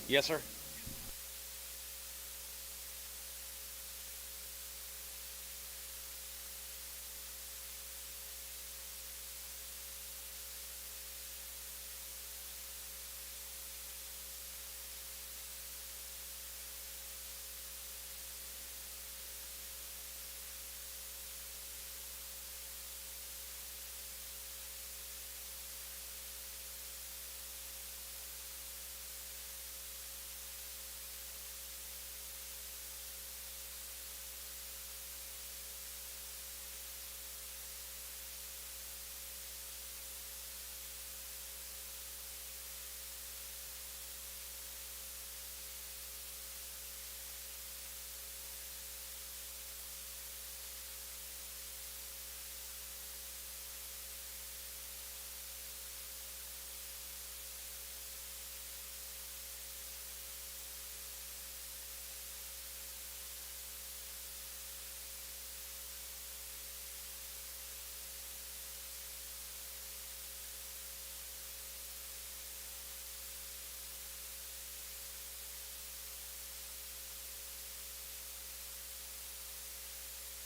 Yes, sir.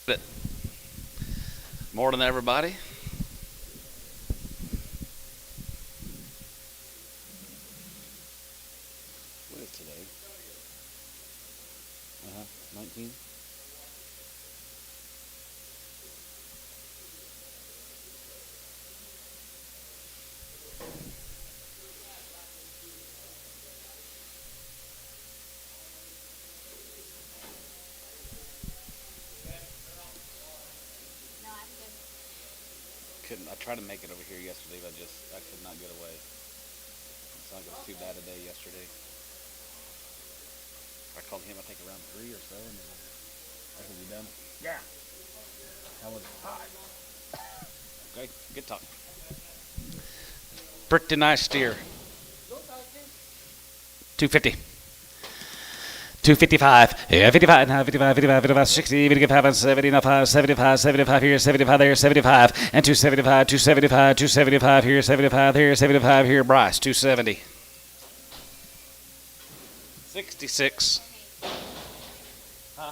But morning, everybody. What is today? 19. I tried to make it over here yesterday, but I could not get away. It's not going too bad a day yesterday. I called him, I think around 3 or so, and I can be done. Yeah. How was it? Hot. Okay, good talk. Pretty nice steer. 250. 255, yeah, 55, 55, 55, 55, 60, 55, 75, 75, 75 here, 75 there, 75, and 275, 275, 275 here, 75 here, 75 here, Bryce, 270. 66. Huh?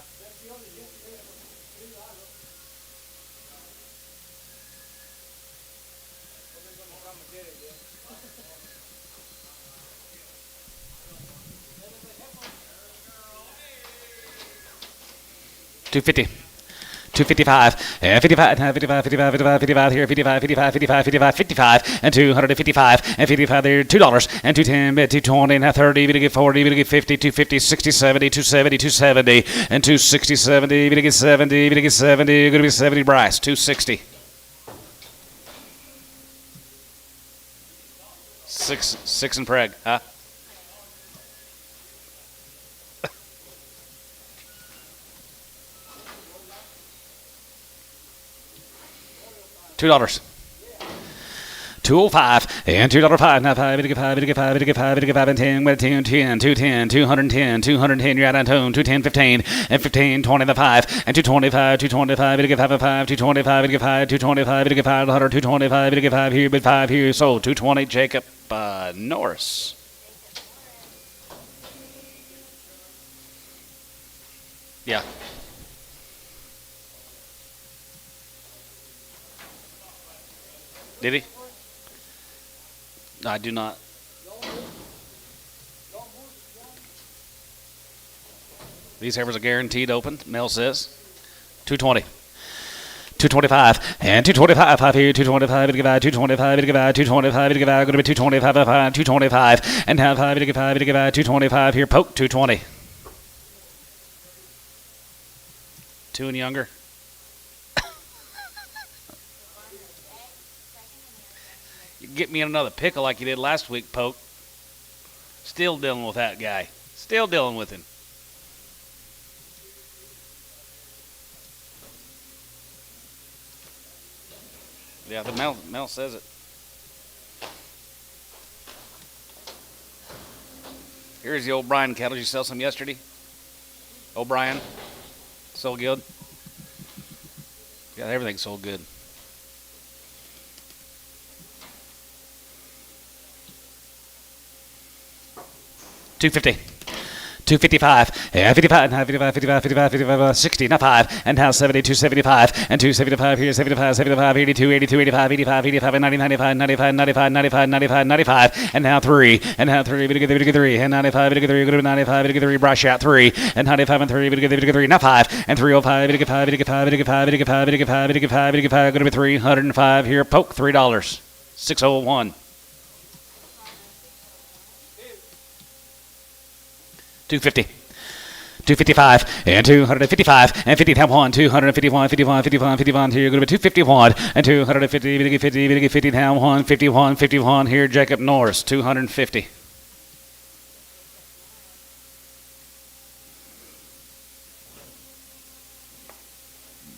$250. 255, and 55, 55, 55, 55, 55 here, 55, 55, 55, 55, 55, and 255, and 55 there, $2, and 210, 220, and 30, we get 40, we get 50, 250, 60, 70, 270, 270, and 260, 70, we get 70, we get 70, going to be 70, Bryce, 260. 6 in Prague, huh? $2. 205 and $2.05. Now 5, we get 5, we get 5, we get 5, we get 5 and 10, with 10, 10, 210, 210, 210, you're out on tone, 210, 15, and 15, 20 the 5, and 225, 225, we get 5 and 5, 225, we get 5, 225, we get 5, 100, 225, we get 5 here, but 5 here, so 220, Jacob Norris. Yeah. Did he? No, I do not. These heifers are guaranteed open, Mel says. 220. 225 and 225 5 here, 225 to give out, 225 to give out, 225 to give out, going to be 225 5, 225 and have 5 to give 5 to give out, 225 here, poke 220. 2 and younger. Get me in another pickle like you did last week, Poke. Still dealing with that guy. Still dealing with him. Yeah, the Mel says it. Here's the old Brian cattle. Did you sell some yesterday? O'Brien. So good. Got everything sold good. $250. 255, yeah, 55, and 55, 55, 55, 55, 60, not 5, and now 70, 275, and 275 here, 75, 75, 82, 82, 85, 85, 85, and 90, 95, 95, 95, 95, 95, 95, and now 3, and now 3, 3, and 95, 3, 95, 3, brush out 3, and 95, and 3, 3, now 5, and 305, 85, 85, 85, 85, 85, 85, 85, going to be 305 here, poke, $3, 601. 250, 255, and 255, and 50, 251, 51, 51, 51, here, going to be 251, and 250, 50, 50, 1, 51, 51, here, Jacob Norris, 250.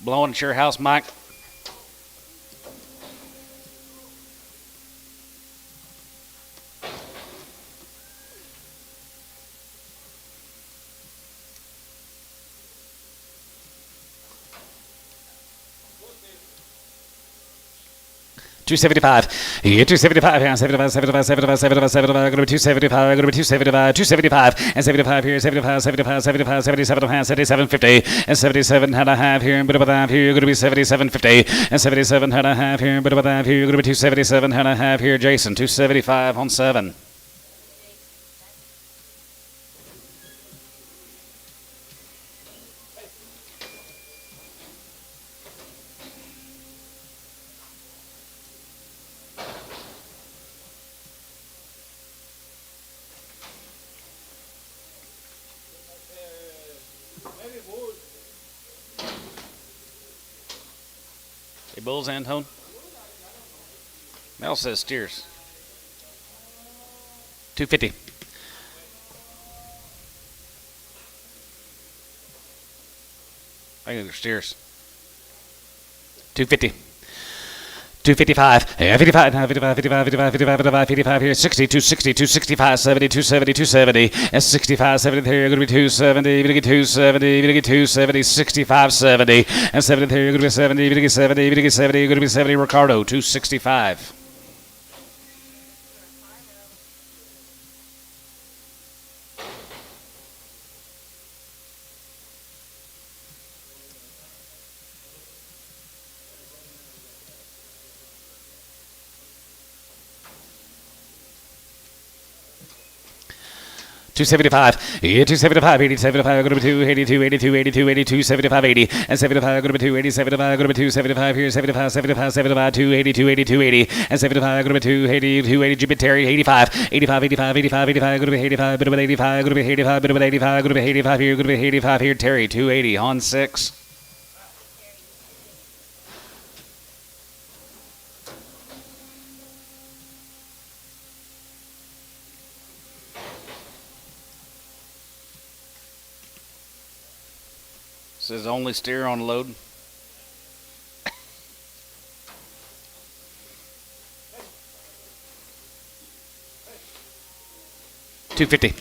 Blowing at your house, Mike? $275, yeah, $275, yeah, 75, 75, 75, 75, 75, going to be $275, going to be $275, $275, and 75 here, 75, 75, 75, 77, 77.50, and 77 and a half here, and bit of a half here, going to be $77.50, and 77 and a half here, and bit of a half here, going to be $277 and a half here, Jason, $275 on 7. Hey, bulls, Antone? Mel says steers. 250. I think they're steers. 250. 255, yeah, 55, 55, 55, 55, 55, 55, 55 here, 60, 260, 265, 70, 270, 270, and 65, 70 here, going to be 270, going to get 270, going to get 270, 65, 70, and 70 here, going to be 70, going to get 70, going to get 70, going to be 70, Ricardo, 265. $275, yeah, $275, 80, 75, going to be 282, 82, 82, 82, 75, 80, and 75, going to be 280, 75, going to be 275 here, 75, 75, 75, 282, 82, 80, and 75, going to be 280, 280, Jimmy Terry, 85, 85, 85, 85, 85, going to be 85, bit of 85, going to be 85, bit of 85, going to be 85 here, going to be 85 here, Terry, 280 on 6. Says only steer on load. $250.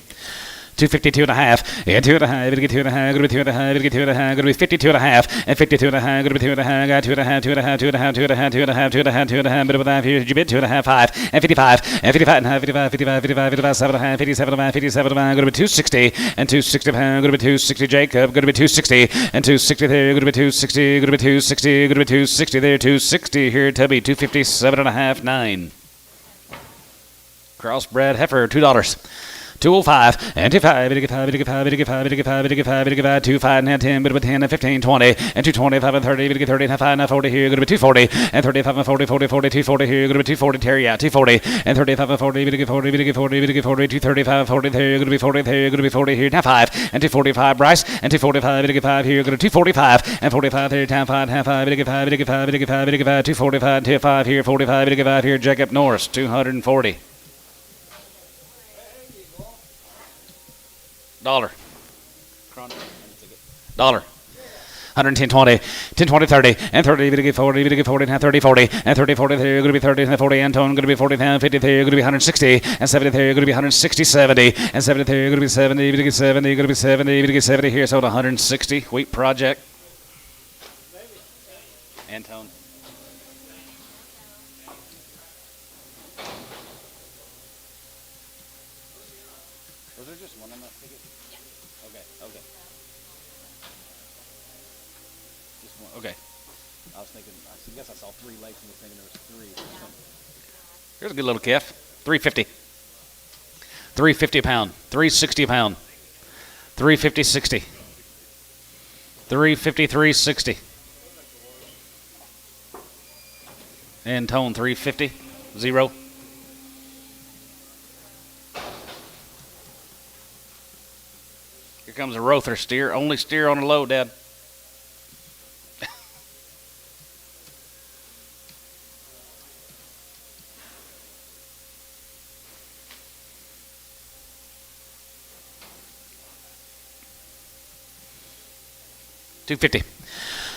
252 and a half, yeah, 2 and a half, going to get 2 and a half, going to be 2 and a half, going to get 2 and a half, going to be 52 and a half, and 52 and a half, going to be 2 and a half, got 2 and a half, 2 and a half, 2 and a half, 2 and a half, 2 and a half, 2 and a half, 2 and a half, bit of a half here, you bid 2 and a half, 5, and 55, and 55 and a half, 55, 55, 55, 55, 7 and a half, 57 and a half, 57 and a half, going to be 260, and 260 and a half, going to be 260, Jacob, going to be 260, and 260 there, going to be 260, going to be 260, going to be 260 there, 260 here, Tubby, 257 and a half, 9. Crossbred heifer, $2. 205 and 25, 25, 25, 25, 25, 25, 25, 25 and 10, but 10 and 15, 20 and 225 and 30, 30 and 5 and 40 here, going to be 240 and 35 and 40, 40, 40, 240 here, going to be 240, Terry out, 240 and 35 and 40, 40, 40, 40, 40, 235, 40 there, going to be 40 there, going to be 40 here, now 5 and 245, Bryce and 245, 5 here, going to 245 and 45 there, down 5, half 5, 5, 5, 5, 245, 5 here, 45, 5 here, Jacob Norris, 240. Dollar. 110, 20, 10, 20, 30, and 30, going to get 40, going to get 40, and 30, 40, and 30, 40, there, going to be 30, and 40, Antone, going to be 40, and 50, there, going to be 160, and 70, there, going to be 160, 70, and 70, there, going to be 70, going to get 70, going to be 70, going to get 70 here, so 160, wheat project. Antone. Was there just one on that ticket? Yeah. Okay. Just one. Okay. I was thinking. I guess I saw 3 legs and was thinking there was 3. Here's a good little calf. 350. 350 a pound. 360 a pound. 350 60. 350 360. And tone 350 0. Here comes a Rother steer. Only steer on a low, Dad. $250.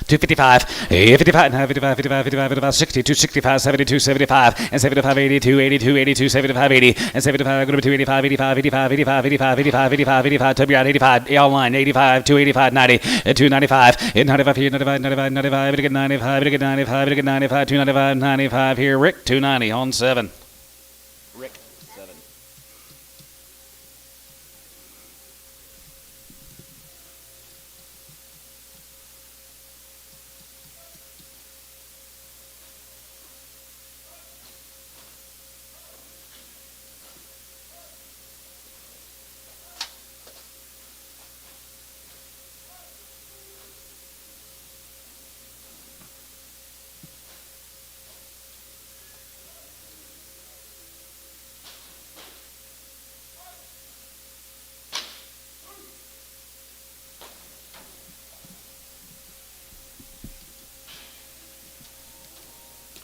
255, 55, 55, 55, 55, 55, 60, 265, 72, 75, and 75, 82, 82, 82, 75, 80, and 75, go to 285, 85, 85, 85, 85, 85, 85, 85, tub yard 85, online 85, 285, 90, and 295, 95 here, 95, 95, 95, to get 95, to get 95, to get 95, 295, 95 here, Rick, 290 on 7. Rick, 7.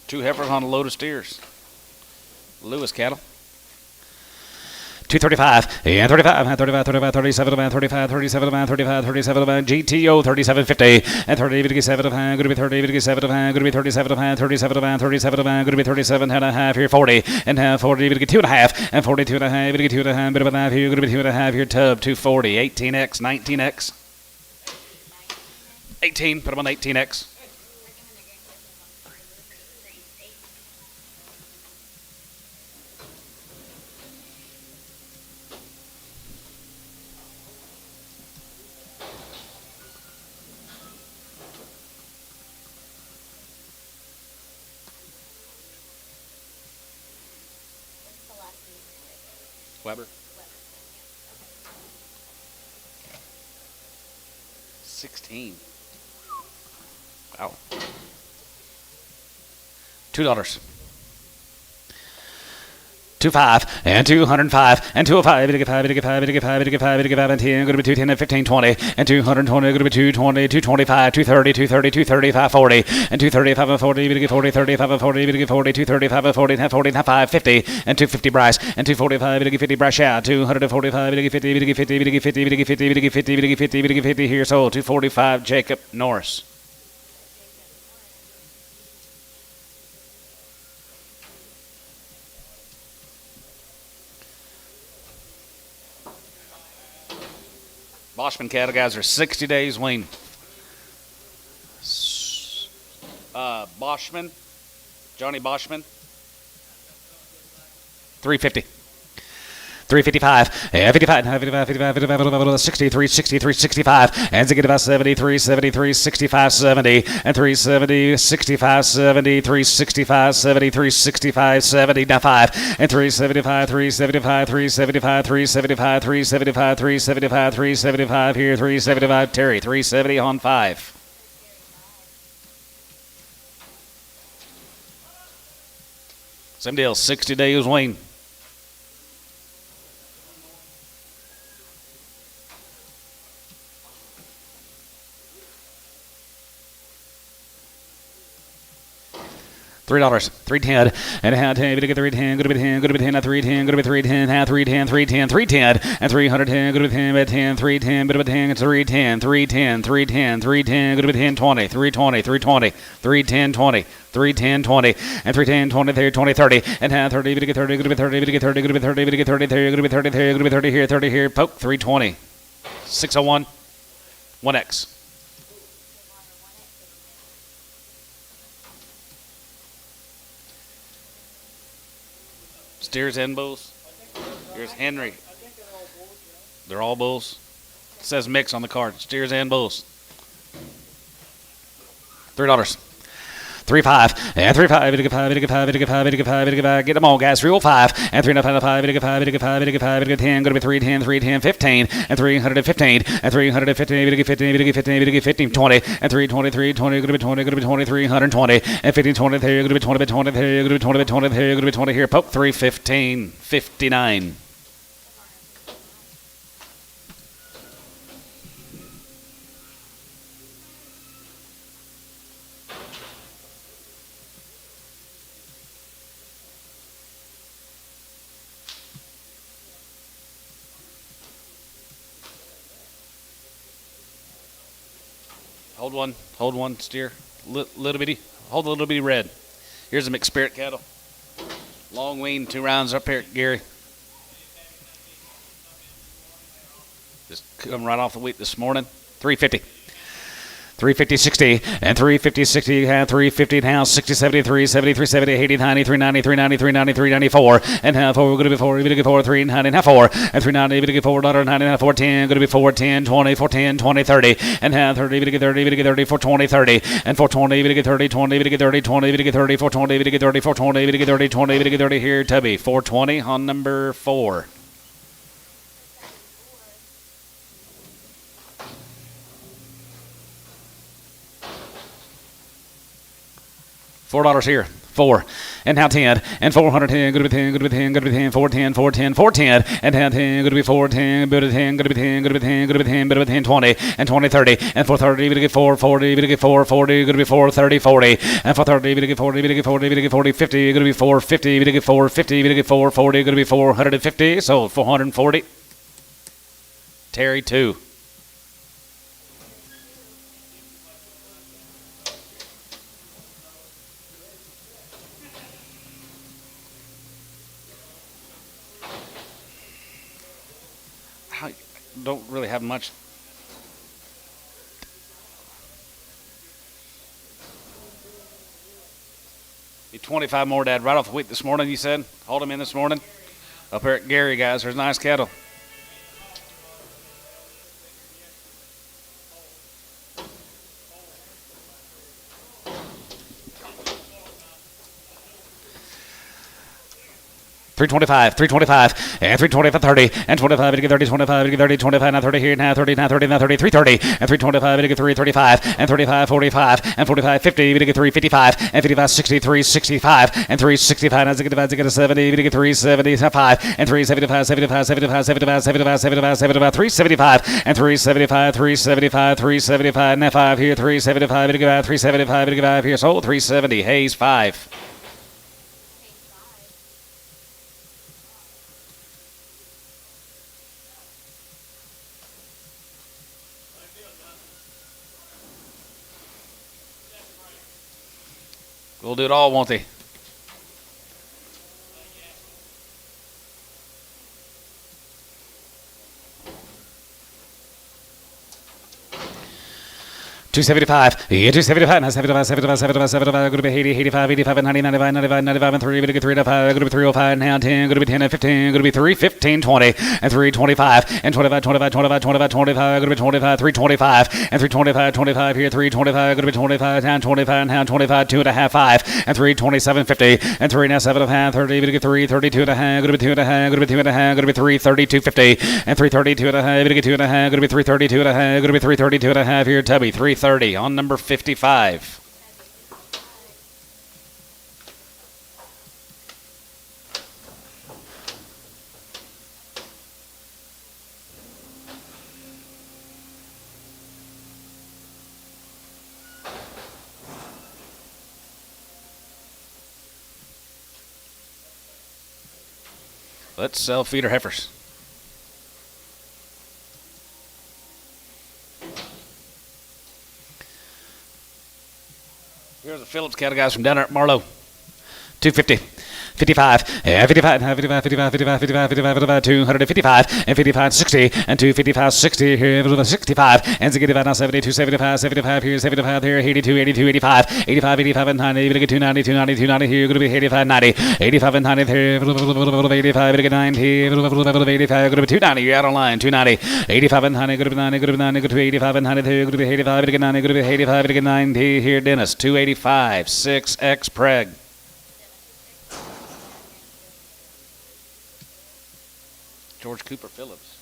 Two heifers on a load of steers. Lewis cattle. 235, and 35, 35, 35, 37, 35, 37, 35, 37, GTO 3750, and 30, 57, going to be 30, 57, going to be 37, 37, 37, going to be 37 and a half here, 40, and half 40, 2 and a half, and 42 and a half, 2 and a half, bit of a half here, going to be 2 and a half here, tub 240, 18X, 19X, 18, put them on 18X. Weber. 16. Wow. $2. 25 and 205 and 205, 5, and 10, going to be 210 and 15, 20 and 220, going to be 220, 225, 230, 230, 235, 40 and 235 and 40, 40, 35 and 40, 40, 235 and 40 and 40 and 5, 50 and 250 Bryce and 245, 50 Bryce out, 245, 50, 50, 50, 50, 50, 50, 50, 50 here, so 245 Jacob Norris. Boschman cattle guys are 60 days wean. Boschman, Johnny Boschman, 350. 355, 55, 55, 55, 55, 60, 360, 365, and Ziggy 73, 73, 65, 70, and 370, 65, 70, 365, 70, 365, 70, now 5, and 375, 375, 375, 375, 375, 375, 375 here, 375, Terry, 370 on 5. Same deal, 60 days wean. $3, 310, and a half 10, to get 310, go to be 10, go to be 10, 310, go to be 310, half 310, 310, 310, and 310, go to be 10, at 10, 310, bit of a 10, it's 310, 310, 310, 310, go to be 10, 20, 320, 320, 310, 20, 310, 20, and 310, 20, there, 20, 30, and half 30, to get 30, go to be 30, to get 30, go to be 30, to get 30, there, go to be 30, there, go to be 30 here, 30 here, poke, 320, 601, 1X. Steers and bulls. Here's Henry. They're all bulls. It says mix on the card. Steers and bulls. $3. 3-5 and 3-5. Get them all, guys. 305 and 395. Get 10. Go to be 310, 310, 15 and 315 and 315. Get 15, 20 and 323, 20. Go to be 20. Go to be 20, 320 and 15, 20. There. Go to be 20, 20. There. Go to be 20, 20. There. Go to be 20 here. Poke 315, 59. Hold one, steer. Little bitty. Hold a little bitty red. Here's a mixed spirit cattle. Long wean, 2 rounds up here at Gary. Just come right off the wheat this morning. 350. 350, 60, and 350, 60, and 350 now, 60, 70, 370, 370, 80, 90, 390, 390, 390, 394, and half 4, we're going to be 4, we're going to get 4, 390, and half 4, and 390, we're going to get 4, $1.90, and half 4, 10, going to be 4, 10, 20, 4, 10, 20, 30, and half 30, we're going to get 30, we're going to get 30, 4, 20, 30, and 4, 20, we're going to get 30, 20, we're going to get 30, 20, we're going to get 30, 4, 20, we're going to get 30, 4, 20, we're going to get 30, 20, we're going to get 30 here, Tubby, 420 on number 4. $4 here. 4 and now 10 and 410 good to be 10 good to be 10 good to be 10 410 410 410 and now 10 good to be 410 good to be 10 good to be 10 good to be 10 good to be 10 good to be 10 20 and 20 30 and 430 we to get 440 we to get 440 good to be 430 40 and 430 we to get 40 we to get 40 we to get 40 50 good to be 450 we to get 450 we to get 440 good to be 450 so 440 Terry 2. Don't really have much. Be 25 more, Dad. Right off the wheat this morning, you said? Hold them in this morning? Up here at Gary, guys. There's nice cattle. $325, $325, and $325, 30, and $25, we get 30, $25, we get 30, $25, now 30 here, now 30, now 30, now 30, $330, and $325, we get $335, and $35, $45, and $45, $50, we get $355, and $55, $60, $365, and $365, now they get a 70, we get $375, and $375, $75, $75, $75, $75, $75, $375, and $375, $375, $375, now 5 here, $375, we get $375, we get 5 here, so $370, Hayes 5. We'll do it all, won't they? $275, yeah, $275, now $75, $75, $75, $75, going to be $80, $85, $85, $90, $95, $95, $95, and 3, going to get $305, going to be $305, now 10, going to be 10 and 15, going to be 3, 15, 20, and 325, and 25, 25, 25, 25, 25, going to be 25, 325, and 325, 25 here, 325, going to be 25, down 25, now 25, 2.5, 5, and 327, 50, and 3 now 7.5, 30, going to get 3, 32.5, going to be 2.5, going to be 2.5, going to be 332, 50, and 332.5, going to get 2.5, going to be 332.5, going to be 332.5 here, Tubby, 330 on number 55. Let's sell feeder heifers. Here's the Phillips cattle guys from down there at Marlow. $250, 55, and 55, and 55, 55, 55, 55, 55, 55, 255, and 55, 60, and 255, 60, here, 65, and 65, now 72, 75, 75, here, 75, here, 82, 82, 85, 85, 85, and 90, we get 290, 290, 290, here, going to be 85, 90, 85, and 90, here, 85, we get 90, 85, going to be 290, you're out on line, 290, 85, and 90, going to be 90, going to be 90, go to 85, and 90, here, going to be 85, we get 90, going to be 85, we get 90, here, Dennis, 285, 6X Preg. George Cooper Phillips.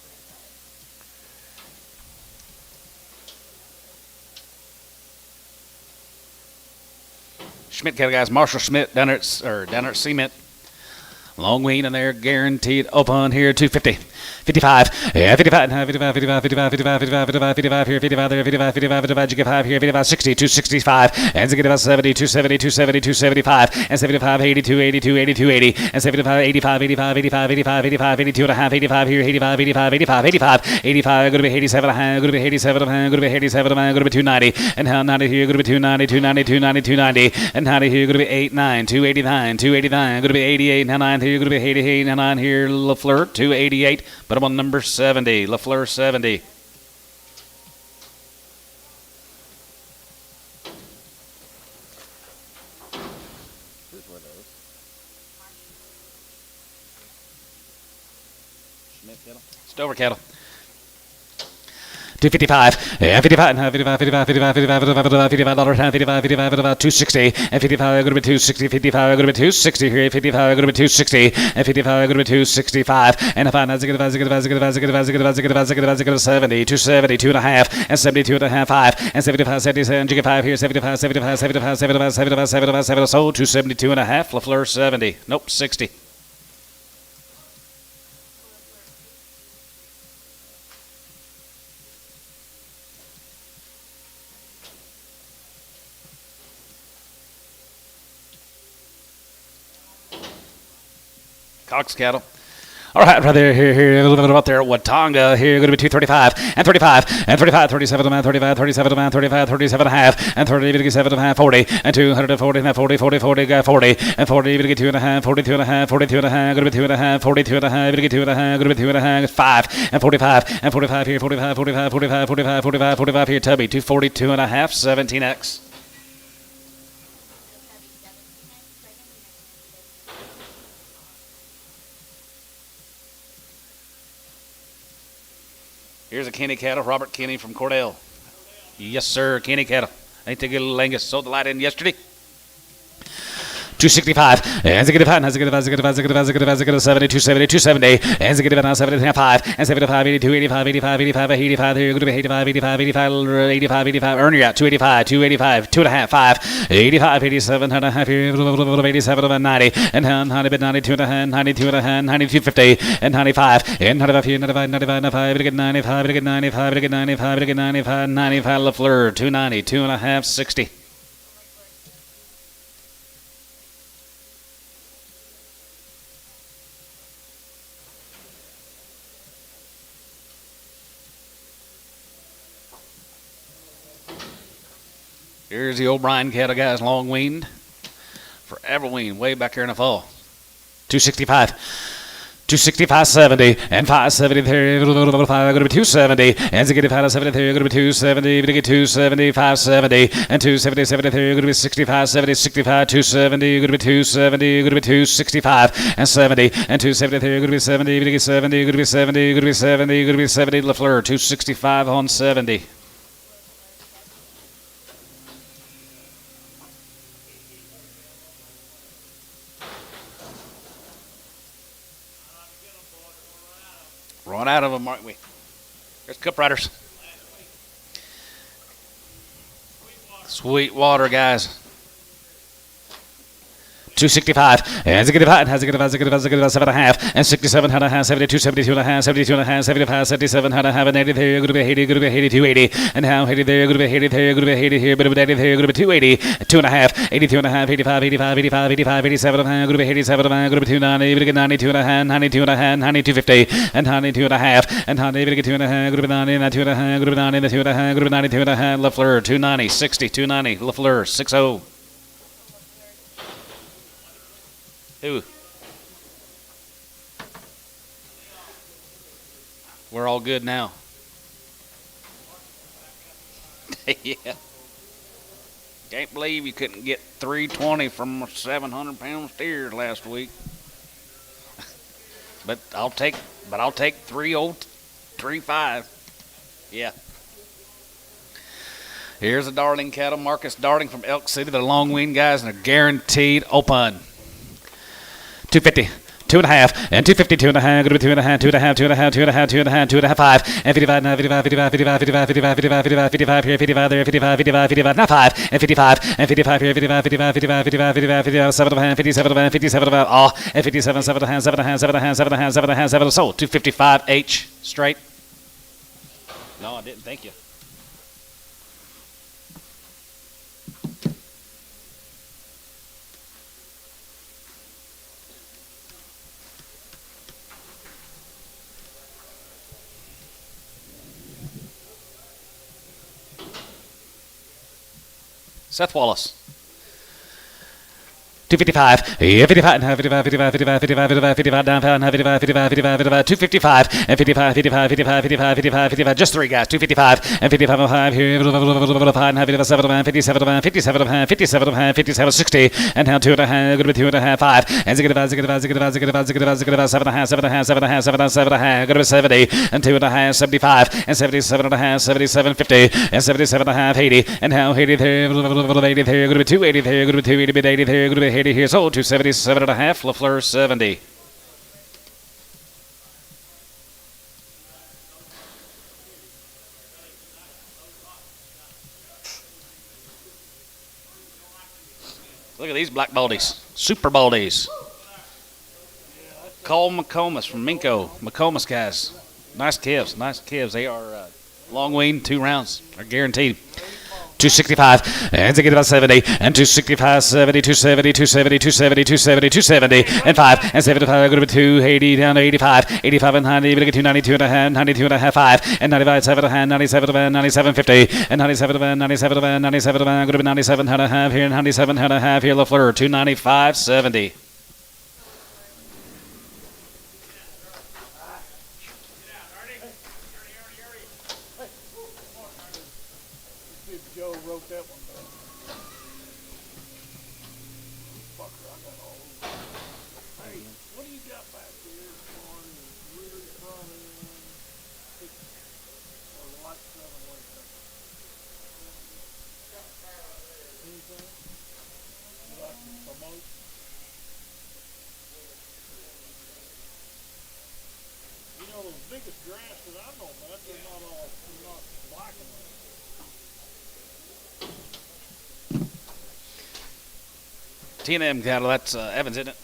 Schmidt cattle guys, Marshall Schmidt down there at Cement. Long wean in there, guaranteed open here, 250. 55, yeah, 55, 55, 55, 55, 55, 55, 55, 55, here, 55 there, 55, 55, 55, 55 here, 55, 60, 265, and 75, 70, 270, 270, 275, and 75, 82, 82, 82, 80, and 75, 85, 85, 85, 85, 85, 82 and a half, 85 here, 85, 85, 85, 85, 85, going to be 87 and a half, going to be 87 and a half, going to be 87 and a half, going to be 290, and 90 here, going to be 290, 290, 290, 290, and 90 here, going to be 89, 289, 289, going to be 88, and 9 here, going to be 88, and 9 here, LaFleur, 288, but I'm on number 70, LaFleur 70. Whose were those? Schmidt cattle? Stover cattle. 255, yeah, 55, 55, 55, 55, 55, 55, 55 dollars, 55, 55, 260, and 55, going to be 260, 55, going to be 260 here, 55, going to be 260, and 55, going to be 265, and if I not 70, 270, 2 and a half, and 72 and a half, 5, and 75, 77, 5 here, 75, 75, 75, 75, 75, 75, 75, so 272 and a half, LaFleur 70, nope, 60. Cox cattle. All right, right there, here, a little bit up there at Watanga. Here, going to be 235, and 35, and 35, 37 and a half, 35, 37 and a half, 35, 37 and a half, and 30, 7 and a half, 40, and 240 and a half, 40, 40, 40, 40, and 40, going to get 2 and a half, 42 and a half, 42 and a half, going to be 2 and a half, 42 and a half, going to get 2 and a half, going to be 2 and a half, 5, and 45, and 45 here, 45, 45, 45, 45, 45, 45 here, Tubby, 242 and a half, 17X. Here's a Kenny cattle, Robert Kenny from Cordell. Yes, sir, Kenny cattle. Ain't they good little Angus? Sold the light in yesterday. 265, and 65, and 70, 270, 270, and 75, 75, and 75, 82, 85, 85, 85, 85, here, going to be 85, 85, 85, 85, 85, earn you out, 285, 285, 2 and a half, 5, 85, 87, and a half, here, 87, 90, and 90, 92 and a half, 92 and a half, 92, 50, and 95, and 95 here, 95, 95, 95, to get 95, to get 95, to get 95, to get 95, 95, LaFleur, 290, 2 and a half, 60. Here's the O'Brien cattle guys, long weaned, forever weaned, way back here in the fall. 265, 265, 70, and 570 there, 5, going to be 270, and 65, 70 there, going to be 270, going to get 270, 570, and 270, 70 there, going to be 65, 70, 65, 270, going to be 270, going to be 265, and 70, and 270 there, going to be 70, going to get 70, going to be 70, going to be 70, going to be 70, LaFleur, 265 on 70. Run out of them, aren't we? There's Cup Riders. Sweetwater, guys. 265, and 65, and 65, 7 and a half, and 67 and a half, 72, 72 and a half, 72 and a half, 75, 77 and a half, and 80 there, going to be 80, going to be 80, 280, and now 80 there, going to be 80 there, going to be 80 here, but 80 there, going to be 280, 2 and a half, 82 and a half, 85, 85, 85, 85, 87 and a half, going to be 87 and a half, going to be 290, going to get 92 and a half, 92 and a half, 9250, and 92 and a half, and 90, going to get 2 and a half, going to be 90, and 2 and a half, going to be 90, and 2 and a half, going to be 92 and a half, LaFleur, 290, 60, 290, LaFleur, 60. Who? We're all good now. Yeah. Can't believe you couldn't get 320 from a 700-pound steer last week. But I'll take 3035. Yeah. Here's a darling cattle. Marcus Darting from Elk City. They're long wean guys and they're guaranteed open. 250. 2.5 and 250, 2.5, going to be 2.5, 2.5, 2.5, 2.5, 2.5, 2.5, 5, and 55, now 55, 55, 55, 55, 55, 55, 55, 55 here, 55 there, 55, 55, 55, now 5, and 55, and 55 here, 55, 55, 55, 55, 55, 55, 7 of hand, 57 of hand, 57 of hand, all, and 57, 7 of hand, 7 of hand, 7 of hand, 7 of hand, 7 of hand, 7 of sold, 255 H straight. No, I didn't. Thank you. Seth Wallace. 255, yeah, 55, 55, 55, 55, 55, 55, 55, down pound, 55, 55, 55, 55, 255, and 55, 55, 55, 55, 55, 55, just three guys, 255, and 55 of 5 here, 5, and 57 of 57 of 57 of 57 of 57, 60, and down 2.5, going to be 2.5, 5, and 7.5, 7.5, 7.5, going to be 70, and 2.5, 75, and 77.5, 77, 50, and 77.5, 80, and now 80 there, 80 there, going to be 280 there, going to be 280, bid 80 there, going to be 80 here, sold 277.5, LaFleur 70. Look at these black baldies, super baldies. Cole Makcomomas from Minko, Makcomomas guys. Nice calves, nice calves. They are long wean, 2 rounds, are guaranteed. 265, and to get about 70, and 265, 70, 270, 270, 270, 270, 270, and 5, and 75, going to be 280, down to 85, 85 and 90, going to get 292 and a half, 92 and a half, 5, and 95, 7 and a half, 97 and 97, 50, and 97 and 97 and 97 and going to be 97 and a half here, and 97 and a half here, LaFleur, 295, 70. T&M cattle, that's Evans, isn't it?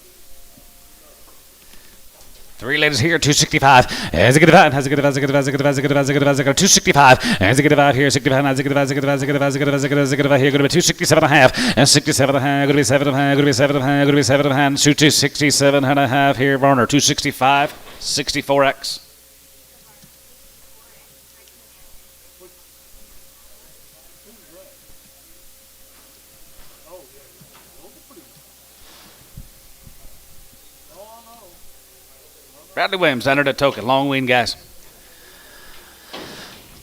3 ladies here, 265. Has a good divide, has a good divide, has a good divide, has a good divide, has a good divide, has a good divide, has a good divide, 265. Has a good divide here, 65, has a good divide, has a good divide, has a good divide, has a good divide, has a good divide here, going to be 267 and a half, and 67 and a half, going to be 7 and a half, going to be 7 and a half, going to be 7 and a half, 267 and a half here, Varner, 265, 64X. Bradley Williams entered a token. Long wean, guys.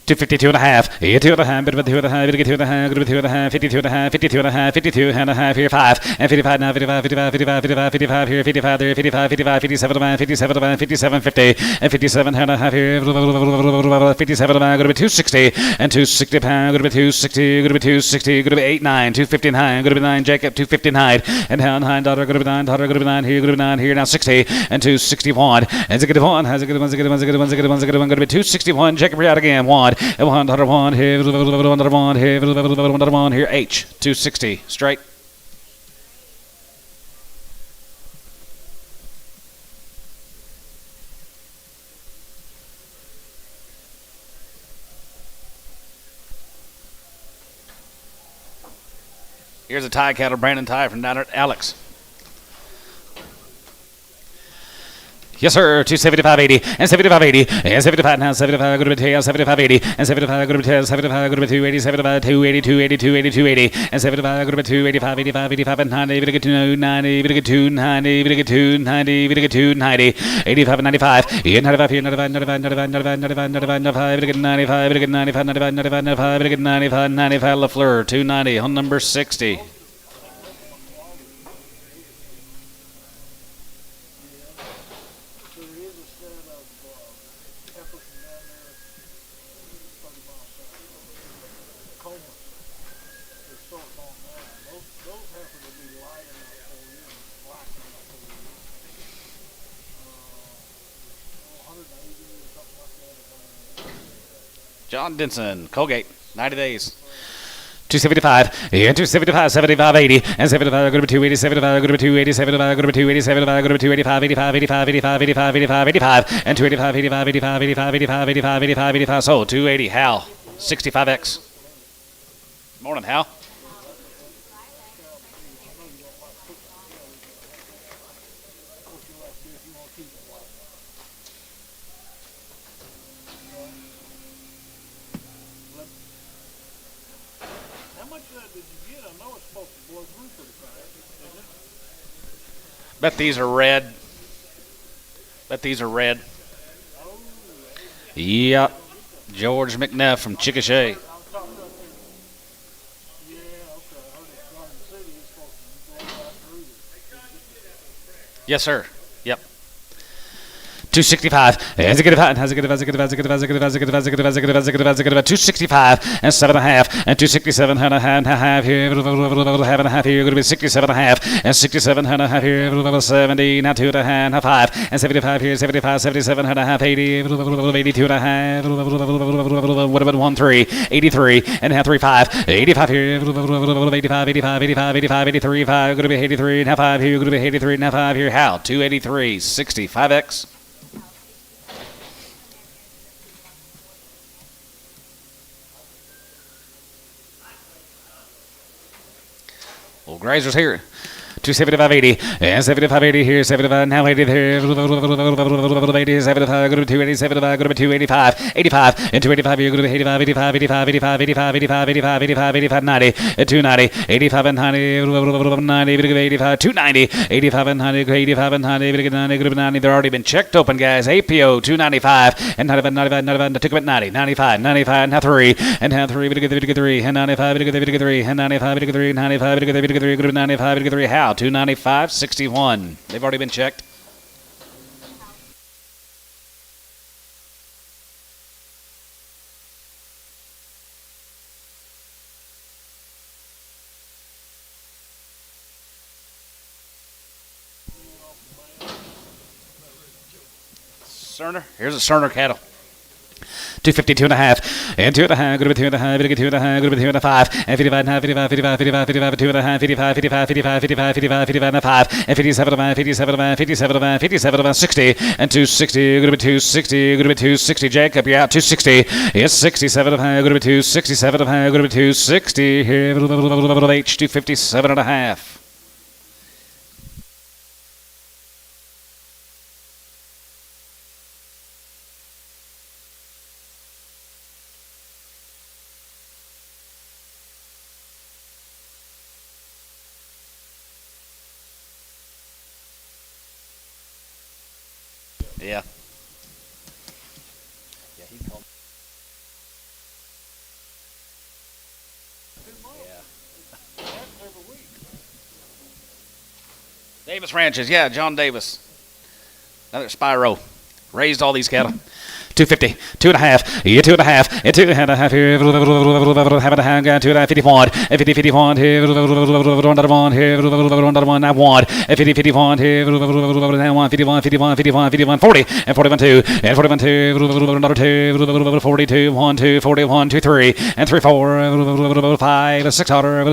252 and a half. 2 and a half. Bit of 2 and a half. Bit of 2 and a half. Bit of 2 and a half. 52 and a half. 52 and a half. 52 and a half here. 5 and 55 now. 55, 55, 55, 55, 55 here. 55 there. 55, 55, 57 and a half. 57 and a half. 57, 50 and 57 and a half here. 57 and a half. Going to be 260 and 260 pound. Going to be 260. Going to be 260. Going to be 89. 259. Going to be 9. Jacob 259 and down 9 daughter. Going to be 9 daughter. Going to be 9 here. Going to be 9 here now. 60 and 261 and 61. Has a good one. Has a good one. Has a good one. Has a good one. Has a good one. Going to be 261. Jacob out again. 1 and 1 here. 1 here. 1 here. H 260 straight. Here's a tie cattle, Brandon Tie from down at Alex. Yes, sir. 275.80 and 75.80 and 75 now. 75 good to 75.80 and 75 good to 75 good to 280 75 280 280 280 280 and 75 good to 285 85 85 and 90 we get to 90 we get to 90 we get to 90 we get to 90 85 and 95 95 here 95 95 95 95 95 95 we get 95 we get 95 95 95 95 we get 95 95 LaFleur 290 on number 60. John Denson, Colgate, 90 days. 275, and 275, 75, 80, and 75, go to 280, 75, go to 280, 75, go to 280, 75, go to 285, 85, 85, 85, 85, 85, 85, and 285, 85, 85, 85, 85, 85, 85, 85, so 280, Hal, 65X. Morning, Hal. Bet these are red. Bet these are red. Yep. George McNeff from Chickasha. Yes, sir. Yep. 265. Has a good event. Has a good event. Has a good event. Has a good event. Has a good event. Has a good event. Has a good event. Has a good event. Has a good event. Has a good event. 265 and 7.5 and 267 and a half here. Half and a half here. Going to be 67 and a half and 67 and a half here. 70 now 2 and a half 5 and 75 here. 75 77 and a half 80 82 and a half. What about 1 3 83 and a half 3 5 85 here. 85 85 85 85 83 5. Going to be 83 and a half 5 here. Going to be 83 and a half 5 here. How 283 65X. Old Grazer's here. 275.80 and 75.80 here, 75 now 80 here, 80, 75, go to 280, 75, go to 285, 85 and 285 here, go to 85, 85, 85, 85, 85, 85, 85, 85, 85, 90, 290, 85 and 90, 90, 85, 290, 85 and 90, 85 and 90, 90, they're already been checked open, guys. APO 295 and 95, 95, 95, took them at 90, 95, 95, now 3 and now 3, 3 and 95, 3 and 95, 3, 95, 3, 95, 3, how? 295, 61. They've already been checked. Cerner. Here's a Cerner cattle. 252 and a half, and 2 and a half, go to 2 and a half, 2 and a half, go to 2 and a 5, and 55 and a half, 55, 55, 55, 55, 2 and a half, 55, 55, 55, 55, 55, 55 and a 5, and 57 and a half, 57 and a half, 57 and a half, 57 and a half, 60, and 260, go to 260, go to 260, Jacob, you're out, 260, it's 67 and a half, go to 267 and a half, go to 260, here, H, 257 and a half. Yeah. Yeah, he called. Yeah. Davis Ranches, yeah, John Davis. Another Spyro. Raised all these cattle. 250, 2 and a half, yeah, 2 and a half, and 2 and a half here, half and a half, 2 and a half, 51, and 50, 51 here, 1 here, 1 now 1, and 50, 51 here, now 1, 51, 51, 51, 51, 40, and 41, 2, and 41, 2, 42, 1, 2, 41, 2, 3, and 3, 4, 5, 6, 7,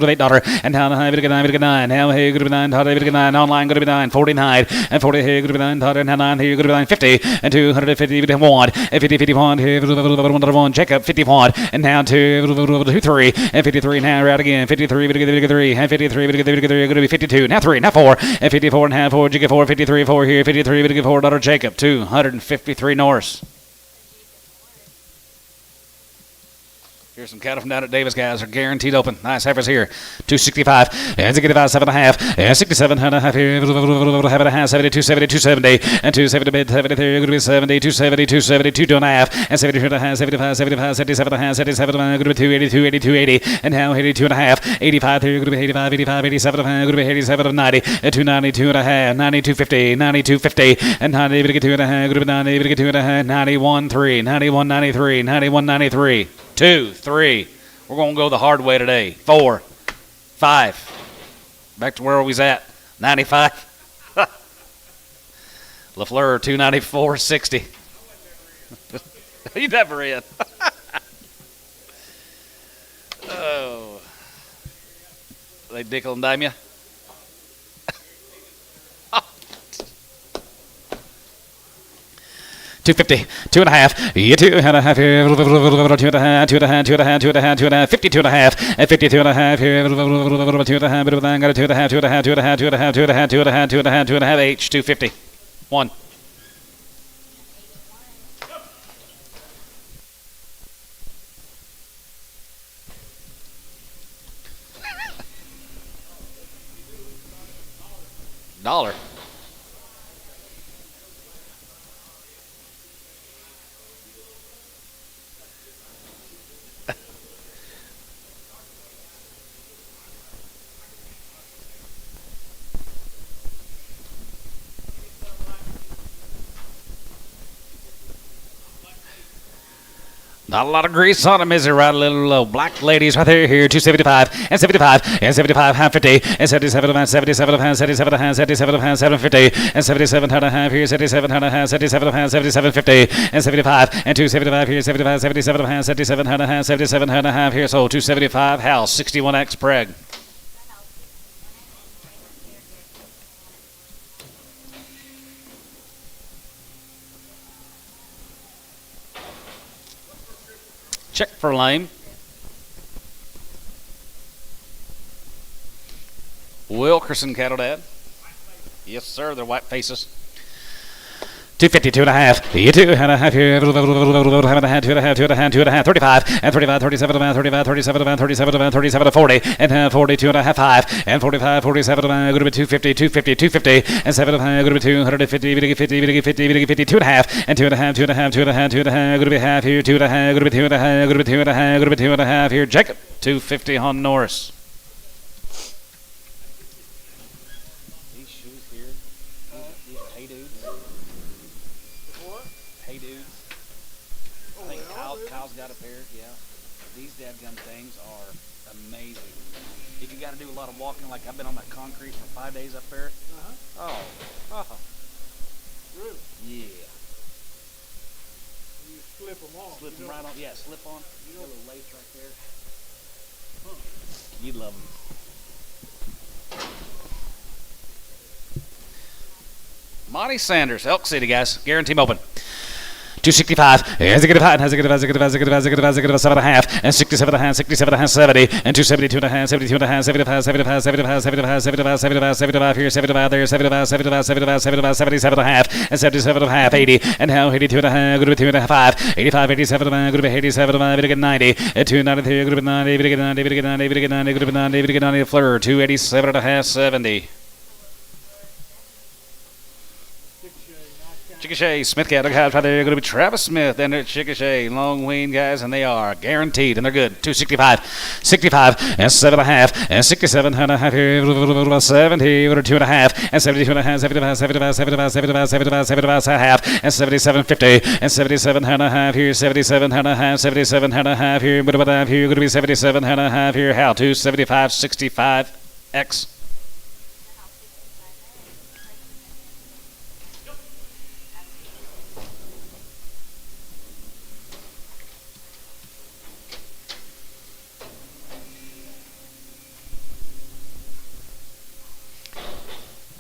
8, and now 9, now here, good to be 9, 9, online, good to be 9, 49, and 40 here, good to be 9, and 9 here, good to be 9, 50, and 250, 51, and 50, 51, 1, Jacob, 51, and now to 3, and 53, now out again, 53, 3, and 53, going to be 52, now 3, now 4, and 54, and half 4, Jacob 4, 53, 4 here, 53, 4, daughter Jacob, 253 Norris. Here's some cattle from down at Davis, guys. Are guaranteed open. Nice heifers here. 265 and 65, 7.5 and 67 and a half here. Have it a half, 72, 70, 270 and 270 mid, 73. Going to be 70, 270, 270, 2.5 and 72 and a half, 75, 75, 77 and a half, 77 and a half. Going to be 280, 280, 280 and now 82 and a half. 85 here. Going to be 85, 85, 87 and a half. Going to be 87 and 90 and 290, 2 and a half, 90, 250, 90, 250 and 90. Going to get 2 and a half. Going to be 90, going to get 2 and a half, 91, 3, 91, 93, 91, 93. 2, 3. We're going to go the hard way today. 4, 5. Back to where we was at. 95. LaFleur, 294.60. You never in. Oh. They dickle and dime you? 250, 2.5, yeah, 2.5 here, 2.5, 2.5, 2.5, 2.5, 2.5, 52 and a half, and 52 and a half here, 2.5, bit of that, got a 2.5, 2.5, 2.5, 2.5, 2.5, 2.5, 2.5, 2.5, H, 250, 1. $1. Not a lot of grease on them, is there? Right, a little low. Black ladies right there, here, 275 and 75 and 75, half 50 and 77 and 77 and 77 and 77 and 750 and 77 and a half here, 77 and a half, 77 and 77, 50 and 75 and 275 here, 75, 77 and 77 and a half, 77 and a half here, so 275 house, 61X preg. Check for lame. Wilkerson cattle, Dad. Yes, sir. They're white faces. 250, 2.5. Yeah, 2.5 here. 2.5, 2.5, 35 and 35, 37 and 35, 37 and 37 and 37 to 40 and 42 and a half, 5 and 45, 47 and going to be 250, 250, 250 and 7 going to be 250, 50, 50, 50, 50, 2.5 and 2.5, 2.5, 2.5, 2.5 going to be half here, 2.5 going to be 2.5, going to be 2.5, going to be 2.5 here. Jacob, 250 on Norris. Walking like I've been on that concrete for 5 days up there. Really? Yeah. You slip them on. Slip them right on. Yeah, slip on. You know the lace right there. You'd love them. Monty Sanders, Elk City, guys. Guarantee open. 265, and 7.5, and 67 and a half, 67 and a half, 70, and 272 and a half, 72 and a half, 75, 75, 75, 75, 75, 75, 75 here, 75 there, 75, 75, 75, 75, 77 and a half, and 77 and a half, 80, and now 82 and a half, going to be 2 and a half, 5, 85, 87 and a half, going to be 87 and a half, going to get 90, and 293, going to be 90, going to get 90, going to get 90, going to get 90, going to be 90, going to get 90, Fleur, 287 and a half, 70. Chickasha, Smith cattle guys right there. Going to be Travis Smith and Chickasha, long wean guys, and they are guaranteed, and they're good. 265, 65, and 7.5, and 67 and a half here, 70, or 2.5, and 72 and a half, 75, 75, 75, 75, 75, 75 and a half, and 77, 50, and 77 and a half here, 77 and a half, 77 and a half here, but about that here, going to be 77 and a half here. How to 75, 65, X.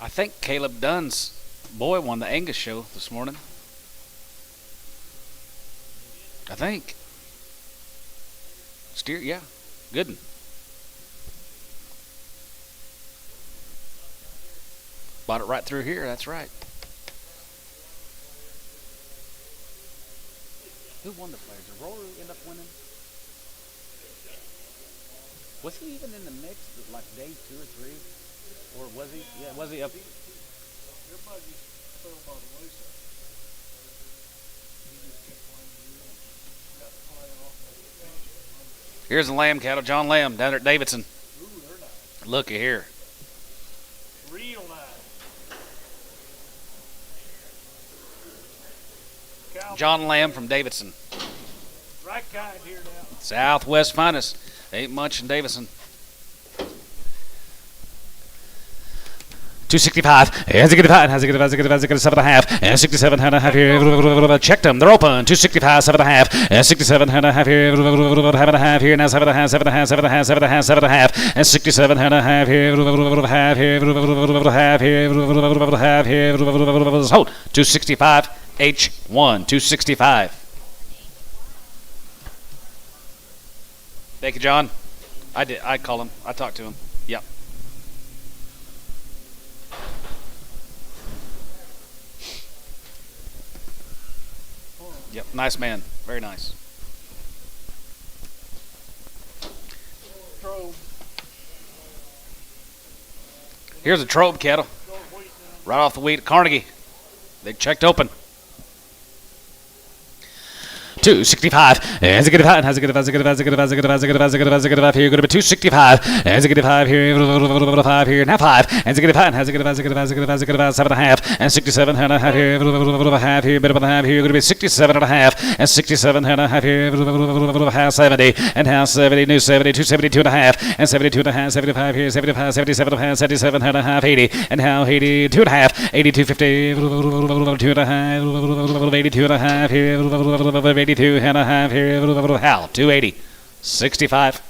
I think Caleb Dunn's boy won the Angus show this morning. I think. Steer, yeah. Good one. Bought it right through here, that's right. Who won the players? Did Rory end up winning? Was he even in the mix like day 2 or 3? Or was he? Yeah, was he up? Everybody just fell by the wayside. He just kept playing good. Got the play off and finished. Here's the lamb cattle, John Lamb, down there at Davidson. Ooh, they're nice. Looky here. Real nice. Cow, John Lamb from Davidson. right kind here now. Southwest finest. Ain't much in Davidson. 265. Has a good 5. Has a good 7.5. And 67 and a half here. Checked them. They're open. 265, 7.5. And 67 and a half here. 7.5 here. Now 7.5, 7.5, 7.5, 7.5, 7.5. And 67 and a half here. Half here. Half here. Half here. Hold. 265. H1. 265. Thank you, John. I did. I call him. I talked to him. Yep. Yep. Nice man. Very nice. Trove. Here's a trove cattle. Right off the wheat at Carnegie. They checked open. 265. Has a good 5. Has a good 5 here. Going to be 265. Has a good 5 here. 5 here. Now 5. Has a good 5. Has a good 7.5. And 67 and a half here. Half here. Bit of a half here. Going to be 67 and a half. And 67 and a half here. Half 70. And half 70. New 70. 272 and a half. And 72 and a half. 75 here. 75. 77 and a half. 77 and a half. 80. And now 82 and a half. 82 50. 2 and a half. 82 and a half here. 82 and a half here. Hal, 280. 65.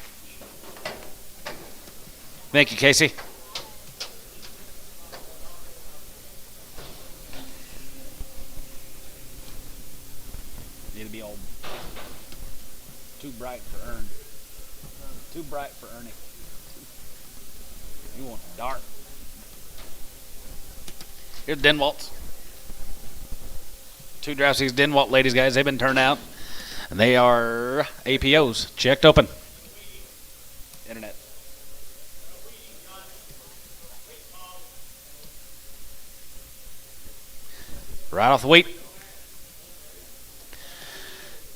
Thank you, Casey. Need to be old. Too bright for Ern. Too bright for Ernie. You want dark. Here's Denwalt's. 2 draft seats Denwalt ladies, guys. They've been turned out. And they are APOs. Checked open. Internet. Right off the wheat.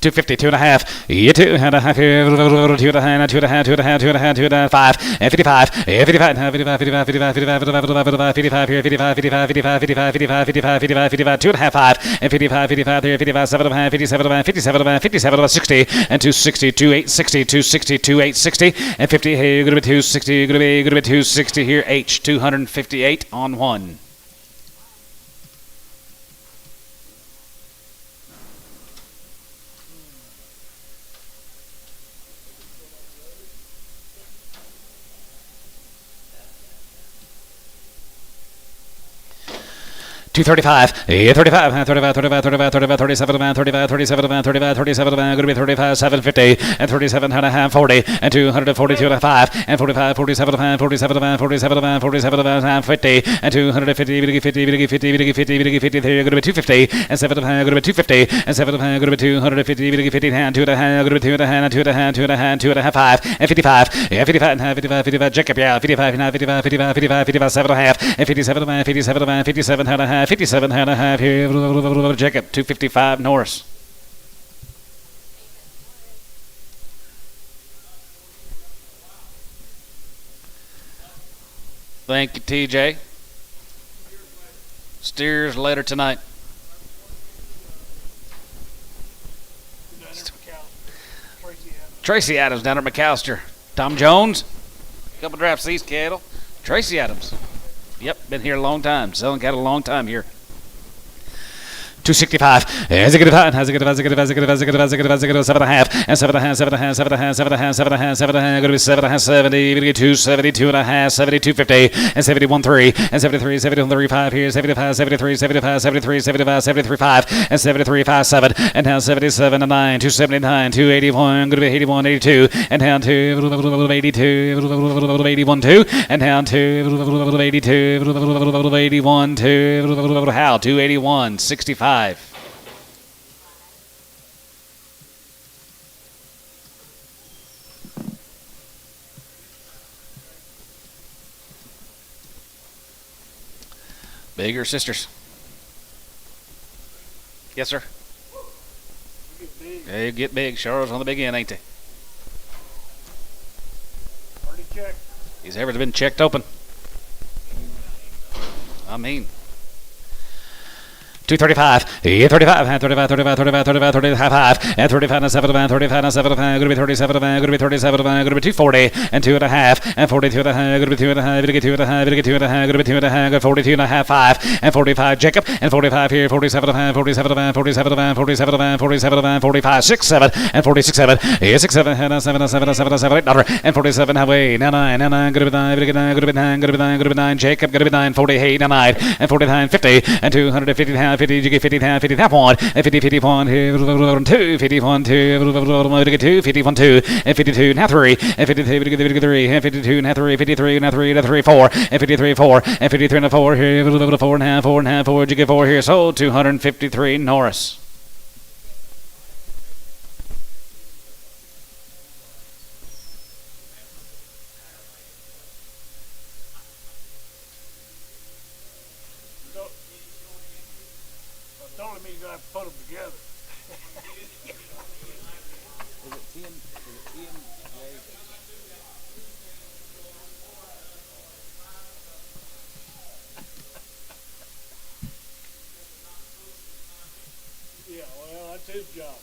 250, 2 and a half. Yeah, 2 and a half here. 2 and a half, 2 and a half, 2 and a half, 2 and a half, 2 and a half, 5. And 55. 55, 55, 55, 55, 55, 55 here. 55, 55, 55, 55, 55, 55, 55, 55, 2 and a half, 5. And 55, 55 here. 55, 7 and a half, 57 and a half, 57 and a half, 57 and a half, 60. And 260, 2860, 260, 2860. And 50 here. You're going to be 260. You're going to be 260 here. H, 258 on 1. $235, 35, 35, 35, 35, 35, 37, 35, 37, 35, 37, going to be 35, 750, and 37 and a half, 40, and 242 and a 5, and 45, 47, 47, 47, 47, 50, and 250, 50, 50, 50, 50, going to be 250, and 7 going to be 250, and 7 going to be 250, 50, and 2 and a half, going to be 2 and a half, 2 and a half, 2 and a half, 2 and a half, 5, and 55, yeah, 55 and a half, 55, 55, Jacob, yeah, 55 and a half, 55, 55, 55, 55, 7 and a half, and 57 and a half, 57 and a half, 57 and a half, 57 and a half here. Jacob, 255 Norris. Thank you, TJ. Steers later tonight. Tracy Adams down at McAllister. Tom Jones. Couple drafts these cattle. Tracy Adams. Yep, been here a long time. Selling cattle a long time here. 265. As a good five, has a good as a good as a good as a good as a good as a good 7.5 and 7.5, 7.5, 7.5, 7.5, 7.5, 7.5. Going to be 7.5, 70. Going to get 272.5, 72.50 and 71.3 and 73, 71.35 here, 75, 73, 75, 73, 75, 73.5 and 73.57 and now 77.9, 279, 281. Going to be 81, 82 and down to 82, 81, 2 and down to 82, 81, 2. How? 281, 65. Bigger sisters. Yes, sir. Get big. They get big. Charles on the big end, ain't they? Already checked. These heifers have been checked open. I mean. 235, 35, 35, 35, 35, 35, 35, and 35 and 7, 35 and 7, going to be 37, going to be 37, going to be 240, and 2.5, and 42 and a half, going to be 2.5, going to get 2.5, going to get 2.5, going to be 2.5, 42 and a half, 5, and 45 Jacob, and 45 here, 47 and 47 and 47 and 47 and 47 and 45, 6, 7, and 46, 7, 6, 7, and 7, and 7, and 7, and 7, $8, and 47 halfway, 9, 9, 9, going to be 9, going to be 9, going to be 9, going to be 9, going to be 9, Jacob, going to be 9, 48, 9, and 49, 50, and 250, 50, you get 50, 50, 1, and 50, 51, 2, 51, 2, 51, 2, and 52, now 3, and 53, 3, and 52, now 3, 53, now 3, 3, 4, and 53, 4, and 53, and 4, here, 4 and a half, 4 and a half, 4, you get 4 here, so 253 Norris. It only means I have to put them together. Yeah, well, that's his job.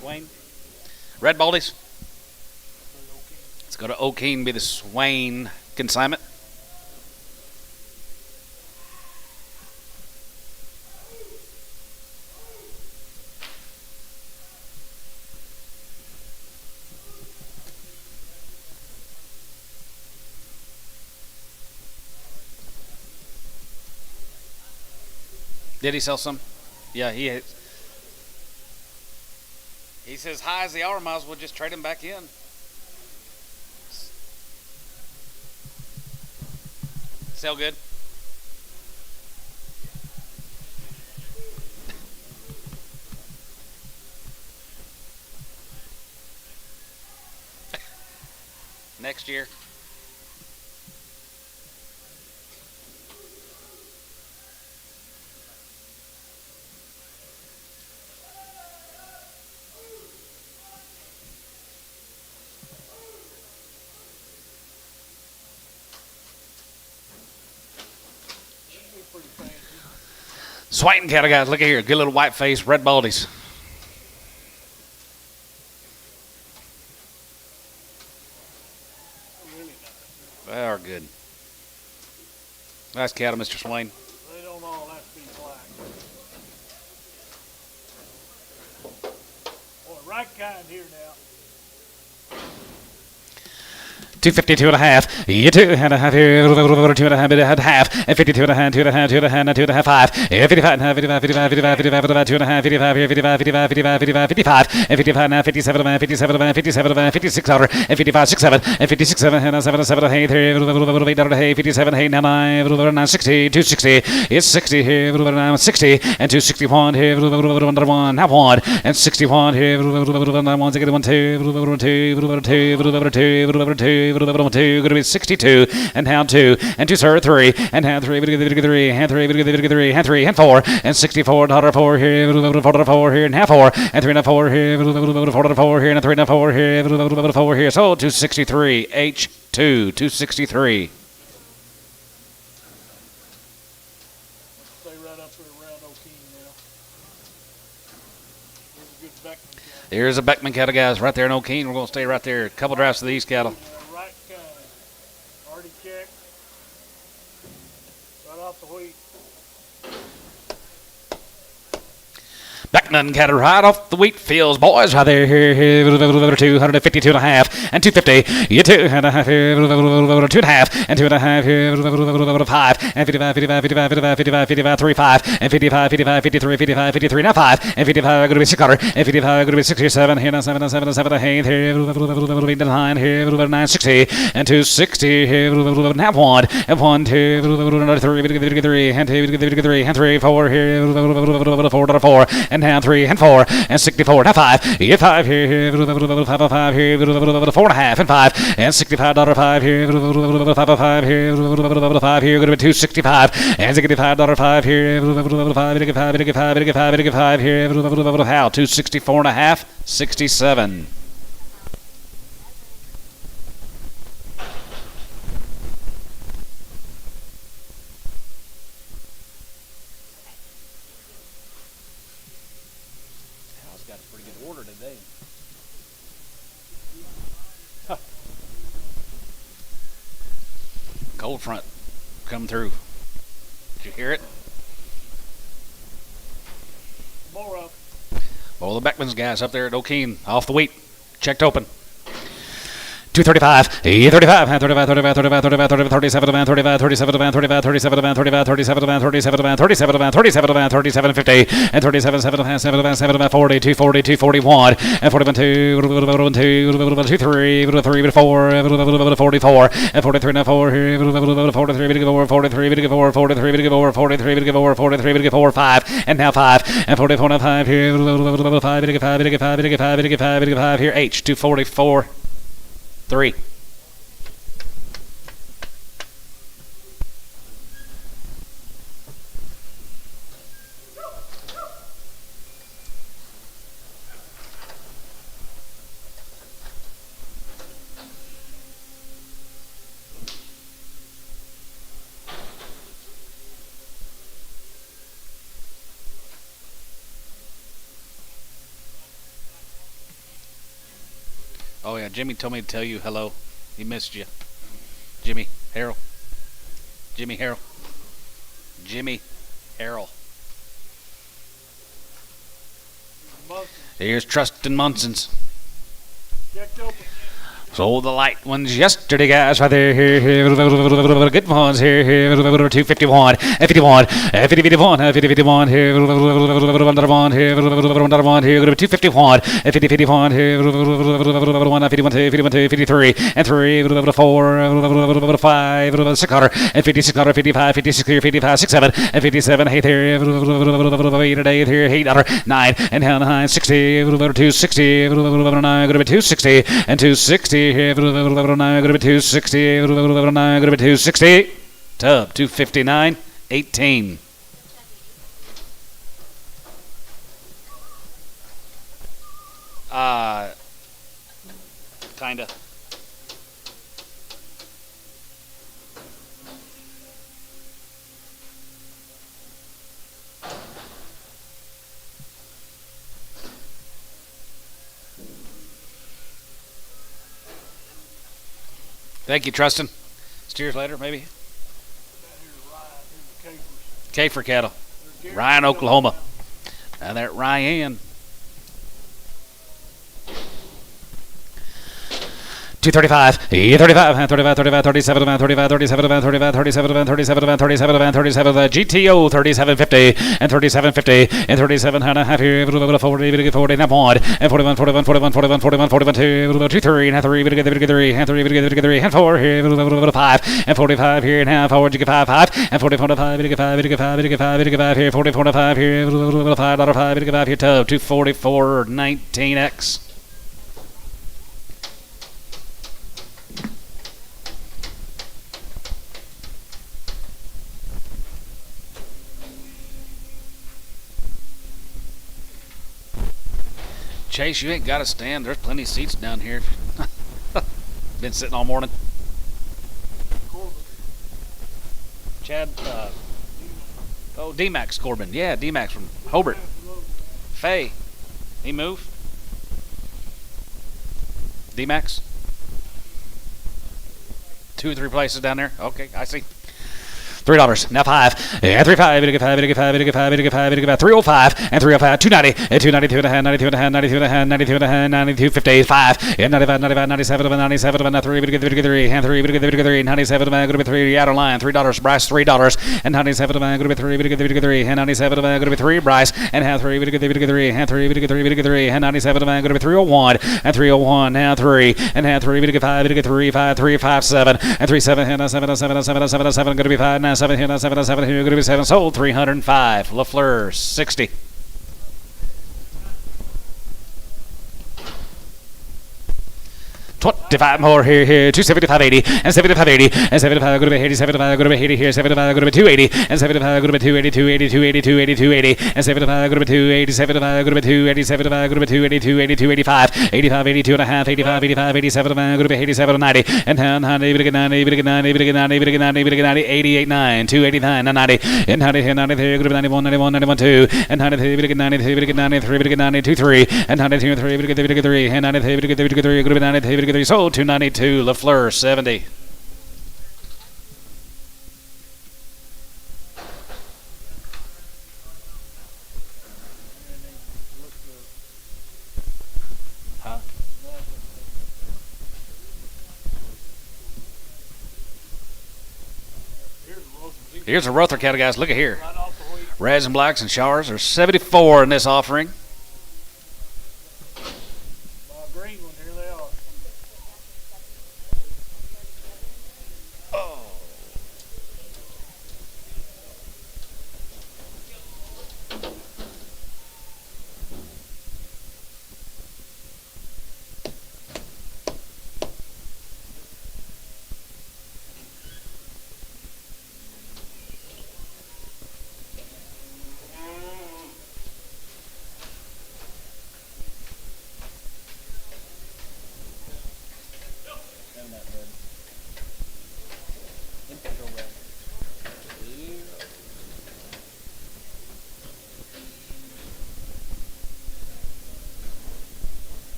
Swain. Red Baldies. Let's go to O'Kane, be the Swain consignment. Did he sell some? Yeah, he says high as they are, might as well just trade them back in. Sell good. next year. Should be pretty fancy. Swain cattle, guys. Look at here. Good little white face, red baldies. Really nice. They are good. Nice cattle, Mr. Swain. They don't all have to be black. Boy, right kind here now. 252 and a half. You 2.5 here. 2.5 bit at half. And 52 and a half. 2.5. 2.5. 2.5. 5. 55 and a half. 55. 55. 55. 55. 2.5. 55 here. 55. 55. 55. 55. 55. And 55 now. 57 and 57 and 57 and 56 outer. And 55. 67 and 56 7 and 7 7 8 here. 8 57 8 9 9 60 260. It's 60 here. 60 and 261 here. 1 half 1 and 61 here. 1 2 1 2 2 2, going to be 62, and hand 2, and 2, sir, 3, and hand 3, hand 3, hand 3, and 4, and 64, $4 here, $4 here, and half 4, and 3 and 4 here, $4 here, and 3 and 4 here, $4 here, so 263, H2, 263. Stay right up there around O'Keene now. There's a good Beckman cattle. There's a Beckman cattle, guys, right there in O'Keene. We're going to stay right there. A couple drives to these cattle. Right kind. Already checked. Right off the wheat. Beckman cattle right off the wheat fields, boys. Right there, here, 252 and a half, and 250. You 2.5 here, 2.5, and 2.5 here, 5, and 55, 55, 55, 55, 55, 55, 35, and 55, 55, 53, 55, 53, now 5, and 55 going to be 600, and 55 going to be 67 here, now 7, 7, 7, 8 here, 9 here, 960, and 260 here, now 1, and 1, 2, 3, and 2, 3, and 3, 4 here, 4, and down 3 and 4 and 64 now 5. You 5 here, 5 here, 4.5 and 5 and $65 5 here, 5 here, 5 here, going to be 265 and $65 5 here, 5 here, how 264 and a half, 67. Got a pretty good order today. Huh. Cold front come through. Did you hear it? More up. Well, the Beckman's guys up there at O'Keene, off the wheat, checked open. 235, 35, 35, 35, 35, 35, 37, 35, 37, 35, 37, 35, 37, 37, 37, 37, 37, 50, and 37, 7, 7, 7, 40, 240, 241, and 41, 2, 2, 3, 3, 4, 44, and 43, 4, 43, 4, 43, 4, 43, 4, 43, 4, 43, 4, 5, and now 5, and 44, 5 here, 5 here, H, 244. 3. Oh yeah, Jimmy told me to tell you hello. He missed you. Jimmy Harrell. Jimmy Harrell. Jimmy Harrell. Here's Trustin Munson's. Checked open. Sold the light ones yesterday, guys. Right there, here, good ones here, 251, 51, 50, 51, 50, 51 here, 1 here, 251, 50, 51 here, 51, 51, 53, and 3, 4, 5, 600, and 56, 55, 56 here, 55, 67, and 57, 8 here, 8 here, 8, 9, and 9, 60, 260, 9, going to be 260, and 260. here, 1109, going to be 260, 1109, going to be 260. Tub, 259, 18. Kinda. Thank you, Trustin. Steers later, maybe. Down here to Ryan, here's the Capers. Heifer cattle. They're Ryan, guaranteed Oklahoma. now. Now that Ryan. 235, 35, 35, 35, 37, 35, 37, 35, 37, 37, 37, 37, GTO 3750 and 3750 and 37 and a half here, 40, 40, and a point, and 41, 41, 41, 41, 41, 41, 2, 3, and 3, and 3, and 3, and 4 here, 5, and 45 here, and half, forward, you get 5, 5, and 40, 45, you get 5, you get 5, you get 5, you get 5 here, 40, 45 here, $5, you get 5 here, tub, 244, 19X. Chase, you ain't got to stand. There's plenty of seats down here. Been sitting all morning. Chad, D-Max Corbin. Yeah, D-Max from Hobart. Faye. He move? D-Max? 2 or 3 places down there? Okay, I see. $3. Now 5. And 35. It'll get 5. It'll get 5. It'll get 5. It'll get 5. It'll get 5. 305 and 305. 290 and 292 and a half. 92 and a half. 92 and a half. 92 and a half. 92 55 and 95. 95. 97 and 97 and 3. It'll get 3 and 3. It'll get 3. 97 and going to be 3. Out of line. $3. Bryce. $3 and 97 and going to be 3. It'll get 3 and 97 and going to be 3. Bryce and half 3. It'll get 3 and 3. It'll get 3. It'll get 3 and 97 and going to be 301 and 301. Now 3 and half 3. It'll get 5. It'll get 3. 5 3 5 7 and 3 7 and 7 7 7 7 7 going to be 5 now 7 here now 7 7 here going to be 7 sold 305 LaFleur 60. $25 more here, 275.80 and 75.80 and 75 going to be 80, 75 going to be 80 here, 75 going to be 280 and 75 going to be 280, 280, 280, 280, 280 and 75 going to be 280, 75 going to be 280, 75 going to be 280, 280, 285, 85, 82 and a half, 85, 85, 87 going to be 87, 90 and 10, 90, we get 90, we get 90, we get 90, we get 90, we get 90, 88, 9, 289, 90 and 90 here, 93 going to be 91, 91, 91, 2 and 93 we get 93, we get 93, we get 92, 3 and 92, 3 we get 3 and 93 we get 3 going to be 93 we get 3 sold 292 LaFleur 70. Here's a Rother cattle, guys. Look at here. Reds and blacks and showers are 74 in this offering. Green one, here they are.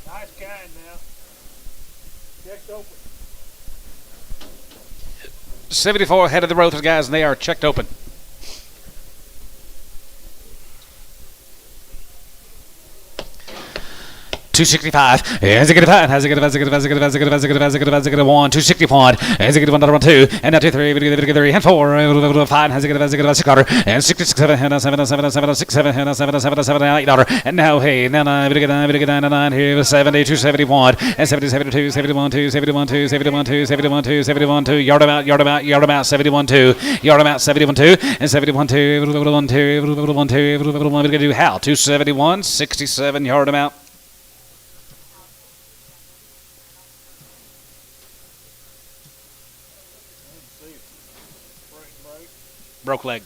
Nice kind now. Checked open. 74 ahead of the Rothers, guys, and they are checked open. 265. Has a good five. Has a good. Has a good. Has a good. Has a good. Has a good. Has a good. Has a good. 1. 260 point. Has a good one. Number 2. And now 2, 3. 3 and 4. 5. Has a good. Has a good. Has a good. And 6, 7. 7, 7, 7, 7, 6, 7. 7, 7, 7, 8 dollar. And now hey, now 9. 9 here. 70. 270 point. And 70. 72. 71. 2. 71. 2. 71. 2. 71. 2. 71. 2. Yard about. Yard about. Yard about. 71. 2. Yard about. 71. 2. And 71. 2. 1. 2. 1. 2. 1. We're gonna do how 271. 67 yard amount. Broke leg.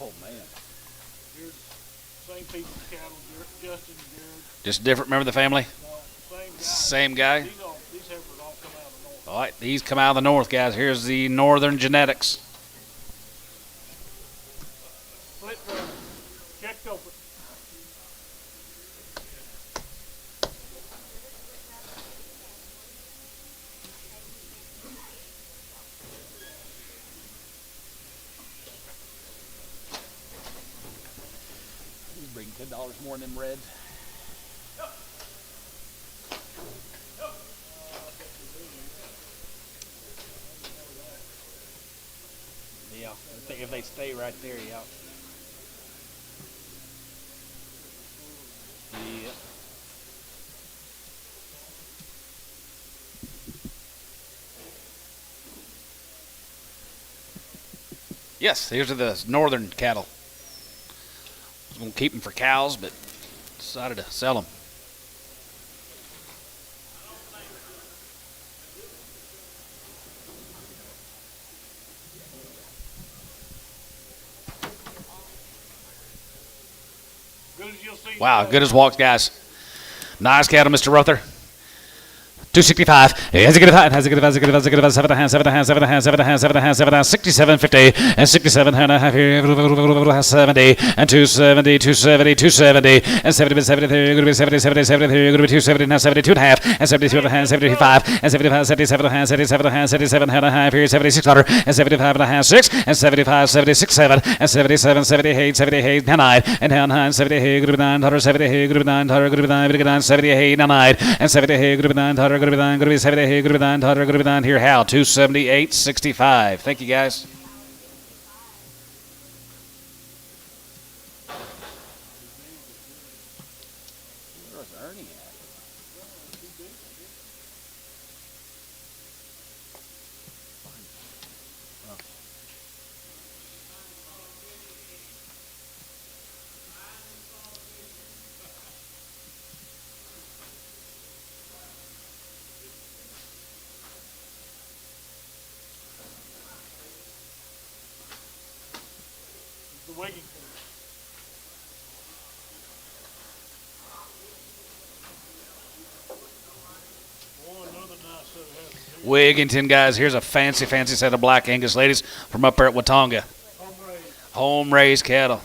Oh man. Here's same piece of cattle, Justin, Jared. Just different. Remember the family? No, Same guy. These heifers all come out of the north. All right, these come out of the north, guys. Here's the northern genetics. Split checked open. Bring $10 more than them red. Yeah, if they stay right there, yeah. Yeah. Yes, these are the northern cattle. I was going to keep them for cows, but decided to sell them. Good as you'll see. Wow, good as walks, guys. Nice cattle, Mr. Rother. 265. Has a good five. Has a good. Has a good. Has a good. 7 and a half. 7 and a half. 7 and a half. 7 and a half. 7 and a half. 7 and a half. 67. 50 and 67 and a half here. 70 and 270. 270. 270 and 70. 73. Going to be 70. 70. 73. Going to be 270 now. 72 and a half and 72 and a half. 75 and 75. 77 and a half. 77 and a half. 77 and a half here. 76 dollar and 75 and a half. 6 and 75. 76. 7 and 77. 78. 78 and 9 and down 9. 78. Going to be 900. 78. Going to be 900. Going to be 9. 78 and 9 and 78. Going to be 900. Going to be 70. Going to be 900. Going to be 9 here. How 278.65. Thank you, guys. Where's Ernie at? The Wigington. Oh, another nice set of heifers. Wigington, guys. Here's a fancy set of black Angus ladies from up there at Watonga. Home raised cattle.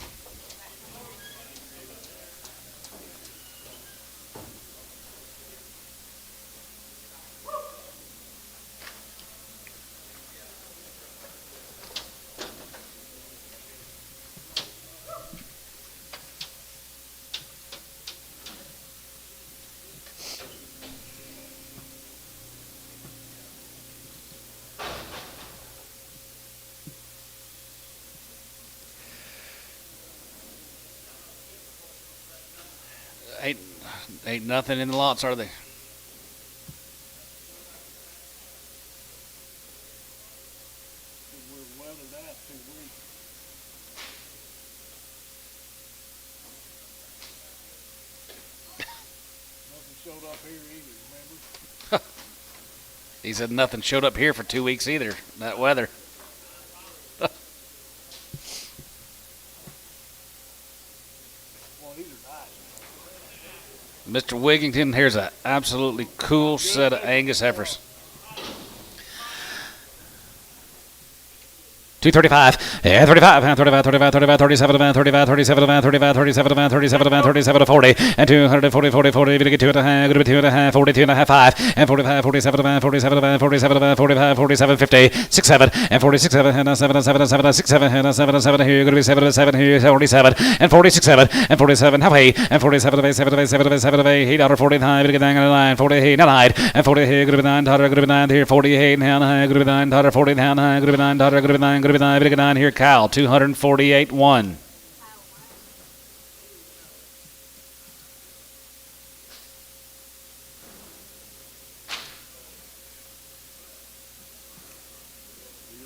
Ain't nothing in the lots, are they? We're weathered out 2 weeks. Nothing showed up here either, remember? He said nothing showed up here for 2 weeks either. That weather. Well, these are nice. Mr. Wigington, here's an absolutely cool set of Angus heifers. 235, 35, 35, 35, 35, 37, 35, 37, 35, 37, 37, 37, 40, and 240, 40, 40, we get 2.5, good 2.5, 42 and a half, 5, and 45, 47, 47, 47, 45, 47, 50, 67, and 46, 7, and 7, 7, 7, 6, 7, and 7, 7, here, good to be 7, 7, here, 47, and 46, 7, and 47, halfway, and 47, 7, 7, 7, 8, 49, we get 9, 48, 9, and 48, good to be 9, good to be 9, here, 48, and good to be 9, 40, and good to be 9, good to be 9, good to be 9, we get 9, here, Kyle, 248, 1. You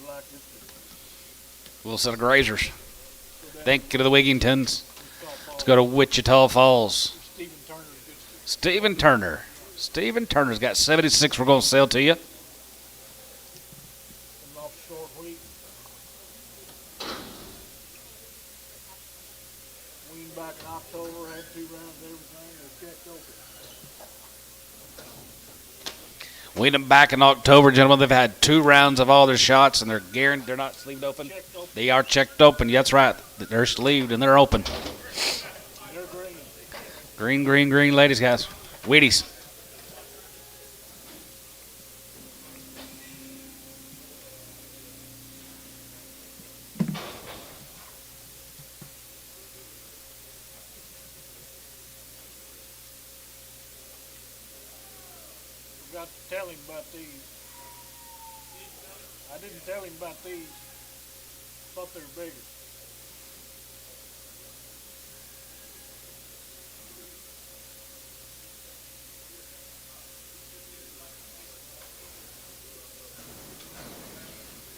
like this? We'll set of grazers. Thank you to the Wigingtons. Let's go to Wichita Falls. Stephen Turner's good. Stephen Turner. Stephen Turner's got 76 we're going to sell to you. Coming off short wheat. Weaned back in October, had 2 rounds of everything. They're checked open. Weaned them back in October, gentlemen. They've had 2 rounds of all their shots, and they're guaranteed they're not sleeved open. Checked open. They are checked open. Yeah, that's right. They're sleeved and they're open. They're green. Green, green, green, ladies, guys. Wheaties. Forgot to tell him about these. I didn't tell him about these. Thought they were bigger.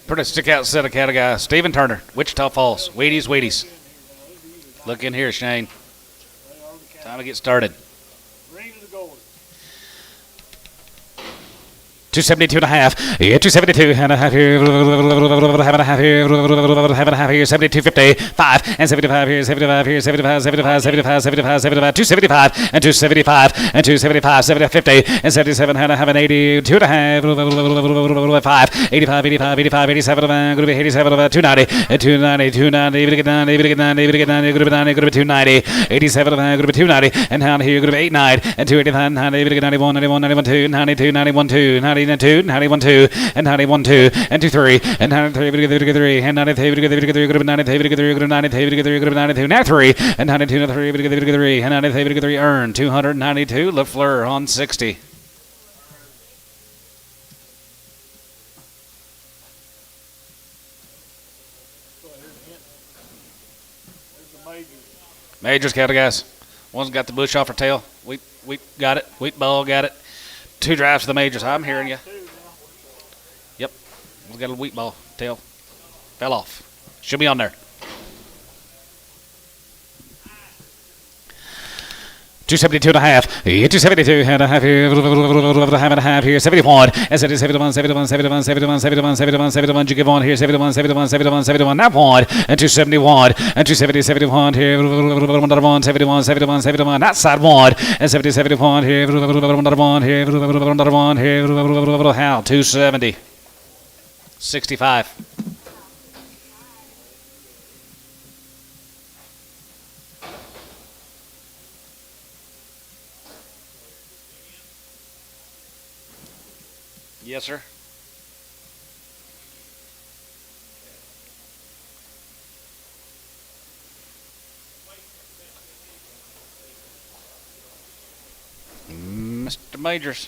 Pretty stick out set of cattle guys. Stephen Turner, Wichita Falls. Wheaties, Wheaties. Look in here, Shane. They are the Time to get started. green to the gold. 272 and a half. Yeah, 272 and a half here. Have and a half here. Have and a half here. 72.50. 5 and 75 here. 75 here. 75, 75, 75, 75, 75. 275 and 275 and 275. 70, 50 and 77 and a half and 80. 2 and a half. 5. 85, 85, 85, 87. Going to be 87. 290 and 290. 290. Even get 90. Even get 90. Even get 90. Going to be 90. Going to be 290. 87. Going to be 290. And down here. Going to be 89 and 285. 90. Even get 91. 91. 91. 2. 92. 91. 2. 90. 2, 91, 2, and 91, 2, and 2, 3, and 93, 3, and 93, 3, 93, 93, 93, 93, 92, now 3, and 92, 3, 3, and 93, 3, earn 292, LaFleur on 60. So here's the hint. There's the majors. Majors cattle guys. One's got the bush off her tail. We got it. Wheat ball got it. 2 drives to the majors. I'm hearing you. Yep. We got a wheat ball tail. Fell off. Should be on there. 272 and a half. Yeah, 272 and a half here. Half and a half here. 71 and 71, 71, 71, 71, 71, 71, 71. You give on here. 71, 71, 71, 71. Now 1 and 271 and 270, 71 here. 1, 71, 71, 71. Outside 1 and 70, 71 here. 1 here. 1 here. How? 270. 65. Yes, sir. Mr. Majors.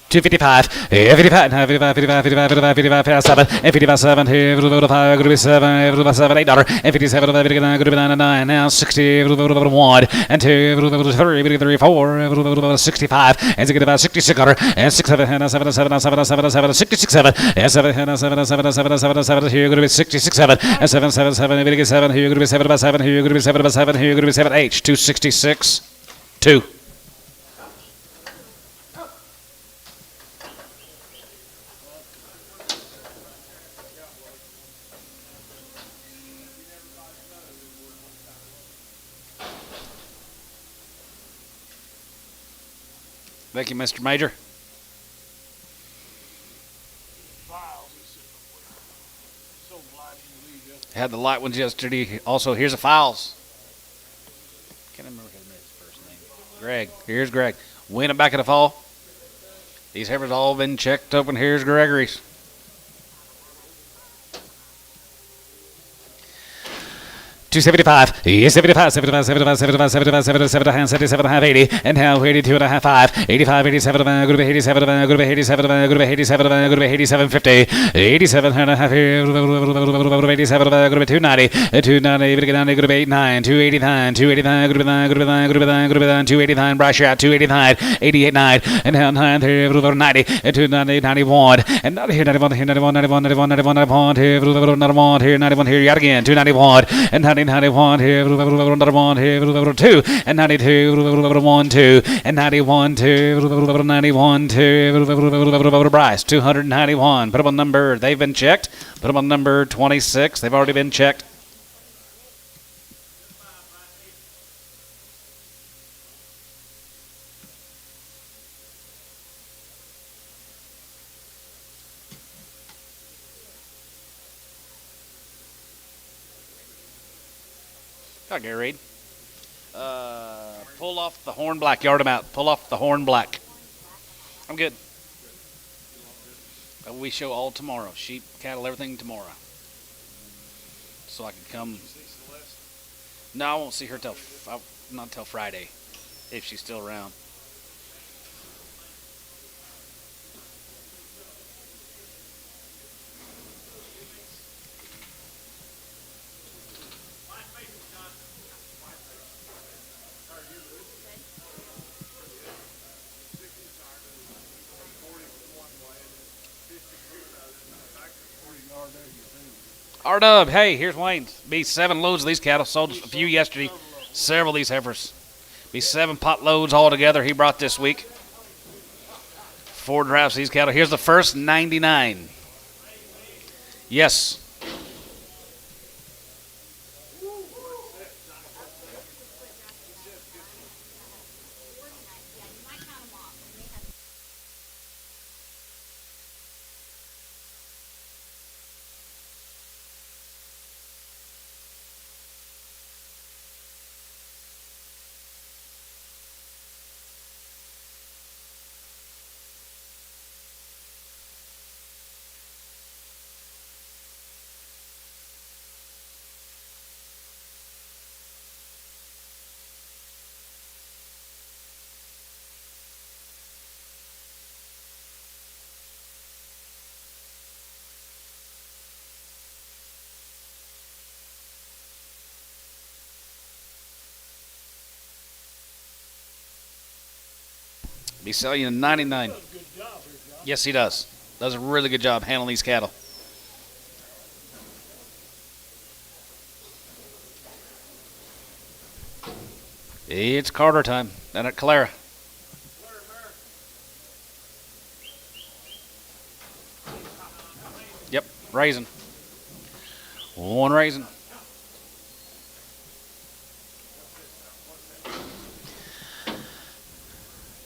Two 55, 55, 55, 55, 55, 55, 7, and 55, 7, here, 5, going to be 7, 7, $8, and 57, going to be 9, now 60, 1, and 2, 3, 4, 65, and 66, and 6, 7, and 7, 7, 7, 7, 7, 66, 7, and 7, and 7, 7, 7, 7, 7, here, going to be 66, 7, and 7, 7, 7, and 7, here, going to be 7, 7, here, going to be 7, 7, here, going to be 7, H, 266, 2. Thank you, Mr. Major. Files is sitting up there. So light in the lead yesterday. Had the light ones yesterday. Also, here's the files. Can't remember his first name. Greg. Here's Greg. Winning back in the fall. These heifers all been checked open. Here's Gregory's. $275, yes, 75, 75, 75, 75, 75, 77, 77, half 80, and now 82 and a half, 5, 85, 87, go to 87, go to 87, go to 87, go to 87, 50, 87 and a half, 87, go to 290, 290, go to 89, 289, 289, go to 9, go to 9, go to 9, go to 9, 289, brush out, 289, 88, 9, and now 9, 90, and 290, 91, and not here, 91, here, 91, 91, 91, 91, 91, here, 91, here, 91, here, yet again, 291, and 91 here, 1 here, 2, and 92, 1, 2, and 91, 2, 91, 2, Bryce, 291. Put them on number, they've been checked. Put them on number 26, they've already been checked. Got Gary Reed. Pull off the horn black. Yard him out. Pull off the horn black. I'm good. We show all tomorrow. Sheep, cattle, everything tomorrow. So I can come. No, I won't see her till not till Friday, if she's still around. R-Dub, hey, here's Wayne's. Be 7 loads of these cattle. Sold a few yesterday. Several of these heifers. Be 7 pot loads altogether he brought this week. 4 drafts of these cattle. Here's the first 99. Yes. Be selling you 99. Yes, he does. Does a really good job handling these cattle. It's Carter time down at Calera. Yep, raisin. 1 raisin.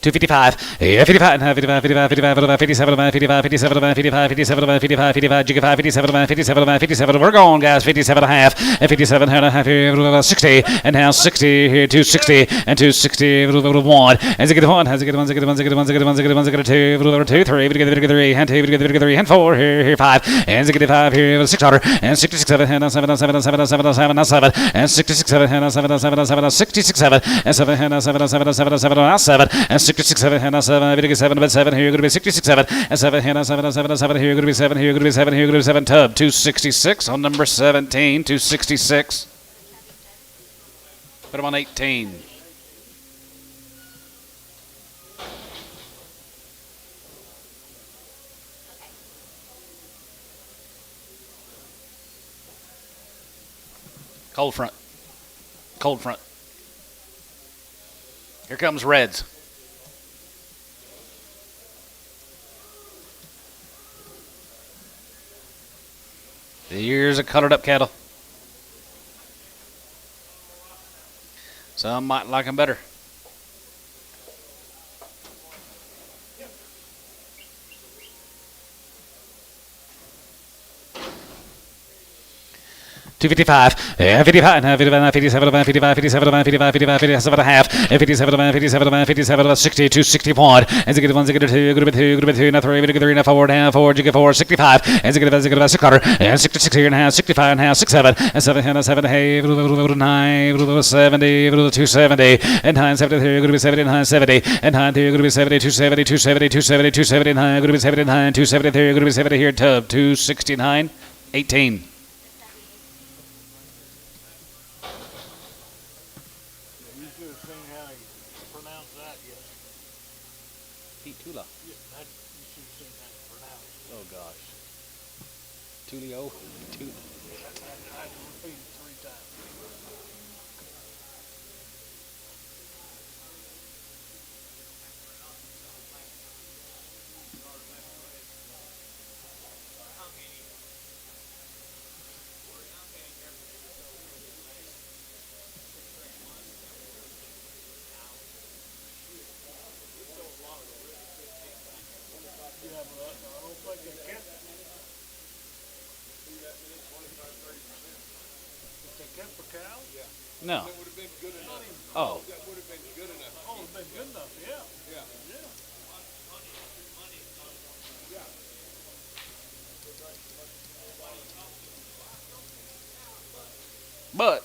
$255, yeah, 55, 55, 55, 55, 57, 55, 57, 55, 57, 55, 55, jig 5, 57, 57, 57. We're going, guys. 57 and a half, and 57 and a half here, 60, and now 60 here, 260, and 260, 1, and zig 1, has zig 1, zig 1, zig 1, zig 1, zig 1, zig 2, 2, 3, 3, and 2, 3, and 4, here, 5, and zig 5 here, 600, and 66, 7, and 7, 7, 7, 7, 7, 7, and 66, 7, and 7, 7, 7, 66, 7, and 7, and 7, 7, 7, 7, 7, and 66, 7, and 7, 7, but 7 here, going to be 66, 7, and 7, and 7, 7, 7 here, going to be 7 here, going to be 7 here, going to be 7 tub, 266 on number 17, 266. Put him on 18. Cold front. Cold front. Here comes Reds. Here's a colored up cattle. Some might like them better. 255, 55, 57, 57, 55, 57, 55, 57 and a half, 57, 57, 57, 60, 261, and zig 1, zig 2, group 2, group 2, now 3, 3, now 4, down 4, jig 4, 65, and zig 6 quarter, and 66 here and a half, 65 and a half, 67, and 7 and 7, hey, 9, 70, 270, and 9, 73, group 70, 9, 70, and 9, 3, group 70, 270, 270, 270, 279, group 79, 273, group 70 here, tub, 269, 18. You should have seen how he pronounced that yet. Tula. Yeah, that, you should have seen how he pronounced it. Oh gosh. Tulio. I had to repeat it 3 times. Yeah, but I don't think they kept it. If they kept the cows, No. That would have been good enough. Oh. That would have been good enough. oh, it's been good enough, yeah. Yeah. Yeah. But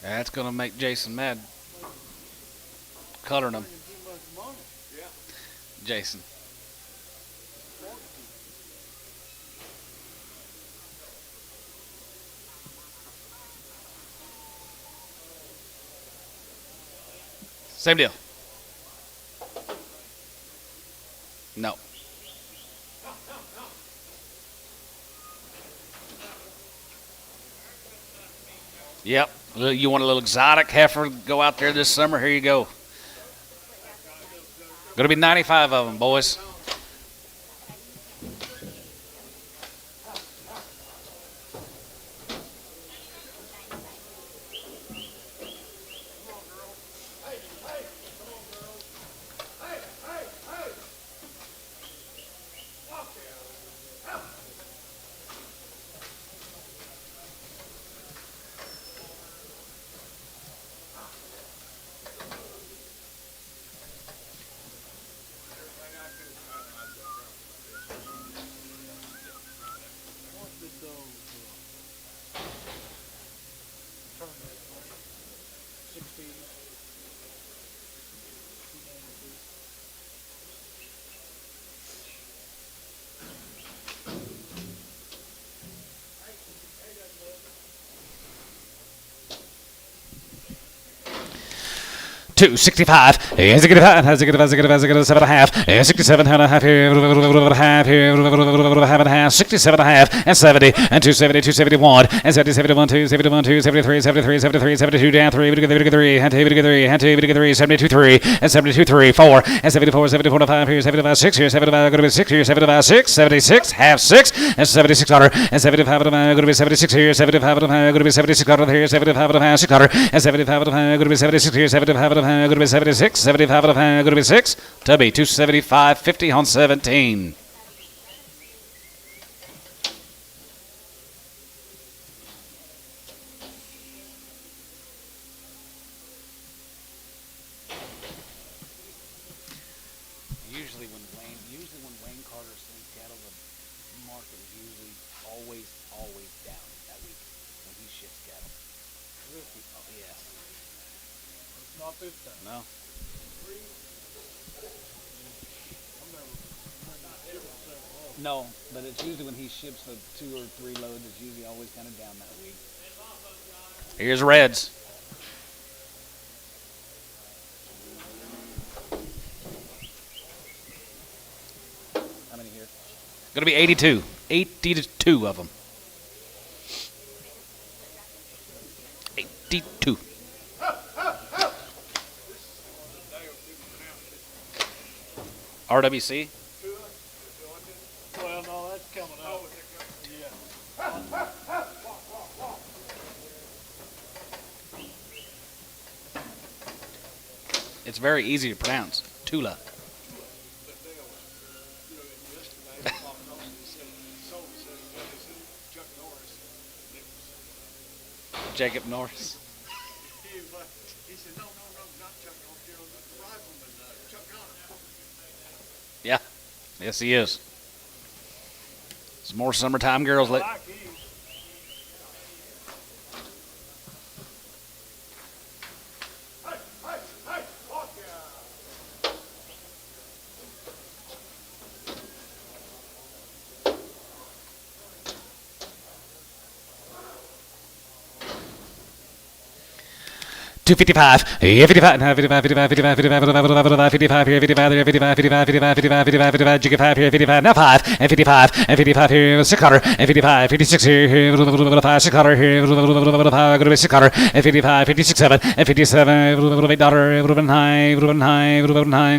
that's gonna make Jason mad. Coloring him, Too much money. Jason. Same deal. No. Yep. You want a little exotic heifer? Go out there this summer. Here you go. Gonna be 95 of them, boys. What did those turn that for? 60. 292. Two 65, 65, 7 and a half, 67 and a half here, half here, half and a half, 67 and a half, and 70, and 270, 271, and 70, 71, 2, 71, 2, 73, 73, 73, 72, down 3, and 2, and 2, and 2, 72, 3, and 72, 3, 4, and 74, 74, 5 here, 75, 6 here, 75, going to be 6 here, 75, 6, 76, half 6, and 76 quarter, and 75 going to be 76 here, 75 going to be 76 quarter here, 75 6 quarter, and 75 going to be 76 here, 75 going to be 76, 75 going to be 6, Tubby 275, 50 on 17. Usually when Wayne Carter sends cattle, the market is usually always down that week when he ships cattle. Oh, yeah. It's not this time. No. No, but it's usually when he ships the 2 or 3 loads, it's usually always kind of down that week. Here's Reds. How many here? Gonna be 82. 82 of them. 82. RWC? Well, no, that's coming out. Yeah. It's very easy to pronounce. Tula. But Dale was, yesterday, walking over and said, sold it, said, well, he said, Chuck Norris. And it was, Jacob Norris. he said, no, not Chuck Norris, the rifleman, Chuck Connor. Yeah. Yes, he is. Some more summertime girls. I like these. Walk ya. 255, 55, 55, 55, 55, 55, 55 here, 55 there, 55, 55, 55, 55, 55, 55, jigga 5 here, 55, now 5, and 55, and 55 here, 6 cutter, and 55, 56 here, 5, 6 cutter here, 5, go to 6 cutter, and 55, 56, 7, and 57, $8, $9,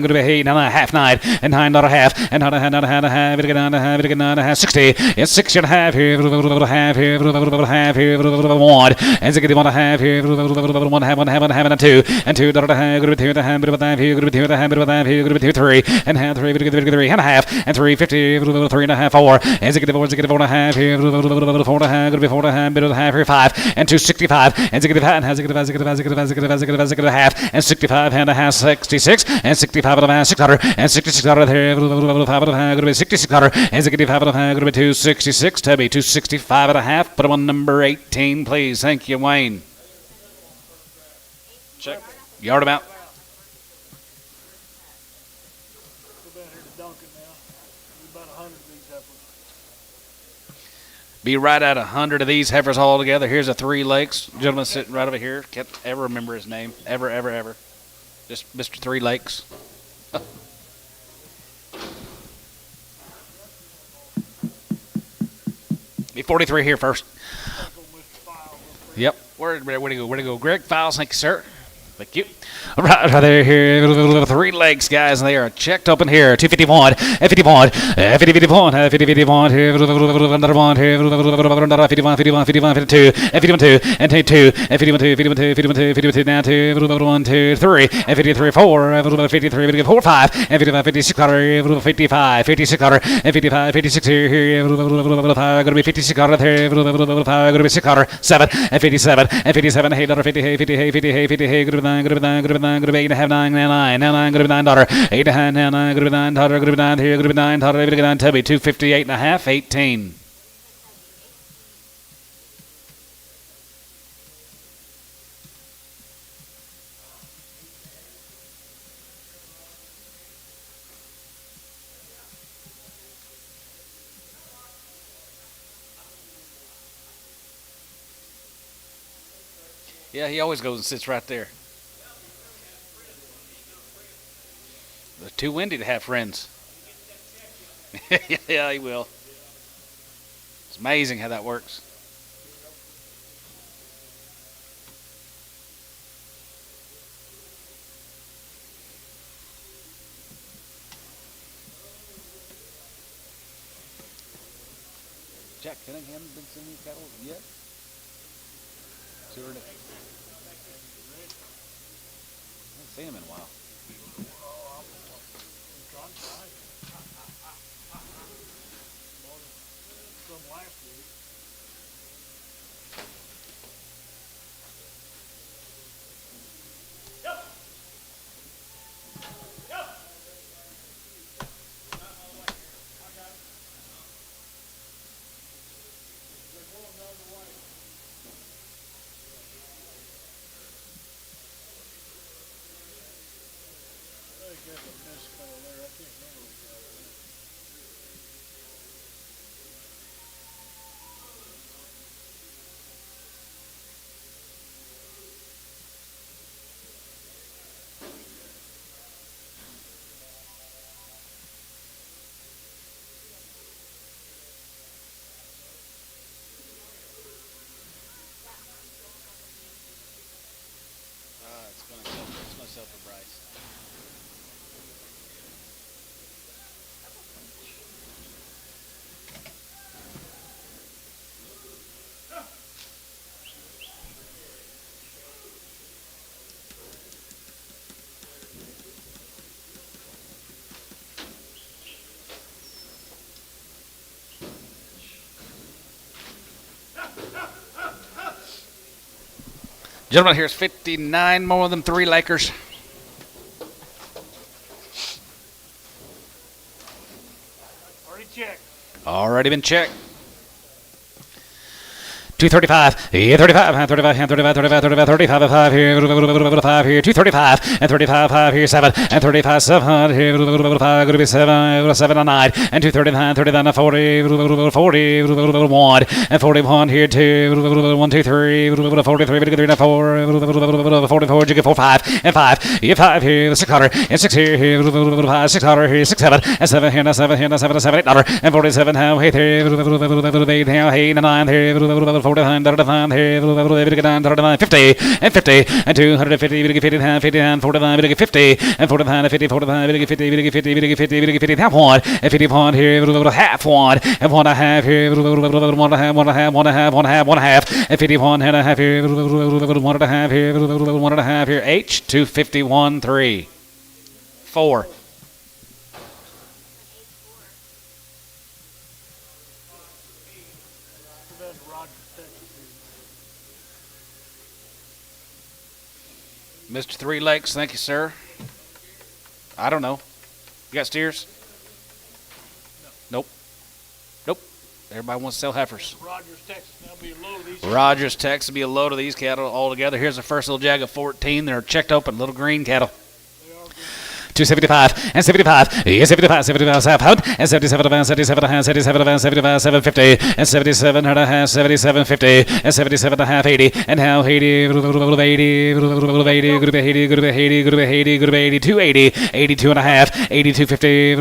go to 8, now half, 9, and $9 half, and $9, it get down to half, it get down to half, 60, and 60 and a half here, half here, half here, 1, and 61 and a half here, 1 half, having a 2 and $2 to have, good with 2 to have, bit of a here, good with 2 to have, bit of a here, good with 2, 3 and half, 3, 3 and a half, and 350, 3 and a half, 4 and 4 and a half here, 4 and a half, good with 4 and a half, bit of a half here, 5 and 265 and 65 and has a half and 65 and a half, 66 and 65 and a half, 600 and 66 out of here, 5 and a half, good with 66 and 65 and a half, good with 266, Tubby 265 and a half. Put him on number 18, please. Thank you, Wayne. Check. Yard him out. We're down here to Duncan now. There's about 100 of these heifers. Be right at 100 of these heifers all together. Here's a 3 Lakes gentleman sitting right over here. Can't ever remember his name. Ever. Just Mr. 3 Lakes. Be 43 here first. Yep. Where to go? Greg Files, thank you, sir. Thank you. All right there, here, 3 Lakes, guys, and they are checked up in here. 251, 51, 50, 51, 50, 51, here, another one here, 51, 52, and 52, and 2, and 52, down to 1, 2, 3, and 53, 4, 53, 4, 5, and 55, 56, 55, 56, and 55, 56 here, going to be 56 there, going to be 6, 7, and 57, and 57, hey, 50, 50, good to 9, good to 8 and a half, 9, now 9, good to $9, 8 and a half, now 9, good to $9, good to 9 here, good to $9, good to 9, Tubby, 258 and a half, 18. Yeah, he always goes and sits right there. They're too windy to have friends. Yeah, he will. It's amazing how that works. Jack Cunningham been sending cattle yet? Sure. I haven't seen him in a while. From last week. I think that's a misspell there. I can't remember what that was. It's gonna sell for Bryce. Gentlemen, here's 59 more than 3 Lakers. Already checked. Already been checked. 235, yeah, 35, 35, 35, 35, 35, 35, 5 here, 5 here, 235, and 35, 5 here, 7, and 35, 7 here, 5, going to be 7, 7 and 9, and 239, 39, 40, 40, 1, and 41 here, 2, 1, 2, 3, 43, 3, 4, 44, you get 4, 5, and 5, yeah, 5 here, 600, and 6 here, 5, 600 here, 6, 7, and 7 here, 7 here, 7, 7, $8, and 47, now, 8 here, 8, now, 8, 9 here, 49, 39, here, 39, 50, and 50, and 250, 59, 59, 49, 50, and 49, 50, 45, 50, 50, 50, 50, 50, half one, and 51 here, half one, and 1.5 here, 1.5, 1.5, and 51 and a half here, 1.5 here, 1.5 here, H, 251, 3, 4. Mr. Three Lakes, thank you, sir. I don't know. You got steers? No. Nope. Everybody wants to sell heifers. Rogers, Texas. That'll be a load of these. Rogers, Texas will be a load of these cattle altogether. Here's the first little jag of 14. They're checked open, little green cattle. 275 and 75, yeah, 75, 75, half pound, and 77 and 77 and a half, 77 and 75, 750, and 77 and a half, 77, 50, and 77 and a half, 80, and now 80, 80, group 80, group 80, group 80, group 80, group 80, 280, 82 and a half, 82, 50,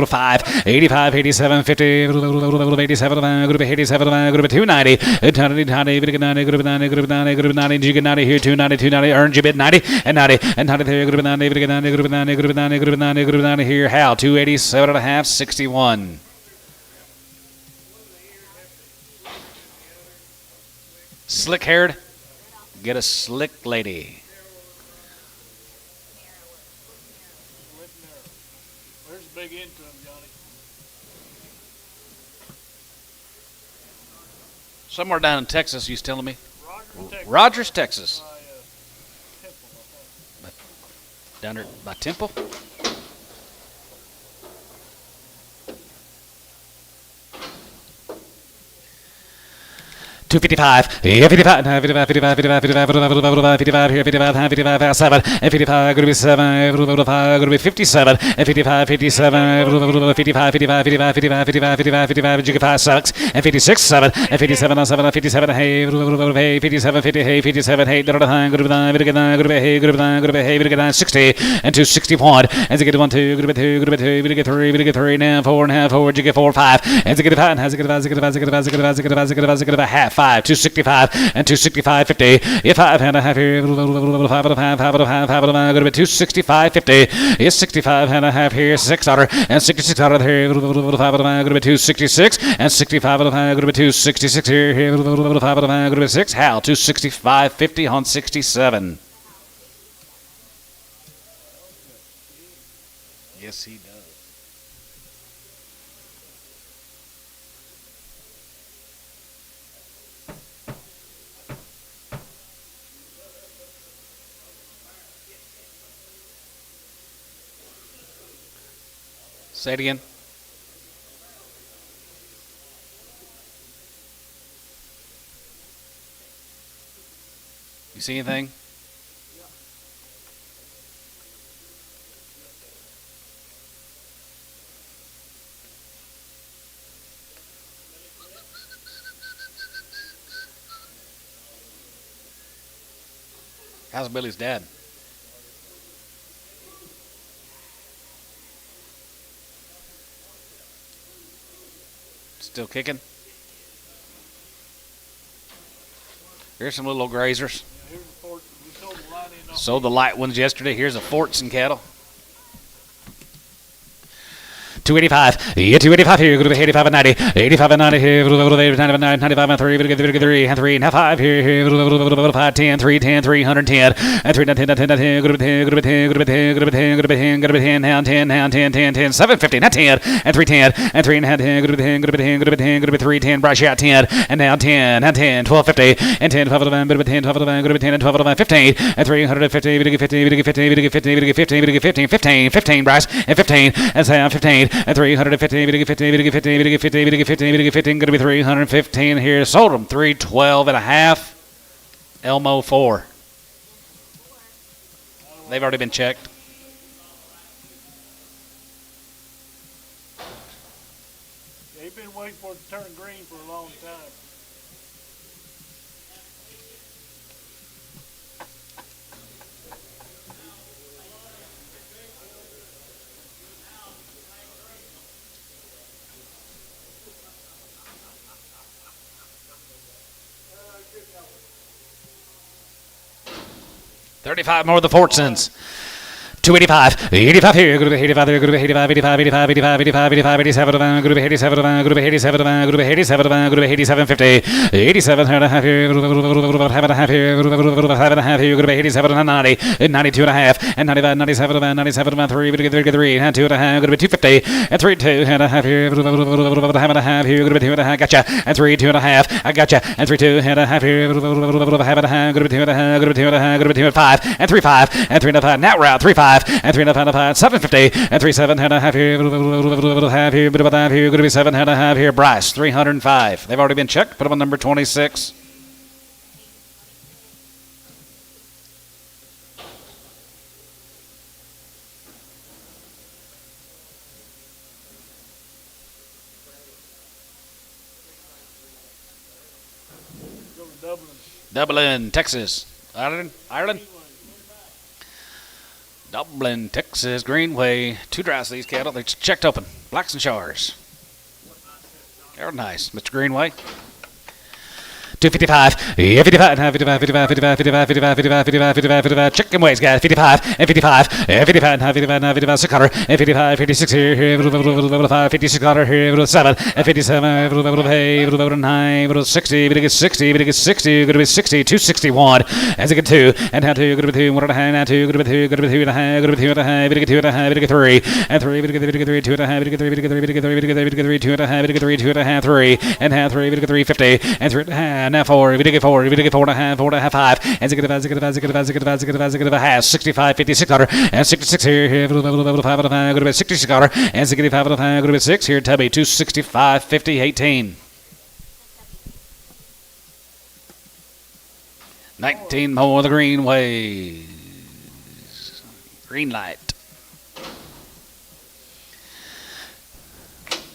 5, 85, 87, 50, 87, group 87, group 290, 290, group 90, group 90, group 90, group 90, you get 90 here, 290, 290, earned you bid 90, and 90, and 90 there, group 90, group 90, group 90, group 90, group 90, group 90 here, Hal, 287 and a half, 61. Slick haired, get a slick lady. Where's the big end to him, Johnny? Somewhere down in Texas, you was telling me. Rogers, Texas. Rogers, Texas. By, Temple, I think. Down there by Temple. 255, yeah, 55, 55, 55, 55, 55, 55 here, 55, 55, 7, and 55, going to be 7, 55, going to be 57, and 55, 57, 55, 55, 55, 55, 55, 55, 55, you get 5, 6, and 56, 7, and 57, 7, 57, hey, 57, 50, hey, 57, hey, going to be 9, going to be 9, going to be 9, going to be hey, going to be 9, going to be hey, going to be 9, 60, and 261, and to get 1, 2, going to be 2, going to be 2, going to get 3, going to get 3, now 4 and a half, 4, you get 4, 5, and to get 5, and to get 5, to get 5, to get 5, to get 5, to get 5, to get 5, to get 5, half, 5, 265, and 265, 50, yeah, 5 and a half here, 5 and a half, 5 and a half, 5 and a half, going to be 265, 50, yeah, 65 and a half here, 600, and 6600 here, 5 and a half, going to be 266, and 65 and a half, going to be 266 here, 5 and a half, going to be 6, Hal, 265, 50 on 67. Yes, he does. Say it again. You see anything? How's Billy's dad? Still kicking? Here's some little old grazers. Yeah, here's the Fort. We sold the light in. Sold the light ones yesterday. Here's a Fortson cattle. 285. Yeah, 285 here. Go to 85 and 90. 85 and 90 here. 95 and 3. 3 and 3 and 5 here. 5, 10, 3, 10, 310. And 3, 10, 10, 10. Go to 10. Go to 10. Go to 10. Go to 10. Go to 10. Go to 10. Now 10. Now 10. 10. 10. 750. Now 10. And 310. And 3 and 10. Go to 10. Go to 10. Go to 10. Go to 310. Brush out 10. And now 10. Now 10. 1250. And 10. 12 of them. Go to 10. 12 of them. Go to 10. And 12 of them. 15. And 350. 50. 50. 50. 50. 50. 15. 15. 15. Brush. And 15. And say 15. And 350. 50. 50. 50. 50. 50. 15. Going to be 315 here. Sold them 312 and a half. Elmo 4. They've already been checked. They've been waiting for it to turn green for a long time. $35 more of the Fortunes. 285, 85 here, go to 85 there, go to 85, 85, 85, 85, 85, 85, 87, go to 87, go to 87, go to 87, go to 87, 50, 87 and a half here, have and a half here, have and a half here, go to 87 and 90, 92 and a half, and 95, 97, 97, 3, we get 3, and 2 and a half, go to 250, and 3, 2 and a half here, have and a half here, go to 2 and a half, gotcha, and 3, 2 and a half, I gotcha, and 3, 2 and a half here, have and a half, go to 2 and a half, go to 2 and a half, go to 2 and 5, and 3, 5, and 3 and a 5, now route, 3, 5, and 3 and a half, 750, and 3, 7 and a half here, half here, bit of a half here, going to be 7 and a half here, Bryce, 305. They've already been checked, put them on number 26. Go to Dublin. Dublin, Texas. Ireland. Dublin, Texas, Greenway. 2 drives these cattle. They're checked open. Blacks and Shars. They're nice, Mr. Greenway. 255, yeah, 55, 55, 55, 55, 55, 55, 55, 55, 55, 55, chicken ways, guys, 55, and 55, and 55, and 55, and 55, 600, and 55, 56 here, 55, 56 here, 7, and 57, 9, 60, 60, 60, going to be 60, 261, as it get 2, and how 2, going to be 2, 1 and a half, now 2, going to be 2, going to be 2 and a half, going to be 2 and a half, going to get 2 and a half, going to get 3, and 3, going to get 3, 2 and a half, going to get 3, going to get 3, going to get 3, going to get 3, 2 and a half, going to get 3, 2 and a half, 3, and half 3, going to get 350, and 3 and a half. Now 4, we did get 4, we did get 4 and a half, 5, and zig a half, 65, 50, 600, and 66 here, 5 and a half, go to 60, 600, and 65 and a half, go to 6 here, Tubby, 265, 50, 18. 19 more the Greenways. Green light.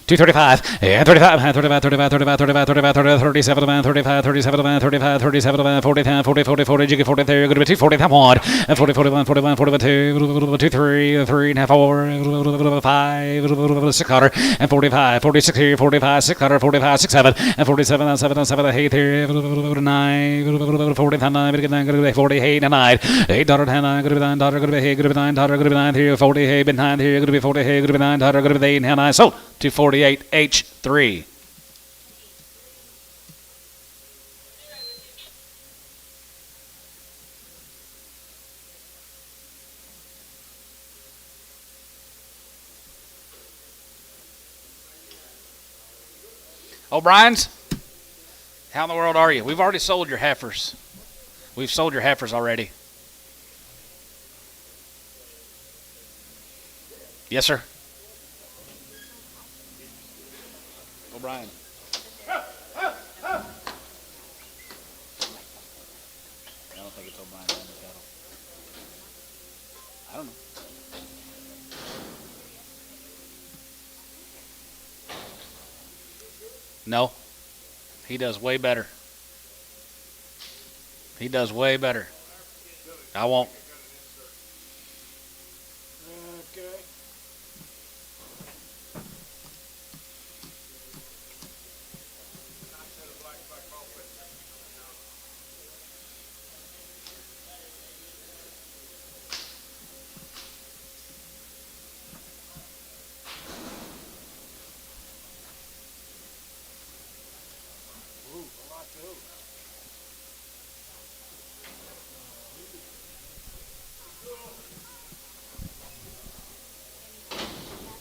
235, and 35, 35, 35, 35, 35, 35, 37, 35, 37, 35, 37, 40, 40, 40, 40, you get 40 there, go to 240, 1, and 40, 41, 41, 41, 2, 3, 3 and a half, 4, 5, 600, and 45, 46 here, 45, 600, 45, 67, and 47, 7, 7, 8 here, 9, 40, 9, 48, and 9, $8, 9, go to be $9, go to be $8, go to be $9, go to be 9 here, 40, hey, been 9 here, go to be 40, hey, go to be $9, go to be 8, and 9, sold. 248H3. O'Brien's, how in the world are you? We've already sold your heifers. We've sold your heifers already. Yes, sir. O'Brien. I don't think it's O'Brien on the cattle. I don't know. No. He does way better. He does way better. I won't. Okay.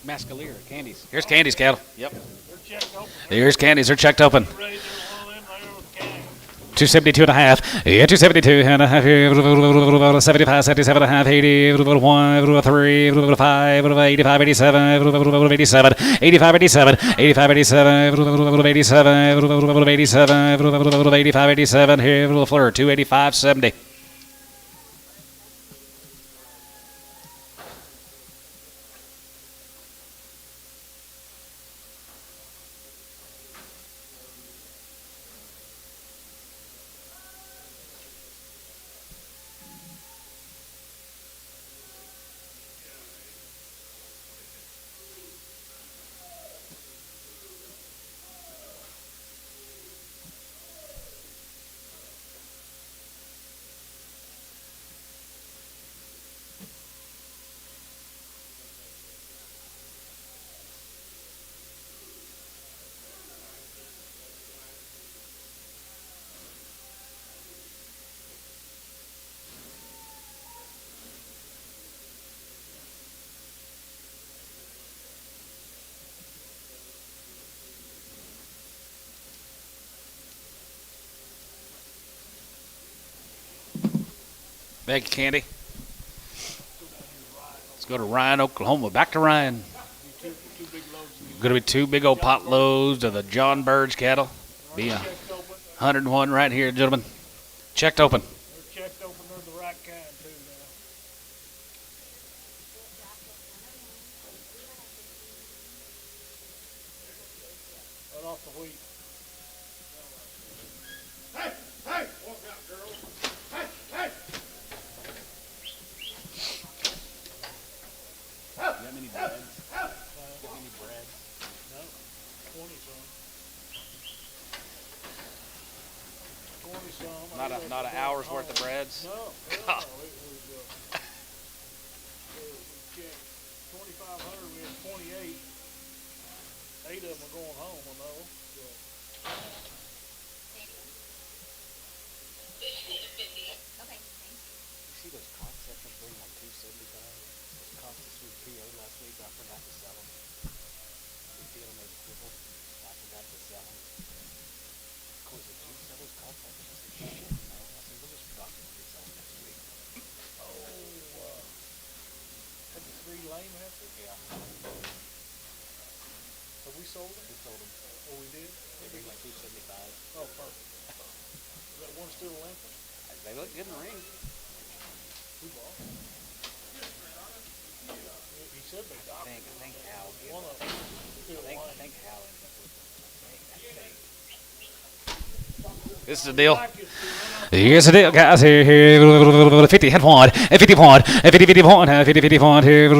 Mascaleer, Candies. Here's Candies cattle. Yep. They're checked open. Here's Candies. They're checked open. They're ready. They're one of them there with the county. 272 and a half. Yeah, 272 and a half. 75, 77 and a half. 80, 1, 3, 5, 85, 87, 87, 85, 87, 85, 87, 87, 87, 85, 87. Here, little flirt. 285, 70. Thank you, Candy. Let's go to Ryan, Oklahoma. Back to Ryan. Going to be 2 big old pot loads of the John Burge cattle. Be 101 right here, gentlemen. Checked open. They're checked open. They're the right kind too now. Right off the wheat. Hey, walk out, girls. Hey. Got many breads? No, 20 some. 20 some. Not an hour's worth of breads. No, it was. We checked 2,500. We had 28. 8 of them are going home. I know. So. You see those costs that can bring like 275? Those costs this week PO'd last week, but I forgot to sell them. We feel them as crippled. I forgot to sell them. Of course, did you sell those costs? I said, shit, no. I said, we'll just drop them and resell them next week. Had the 3 lame heifers? Yeah. Have we sold them? We sold them. Oh, we did? They bring like 275. Oh, perfect. Is that one still limping? They look good in the ring. Who bought them? He said they I got think Hal. one of them. Still I lame. think Hal ended up with them. This is the deal. Here's the deal, guys. Here, 50 head wide, 50 wide, 50, 50 wide, 50, 50 wide, 2, 50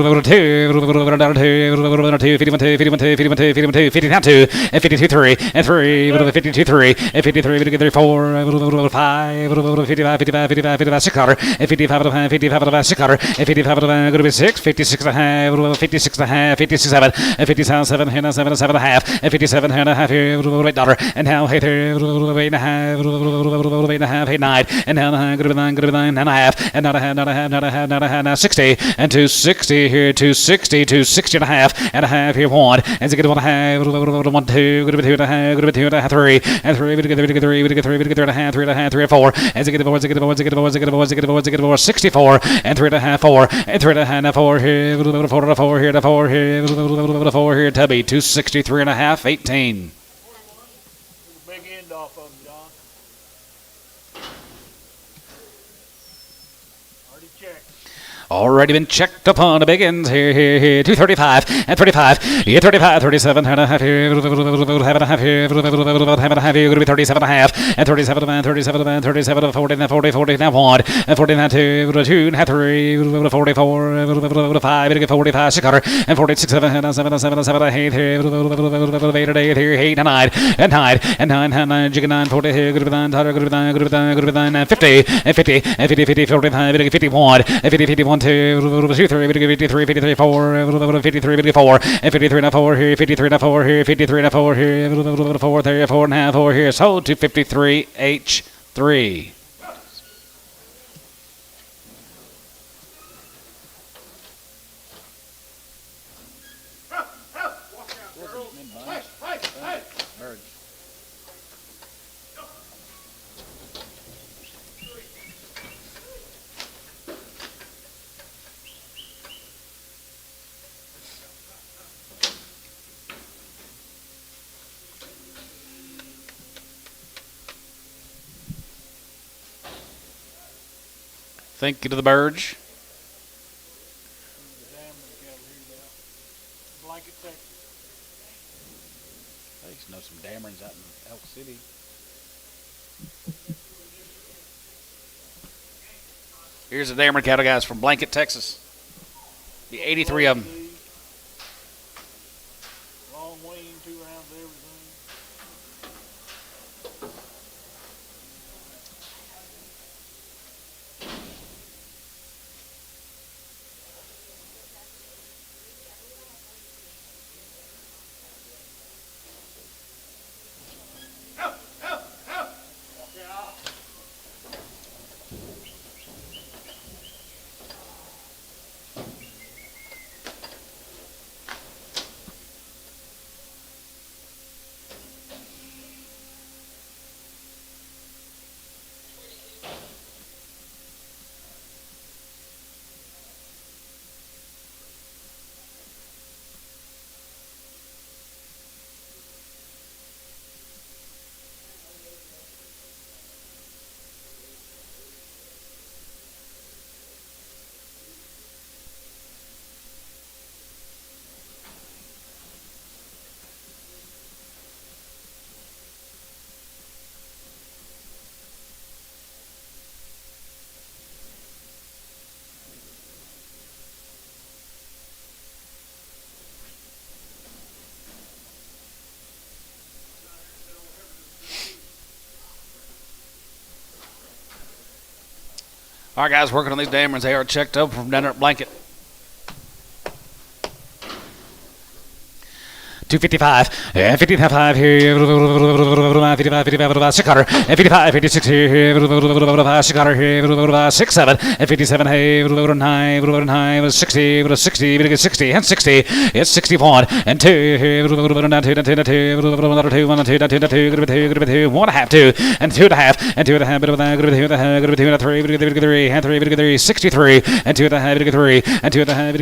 down 2, and 52 3, and 3, 52 3, and 53, 53 4, 5, 55, 55, 55, 55, 6 quarter, and 55, 55, 6 quarter, and 55, going to be 6, 56 and a half, 56 and a half, 56 7, and 57 7, and 7 7 and a half, and 57 and a half here, $8, and now hey there, 8 and a half, 8 and a half, 8 9, and now 9, good to be 9, good to be 9 and a half, and not a half, not a half, not a half, not a half, now 60, and 260 here, 260, 260 and a half here, 1, and 1 and a half, 1 2, good to be 2 and a half, good to be 2 and a half, 3, and 3, we get 3, we get 3, we get 3, we get 3 and a half, 3 and a half, 3 and 4, and 64, and 3 and a half, 4, and 3 and a half, now 4 here, 4 and a 4 here, 4 here, 4 here, Tubby, 263 and a half, 18. Big end off of them, John. Already checked. Already been checked upon the big ends here, 235 and 35, yeah, 35, 37 and a half here, half and a half here, half and a half here, going to be 37 and a half, and 37 and 37 and 37 and 40 and 40, 40 now 1, and 40 now 2, 2 and a half 3, 44, 5, 45, 6 and 46, 7 and 7 and 7 and 7 and 8 here, 8 here, 8 and 9, and 9, and 9, and 9, jig 9, 40 here, good to be 9, good to be 9, good to be 9, good to be 9, and 50, and 50, and 50, 50, 45, 51, and 50, 51, 2, 3, 53, 53, 4, 53, 4, and 53 and 4 here, 53 and 4 here, 53 and 4 here, 4, 3, 4 and a half, 4 here, sold to 53 H3. Thank you to the Burge. The Dameron cattle here now. Blanket, Texas. I used to know some Damerons out in Elk City. Here's the Dameron cattle, guys, from Blanket, Texas. The 83 of them. Long wing, 2 rounds of everything. All right, guys, working on these Damerons. They are checked over from down there at Blanket. 255, 55 here, 55, 55, 600, 55, 56 here, 600 here, 67, 57, hey, 9, 60, 60, 60, and 60, it's 61, and 2 here, down 2, 2, 2, 1, 2, 1, 2, 2, 2, 2, 1 half, 2, and 2 and a half, and 2 and a half, 2 and a 3, 3, and 3, 63, and 2 and a half, 3, and 2 and a half,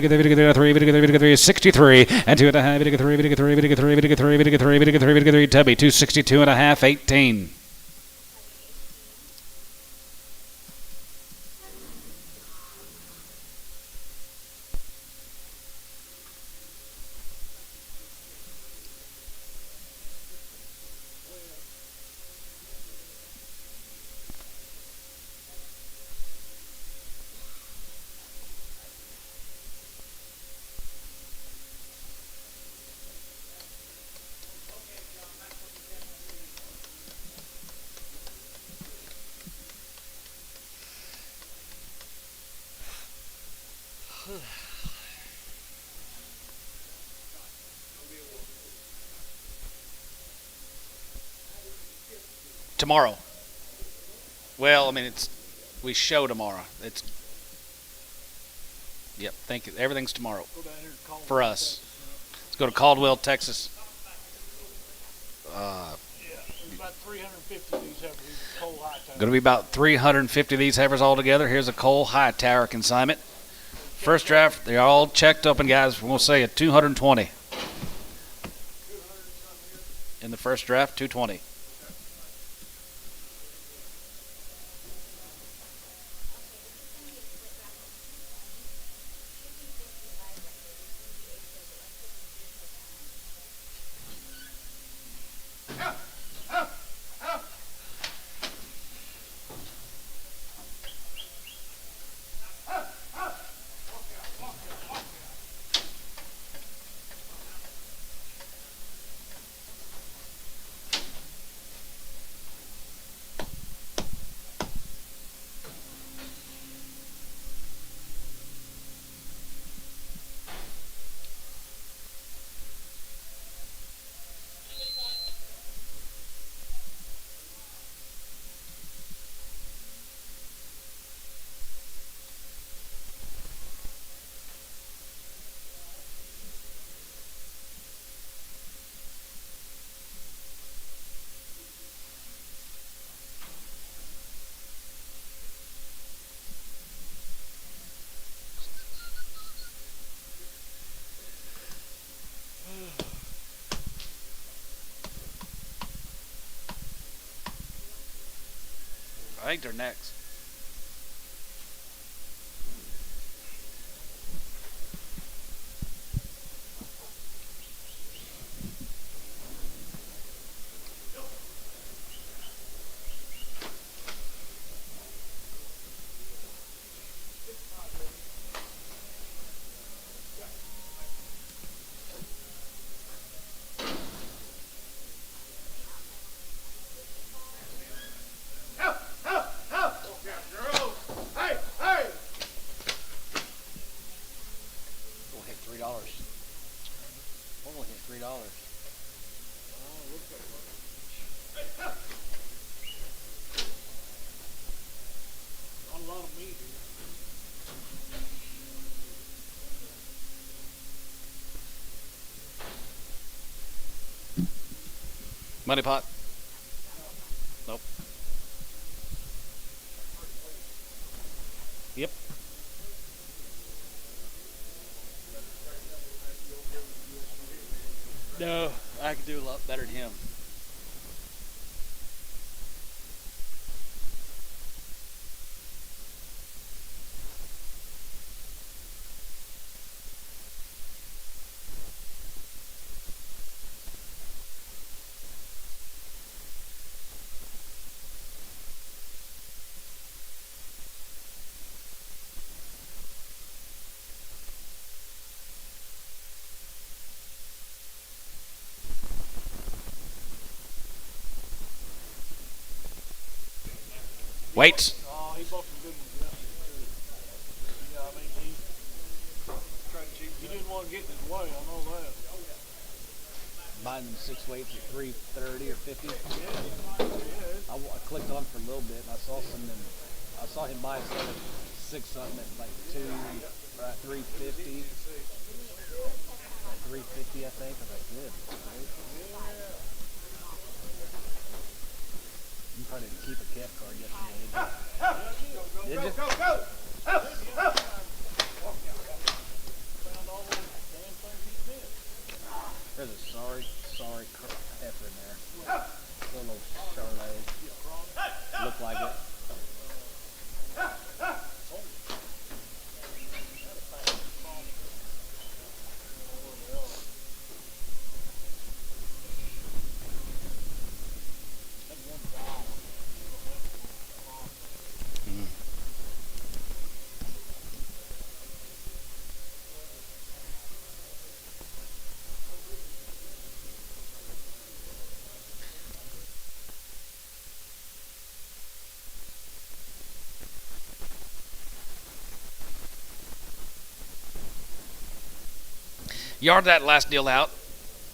3, 63, and 2 and a half, 3, Tubby, 262 and a half, 18. Tomorrow. Well, I mean, we show tomorrow. Yep, thank you. Everything's tomorrow Go down here to Caldwell, for us. Texas, Let's go to Caldwell, Texas. yeah, there's about 350 of these heifers. These coal high towers. Going to be about 350 of these heifers all together. Here's a Cole High Tower consignment. First draft, they're all checked up, and guys, we're going to say a 220. In the first draft, 220. I think they're next. Money pot. Nope. Yep. No, I could do a lot better than him. Wait. Oh, he bought some good ones yesterday, too. Yeah, I mean, he didn't want to get in his way, I know that. Buying them 6 weights at 330 or 50. Yeah, I clicked on for a little bit and I saw some. I saw him buy some at 6 something at like 350. Like 350, I think. I was like, good. Right? You probably didn't keep a cat card yesterday, did you? Did you? found all those damn things he did. There's a sorry heifer in there. Little Charlotte. Looked like it. Yard that last deal out.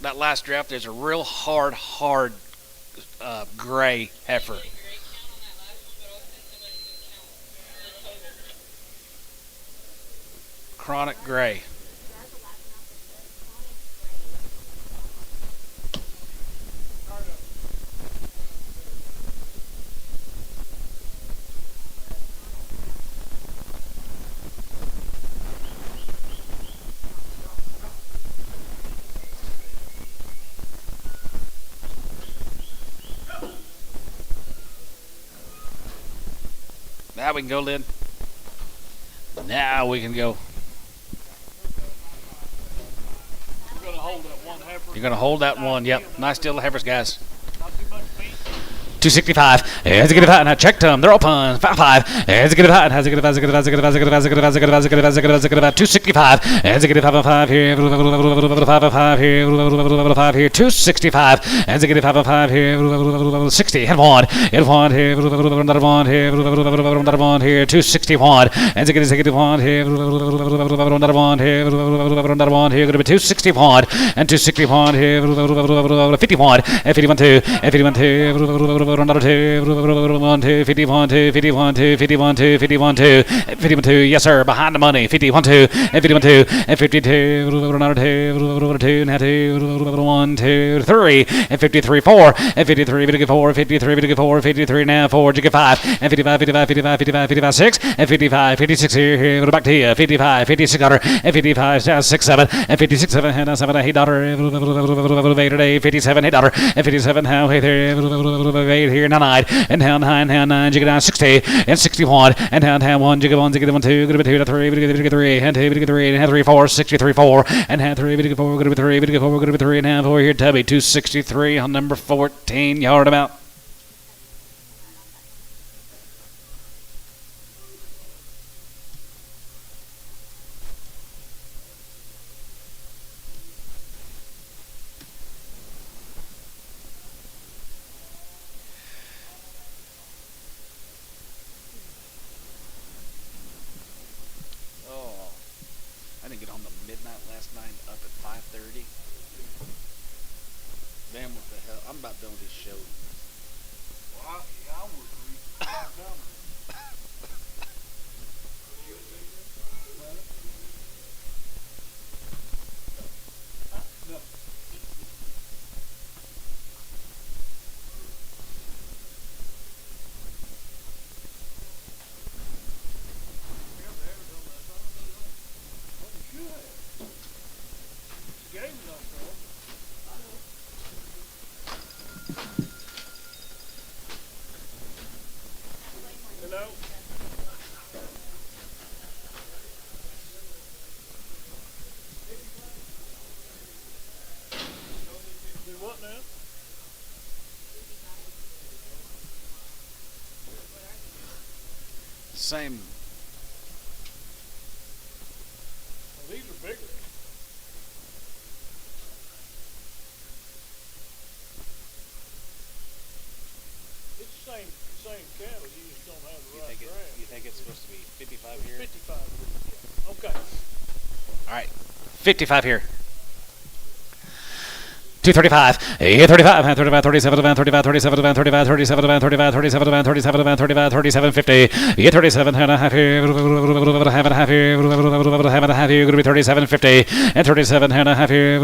That last draft, there's a real hard gray heifer. Chronic gray. Now we can go, Lynn. Now we can go. You're going to hold that one heifer. You're going to hold that one. Yep. Nice deal of heifers, guys. Not too much meat. 265. It's a good hot. Now check them. They're open. 5. It's a good hot. Has a good 265. It's a good 5 here. 5 here. 5 here. 265. It's a good 5 here. 60. Hit one. Hit one here. Another one here. Another one here. 261. It's a good 1 here. Another one here. Another one here. Going to be 261 and 261 here. 51 and 51 2 and 51 2. Another 2, 1 2, 51 2, 51 2, 51 2, 51 2, 51 2. Yes, sir. Behind the money. 51 2 and 51 2 and 52. Another 2, 2 now 2, 1 2 3 and 53 4 and 53 4 53 4 53 now 4 jigga 5 and 55 55 55 55 55 6 and 55 56 here back to you 55 56 daughter and 55 6 7 and 56 7 and 7 8 daughter 57 8 daughter and 57 now 8 here now 9 and now 9 jigga down 60 and 61 and now 1 jigga 1 jigga 1 2 good 2 3 jigga 3 and 2 jigga 3 and 3 4 63 4 and now 3 jigga 4 good 3 jigga 4 good 3 and now 4 here Tubby 263 on number 14 yard him out. I didn't get home till midnight last night, up at 5:30. Man, what the hell? I'm about done with this show. Well, I would read the damn Hello? Do what now? Same. Well, these are bigger. It's the same cattle, you just don't have the right brand. You think it's supposed to be 55 here? 55, yeah. Okay. All right, 55 here. 235, 35, 35, 37, 35, 37, 35, 37, 35, 37, 37, 35, 37, 50, 37 and a half here, have and a half here, have and a half here, going to be 37, 50, and 37 and a half here,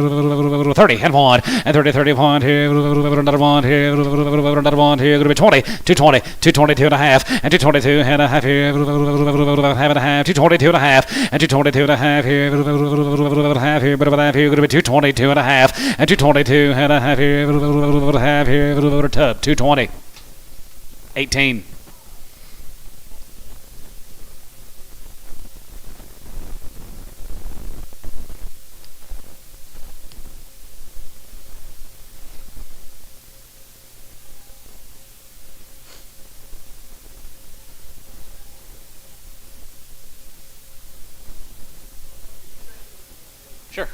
30 and 1, and 30, 31 here, another one here, another one here, going to be 20, 220, 222 and a half, and 222 and a half here, have and a half, 222 and a half, and 222 and a half here, half here, but about here, going to be 222 and a half, and 222 and a half here, tub, 220, 18. Sure.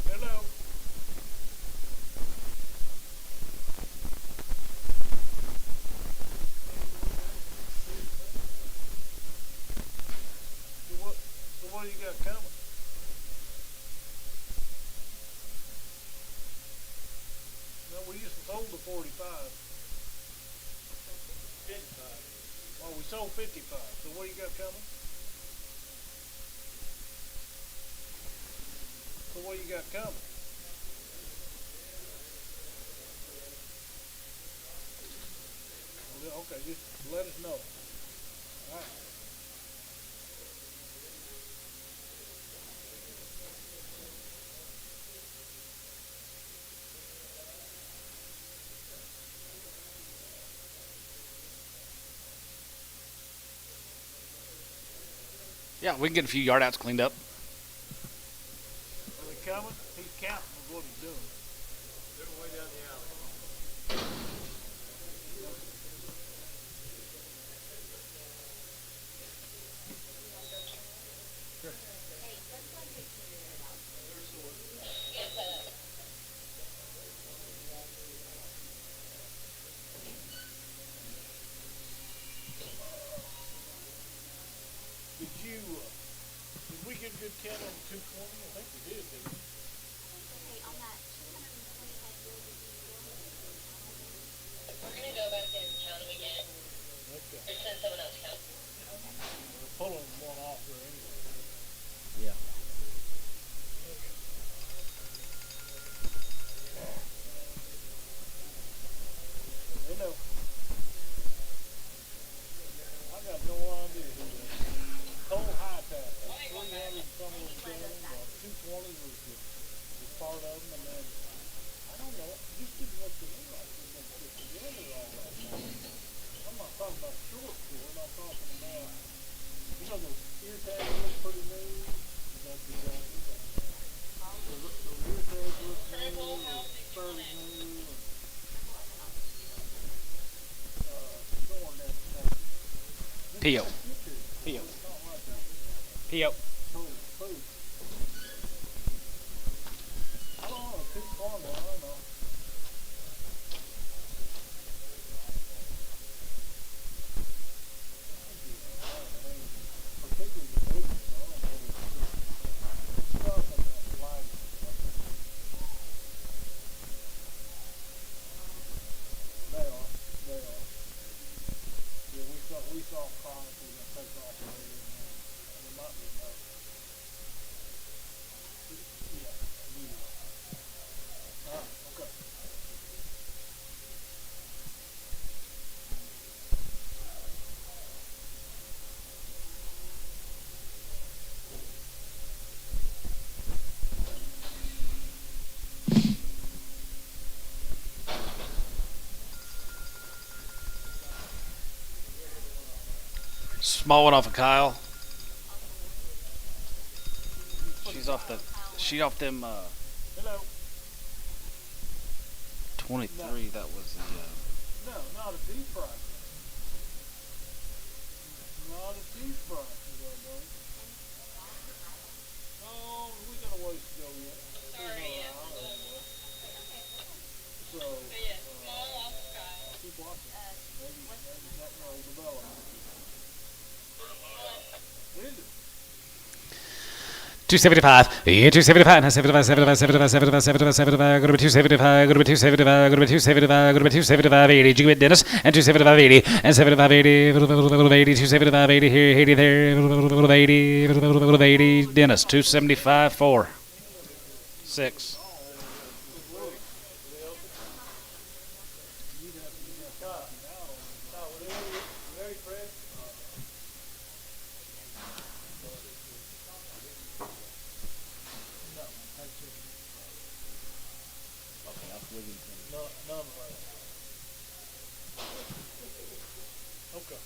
Hello? So what do you got coming? No, we just sold the 45. 55. Oh, we sold 55. So what do you got coming? So what do you got coming? Okay, just let us know. All right. Yeah, we can get a few yard outs cleaned up. Are they coming? He's counting is what he's doing. They're way down the alley. Did we get a good count on 220? I think we did, didn't we? Okay, on that 225 bill, We're gonna go back and count them again. Okay. Or send someone else count. We're pulling one off there anyway. Yeah. They know. I got no idea who that is. Cold high tap. 300 some was done, 220 was part of them, and then I don't know. This didn't look to me like this one fit together all that much. I'm not talking about short store. I'm talking about those Ear tags look pretty new. That's exactly right. The ear tags look new, fairly new, and, showing that stuff. P.O. P.O. P.O. Total food. I don't know, too far now, I don't know. Particularly the big ones, I don't know. Stuff in that flag. They are. Yeah, we saw Chronicles that take off later, and there might be no. Yeah, you do. Okay. Small one off of Kyle. She's off them Hello. 23. That was the No, not a deep fry. Not a deep fry, buddy. Oh, we got a ways to go yet. Sorry, yeah. So, But yeah, small off of Kyle. keep watching. Maybe that will develop. Is it? 275, 275, 75, 75, 75, 75, 75, 75, go to 275, go to 275, go to 275, go to 275, 80, did you get Dennis? And 275, 80, and 75, 80, 275, 80 here, 80 there, 80, Dennis, 275, 4, 6. None of that. Okay.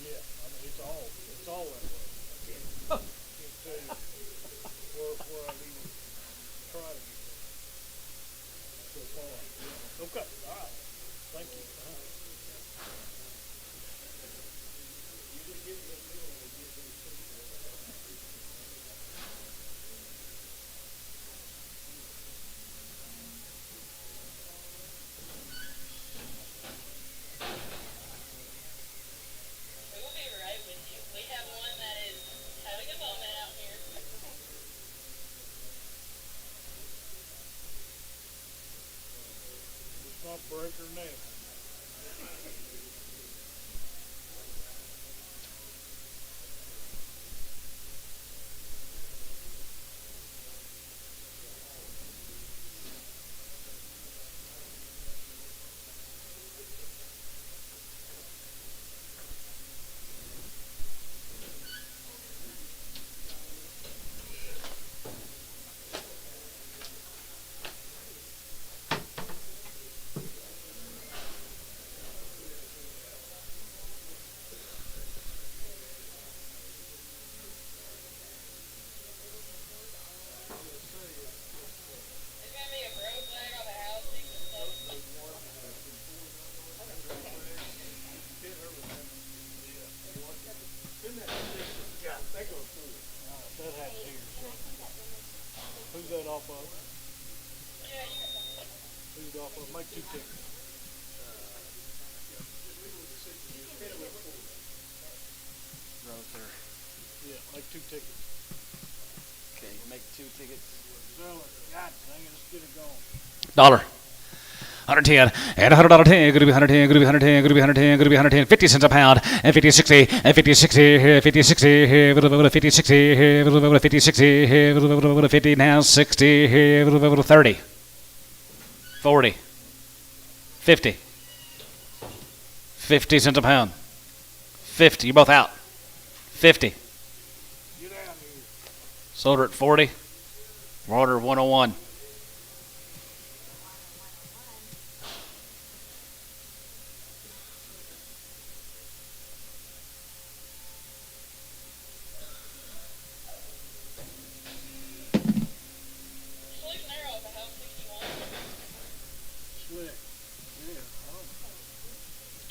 Yeah, I mean, it's all that way. I can't tell you where I've even tried to get there so far. Yeah. Okay, all right. Thank you. We will be right with you. We have one that is having a moment out here. Let's not break her neck. There's gonna be a broke leg on the housing and stuff. That had tears. Who's that off of? Yeah, you Who's it off of? Make 2 tickets. Rother. Yeah, make 2 tickets. Okay, make 2 tickets. Sell it. God dang it, let's get it going. Dollar. 110, and $100 10, going to be 110, going to be 110, going to be 110, going to be 110, 50 cents a pound, and 50, 60, and 50, 60, here, 50, 60, here, 50, 60, here, 50, 60, here, 50, now 60, here, 30, 40, 50, 50 cents a pound, 50, you're both out, 50, Get out of here. sold her at 40, we're order 101.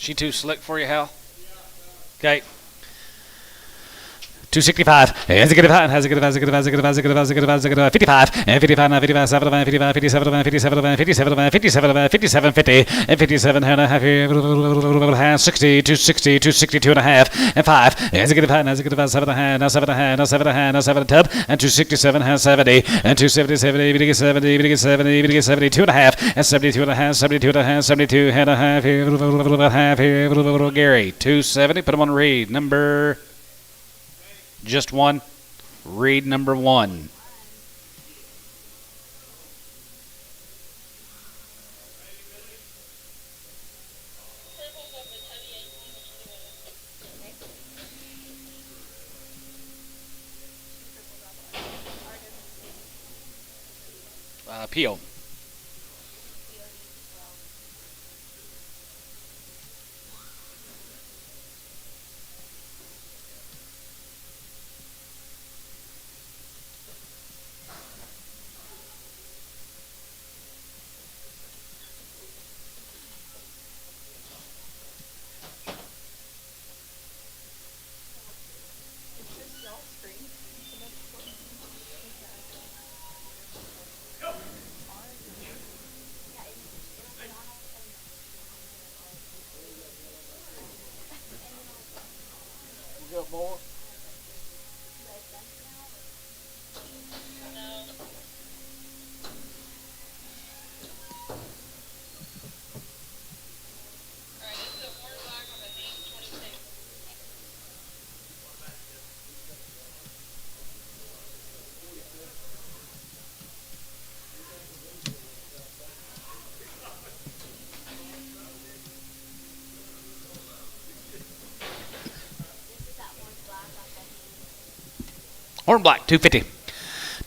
She too slick for you, Hal? Okay. 265. Has a good and has a good 55 and 55 now 55 7 55 57 57 57 57 57 50 and 57 and a half has 60 260 262 and a half and 5 has a good and has a good 7 hand now 7 hand now 7 hand now 7 tub and 267 has 70 and 270 70 70 72 and a half and 72 and a half 72 and a half 72 and a half here Gary 270. Put him on read number. Just one. Read number 1. Purples of the Tubby 18 Peel. You got more? No. Alright, this is a horn black on the 826. Horn black, 250.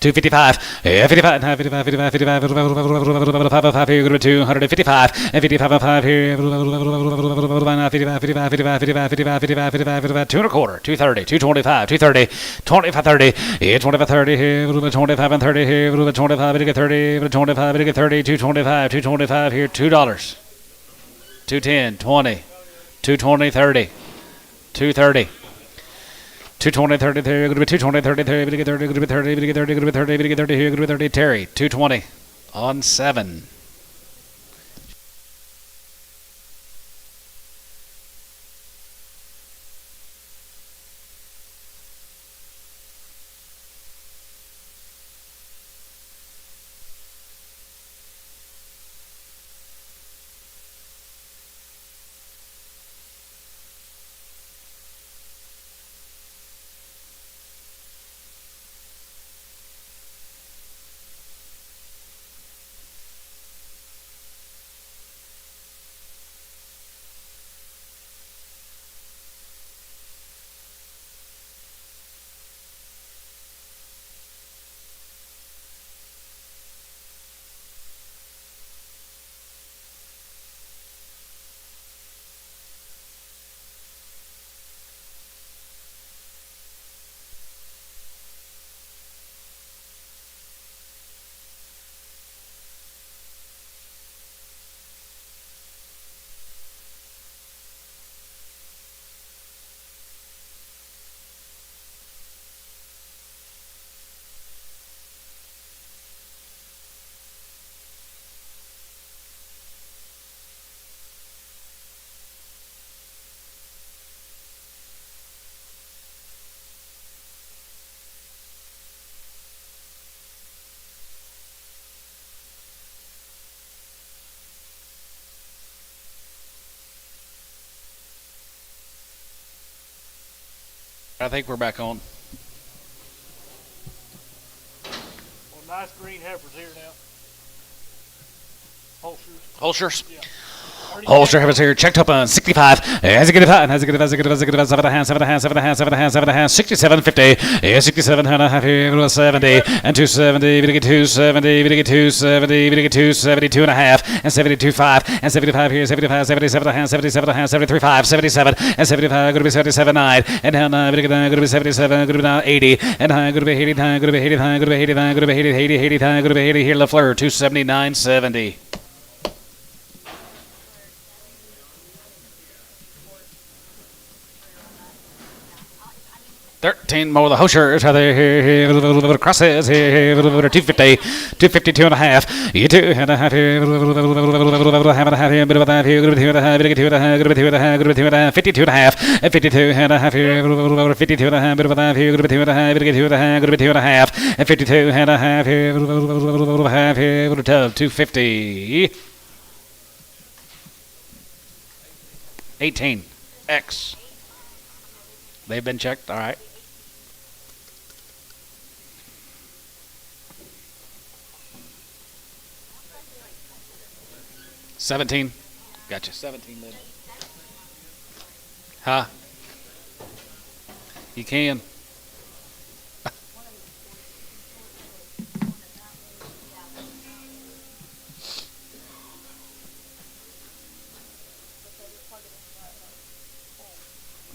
255, 55, 55, 55, 55, 55, here, 255, and 55, 5 here, 55, 55, 55, 55, 55, 55, 2 and a quarter, 230, 225, 230, 25, 30, 25, 30 here, 25 and 30 here, 25, 30, 25, 30, 225, 225 here, $2, 210, 20, 220, 30, 230. 220, 30, 30, going to be 220, 30, 30, going to get 30, going to be 30, going to get 30, going to be 30, going to get 30 here, going to be 30, Terry, 220 on 7. I think we're back on. Well, nice green heifers here now. Holsters. Holsters. Yeah. Holster heifers here, checked up on 65. Has a good and has a good, has a good, has a good, 7 and a half, 7 and a half, 7 and a half, 7 and a half, 7 and a half, 67, 50. 67 and a half here, 70 and 270. We get 270. We get 270. We get 272 and a half and 72 5 and 75 here, 75, 77 and a half, 77 and a half, 73 5, 77 and 75. Going to be 77 9 and now going to be 77. Going to be now 80 and going to be 80. Going to be 80. Going to be 80. Going to be 80. 80. 80. Going to be 80 here. LaFleur 279 70. 13 more. The Hoshers are there. Crosses here. 250. 250, 2.5. You 2.5 here. Half and a half here. Bit of a half here. Good 2.5. Bit of 2.5. Good 2.5. Good 2.5. 52.5. 52.5 here. 52.5. Bit of a half here. Good 2.5. Bit of 2.5. Good 2.5. 52.5 here. Half here. Good 250. 18. X. They've been checked. All right. $17. Gotcha. 17 bid. Huh? You can.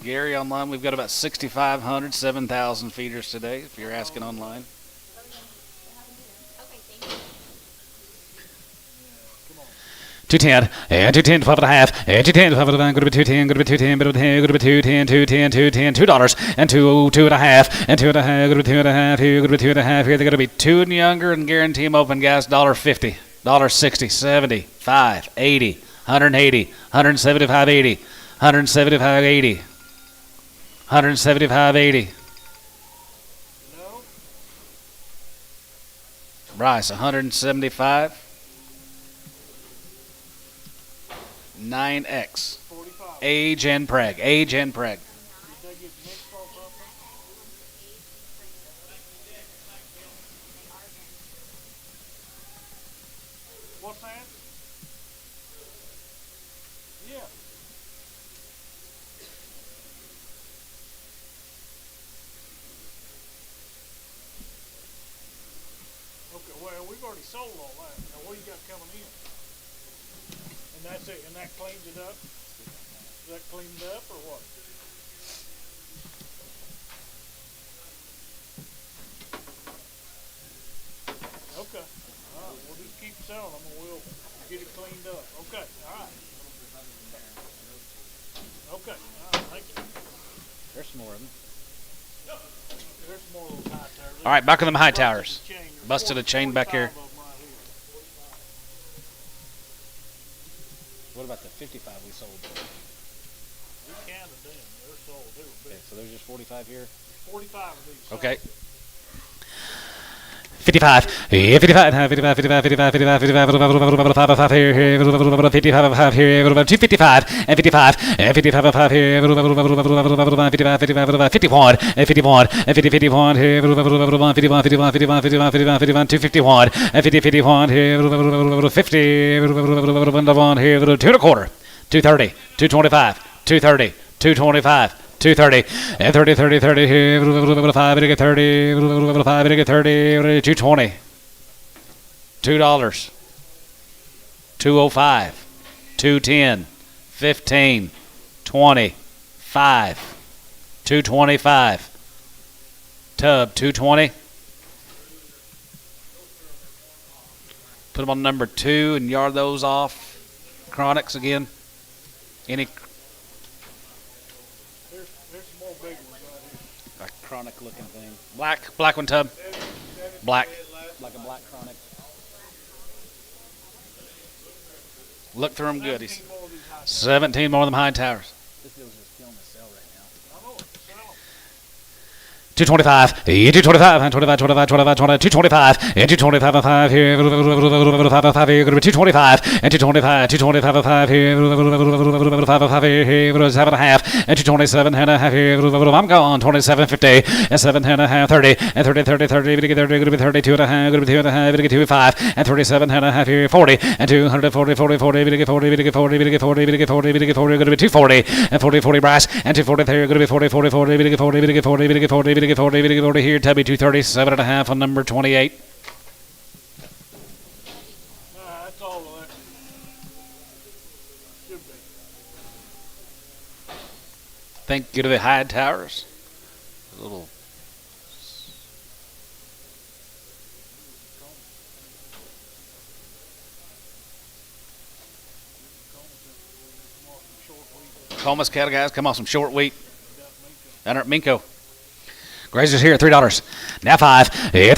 Gary, online, we've got about 6,500, 7,000 feeders today, if you're asking online. Okay, thank you. 210, and 210, 12 and a half, and 210, 12 and a half, go to 210, go to 210, go to 210, go to 210, 210, 210, $2, and 2 and a half, and 2 and a half, go to 2 and a half, here, go to 2 and a half, here, they're going to be 2 and younger, and guarantee them open, guys, $1.50, $1.60, 70, 5, 80, 180, 175, 80, 175, 80, 175, 80. No? Bryce, 175. 9X. 45. Age and preg. Age and preg. Did they get mixed or something? What's that? Yeah. Okay, well, we've already sold all that. Now, what do you got coming in? And that's it, and that cleans it up? Is that cleaned up, or what? Okay, alright, we'll just keep selling them, and we'll get it cleaned up. Okay, alright. Okay, alright, thank you. There's some more of them. There's some more of those high towers. All right, back on them high Busted towers. the chain. There's Busted a chain back here. 45 of them right here. What about the 55 we sold? We counted them, they're sold, they were Okay, big. so there's just 45 here. 45 of these. sold. Okay. 55, 55, 55, 55, 55, 55, 55, here, 55, here, 255, and 55, and 55, here, 55, 55, 51, and 51, and 50, 51, here, 51, 51, 51, 51, 51, 251, and 50, 51, here, 50, 1 here, 2 and a quarter, 230, 225, 230, 225. 230 and 30, 30, 30 here, 5, get 30, 5, get 30, 220, $2, 205, 210, 15, 20, 5, 225, tub 220. Put them on number 2 and yard those off. Chronics again. Any There's some more big ones right here. a chronic looking thing. Black one, tub. Black. Like a black chronic. Look through them good. 17 more of these high towers. 17 more of them high towers. This deal's just killing the sale right now. I know it, sell 'em. 225, 225, 25, 25, 25, 225, and 225, 5 here, 5 here, 225, and 225, 225, 5 here, 5 here, 7 and a half, and 227 and a half here, I'm gone, 27.50, and 7 and a half, 30, and 30, 30, 30, 30, 32 and a half, 2 and a half, 25, and 37 and a half here, 40, and 240, 40, 40, 40, 40, 40, 40, 40, 40, 240, and 40, 40 brass, and 240 there, going to be 40, 40, 40, 40, 40, 40, 40 here, Tubby 237 and a half on number 28. That's all of that. Should be. Thank you to the high towers. A little. Comas cattle guys, come on, some short wheat. Down at Minko. Grazer's here, $3. Now 5. 3.5. Big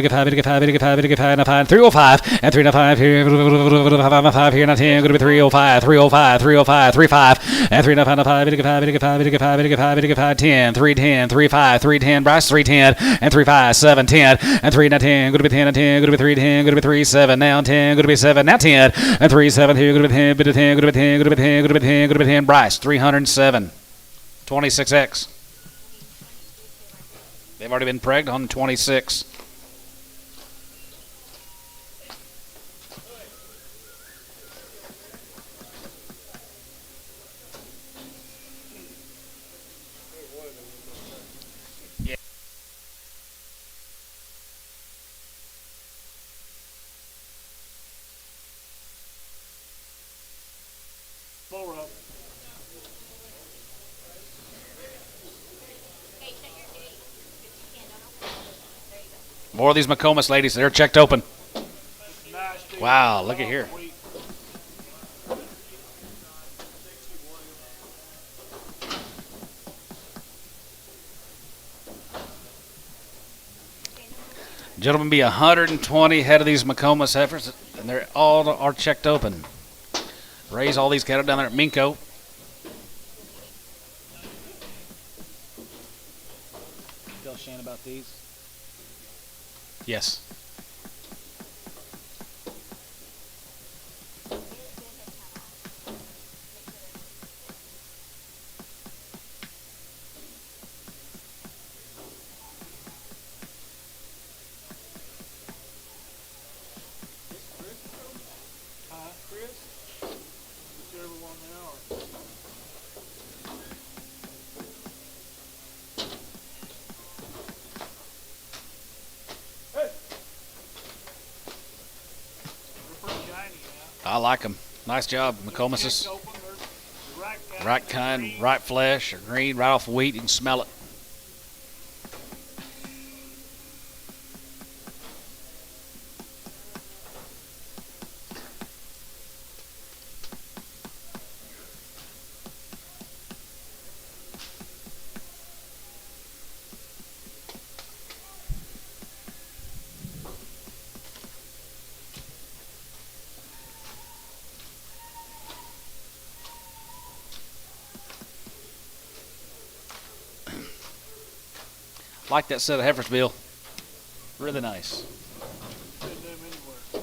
5. Big 5. Big 5. Big 5. Now 5. 305 and 3.5 here. 5 here. Now 10. Going to be 305. 305. 305. 35 and 3.5. Big 5. Big 5. Big 5. Big 5. Big 5. 10. 310. 35. 310. Bryce 310 and 35. 7. 10 and 3. Now 10. Going to be 10 and 10. Going to be 310. Going to be 3. 7. Now 10. Going to be 7. Now 10 and 3. 7 here. Going to be 10. Bit of 10. Going to be 10. Going to be 10. Going to be 10. Going to be 10. Bryce 307. 26X. They've already been pregged on 26. Four up. Hey, check your date. If you can, don't open it. There you go. More of these Makcomomas ladies. They're checked open. Nice deal. Wow, look at here. Week. Gentlemen, be 120 head of these Makcomomas heifers, and they're all are checked open. Raise all these cattle down there at Minko. Tell Shan about these. Yes. Hi, Chris. Whichever one they are. Hey. They're pretty shiny now. I like them. Nice job, Checked Makcomomas. open, they're the Right kind, right flesh, or green, right off wheat. You can smell it. Like that set of heifers, Bill. Really nice. Send them anywhere.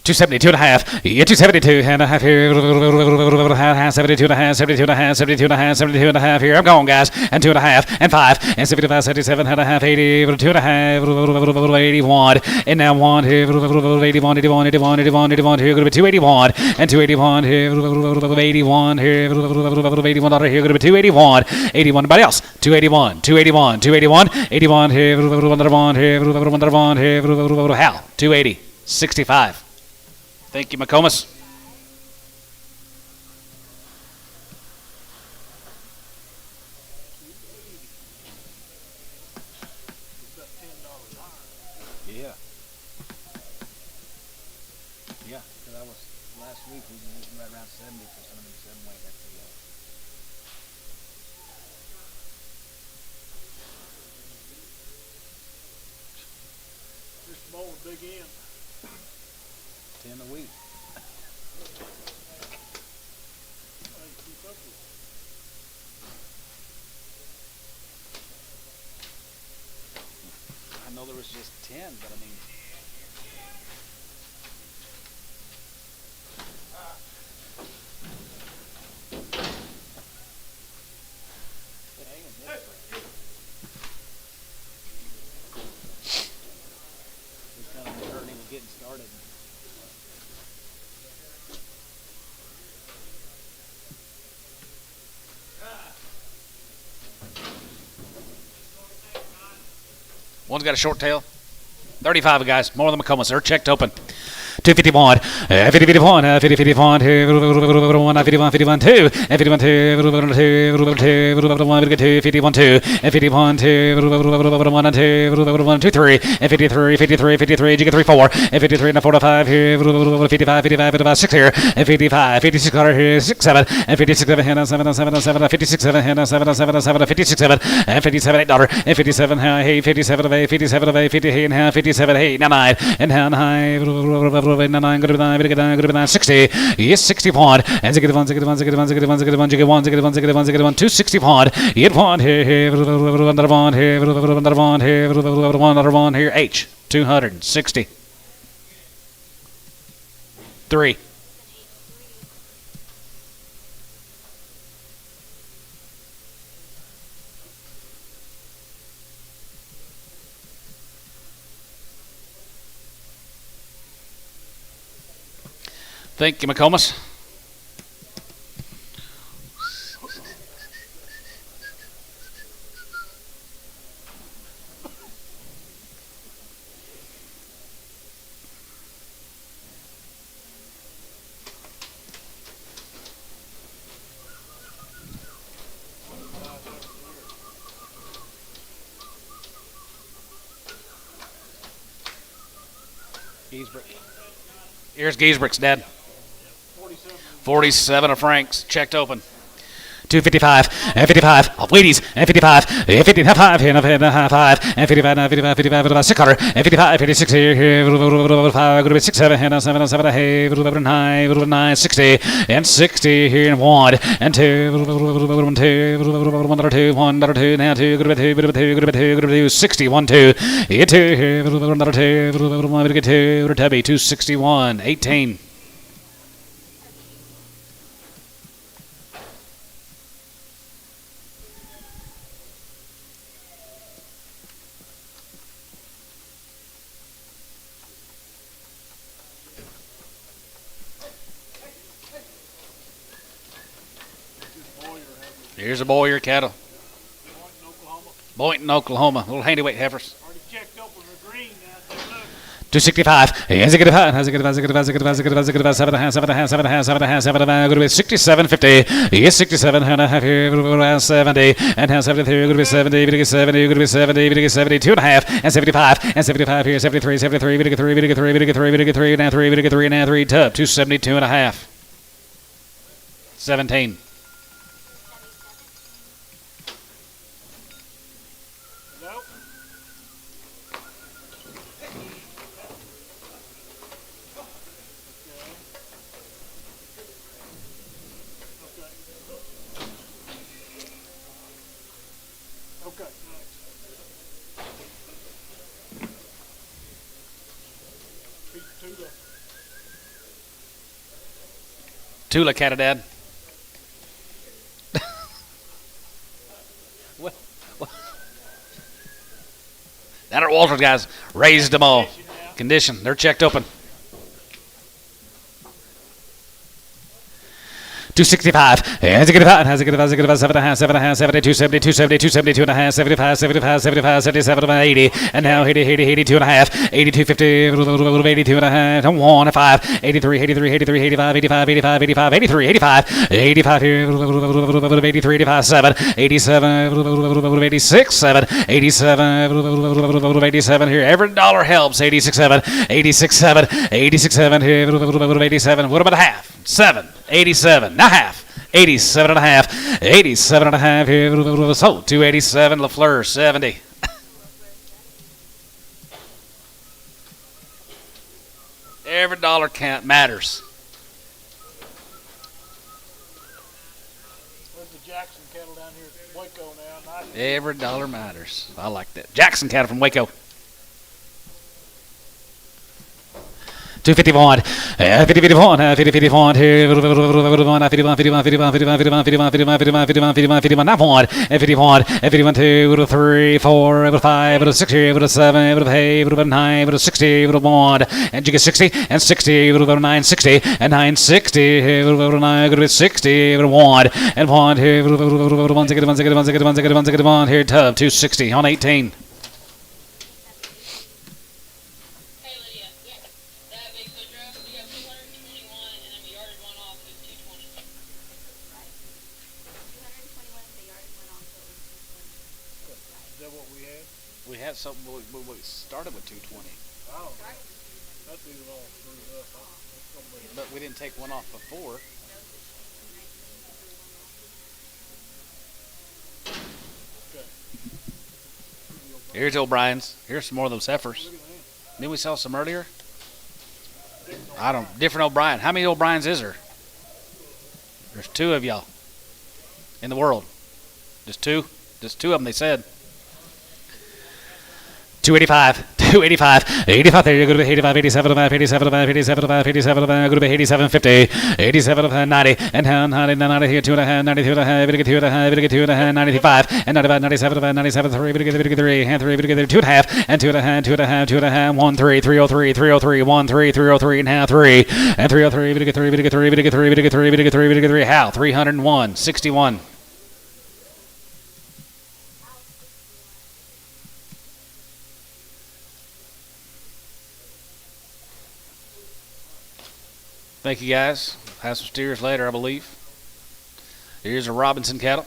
$272 and a half. Yeah, 272 and a half here. 72 and a half, 72 and a half, 72 and a half, 72 and a half here. I'm going, guys. And 2 and a half, and 5, and 75, 77 and a half, 80, 2 and a half, 81, and now 1 here, 81, 81, 81, 81, 81 here. Going to be 281, and 281 here, 81 here, $81 here. Going to be 281, 81. Anybody else? 281, 281, 281, 81 here, 1 here, 1 here, Hal, 280, 65. Thank you, Makcomomas. Yeah. Yeah, because I was last week we were right around 70 for some of them 7 weight. That's pretty low. Just small and big end. 10 a week. I can keep up with it. I know there was just 10, but I mean. It's kind of hurting with getting started. One's got a short tail. 35 guys, more than Makcomomas. They're checked open. 251, 51, 51, 51, 51, 2, 51, 2, 51, 2, 51, 2, 3, 53, 53, 53, you get 3, 4, 53, and 4 to 5 here, 55, 55, 55, 6 here, 55, 56 here, 6, 7, and 56, 7, hand on 7, 7, 7, 56, 7, hand on 7, 7, 7, 56, 7, and 57, $8, and 57, hey, 57 of A, 57 of A, 50, and half, 57, hey, 9, and down high, 9, good to 9, good to 9, 60, yes, 60 pound, and zig 1, zig 1, zig 1, zig 1, zig 1, zig 1, zig 1, zig 1, zig 1, 260 pound, yet 1 here, another 1 here, another 1 here, another 1 here, H, 260. 3. Thank you, Makcomomas. Here's Giesbrick's, Dad. 47 of Frank's, checked open. 255, and 55, Wheaties, and 55, and 55, and 5, and 55, and 55, 55, 600, and 55, 56 here, 5, 6, 7, and 7, 7, 8, 9, 60, and 60 here, and 1, and 2, 1, 2, 1, 2, now 2, 2, 60, 1, 2, 2 here, 2, Tubby, 261, 18. Here's a Boyer cattle. Boynton, Oklahoma. Little handyweight heifers. Already checked up with the green now. So look. 265. Has a good five. Has a good five. Has a good five. Has a good five. Has a good five. Has a good five. 7 and a half. 7 and a half. 7 and a half. 7 and a half. 7 and a half. Good to be 67.50. Yes, 67 and a half here. 70 and half. 73. Good to be 70. Good to be 70. Good to be 70. Good to be 72 and a half. And 75 and 75 here. 73. 73. Good to get 3. Good to get 3. Good to get 3. Good to get 3. Now 3. Good to get 3. Now 3. Tub. 272 and a half. 17. Nope. Okay, next. Beat Tula. Tula cattle, Dad. That are Walters guys. Raised them all. Condition. They're checked open. 265. Has a good five. Has a good five. Has a good five. 7 and a half. 7 and a half. 72. 70. 270. 272 and a half. 75. 75. 75. 77. 80. And now 80. 80. 82 and a half. 82. 50. 82 and a half. 1 and 5. 83. 83. 83. 85. 85. 85. 85. 83. 85. 85 here. 83. 85. 7. 87. 86. 7. 87. 87 here. Every dollar helps. 86. 7. 86. 7. 86. 7 here. 87. What about a half? 7. 87 and a half. 87 and a half. 87 and a half here. So 287. LaFleur 70. Every dollar count matters. Where's the Jackson cattle down here at Waco now? Nice. Every dollar matters. I like that. Jackson cattle from Waco. 251, 50, 51, 50, 51, 51, 51, 51, 51, 51, 51, 51, 51, 51, 51, 51, 51, 51, 2, 3, 4, 5, 6, 7, 8, 9, 60, 1, and you get 60, and 60, 960, and 960, 9, 60, 1, and 1, here, 1, second, 1, second, 1, second, 1, second, 1, second, 1, here, tub, 260 on 18. Hey Lydia, that big foot drove, had something. We started with 220, I don't know. That deal all screwed up. It's gonna be. but we didn't take one off before. Okay. Here's O'Brien's. Here's some more of those heifers. Look at that. Didn't we sell some earlier? I don't. Different O'Brien. How many O'Briens is there? There's 2 of y'all in the world. Just 2. Just 2 of them. They said. 285, 285, 85 there, you're going to be 85, 87, 87, 87, 87, going to be 87, 50, 87, 90, and 90 here, 2.5, 92, 2.5, 95, and 95, 97, 97, 3, 3, and 3, 2.5, and 2.5, 2.5, 2.5, 1, 3, 303, 303, 1, 3, 303, and now 3, and 303, 3, how? 301, 61. Thank you, guys. Have some steers later, I believe. Here's a Robinson cattle.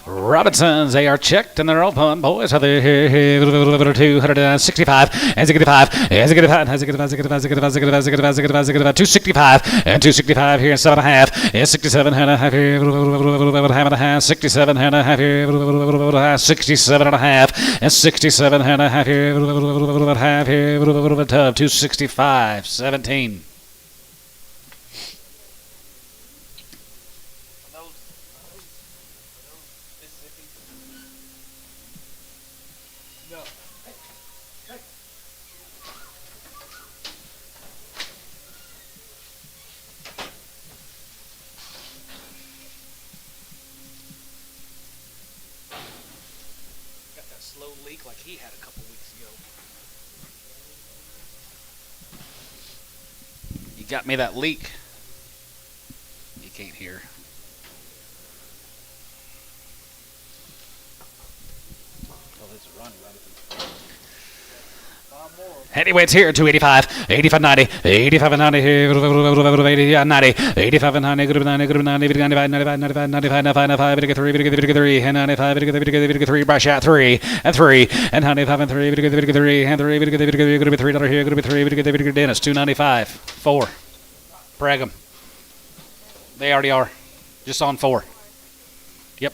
Robinsons, they are checked and they're open, boys. 265 and 65 and 65 265 and 265 here and 7.5 and 67 and a half here, 67 and a half here, 67 and a half and 67 and a half here, half here, 265, 17. No. Got that slow leak like he had a couple weeks ago. You got me that leak. You can't hear. Heavyweights here, 285, 85, 90, 85 and 90 here, 80, 90, 85 and 90, 90, 95, 95, 95, 95, 95, 3, and 95, 3, brush out 3, and 3, and 95 and 3, and 3, $3 here, $3, Dennis, 295, 4. Brag 'em. They already are. Just on 4. Yep.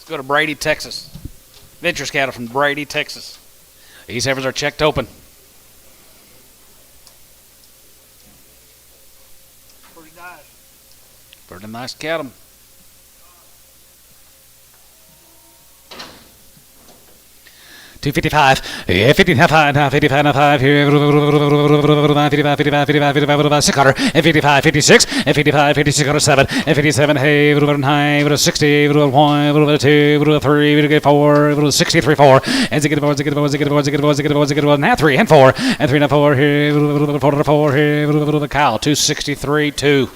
Go to Brady, Texas. Ventures cattle from Brady, Texas. These heifers are checked open. Pretty nice. Pretty nice cattle. $255, 55, 5 here, 55, 600, and 55, 56, and 55, 56, 7, and 57, hey, 9, 60, 1, 2, 3, 4, 63, 4, and 4, now 3, and 4, and 3, and 4 here, 4 here, the cow, 263, 2.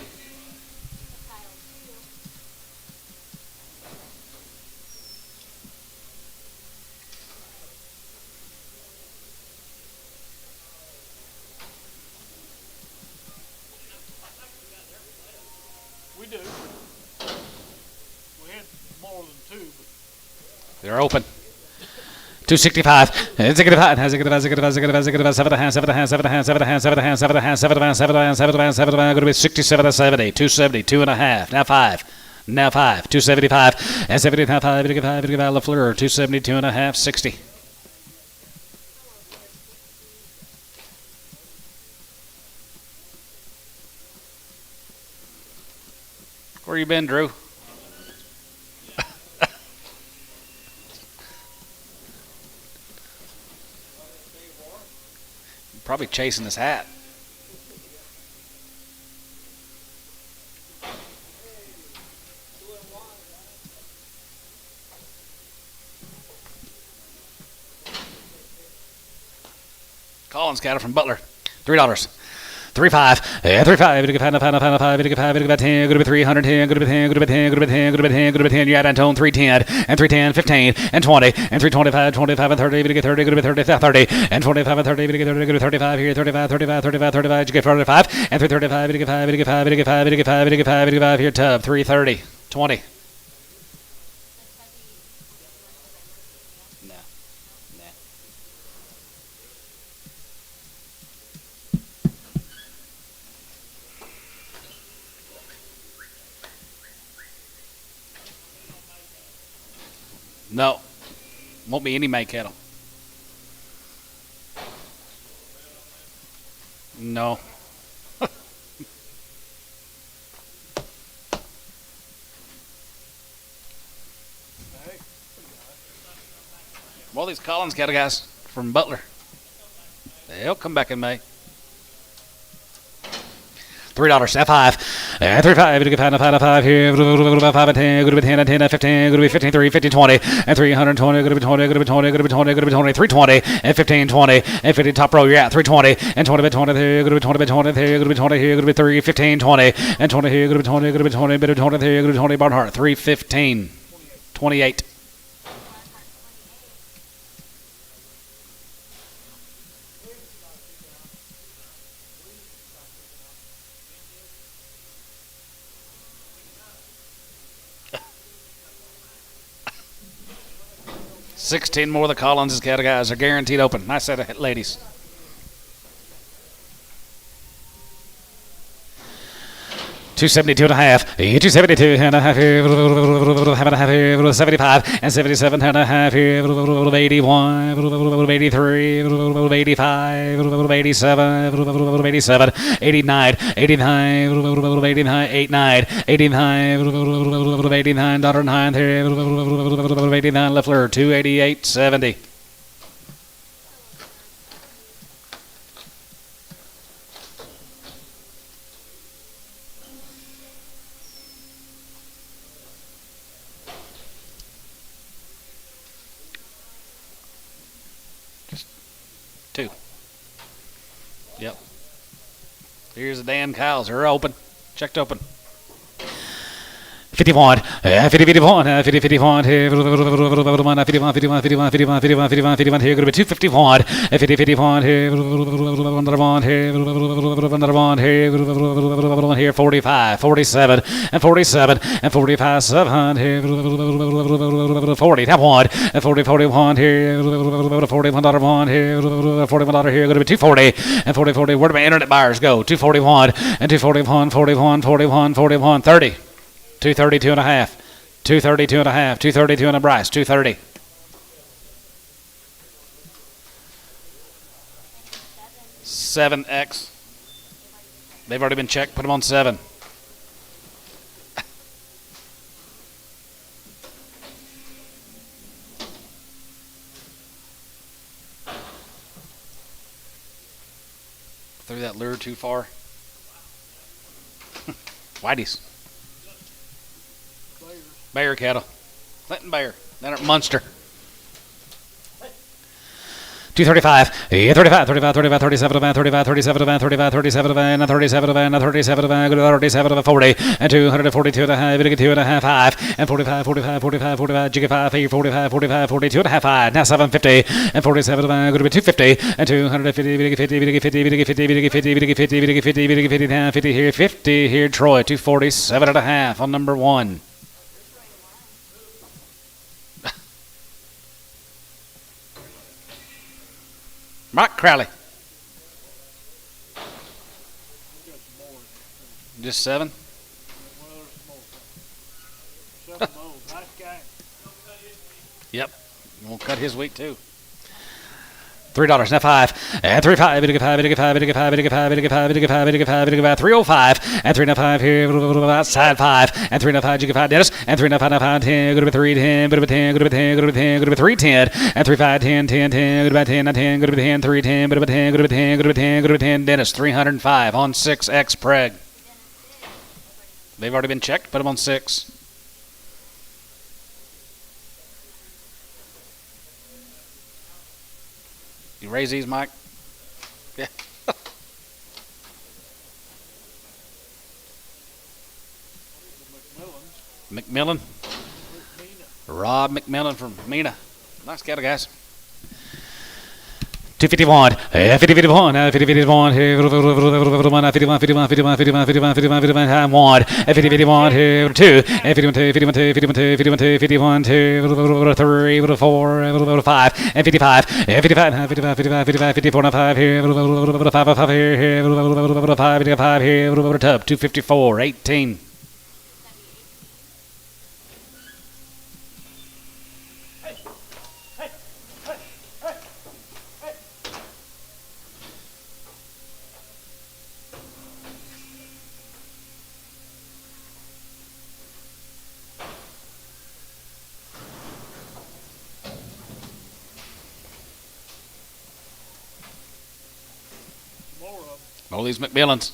We do. We had more than 2, but They're open. 265. 65. 7 going to be 67 to 70. 270. 2.5. Now 5. Now 5. 275. And 75. LaFleur. 270. 2.5. 60. Where you been, Drew? Probably chasing his hat. Collins cattle from Butler. $3. 3.5, 3.5, good to 5, good to 5, good to 10, good to 310, good to 10, good to 10, good to 10, good to 10, good to 10. You add Antone 310 and 310, 15 and 20 and 325, 25 and 30, good to get 30, good to 30, 30 and 25 and 30, good to get 30, good to 35 here, 35, 35, 35, 35. You get 45 and 335, good to get 5, good to get 5, good to get 5, good to get 5, good to get 5, good to get 5 here. Tub 330, 20. No, no. No, won't be any May cattle. No. Well, these Collins cattle guys from Butler, they'll come back in May. $3, F5, 3.5, good to 5 here, 5 and 10, good to 10 and 10 and 15, good to be 15, 3, 15, 20 and 320, good to be 20, good to be 20, good to be 20, good to be 20, 320 and 15, 20 and 50 top row. You're at 320 and 20 by 20 here, good to be 20 by 20 here, good to be 20 here, good to be 3, 15, 20 and 20 here, good to be 20, good to be 20, bit of 20 here, good to be 20 Barnhart, 315, 28. $16 more of the Collins' cattle guys are guaranteed open. Nice set of ladies. $272 and a half, $272 and a half here, half and a half here, $75 and $77 and a half here, $81, $83, $85, $87, $87, $89, $89, $89, $89, $89 here, $89 Leffler, $288.70. Two. Yep. Here's the Dan Kyles. They're open. Checked open. 51, 50, 51, 50, 51, 51, 51, 51, 51, 51, 51, 51, here, going to be 251, 50, 51, here, another one here, another one here, 45, 47, and 47, and 45, 7 here, 40, tap one, and 40, 41 here, $41 here, $41 here, going to be 240, and 40, 40, where do my internet buyers go? 241, and 241, 41, 41, 41, 30. 232 and a half, 232 and a half, 232 and a Bryce, 230. Seven X. They've already been checked. Put them on 7. Threw that lure too far. Whitey's. Bayer cattle. Clinton Bayer. Then at Munster. 235. 35, 35, 35, 37, 35, 37, 35, 37, 37, 37, 37, 40, and 242 and a half, 2 and a half, 5, and 45, 45, 45, 45, jiggy 5, 45, 45, 42 and a half, 5, now 750, and 47, going to be 250, and 250, 50, 50, 50, 50, 50, 50, 50, 50, 50, 50 here, 50 here, Troy, 247 and a half on number 1. Mark Crowley. Just 7? Well, there's more. 7 moles. Nice guy. Yep. We'll cut his weight too. $3, now 5, and 3.5, bit of 5, bit of 5, bit of 5, bit of 5, bit of 5, bit of 5, bit of 5, bit of 305, and 3.5 here, outside 5, and 3.5, jig 5, Dennis, and 3.5, 10, go to 310, bit of 10, go to 10, go to 10, go to 310, and 3.5, 10, 10, 10, go to 10, 10, go to 10, 310, bit of 10, go to 10, go to 10, go to 10, Dennis, 305 on 6X Preg. They've already been checked, put them on 6. You raise these, Mike? Yeah. McMillan. Rob McMillan from Mina. Nice cattle, guys. 251, 50-51, 50-51, 51, time 1, 50-51, 2, 51-2, 51-2, 51-2, 51-2, 51-2, 3, 4, 5, and 55, 55, 55, 55, 55, 54, 5 here, 5 here, 5 here, tub, 254, 18. All these McMillans.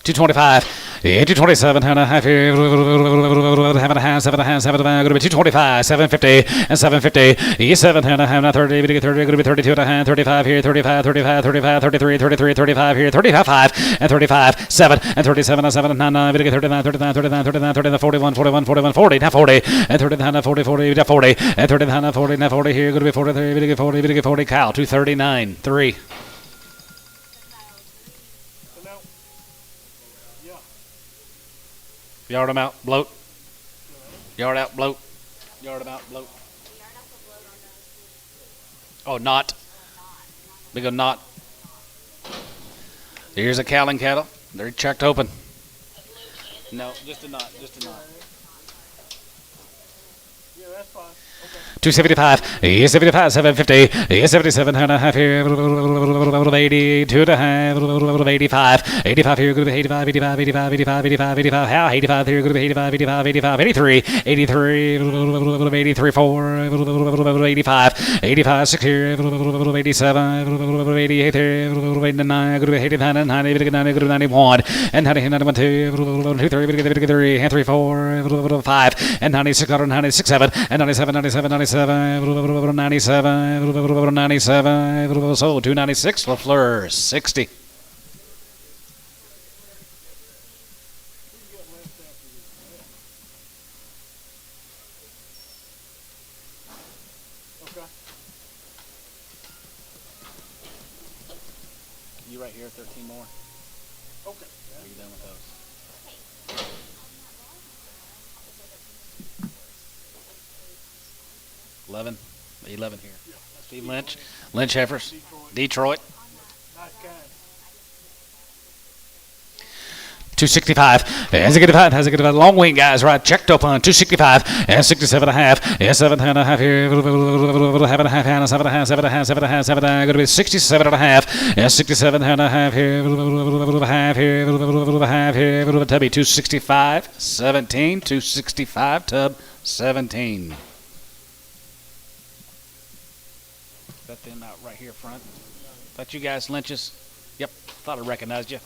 225, 227, and a half here, half and a half, 7.5, going to be 225, 750, and 750, 7 and a half, not 30, going to be 32 and a half, 35 here, 35, 35, 35, 33, 33, 35 here, 35, 5, and 35, 7, and 37, and 7, and 9, 9, 39, 39, 39, 39, 39, 41, 41, 41, 40, now 40, and 39, 40, 40, 40, and 39, 40, now 40 here, going to be 43, 40, 40, cow, 239, 3. Yard them out, bloat. Yard out, bloat. Yard them out, bloat. Oh, knot. Big old knot. Here's a cowling cattle. They're checked open. No, just a knot, just a knot. Yeah, that's fine. Okay. 275, 75, 750, 77 and a half here, 82 and a half, 85, 85 here, good to be 85, 85, 85, 85, 85, 85, how 85 here, good to be 85, 85, 85, 83, 83, 83, 4, 85, 85, 6 here, 87, 88 here, 89, good to be 89, 90, good to be 91, and 90, 91, 2, 2, 3, and 3, 4, 5, and 96, 96, 7, and 97, 97, 97, 97, 97, so 296, LaFleur, 60. Okay. You right here, 13 more. Okay. Are you done with those? 11 here. Steve Lynch, Lynch Heifers, Detroit. Nice guy. 265, has a good five, long wing guys, right, checked up on 265, and 67 and a half, and 7 and a half here, half and a half, and 7 and a half, 7 and a half, 7 and a half, 7 and a half, going to be 67 and a half, and 67 and a half here, half here, half here, tubby, 265, 17, 265, tub, 17. Got them out right here front. Thought you guys Lynches? Yep, thought I recognized you.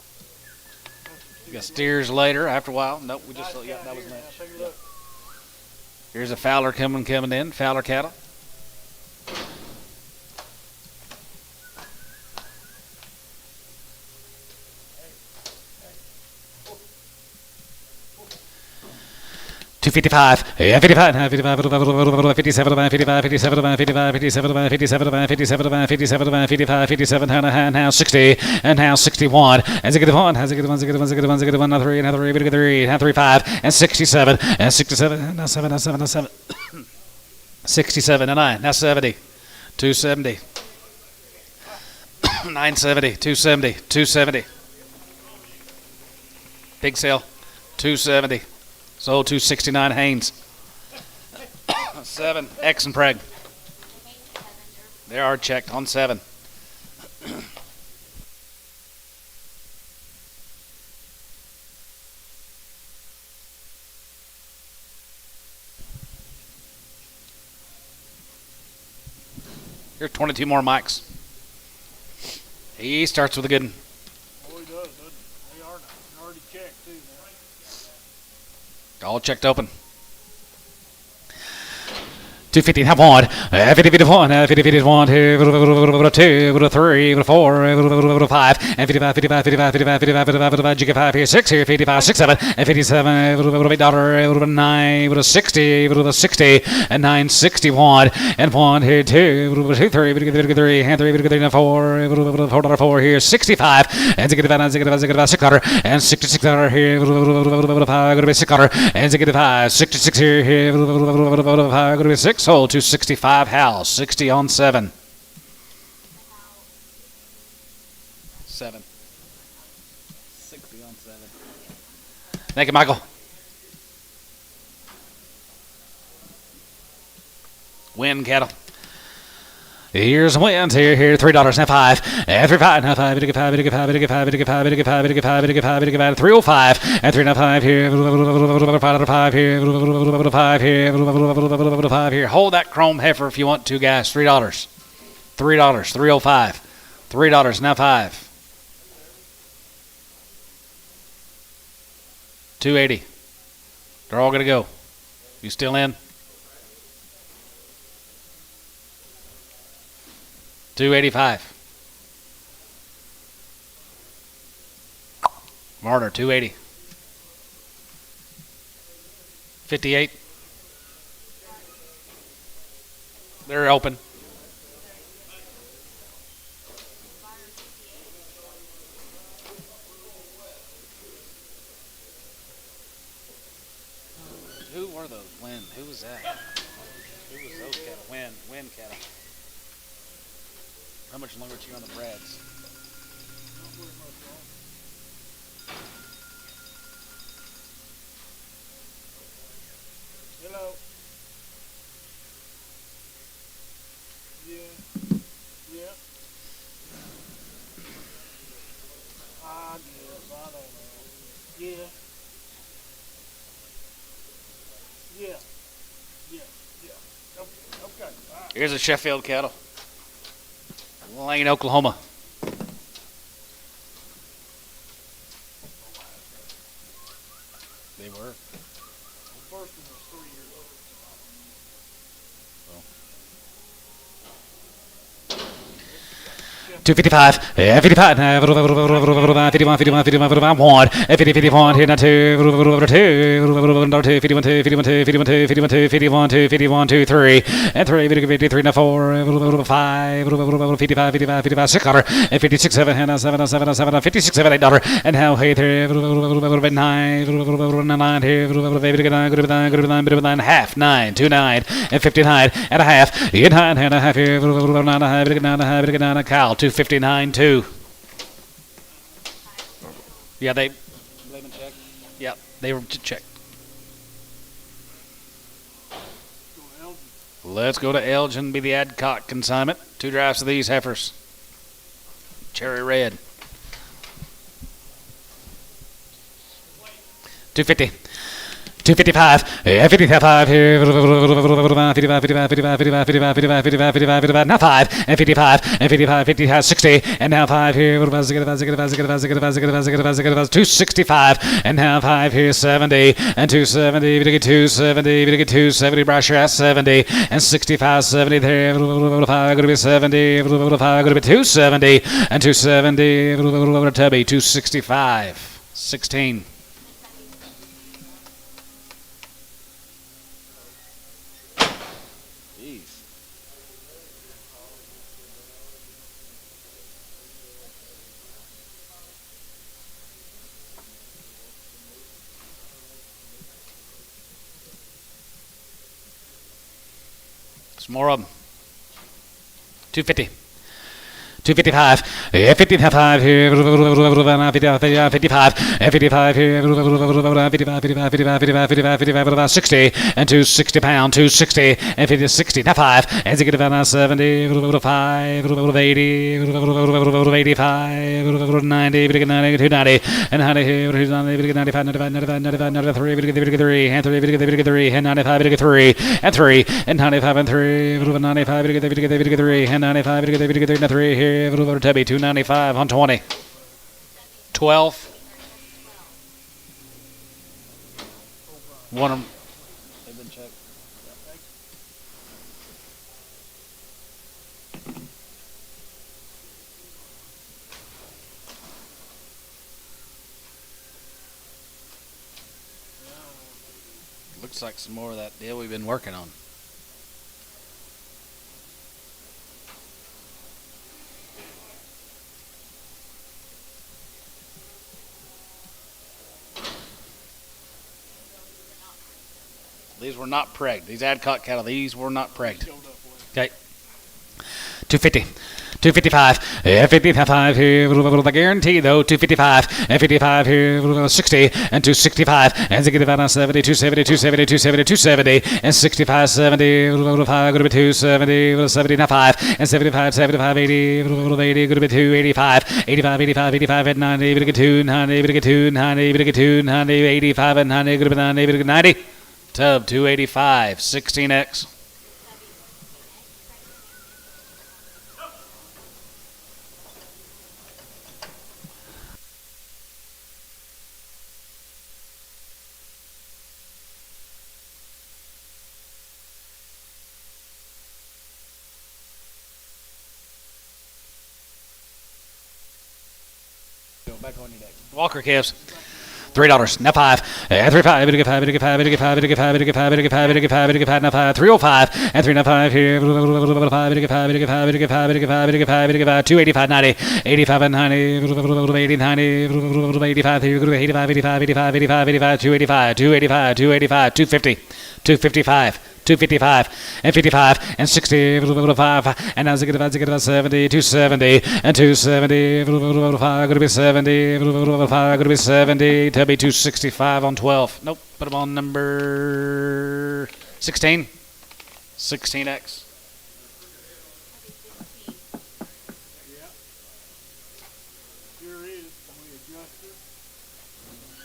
You got steers later after a while. Nope, we just, yeah, that was Lynch. Take a look. Here's a Fowler coming in, Fowler cattle. $255, 55, 55, 57, 55, 57, 55, 57, 57, 57, 57, 55, 57, and now 60, and now 61, and 61, has a good one, 3, and 3, and 3, 5, and 67, and 67, and now 7, 67, and 9, now 70, 270, 970, 270, 270, big sale, 270. Sold 269 Haynes. 7 X and Preg. They are checked on 7. Here's 22 more mics. He starts with a good one. Oh, he does, doesn't he? They are already checked, too, man. 250, have one. 50, 50, 1, 50, 50, 1, 2, 2, 3, 4, 5, and 55, 55, 55, 55, 55, 55, you get 5 here, 6 here, 55, 6, 7, and 57, $8, 9, 60, 60, and 9, 61, and 1 here, 2, 2, 3, 3, and 3, 3, 4, $4, 4 here, 65, and 65, 65, 600, and 66 here, 5, going to be 600, and 65, 66 here, 5, going to be 6. Sold to 65 house, 60 on 7. 7. 60 on 7. Thank you, Michael. Win cattle. Here's wins here, $3 now 5, and 3 5 now 5, 5, 5, 5, 5, 5, 5, 5, 5, 305, and 3 now 5 here, 5 here, 5 here, 5 here. Hold that chrome heifer if you want to, guys. $3, $3, 305, $3 now 5, 280. They're all gonna go. You still in? 285. Marner, 280. 58. They're open. Who were those? When? Who was that? Who was those cattle? When cattle? How much longer are you on the Brads? Hello. Yeah. Yeah. I guess. I don't know. Yeah. Yeah. Yeah. Yeah. Okay. All right. Here's a Sheffield cattle. Lane, Oklahoma. They were. The first one was 3 years old. 255, 55, 51, 51, 51, 51, 1, 50, 51, here now 2, 2, 51, 2, 51, 2, 51, 2, 51, 2, 51, 2, 51, 2, 3, and 3, 53, now 4, 5, 55, 55, 55, 600, and 56, 7, and 7, 7, 7, 56, 7, $8, and now hey, 3, 9, here, 9, half, 9, 2, 9, and 59, and a half, 9, and a half here, 9, a cow, 259, 2. Yeah, they've been checked. Yeah, they were checked. Let's go to Elgin, be the Adcock consignment. 2 drafts of these heifers. Cherry red. 250. 255, 55 here, 55, 55, 55, 55, 55, 55, 55, now 5, and 55, and 55, 55, 60, and now 5 here, 265, and now 5 here, 70, and 270, 270, 270, Brasher at 70, and 65, 70 there, 5 going to be 70, 5 going to be 270, and 270, Tubby, 265, 16. Some more of them. 250. 255, 55 here, 55, 55 here, 55, 60, and 260 pound, 260, and 50, 60, now 5, and 70, 5, 80, 85, 90, 290, and 90 here, 95, 95, 95, 93, 3, and 3, and 95, 3, and 3, and 95, and 3, 95, 3, and 95, 3 here. Tubby, 295 on 20. 12. One of them. They've been checked. Looks like some more of that deal we've been working on. These were not pregged. These Adcock cattle, these were not pregged. Okay. 250. 255, 55 here, the guarantee though, 255, and 55 here, 60, and 265, and 65, 70, 270, 270, 270, 270, and 65, 70, 5, going to be 270, 75, and 75, 75, 80, 80, going to be 285, 85, 85, 85, and 90, able to get 2, 90, able to get 2, 90, able to get 2, 90, 85, and 90, going to be 90, able to get 90. Tub 285, 16X. Back on your deck. Walker calves. $3. Now 5. 35. Bit of 5. Bit of 5. Bit of 5. Bit of 5. Bit of 5. Bit of 5. Bit of 5. Bit of 5. Now 5. 305. And 3 now 5 here. 5. Bit of 5. Bit of 5. Bit of 5. Bit of 5. Bit of 5. Bit of 5. 285. 90. 85 and 90. 80. 90. 85 here. 85. 85. 85. 85. 85. 285. 285. 285. 250. 255. 255 and 55 and 60 5 and now 70 270 and 270 5 going to be 70 5 going to be 70 to be 265 on 12. Nope, put them on number 16. 16X. Yeah. Sure is. Can we adjust it?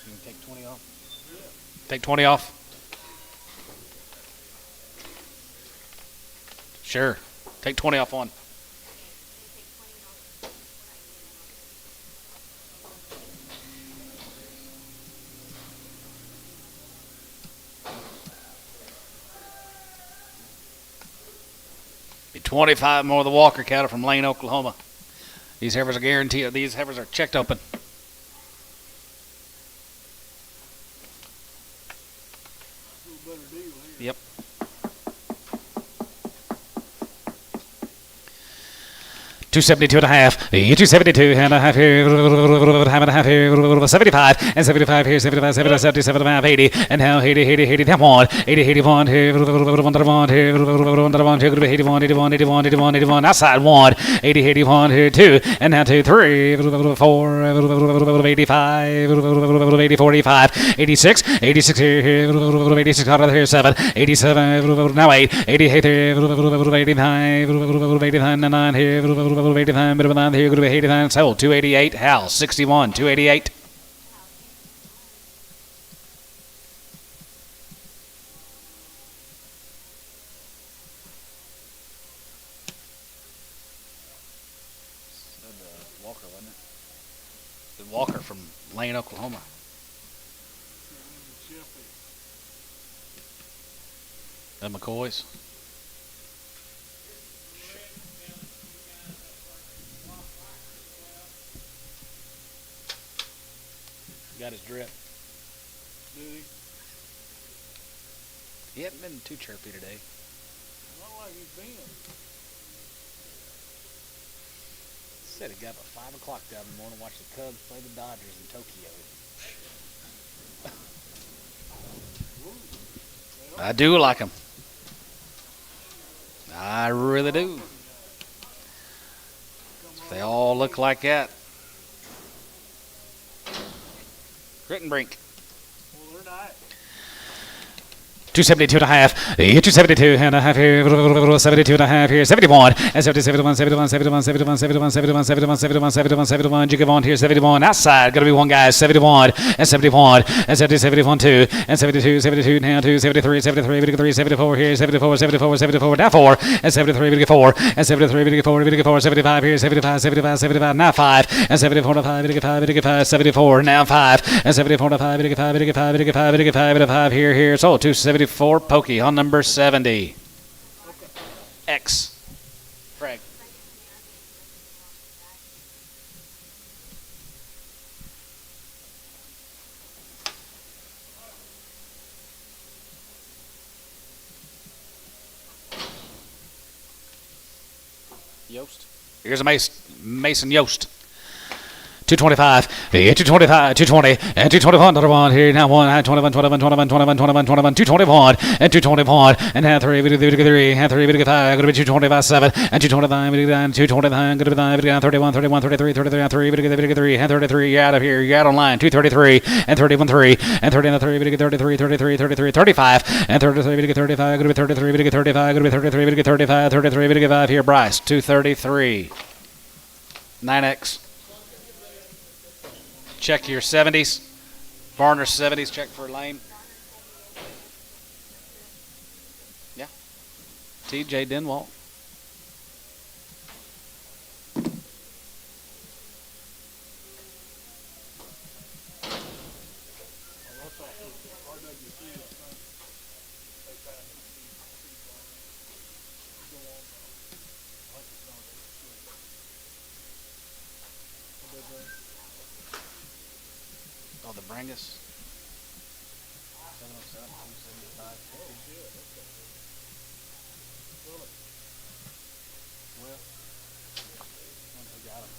You can take 20 off. Take 20 off. Sure. Take 20 off one. Be 25 more of the Walker cattle from Lane, Oklahoma. These heifers are guaranteed. These heifers are checked open. A little better deal here. Yep. 272 and a half, 272 and a half here, half and a half here, 75 and 75 here, 75, 70, 75, 80, and now 80, 80, 80, that one, 80, 81 here, 1 here, 81, 81, 81, 81, 81, outside 1, 80, 81 here, 2, and now 2, 3, 4, 85, 80, 45, 86, 86 here, 86 out of here, 7, 87, now 8, 88 here, 89, 89, 9 here, 89, bit of 9 here, going to be 89, sold, 288, Hal, 61, 288. Walker, wasn't it? The Walker from Lane, Oklahoma. The McCoys. Got his drip. Did he? He hasn't been too chirpy today. Not like he's been. Said he got up at 5 o'clock down in the morning to watch the Cubs play the Dodgers in Tokyo. I do like him. I really do. They all look like that. Rittenbrink. Well, they're not. 272 and a half, 272 and a half here, 72 and a half here, 71, and 71, 71, 71, 71, 71, 71, 71, 71, 71, 71, you give on here, 71, outside, gotta be one guy, 71, and 71, and 70, 71, 2, and 72, 72, now 2, 73, 73, 73, 74 here, 74, 74, 74, now 4, and 73, 4, and 73, 4, 4, 75 here, 75, 75, 75, now 5, and 74, 5, 5, 5, 74, now 5, and 74, 5, 5, 5, 5, 5, 5 here, so 274. Pokey on number 70. X. Frank. Yost. Here's a Mason Yost. 225, 225, 220, and 221, another one here, now 1, 21, 21, 21, 21, 21, 21, 221, and 221, and now 3, 3, and 3, 5, going to be 225, 7, and 229, 229, going to be 9, 31, 31, 33, 33, 3, and 33, you're out of here, you're out on line, 233, and 31, 3, and 33, 33, 33, 33, 35, and 33, 35, going to be 33, 35, going to be 33, 35, 33, 5 here, Bryce, 233, 9X. Check your 70s. Varner 70s. Check for a lane. Yeah. TJ Denwalt. Oh, the Brangus. 707, 275, 50. Well, wonder who got him.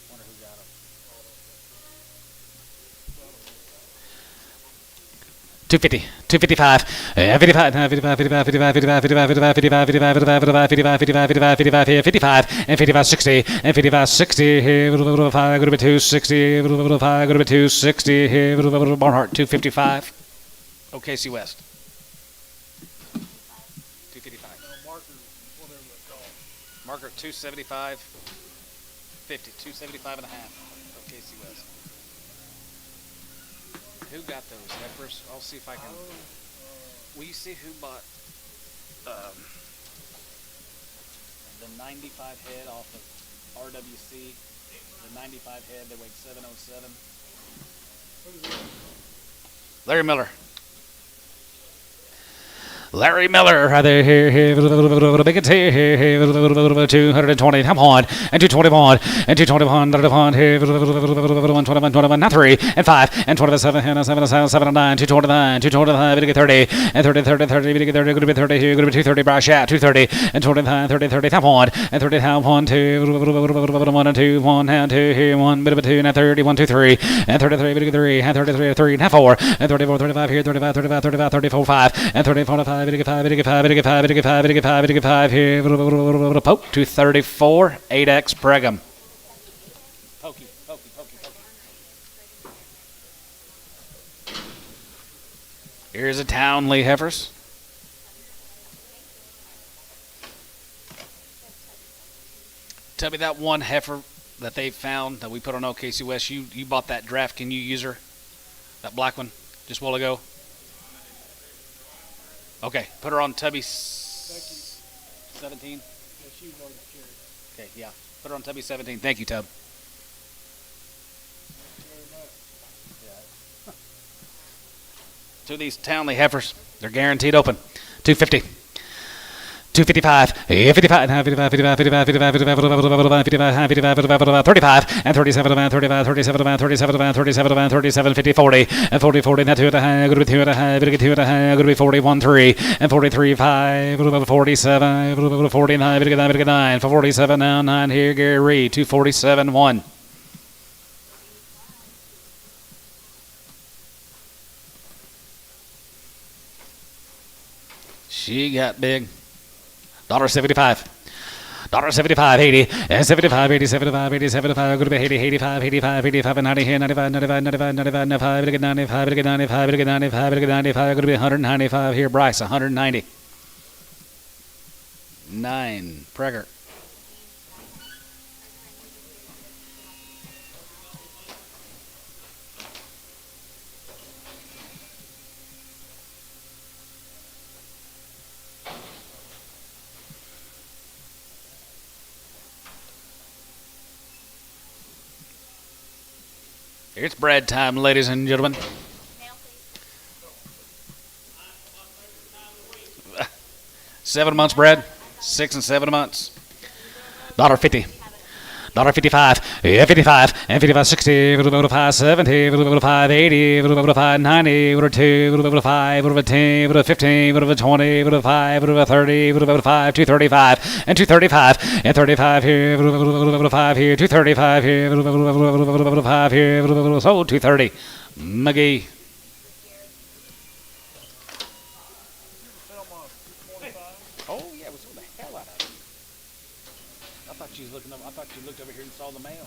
Wonder who got him. 250, 255, 55, 55, 55, 55, 55, 55, 55, 55, 55, 55, 55, 55, 55, and 55, 60, and 55, 60, here, 5, go to be 260, 5, go to be 260, here, Barnhart, 255, OKC West. 255. Marker, whatever they call it. Marker 275, 50, 275 and a half, OKC West. Who got those heifers? I'll see if I can. Will you see who bought The 95 head off of RWC. The 95 head, they weighed 707. Larry Miller. Larry Miller, right there, here, big it's here, 220, come on, and 221, and 221, here, 121, not 3, and 5, and 27, and 7, 9, 229, 225, 30, and 30, 30, 30, 30, going to be 30, here, going to be 230, Bryce Shat, 230, and 29, 30, 30, come on, and 30, 1, 2, 1, and 2, 1, and 2, here, 1, bit of a 2, and 30, 1, 2, 3, and 33, 3, and 33, 3, and 4, and 34, 35, here, 35, 35, 35, 34, 5, and 34, 5, 85, 85, 85, 85, 85, 85, here, poke, 234, 8X, Brigham. Pokey. Here's a Townley heifers. Tell me that one heifer that they found that we put on OKC West. You bought that draft. Can you use her? That black one just a while ago. Okay, put her on Tubby 17. Yeah, she was already carried. Okay, yeah. Put her on Tubby 17. Thank you, Tub. Two of these Townley heifers, they're guaranteed open. 250. 255, 55, 55, 55, 55, 55, 55, 35, and 37, 35, 37, 37, 37, 37, 50, 40, and 40, 40, and 2 at a high, good to be 2 at a high, good to be 2 at a high, good to be 41, 3, and 43, 5, 47, 49, 9, 47, now 9 here, Gary Reed, 247, 1. She got big. $75. $75, 80, and 75, 80, 75, 80, 75, good to be 80, 85, 85, 85, and 90 here, 95, 95, 95, 95, 95, 95, 95, 95, 95, good to be 195 here, Bryce, 190. 9, Preggert. It's bread time, ladies and gentlemen. 7 months bread, 6 and 7 months. $1.50. $1.55, yeah, 55, and 55, 60, 5, 70, 5, 80, 5, 90, 2, 5, 10, 15, 20, 5, 30, 5, 235, and 235, and 35 here, 5 here, 235 here, 5 here, sold 230. McGee. Sell mine, 25. Oh yeah, we sold the hell out of it. I thought you was looking up. I thought you looked over here and saw the mail.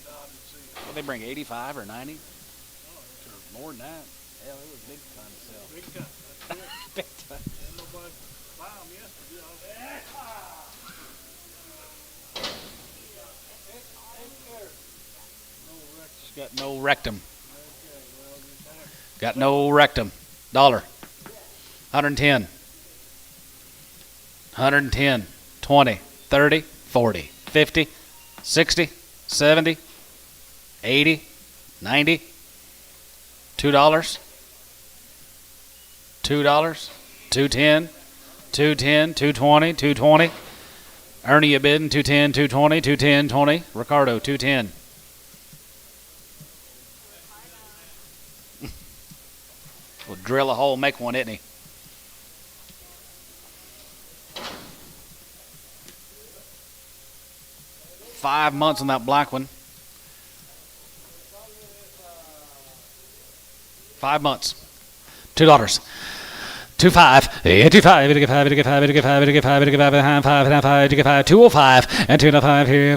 No, I didn't see it. Well, they bring 85 or 90, or more than that. Hell, it was big time to sell. Big time. That's it. Big time. And nobody buy them yesterday. No record. Got no rectum. Okay, well, you have Got no rectum. Dollar. 110. 110. 20. 30. 40. 50. 60. 70. 80. 90. $2. $2. 210. 210. 220. 220. Ernie, you bidding 210, 220, 210, 20. Ricardo, 210. We'll drill a hole, make one, isn't he? $5 months on that black one. 5 months. $2. 2.5, 2.5, 5, 205, and 205 here,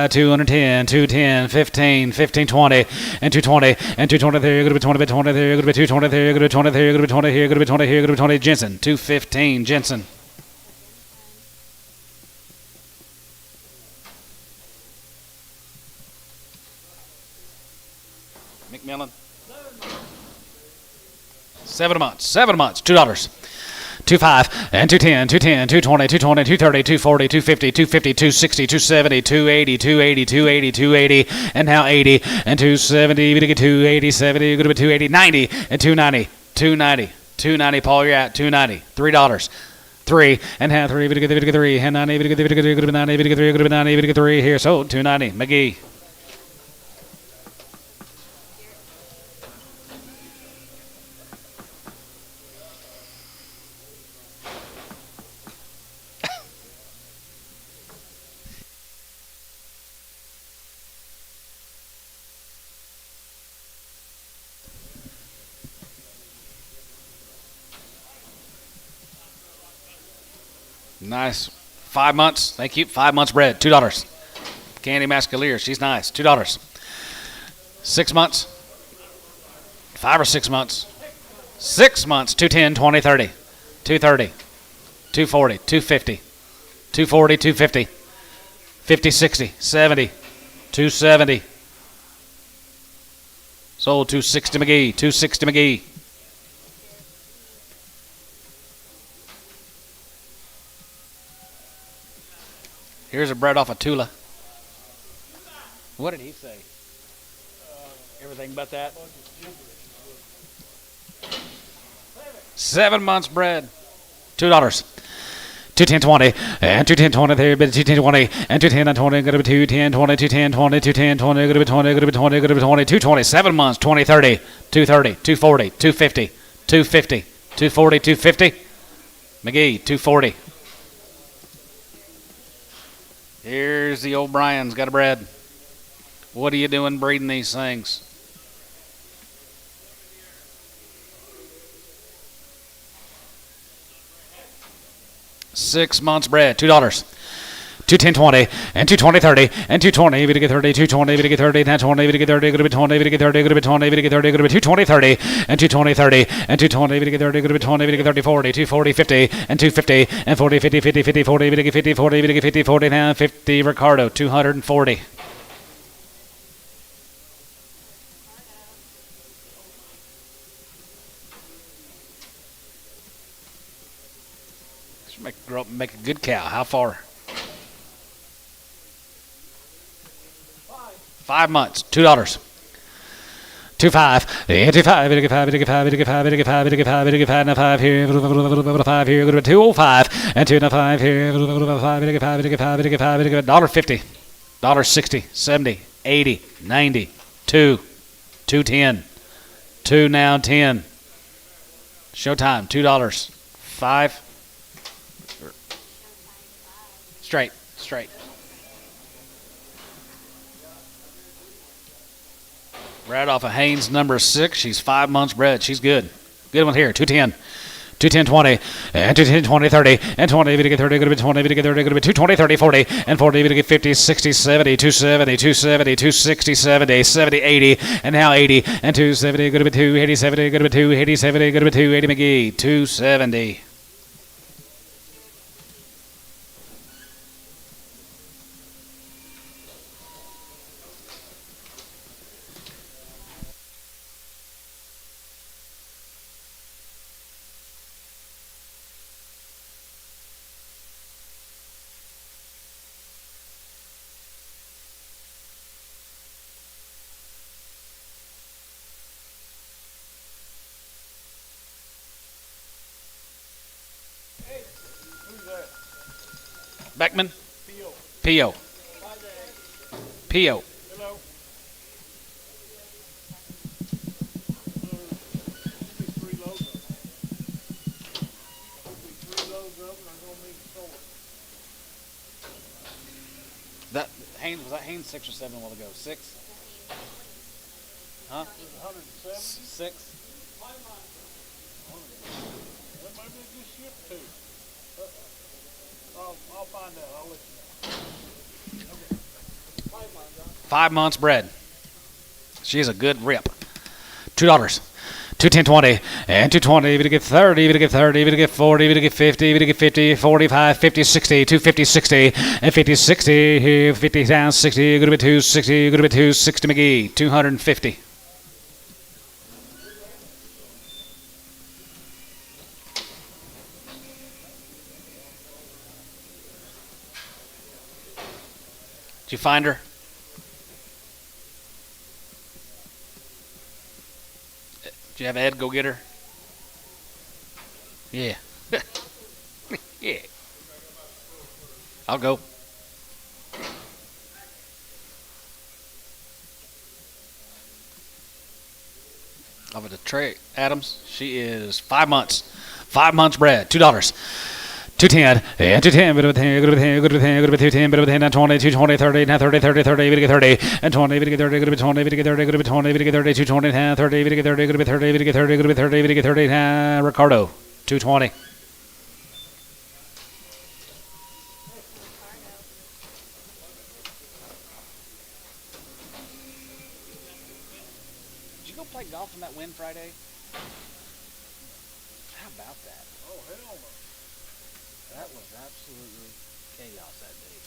210, 210, 15, 15, 20, and 220, and 220 there, good to be 20, 20 there, good to be 220 there, good to be 20 there, good to be 20 here, good to be 20 here, good to be 20, Jensen, 215, Jensen. McMillan. 7 months, $2. 2.5 and 210, 210, 220, 220, 230, 240, 250, 250, 260, 270, 280, 280, 280, 280, and now 80 and 270, we get 280, 70, go to 280, 90 and 290, 290, 290. Paul, you're at 290, $3. 3 and half 3, we get 3 and 90, we get 90, we get 3, we get 90, we get 3 here. So 290, McGee. Nice. 5 months. Thank you. 5 months bred. $2. Candy Mascalier. She's nice. $2. 6 months. 5 or 6 months. 6 months. 210, 20, 30. 230. 240. 250. 240, 250. 50, 60. 70. 270. Sold 260 McGee. 260 McGee. Here's a bred off of Tula. What did he say? Everything but that? 7 months bred. $2. 210, 20, and 210, 20 there, but 210, 20, and 210 and 20, going to be 210, 20, 210, 20, 210, 20, going to be 20, going to be 20, going to be 20, 220, 7 months, 20, 30, 230, 240, 250, 250, 240, 250. McGee, 240. Here's the O'Brien's got a bred. What are you doing breeding these things? $6 months bred, $2. 210, 20, and 220, 30, and 220, we get 30, 220, we get 30, 20, we get 30, going to be 20, we get 30, going to be 20, we get 30, going to be 220, 30, and 220, 30, and 220, we get 30, going to be 20, we get 30, 40, 240, 50, and 250, and 40, 50, 50, 50, 40, we get 50, 40, we get 50, 40, now 50, Ricardo, 240. Grow up and make a good cow. How far? 5 months. $2. 2.5. 2.5. 5 here. 5 here. Go to 205. and 2 and a 5 here. $1.50. $1.60, 70, 80, 90, 2, 2.10, 2 now 10. Showtime, $2, 5. Straight. Right off of Haynes number 6. She's 5 months bred. She's good. Good one here. 210. 210 20 and 210 20 30 and 20 to get 30 going to be 20 to get 30 going to be 220 30 40 and 40 to get 50 60 70 270 270 260 70 70 80 and now 80 and 270 going to be 280 70 going to be 280 70 going to be 280 McGee 270. Who's that? Beckman. Theo. Pio. Hi, Dad. Pio. Hello. Give me 3 loads of them. Give me 3 loads of them, and I'm gonna need a sword. That Haynes, was that Haynes 6 or 7 a while ago? 6? Huh? There's 170. 6? Well, maybe they just shipped 2. I'll find out. I'll let you know. Okay. 5 months bred. She's a good rip. $2. 210 20 and 220 to get 30 to get 30 to get 40 to get 50 to get 50 45 50 60 250 60 and 50 60 50 down 60 going to be 260 going to be 260 McGee 250. Did you find her? Did you have Ed go get her? Yeah. Yeah. I'll go. Over to Trey Adams. She is 5 months. 5 months bred. $2. 210 and 210 but with 10 good with 10 good with 10 good with 210 but with 10 20 220 30 now 30 30 30 we get 30 and 20 we get 30 good with 20 we get 30 good with 20 we get 30 220 now 30 we get 30 good with 30 we get 30 good with 30 we get 30 now Ricardo 220. Did you go play golf on that wind Friday? How about that? Oh, hell no. That was absolutely chaos that day.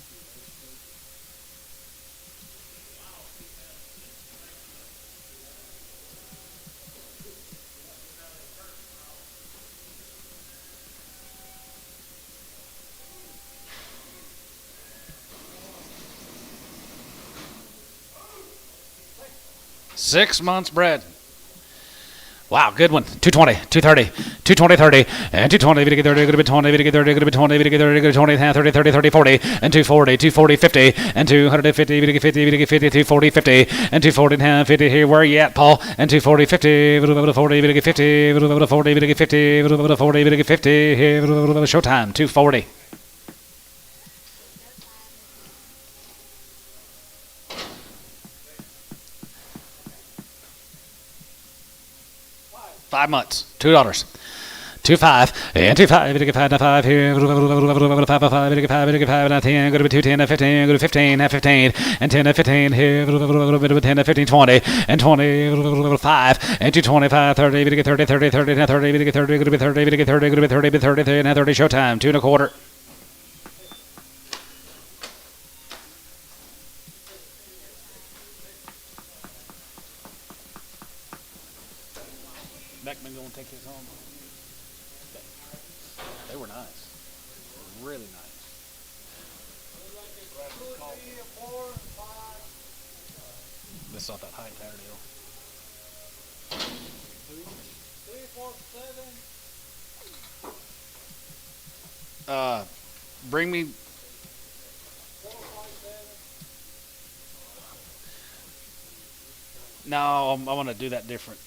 Six months bred. Wow, good one. 220, 230, 220, 30, and 220, we get 30, good bit 20, we get 30, good bit 20, we get 30, good 20, 30, 30, 30, 40, and 240, 240, 50, and 250, we get 50, we get 50, 240, 50, and 240, 50 here. Where are you at, Paul? And 240, 50, 40, we get 50, 40, we get 50, 40, we get 50, here, showtime, 240. $5 months, $2. 2.5 and 2.5. We get 5 now 5 here. 5 we get 5 now 10. Go to 210 now 15. Go to 15 now 15 and 10 now 15 here. 10 now 15 20 and 20 5 and 225 30. We get 30 30 30 now 30. We get 30. Go to 30. We get 30. Go to 30. 30 now 30. Showtime 2 1/4. Beckman gonna take his home. They were nice. Really nice. This off that high tire deal. 347. Bring me. No, I want to do that different.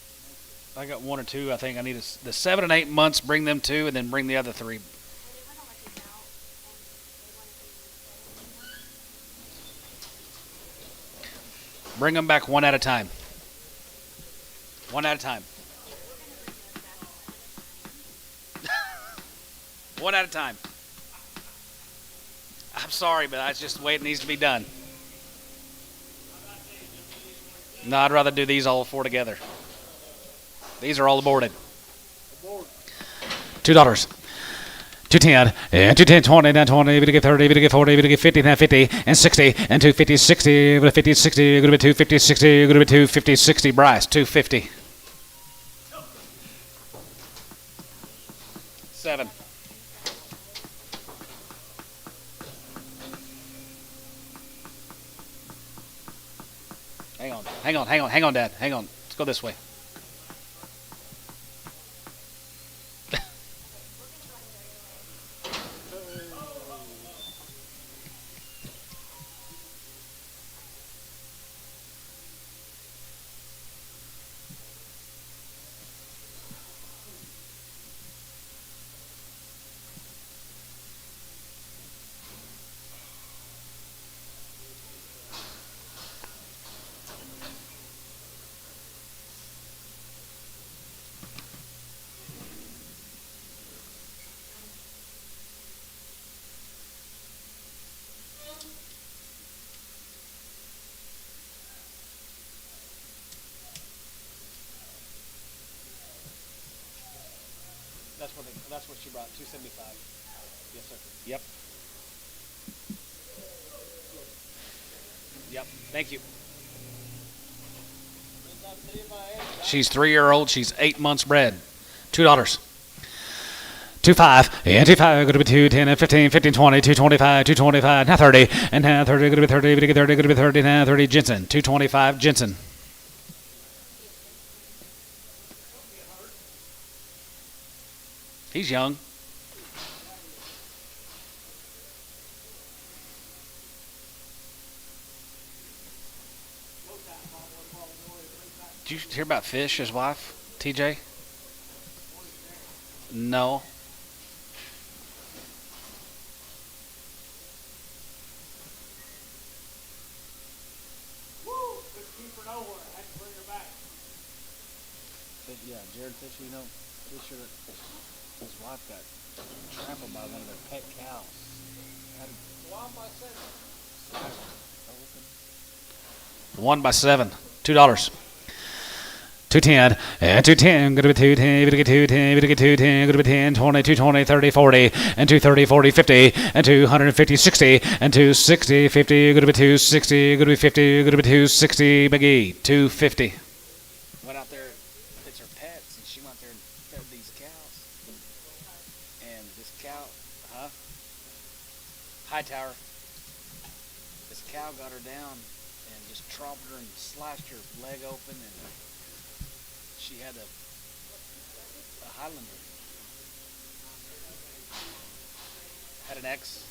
I got 1 or 2. I think I need the 7 and 8 months. Bring them 2, and then bring the other 3. Bring them back one at a time. One at a time. One at a time. I'm sorry, but that's just the way it needs to be done. No, I'd rather do these all 4 together. These are all aborted. $2. 210 and 210, 20, then 20, to get 30, to get 40, to get 50, then 50 and 60 and 250, 60, 50, 60, going to be 250, 60, going to be 250, 60. Bryce, 250. 7. Hang on, Dad. Hang on. Let's go this way. That's what she brought. 275. Yes, sir. Yep. Yep. Thank you. She's 3-year-old. She's 8 months bred. $2. 25 and 25 going to be 210 and 15, 15, 20, 225, 225, now 30 and now 30 going to be 30, going to be 30, now 30. Jensen, 225. Jensen. He's young. Did you hear about Fish, his wife, TJ? No. Yeah, Jared Fisher, you know, Fisher, his wife got trampled by one of their pet cows. One by 7. $2. 210 and 210 going to be 210, going to get 210, going to get 210, going to be 10, 20, 220, 30, 40 and 230, 40, 50 and 250, 60 and 260, 50, going to be 260, going to be 50, going to be 260. McGee, 250. Went out there, it's her pets, and she went there and fed these cows. And this cow, Hightower, this cow got her down and just trampled her and slashed her leg open, and she had a Highlander. Had an X.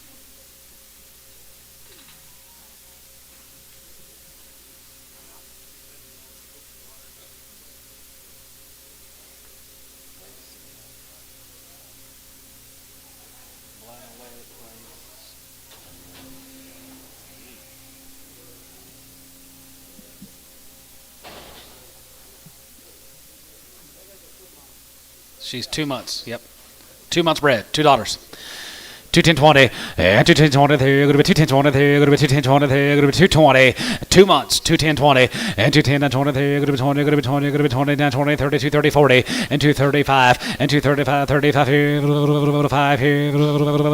She's 2 months. Yep. 2 months bred. $2. 210.20 and 210.20. There going to be 210.20. There going to be 210.20. There going to be 220. 2 months. 210.20 and 210.20. There going to be 20. Going to be 20. Going to be 20. Down 20. 30. 230. 40 and 235 and 235. 35 here. 5 here.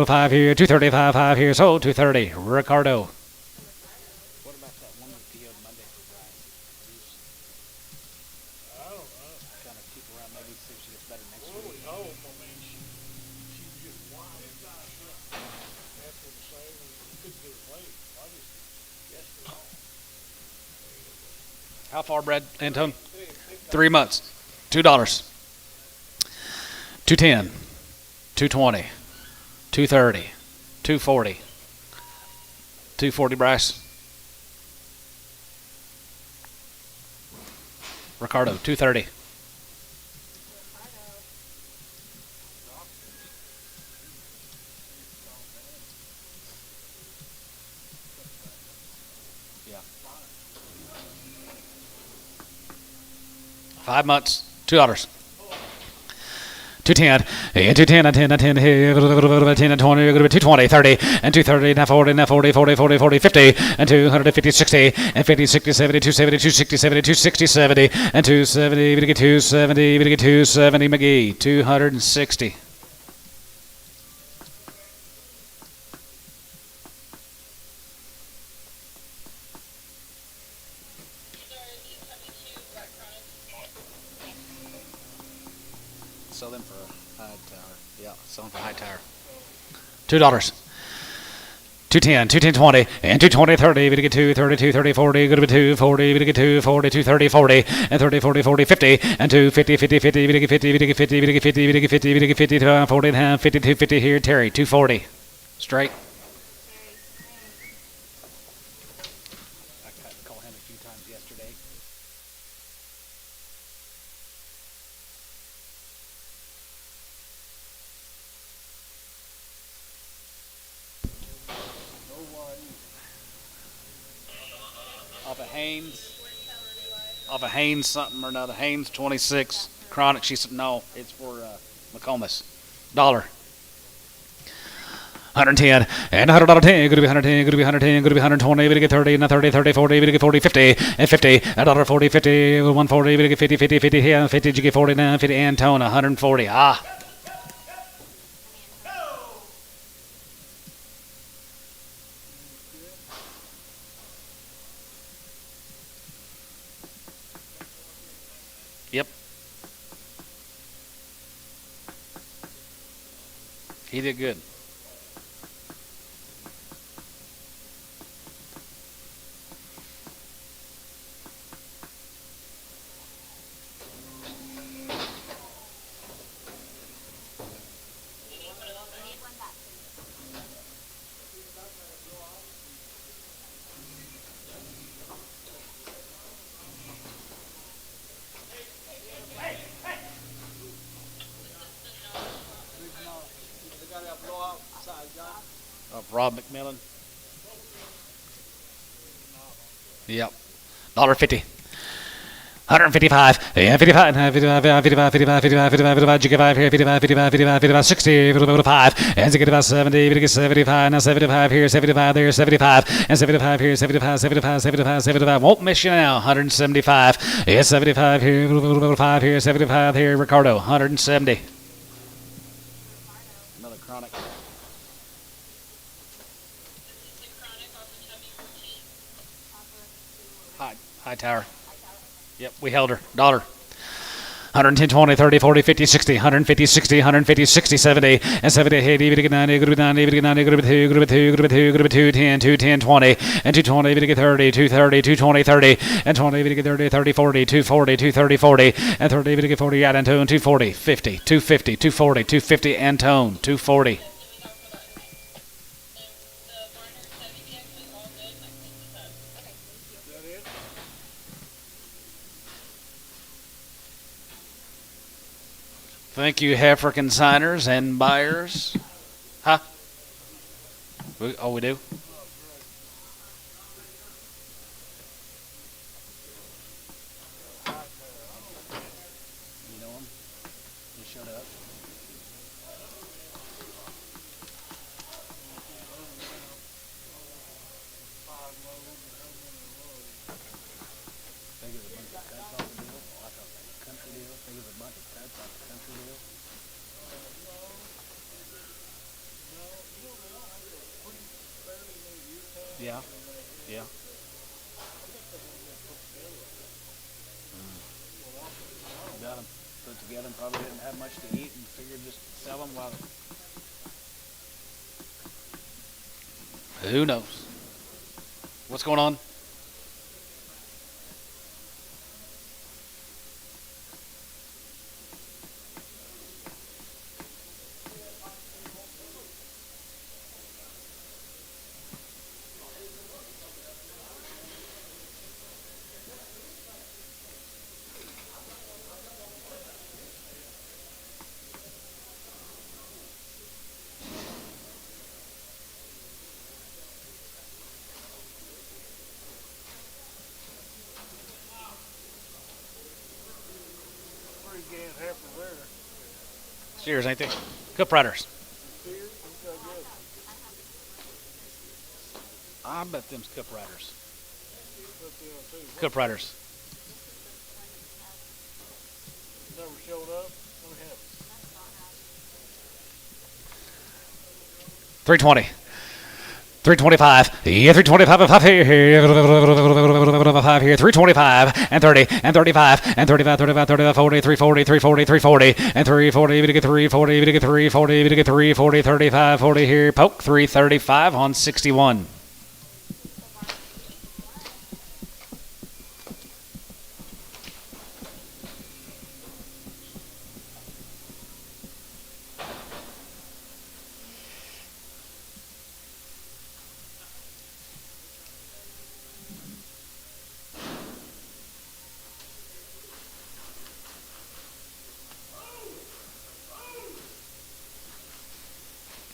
5 here. 235. 5 here. So 230. Ricardo. What about that one that PO'd Monday for Bryce? I don't know. Kind of keep around, maybe see if she gets better next Really week. hope. I mean, she was just wild. After the sale, and couldn't get it late. I just guessed it. How far bred, Antone? 3 months. $2. 210. 220. 230, 240, 240, Bryce. Ricardo, 230. Yeah. 5 months, $2. 210, and 210, and 10, and 10, 10 and 20, 220, 30, and 230, now 40, now 40, 40, 40, 40, 50, and 250, 60, and 50, 60, 70, 270, 260, 70, 260, 70, and 270, we get 270, we get 270, McGee, 260. These are the 72 Black Chronics. Sell them for a high tower. Yeah, sell them for a high tower. $2. 210, 210, 20, and 220, 30, we get 230, 230, 40, good to 240, we get 240, 230, 40, and 30, 40, 40, 50, and 250, 50, 50, we get 50, we get 50, we get 50, we get 50, we get 50, 40, and a half, 50, 250 here, Terry, 240. Straight. I tried to call him a few times yesterday. Off of Haynes something or another. Haynes 26 Chronic. She said no, it's for Makcomomas. $1. 110, and $110, good to be 110, good to be 110, good to be 120, we get 30, and 30, 30, 40, we get 40, 50, and 50, and $140, 50, 140, we get 50, 50, 50, here, 50, you get 40, now 50, and tone, 140. Ah. Yep. He did good. Of Rob McMillan. Yep. $1.50. 155, yeah, 55, 55, 55, 55, 55, 55, 55, here, 55, 55, 55, 55, 60, 55, and 65, 70, we get 75, now 75 here, 75 there, 75, and 75 here, 75, 75, 75, 75, won't miss you now, 175, yeah, 75 here, 5 here, 75 here, Ricardo, 170. Another Chronic. This is the Chronic off the Chubby 14. High tower. Yep, we held her. $1. 110, 20, 30, 40, 50, 60, 150, 60, 150, 60, 70, and 70, 80, we get 90, good to 90, we get 90, good to 2, good to 2, good to 2, good to 210, 210, 20, and 220, we get 30, 230, 220, 30, and 20, we get 30, 30, 40, 240, 230, 40, and 30, we get 40, yeah, and tone, 240, 50, 250, 240, 250, and tone, 240. The Barnard 70 actually all good. I cleaned this up. Okay, thank you. Is that it? Thank you, Heifer consigners and buyers. Huh? Oh, we do? You know him? He showed up. Think it was a bunch of cuts off the deal, like a country deal. Think it was a bunch of cuts off the country deal. Yeah. Yeah. Got them put together and probably didn't have much to eat and figured just sell them while. Who knows? What's going on? weekend heifer there. Steers, ain't they? Cup riders. Steers, okay, good. I bet them's cup riders. Put them too. Cup riders. Never showed up. Let me have it. 320. 325. Yeah, 325 and 5 here. 325 and 30 and 35 and 35, 35, 35, 40, 340, 340, 340 and 340. We to get 340. We to get 340. We to get 340, 35, 40 here. Poke 335 on 61.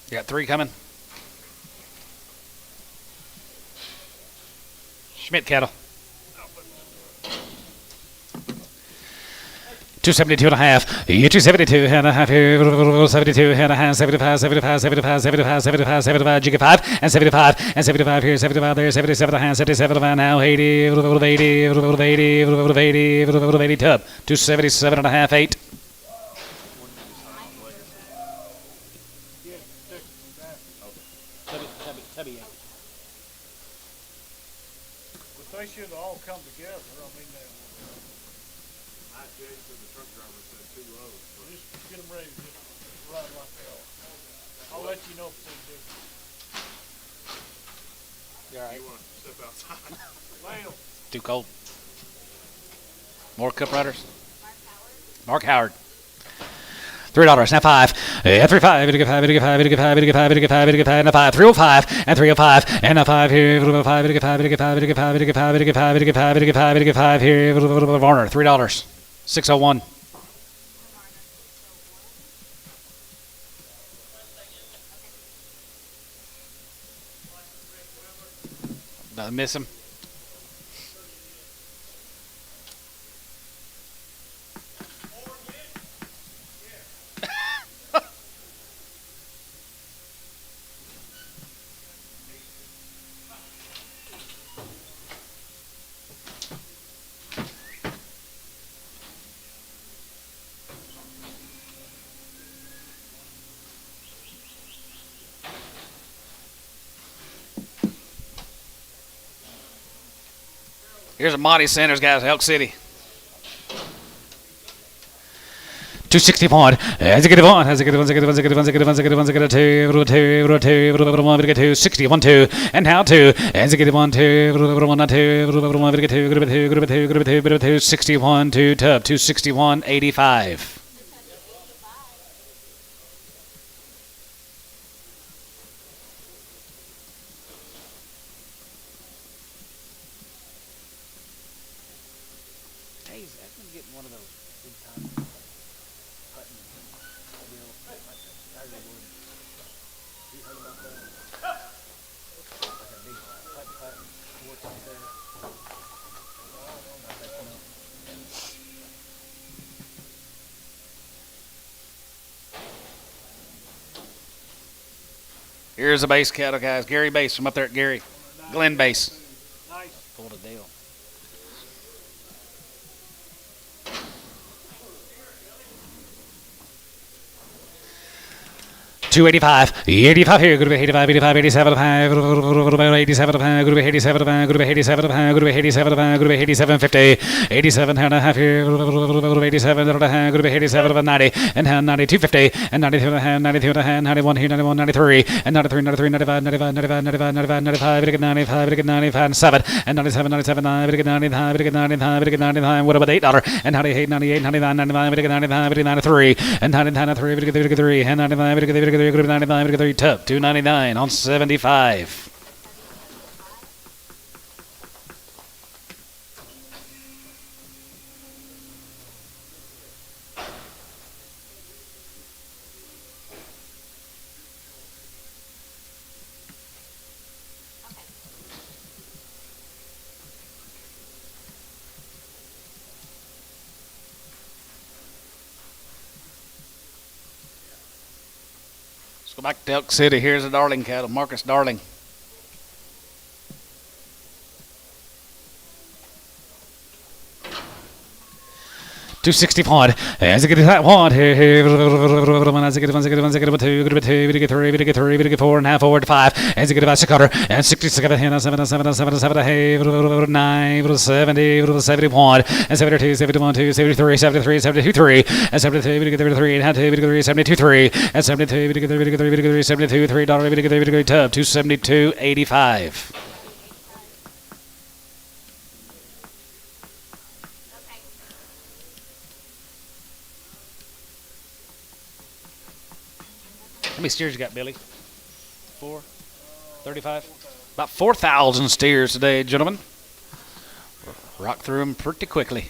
You got 3 coming. Schmidt cattle. 272 and a half. 272 and a half here. 72 and a half. 75, 75, 75, 75, 75, 75. Jigga 5 and 75 and 75 here. 75 there. 77 and a half. 77 and a half now. 80, 80, 80, 80 tub. 277 and a half. 8. Tubby. But they should all come together. I mean, I Jay said the truck driver said too low. just get them ready. Just run like they are. I'll let you know if they do. You alright? You want to step outside? Well, Too cold. More cup riders. Mark Howard. $3 now 5. Yeah, 35. We to get 5. We to get 5. We to get 5. We to get 5. We to get 5. We to get 5 and a 5. 305 and 305 and a 5 here. 5. We to get 5. We to get 5. We to get 5. We to get 5. We to get 5. We to get 5. We to get 5. We to get 5 here. Varner. $3. 601. Did I miss him? Here's a Monty Sanders, guys, Elk City. 261. As a good one, as a good one, as a good one, as a good one, as a good one, as a good one, as a good one, 2, 61, 2, and now 2. As a good one, 2, 1, 2, 61, 2, tub, 261, 85. Here's a base cattle, guys. Gary Base from up there at Gary. Glen Base. nice. Pulled a deal. $285. 85 here. Good to be 85, 85, 87, 87, 87, good to be 87, good to be 87, good to be 87, good to be 87, 50, 87 and a half here. 87 and a half, good to be 87, 90, and 92, 50, and 92 and a half, 92 and a half, 91 here, 91, 93, and 93, 93, 95, 95, 95, 95, 95, 95, 95, and 7, and 97, 97, 9, 95, 95, 99, what about $8, and 98, 98, 99, 99, 95, 93, and 93, 3, and 95, 95, 3, tub, 299 on 75. go back to Elk City. Here's a Darling cattle, Marcus Darling. $260 as I get that one here, as I get one, two, get two, we get three, we get three, we get 4.5, 4 to 5, as I get about 600 and 67, 7, 9, 70, 71, and 72, 71, 2, 73, 73, 72, 3, and 72, we get 33, and 2, we get 3, 72, 3, and 72, we get 3, we get 3, we get 3, 72, $3, we get 3, we get tub, 272.85. How many steers you got, Billy? 4? 35? About 4,000 steers today, gentlemen. Rock through them pretty quickly.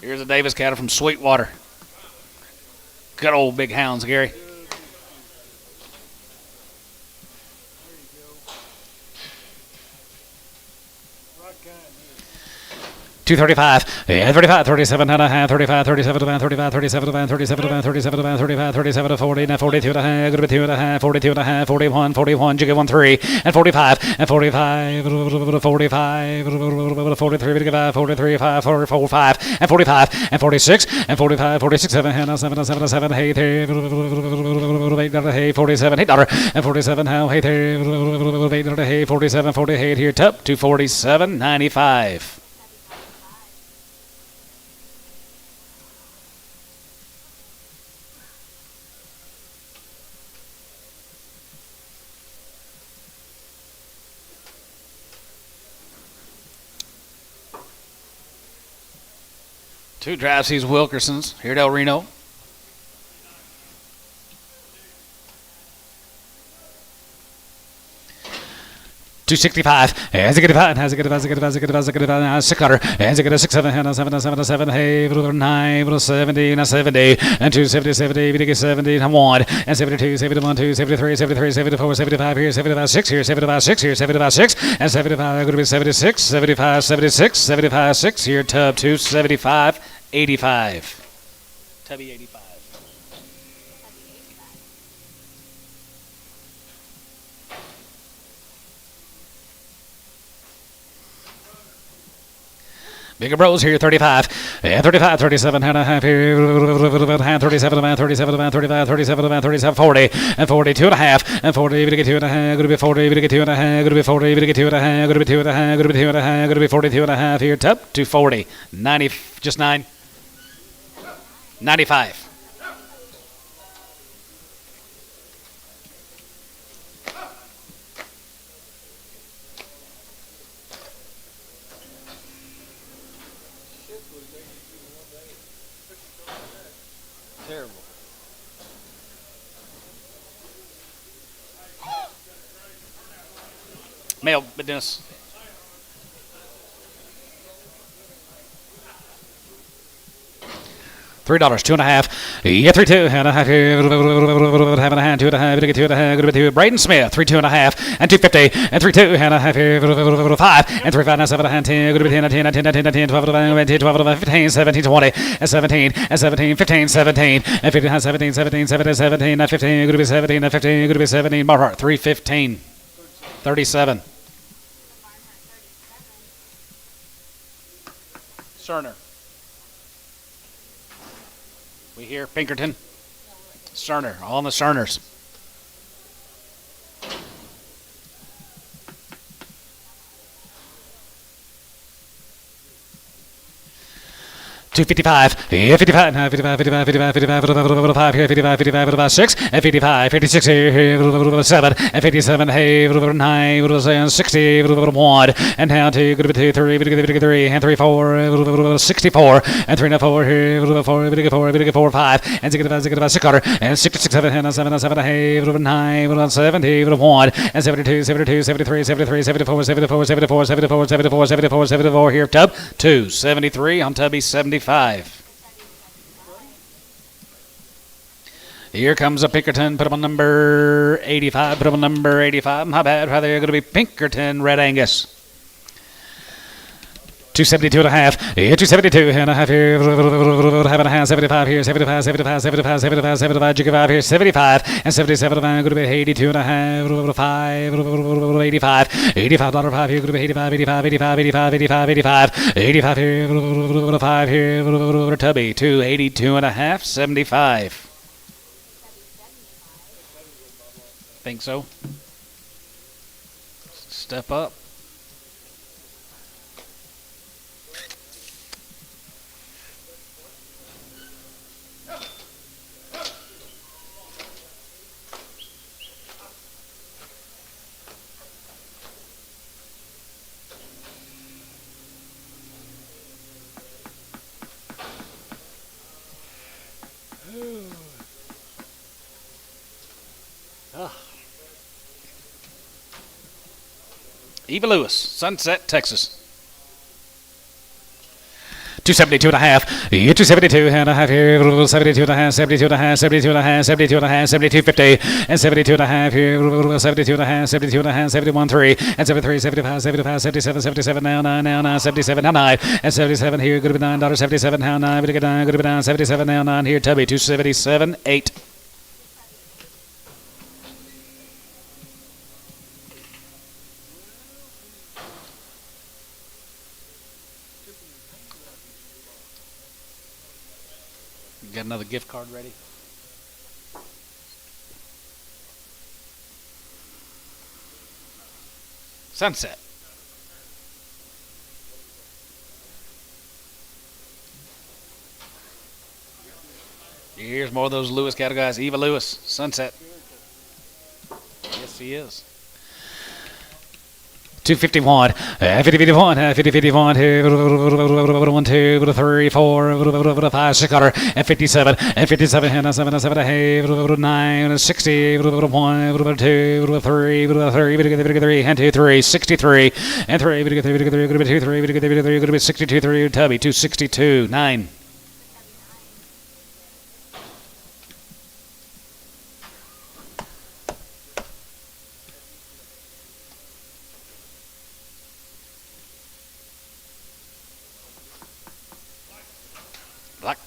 Here's a Davis cattle from Sweetwater. Good old big hounds, Gary. 235, yeah, 35, 37 and a half, 35, 37 and 35, 37 and 37 and 37 and 35, 37 and 40, and 42 and a half, good 2 and a half, 42 and a half, 41, 41, you get 1 3, and 45, and 45, 45, 43, 45, 43, 5, 44, 5, and 45, and 46, and 45, 46, 7, and 7, 7, 7, hey, 8, 47, $8, and 47, how, hey, 8, 47, 48, here, top, 247.95. Two drive sees Wilkersons here at El Reno. $265, as I get a 600, as I get a 6 7 7 7, hey, 9, 70, and 70, and 270, 70, we get 70, and 1, and 72, 71, 2, 73, 73, 74, 75 here, 75, 6 here, 75, 6 here, 75, 6, and 75, going to be 76, 75, 76, 75, 6 here, tub 275.85. Tubby 85. Bigger Bros here, 35, and 35, 37 and a half here, 37, 37, 35, 37, 37, 40, and 42 and a half, and 40, we get 2 and a half, going to be 40, we get 2 and a half, going to be 40, we get 2 and a half, going to be 2 and a half, going to be 2 and a half, going to be 42 and a half here, top 240, 90, just 9, 95. Terrible. Male business. $3, 2 and a half. Yeah, 3 2 and a half. Have a hand, 2 and a half. Get 2 and a half. Good to 2. Braden Smith, 3 2 and a half, and 250, and 3 2 and a half. 5 and 3 5 and 7 and 10. Good to 10 10 10 10 10 12 12 15 17 20 and 17 and 17 15 17 and 15 17 17 17 17 and 15. Good to be 17 and 15. Good to be 17. Barhart 315 37. Cerner. We hear Pinkerton. Cerner, all on the Cerners. $255, yeah, 55, 55, 55, 55, 55, 55, here, 55, 55, 55, 6, and 55, 56, here, 7, and 57, hey, 9, 60, 1, and down to 2, 3, 3, and 3, 4, 64, and 3, 4, here, 4, 4, 5, and 6, 600, and 66, 7, 7, 7, hey, 9, 70, 1, and 72, 72, 73, 73, 74, 74, 74, 74, 74, 74, 74, here, tub, 273 on Tubby 75. Here comes a Pinkerton. Put him on number 85. Put him on number 85. How bad? How they're going to be Pinkerton Red Angus. 272 and a half. 272 and a half here. Half and a half. 75 here. 75, 75, 75, 75, 75. Jigga 5 here. 75 and 77. Going to be 82 and a half. 5. 85. $85 5 here. Going to be 85, 85, 85, 85, 85, 85. 85 here. 5 here. Tubby. 282 and a half. 75. Think so. Step up. Eva Lewis, Sunset, Texas. 272 and a half. 272 and a half here. 72 and a half. 72 and a half. 72 and a half. 72 and a half. 72.50 and 72 and a half here. 72 and a half. 72 and a half. 71.3 and 73. 75. 75. 77. 77 now 9 now 9. 77 now 9 and 77 here. Good to be $9.77 now 9. Good to get 9. Good to be 9. 77 now 9 here. Tubby 277 8. Got another gift card ready? Sunset. Here's more of those Lewis cattle guys. Eva Lewis, Sunset. Yes, he is. 251, 50-51, 50-51, 1, 2, 3, 4, 5, 6, and 57, and 57, and 7, 7, 9, 60, 1, 2, 3, 3, and 2, 3, 63, and 3, 3, 2, 3, 62, 3, Tubby, 262, 9.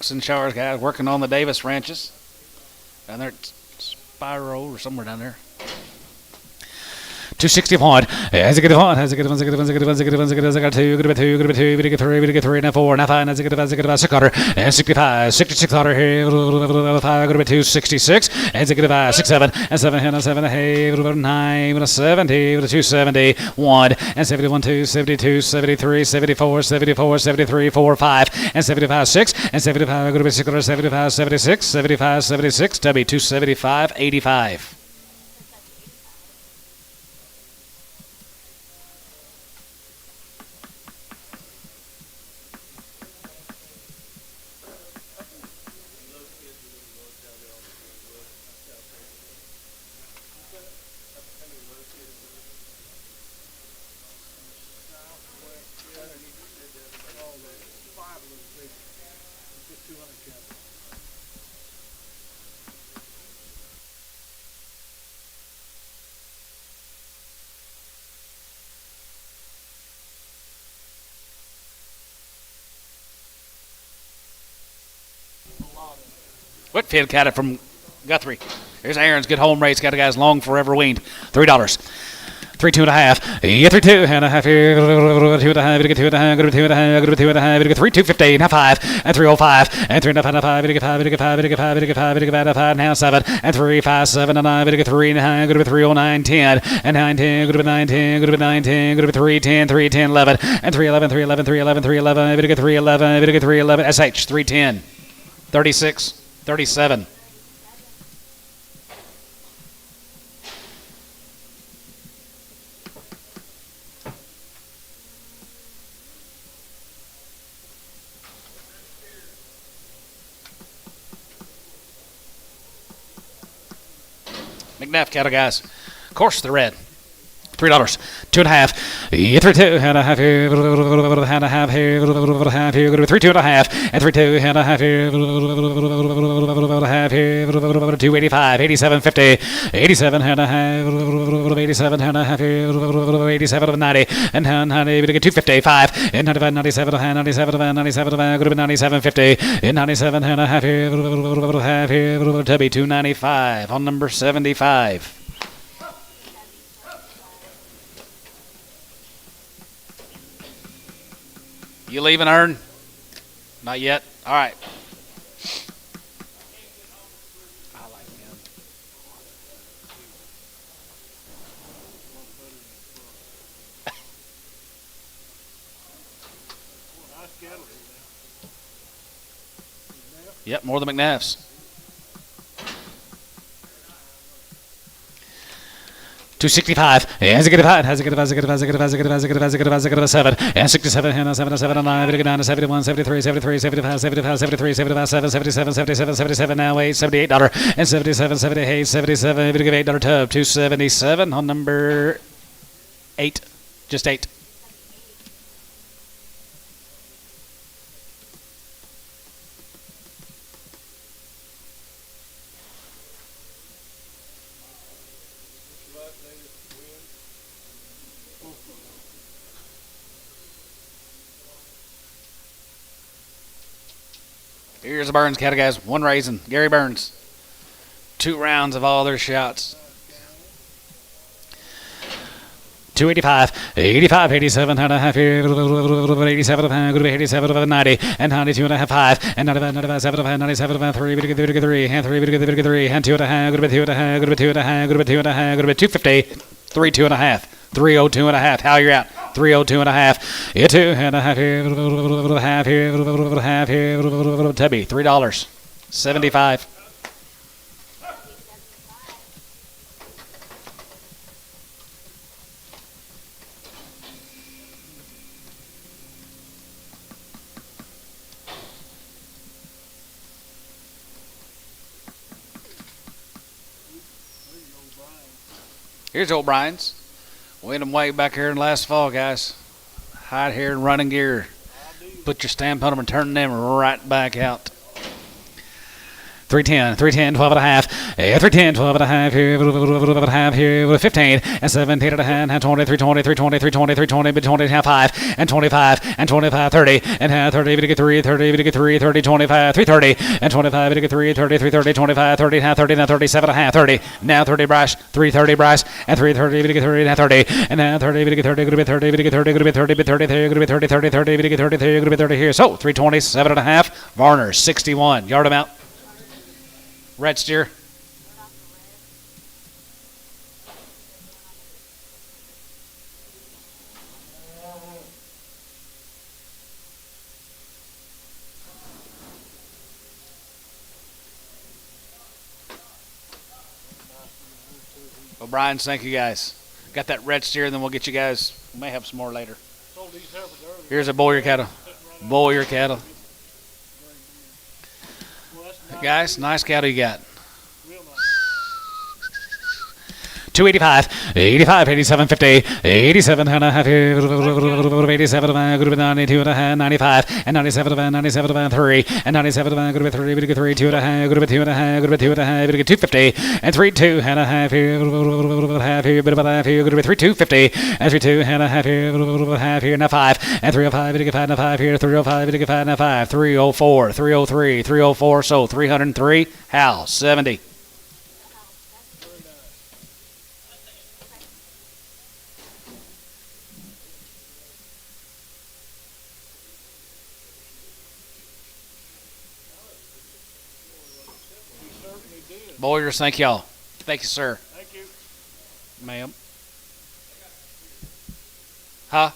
Locks and Showers guys working on the Davis ranches down there at Spiro or somewhere down there. 261. Has a good one. Has a good one. Has a good one. Has a good one. Has a good one. Has a good one. Has a good two. Good bit two. Good bit two. Good three. Good 3. Now 4. Now 5. Has a good one. Has a good one. 600 and 65. 66 here. 5. Good bit 2. 66. Has a good 5. 6 7 and 7. 7. Hey. 9. 70. 270. 1 and 71. 2. 72. 73. 74. 74. 73. 4. 5 and 75. 6 and 75. Good bit 6. 75. 76. 75. 76. Tubby 275. 85. Whitfield cat it from Guthrie. Here's Aaron's good home race. Got a guy's long forever weaned. $3. 3 2 and a half. Yeah, 3 2 and a half here. 2 and a half. Get 2 and a half. Good 2 and a half. Good 2 and a half. Get 3 250 and 5 and 305 and 3 and a half. 5 get 5 get 5 get 5 get 5 get 5 now 7 and 3 5 7 and 9 get 3 and a half. Good 309 10 and 9 10. Good 9 10. Good 9 10. Good 3 10 3 10 11 and 3 11 3 11 3 11 3 11. Get 3 11. Get 3 11. SH 310 36 37. McNabb cattle guys. Of course the red. $3. 2 and a half. 3 2 and a half here. And a half here. Half here. 3 2 and a half. And 3 2 and a half here. Half here, 285, 87.50, 87 and a half, 87 and a half here, 87 of 90, and 90, we get 255, and 95, 97 and 97 and 97 and good 97.50, and 97 and a half here, Tubby 295 on number 75. You leaving, Ern? Not yet. All right. I like him. Nice cattle here now. Yep, more than McNabb's. 265, has a good five, has a good, has a good, has a good, has a good, has a good, has a good, has a good, 7, and 67, and 7, 7, 9, 71, 73, 73, 75, 75, 73, 75, 7, 77, 77, 77, now $8, $78, and 77, 78, 77, we give $8 tub, 277 on number 8, just 8. Here's the Burns cattle, guys. One raisin. Gary Burns. 2 rounds of all their shots. 285, 85, 87 and a half here, 87 and 87 and 90, and 92 and a half 5, and 95, 97 and 97 and 3, 3, and 3, 3, and 2 and a half, good 2 and a half, good 2 and a half, good 2 and a half, good 250, 3, 2 and a half, 302 and a half. How you're out? 302 and a half. Yeah, 2 and a half here, half here, half here, Tubby, $3, 75. Here's old Brian's. We had him way back here in last fall, guys. Hide here and running gear. Put your stamp on them and turn them right back out. 310, 12 and a half. 310, 12 and a half here, 15, and 17 and a half, and 20, 320, 320, 320, 320, but 20 and a half 5, and 25, and 25, 30, and 30, we get 3, 30, we get 3, 30, 25, 330, and 25, we get 3, 30, 330, 25, 30, and 30, now 37 and a half, 30, now 30 Bryce, 330 Bryce, and 330, we get 30, and 30, and now 30, we get 30, good to be 30, we get 30, good to be 30, but 30, good to be 30, 30, 30, we get 30, good to be 30 here. So 327 and a half, Varner 61, yard him out. Red steer. O'Brien's, thank you guys. Got that red steer, and then we'll get you guys. We may have some more later. Sold these heifers earlier. Here's a Boyer cattle. Boyer cattle. Well, that's nice. Guys, nice cattle you got. Real nice. 285, 85, 87, 50, 87 and a half, 87 and good 92 and a half, 95, and 97 and 97 and 3, and 97 and good 3, good 3, 2 and a half, good 2 and a half, good 2 and a half, good 250, and 3, 2 and a half here, half here, bit of a half here, good 3, 250, and 3, 2 and a half here, now 5, and 305, good 5 and 5 here, 305, good 5 and 5, 304, 303, 304, so 303, Hal, 70. Boyers, thank y'all. Thank you, sir. Thank you. Ma'am. Huh?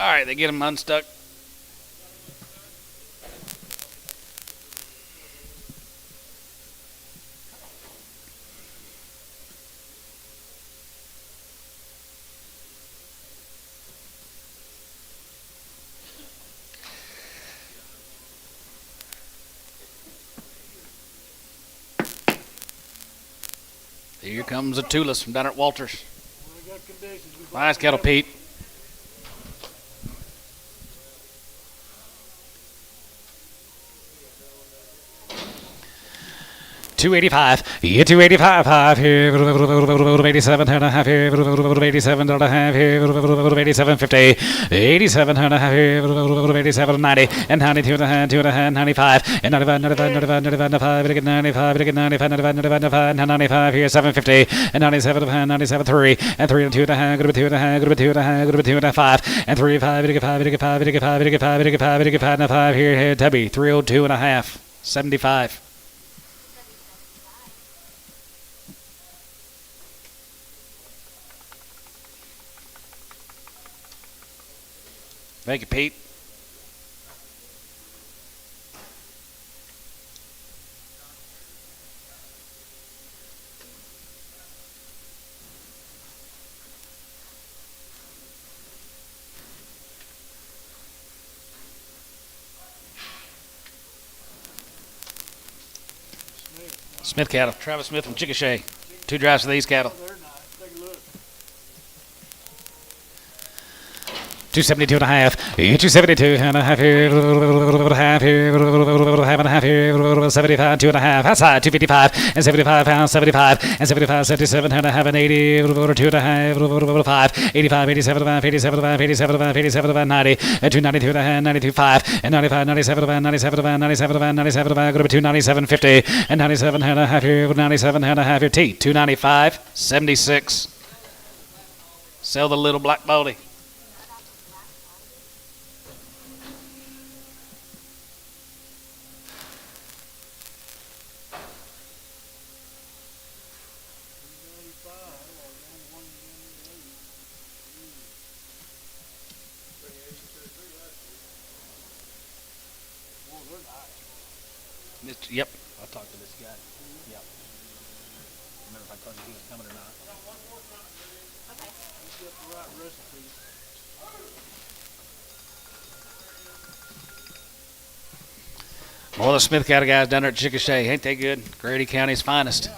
All right, they get them unstuck. Here comes a Tulis from down at Walters. When we got conditions, we Nice cattle, Pete. 285. Yeah, 285. Half here. 87 and a half here. 87 and a half here. 87 50. 87 and a half here. 87 90 and 92 and a half. 2 and a half. 95 and 95. 95. 95. 95. 95. 95. 95. 95 here. 750 and 97 and 97 3 and 3 and 2 and a half. Good 2 and a half. Good 2 and a half. Good 2 and a 5 and 3 5. 5. 5. 5. 5. 5. 5 5 here. Tubby 302 and a half. 75. Thank you, Pete. Smith cattle. Travis Smith from Chickasha. 2 drives for these cattle. they're nice. Take a look. 272 and a half. 272 and a half here. Half here. Half and a half here. 75. 2 and a half. Outside. 255 and 75 pounds. 75 and 75. 77 and a half and 80. 2 and a half. 5. 85. 87. 87. 87. 87. 90 and 292 and a half. 92 5 and 95. 97. 97. 97. 97. Go to 297 50 and 97 and a half here. 97 and a half here. T. 295. 76. Sell the little black baldy. Yep. I'll talk to this guy. Yep. Remember if I told you he was coming or not? Get the right recipe. More of the Smith cattle guys down there at Chickasha. Ain't they good? Grady County's finest.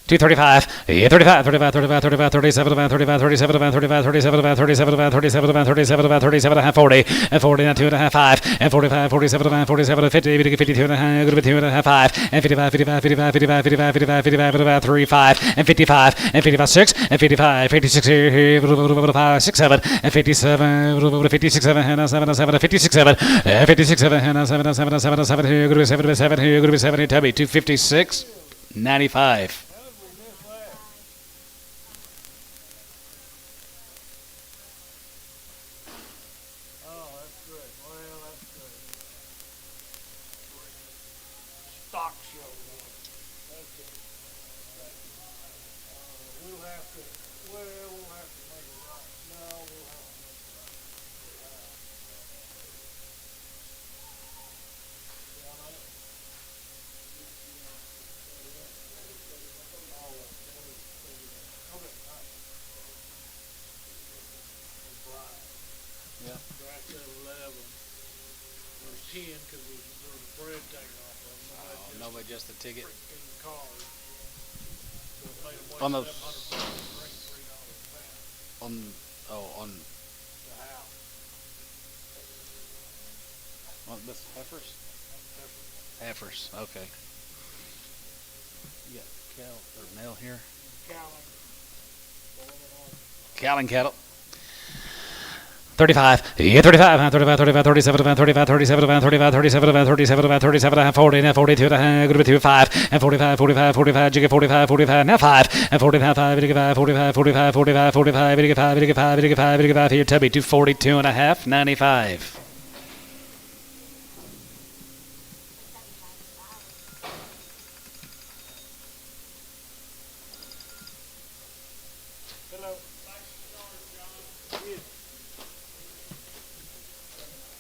235. Yeah, 35, 35, 35, 35, 37, 35, 37, 35, 37, 37, 37, 37, 37, 40, and 40, and 2 and a half, 5, and 45, 47, 47, 50, 52 and a half, good 2 and a half, 5, and 55, 55, 55, 55, 55, 55, 55, 55, 3, 5, and 55, and 55, 6, and 55, 56 here, 5, 6, 7, and 57, 56, 7, and 7, 7, 56, 7, and 56, 7, and 7, 7, 7, 7 here, good 7, 7 here, good 7 here, Tubby, 256, 95. Stock show. That's it. We'll have to make it right. No, we'll have to make it right. Yeah. Right there, 11. There's 10 because there was a bread taken off of them. Nobody just the ticket. In the cars. So it made them On weigh those- 700 pounds and bring $3 a pound On to house. this Heifers? Heifers, okay. You got cow or Male here. Callan. Cowling cattle. 35, yeah, 35, 35, 35, 37, 35, 37, 35, 37, 37, 37, 40, 42, good 2, 5, and 45, 45, 45, jiggy 45, 45, now 5, and 45, 45, 45, 45, 45, 45, 85, 85, 85, 85, here, Tubby, 242 and a half, 95. Hello.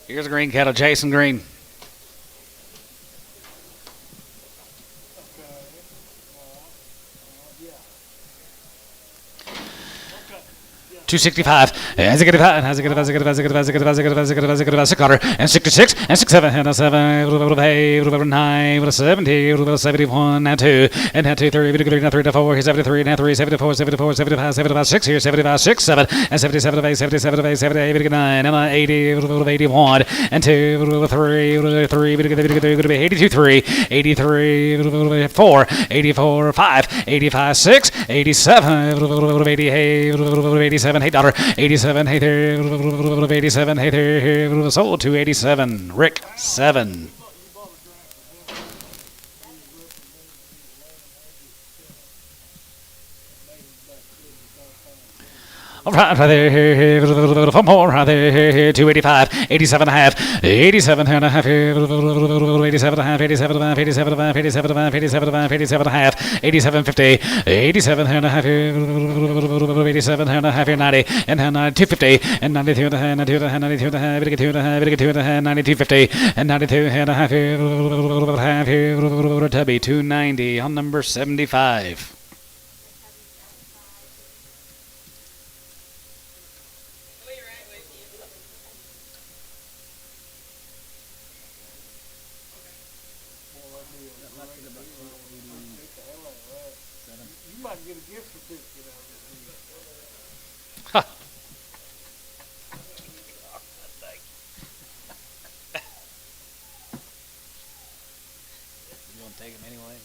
Here's a green cattle, Jason Green. Okay. Yeah. Okay. Yeah. 265. As a good as a good as a good as a good as a good as a good as a good as a good as a quarter and 66 and 67 and a 7 with a 9 with a 70 with a 71 and 2 and 2 3 with a 3 to 4 73 and 3 74 74 75 75 6 here 75 6 7 and 77 8 77 8 78 with a 9 and 80 with 81 and 2 with 3 with 3 with a 82 3 83 with 4 84 5 85 6 87 with 88 with 87 hey dollar 87 hey there 87 hey there sold to 87 Rick 7. All right, right there, one more, right there, 285, 87 and a half, 87 and a half, 87 and a half, 87 and a half, 87 and a half, 87 and a half, 87 and a half, 87 and a half, 87 50, 87 and a half, 87 and a half, 90, and 250, and 92 and a half, 92 and a half, 92 and a half, 92 and a half, 92 and a half, 9250, and 92 and a half, Tubby, 290 on number 75. We'll be right with you. You might get a gift certificate out of this. Ha. You want to take them anyway?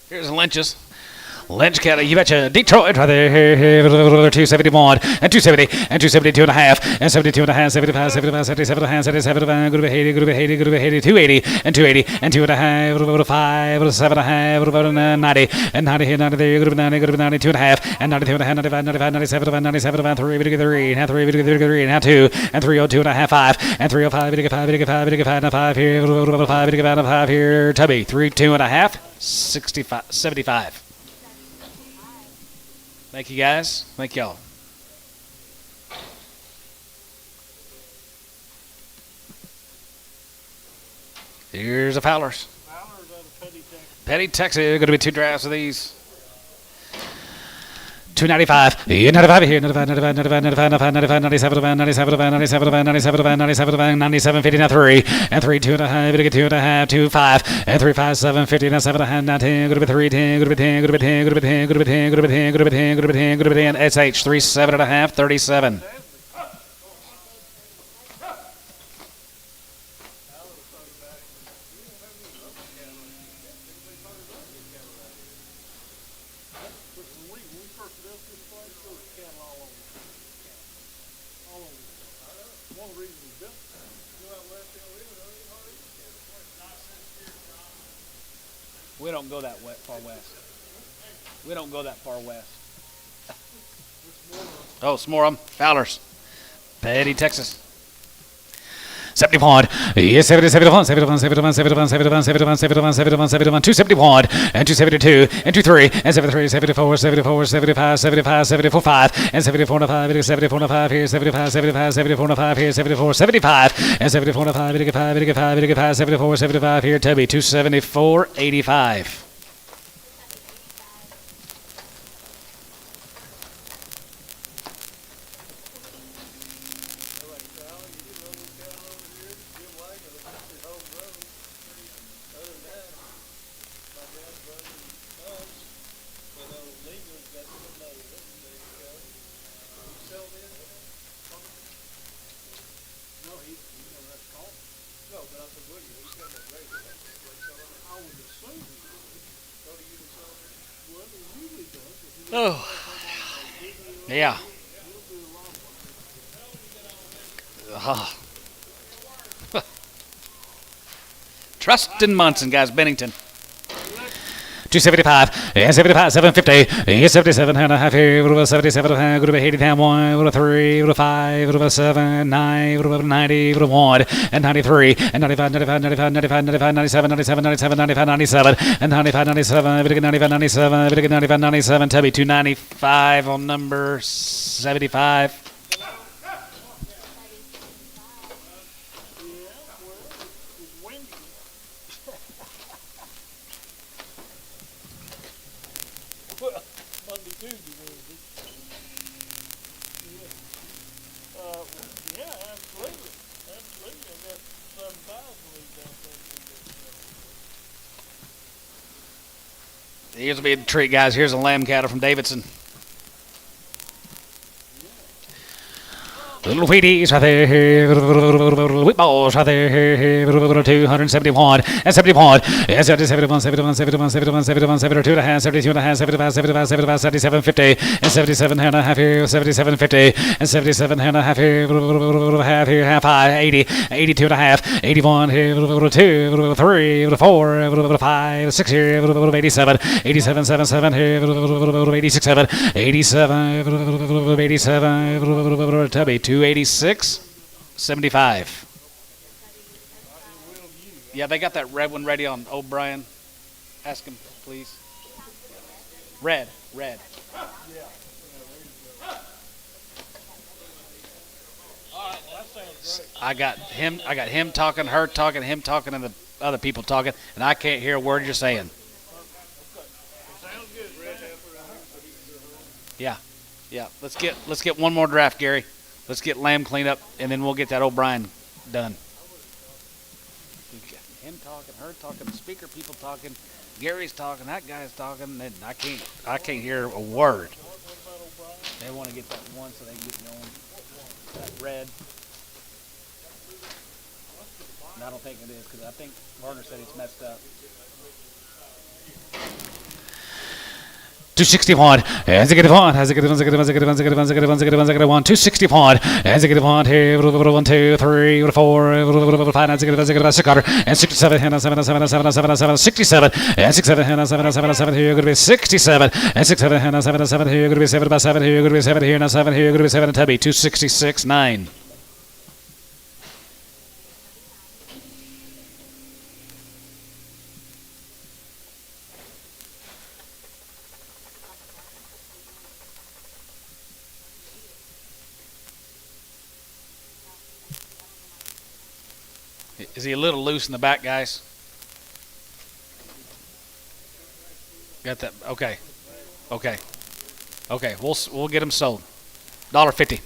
Here's Lynch's. Lynch cattle, you betcha. Detroit right there, 271 and 270 and 272 and a half and 72 and a half, 75, 75, 77 and a half, 77 and a half, good about 80, good about 80, good about 80, 280 and 280 and 2 and a half, good about 5, good about 7 and a half, good about 90 and 90 here, 90 there, good about 90, good about 92 and a half and 92 and a half, 95, 95, 97, 97, 3, 3, and 3, 3, and 2 and 302 and a half, 5 and 305, 5 and 5 here, good about 5, and 5 here, Tubby, 3, 2 and a half, 65, 75. Thank you, guys. Thank y'all. Here's a Fowler's. Fowler's out of Petty, Texas. Petty, Texas. Going to be 2 drafts of these. 295. 95 here. 95, 95, 95, 95, 95, 97, 97, 97, 97, 97, 97, 50, 3, and 3, 2 and a half, 2 and a half, 2, 5, and 3, 5, 7, 50, and 7 and a half, 9, 10, go to be 3, 10, go to be 10, go to be 10, go to be 10, go to be 10, go to be 10, go to be 10, go to be 10, go to be 10, SH, 3, 7 and a half, 37. When we first built this place, there was cattle all over. All over. One of the reasons we built it. We don't go that far west. We don't go that far west. Oh, some more of them. Fowler's. Petty, Texas. 71, yes, 70, 71, 71, 71, 71, 71, 71, 71, 71, 71, 271, and 272, and 23, and 73, 74, 74, 75, 75, 74, 5, and 74 and 5, 74 and 5 here, 75, 75, 74 and 5 here, 74, 75, and 74 and 5, 85, 85, 85, 74, 75 here, Tubby, 274, 85. Oh, yeah. Trustin Munson, guys, Bennington. 275, 750, 77 and a half here, 77 and a half, 80 down 1, 3, 5, 7, 9, 90, 1, and 93, and 95, 95, 95, 95, 95, 97, 97, 97, 95, 97, and 95, 97, 95, 97, 95, 97, Tubby 295 on number 75. Monday, Tuesday, Wednesday. Yeah, absolutely. Absolutely. I got 7,000 leads out there. Here's a big treat, guys. Here's a lamb cattle from Davidson. Little Wheaties right there, wheat balls right there, 271 and 71, 71, 71, 71, 71, 71, 72 and a half, 72 and a half, 75, 75, 75, 77, 50, and 77 and a half here, 77, 50, and 77 and a half here, half here, half high, 80, 82 and a half, 81 here, 2, 3, 4, 5, 6 here, 87, 87, 77 here, 86, 7, 87, 87, Tubby, 286, 75. Yeah, they got that red one ready on O'Brien. Ask him, please. Red. I got him talking, her talking, him talking, and the other people talking, and I can't hear a word you're saying. Yeah. Let's get one more draft, Gary. Let's get Lamb cleaned up, and then we'll get that O'Brien done. Him talking, her talking, the speaker people talking, Gary's talking, that guy's talking, and I can't hear a word. They want to get that one so they can get going. That red. And I don't think it is, because I think Warner said it's messed up. 261, as a good one, as a good one, as a good one, as a good one, as a good one, as a good one, as a good one, as a good one, 261, as a good one, here, 1, 2, 3, 4, 5, as a good one, as a good one, 600, and 67, and 7, 7, 7, 7, 7, 67, and 67, and 7, 7, 7, here, going to be 67, and 67, and 7, 7, here, going to be 7 by 7, here, going to be 7 here, now 7 here, going to be 7, and Tubby, 266, 9. Is he a little loose in the back, guys? Got that? Okay. We'll get him sold. $1.50.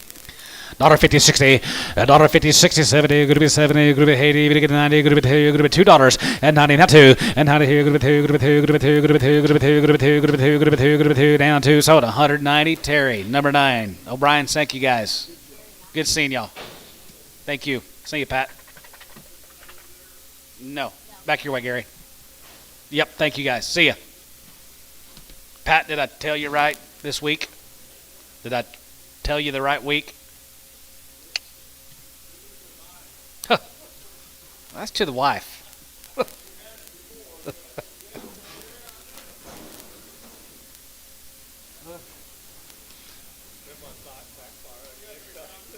$1.50, 60, $1.50, 60, 70, good to be 70, good to be 80, good to get 90, good to be 2, good to be $2, and 90, not 2, and 90 here, good to be 2, good to be 2, good to be 2, good to be 2, good to be 2, good to be 2, good to be 2, good to be 2, good to be 2, down 2, sold 190, Terry, number 9. O'Brien, thank you guys. Good seeing y'all. Thank you. See you, Pat. No. Back your way, Gary. Yep, thank you guys. See ya. Pat, did I tell you right this week? Did I tell you the right week? Huh. That's to the wife.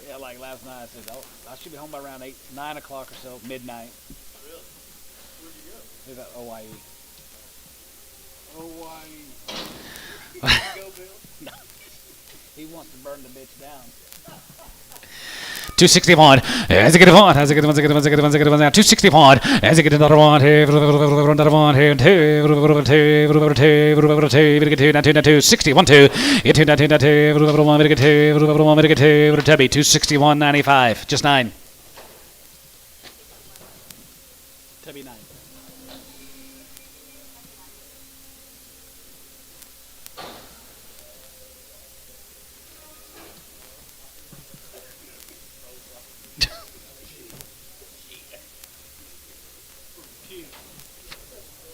Yeah, like last night I said, I should be home by around 9 o'clock or so, midnight. Really? Where'd you go? Leave that OYE. Did you go, Bill? No. He wants to burn the bitch down. 261. As a good one. As a good one. As a good one. As a good one. As a good one. 261. As a good another one here. Another one here. 2. 60. 1 2. 2 Tubby. 261.95. Just 9. Tubby 9.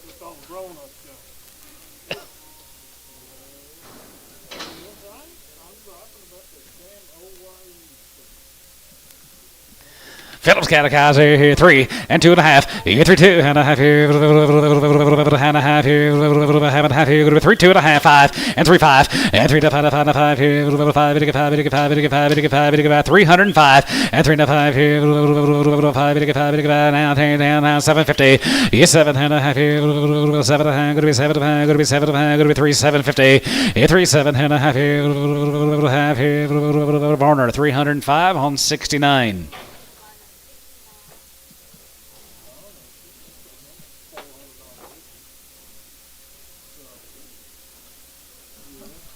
Just all grown-up stuff. I'm dropping about the damn OYE stuff. Phillips catechized here, 3 and 2.5. Here, 3, 2.5 here, and a half here, half and a half here, 3, 2.5, 5 and 3, 5 and 3 to 5 here, 5, 5, 305 and 3 to 5 here, 5 now, down 750. Yes, 7.5 here, 7.5, going to be 7.5, going to be 7.5, going to be 3, 750. 3, 7.5 here, half here, Varner 305 on 69.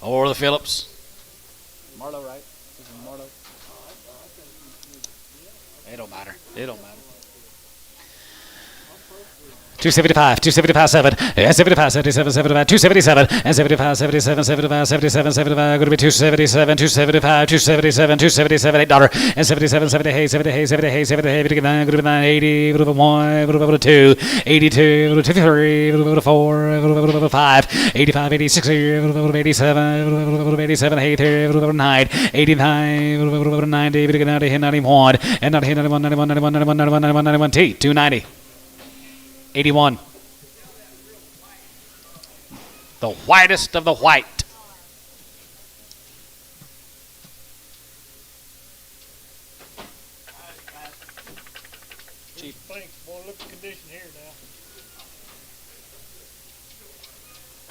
Or the Phillips. Marlowe, right? This is Marlowe. It don't matter. It don't matter. 275, 275, 7, 75, 77, 75, 277, and 75, 77, 75, 77, 75, going to be 277, 275, 277, 277, $8, and 77, 78, 78, 78, 78, going to be 9, 80, 1, 2, 82, 23, 4, 5, 85, 86, 87, 87, 8, 9, 89, 90, 91, and 91, 91, 91, 91, 91, 91, 91, T, 290. 81. The whitest of the white. Thanks, boy. Look at the condition here now.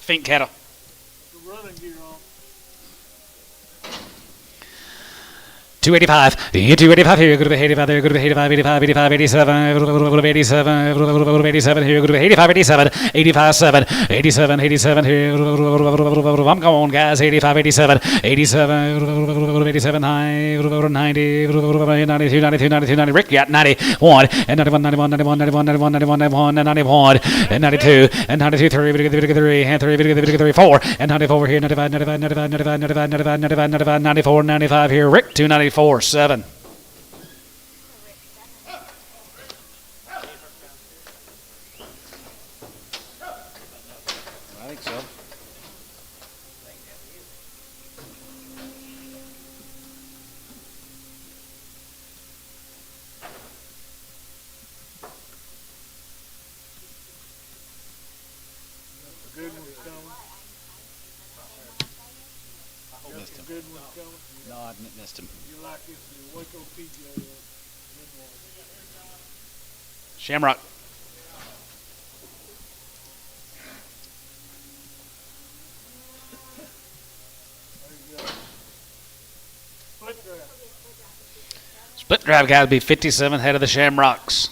Fink cattle. The running gear on. 285. 285 here. Good to be 85 there. Good to be 85, 85, 85, 87. 87 here. Good to be 85, 87. 85, 7. 87, 87 here. I'm going, guys. 85, 87. 87, 87 high. 90, 92, 92, 92, 90. Rick got 91. And 91, 91, 91, 91, 91, 91, 91, and 91. And 92. And 92, 3. 3. And 3. 4. And 94 here. 95, 95, 95, 95, 95, 95, 95, 95, 94, 95 here. Rick, 294. 7. I think so. The good one's coming. Missed him. The good one's coming. No, I missed him. You like this in Waco TJ. Shamrock. There you go. Split draft. Split drive got to be 57 head of the Shamrocks.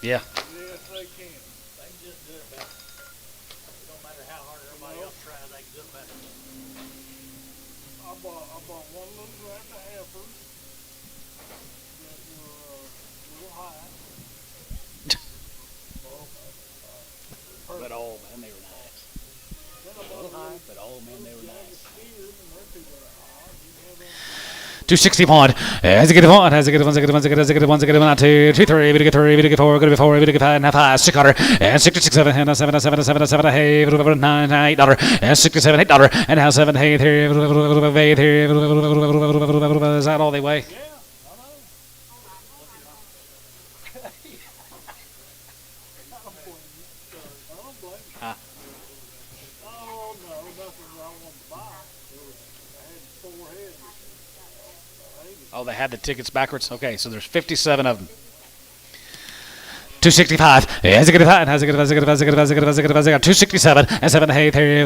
Yeah. Yes, they can. They can just do it better. It don't matter how hard everybody else tries, they can do it better. I bought one little draft of heifers that were a little high. But oh man, they were nice. Then I A bought little high, but oh man, they were nice. steers, and they're too high. You have them. 261. Has a good one. Has a good one. Has a good one. Has a good one. Has a good one. Has a good one. 2, 2, 3. We get 3. We get 4. Good to be 4. We get 5 and 5. 600 and 66. 7 and 7 7 7 7. Hey, 9 $8 and 67 $8 and now 7 hey 3. Is that all they weigh? Yeah, I know. I don't blame you. I don't blame you. Ah. Oh, no, nothing I wanted to buy. I had 4 heads. Oh, they had the tickets backwards. Okay, so there's 57 of them. 265. Has a good one. Has a good one. Has a good one. Has a good one. Has a good one. Has a good one. Has a good one. 267 and 7 8 3.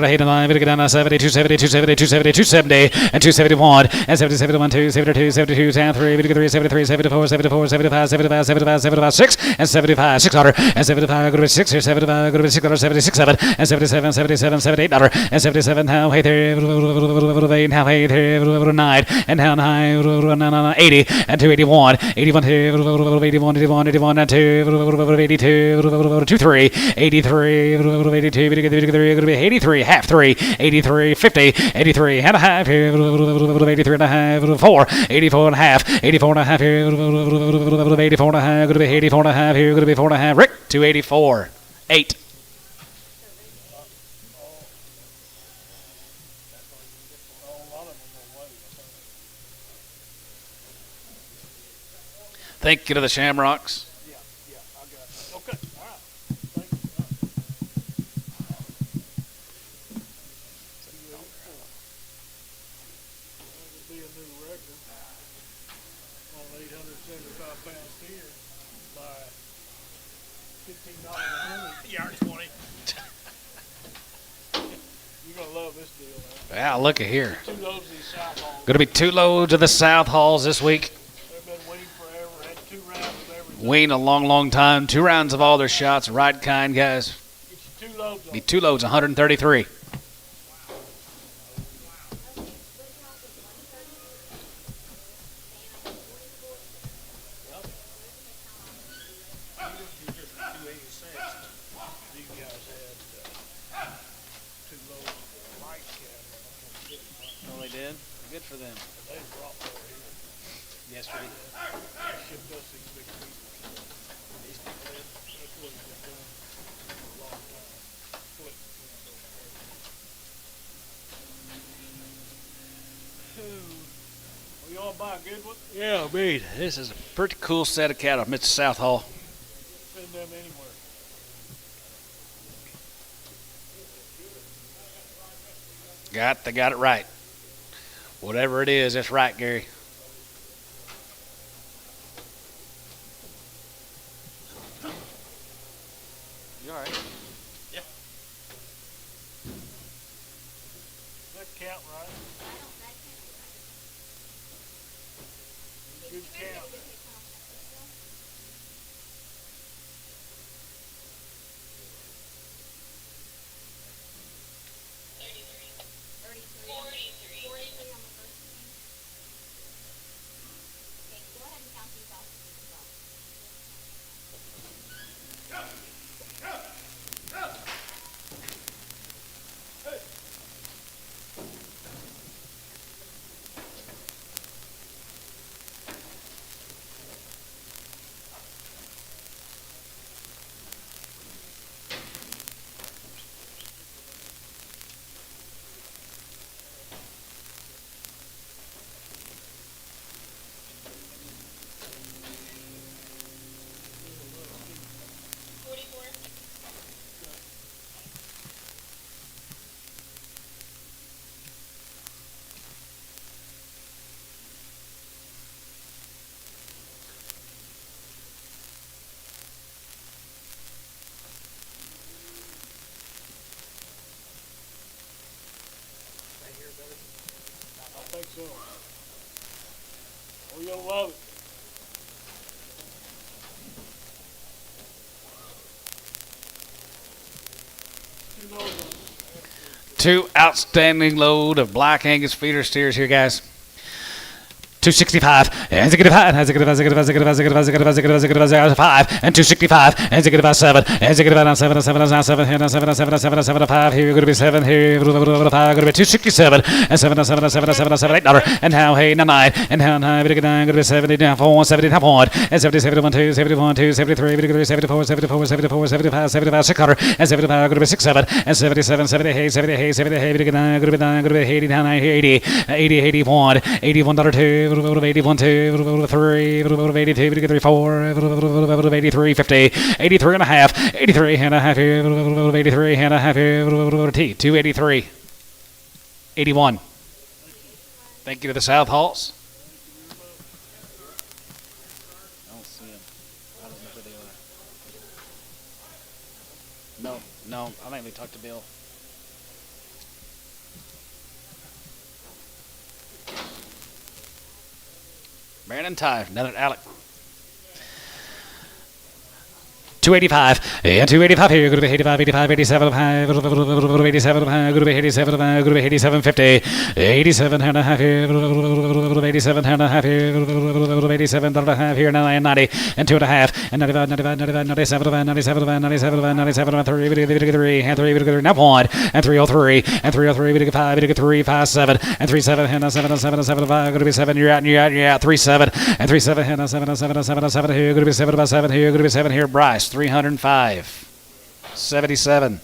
8 9. We get down to 70. 270. 270. 270. 270 and 271 and 70. 71. 2 72. 72. 10 3. We get 3. 73. 74. 74. 75. 75. 75. 75. 6 and 75. 600 and 75. Go to 6 here. 75. Go to 600. 76. 7 and 77. 77. 78 and 77. Now hey 3. Now hey 3. 9 and now 9. 80 and 281. 81 here. 81. 81. 81 and 2, 82, 23, 83, 82, 83, half 3, 83, 50, 83 and a half here, 83 and a half, 4, 84 and a half, 84 and a half here, 84 and a half, going to be 84 and a half here, going to be 4 and a half, Rick, 284, 8. Thank you to the Shamrocks. Yeah, I got it. Okay, all right. Thank you. All right. 284. That would be a new record on 875 pound steer by $15 a hundred. Yard 20. You're gonna love this deal, man. Yeah, look at here. 2 loads of these South Halls. Going to be 2 loads of the South Halls this week. They've been waiting forever. Had 2 rounds of everything. Waiting a long, long time. 2 rounds of all their shots. Right kind, guys. Get you 2 loads of Be them. 2 loads, 133. These guys had 2 loads of light cattle for 6 months. Oh, they did? Good for them. They brought more here. Yesterday. They shipped us 6 big pieces. That's what he's been doing for a long time. Split, Well, you all buy a good one? Yeah, mate. This is a pretty cool set of cattle, Mr. South Hall. Send them anywhere. They got it right. Whatever it is, it's right, Gary. You all right? Does that count right? Good count. I think so. Oh, you'll love it. You know them. 2 outstanding load of black Angus feeder steers here, guys. 265 and 5 and 265 and 7 and 7 5 here going to be 7 here 5 going to be 267 and 7 $8 and now hey 9 and now 9 going to be 70 down 4 70 down 1 and 70 71 2 71 2 73 going to be 74 74 74 75 75 600 and 75 going to be 67 and 77 78 78 78 going to be 9 going to be 80 down 80 80 81 $81 2 81 2 3 82 83 4 83 50 83 and a half 83 and a half 83 and a half T 283 81. Thank you to the South Halls. I don't see them. I don't know who they are. No, I think we talked to Bill. Brandon Ty, another Alec. 285 and 285 here. Going to be 85, 85, 87, 87, going to be 87, going to be 87, 50, 87 and a half here, 87 and a half here, 87 and a half here, 90 and 2 and a half, and 95, 95, 95, 97, 97, 97, 97, 3, 3, and 3, now 1, and 303, and 303, 5, 3, 5, 7, and 3, 7, and 7, 7, 7, 5, going to be 7, you're out, 3, 7, and 3, 7, and 7, 7, 7, 7 here, going to be 7 by 7 here, going to be 7 here, Bryce. 305 77.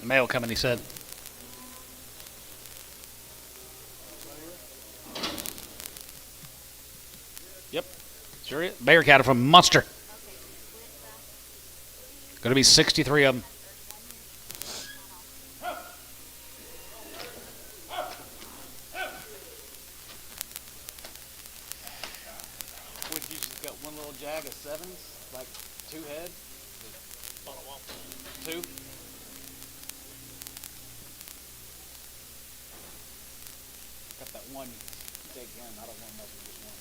Mail coming, he said. Yep. Sure is. Bear cattle from Munster. Going to be 63 of them. Would you just got one little jag of sevens, like 2 head? 2? Got that one you can take in. I don't want to mess with just one.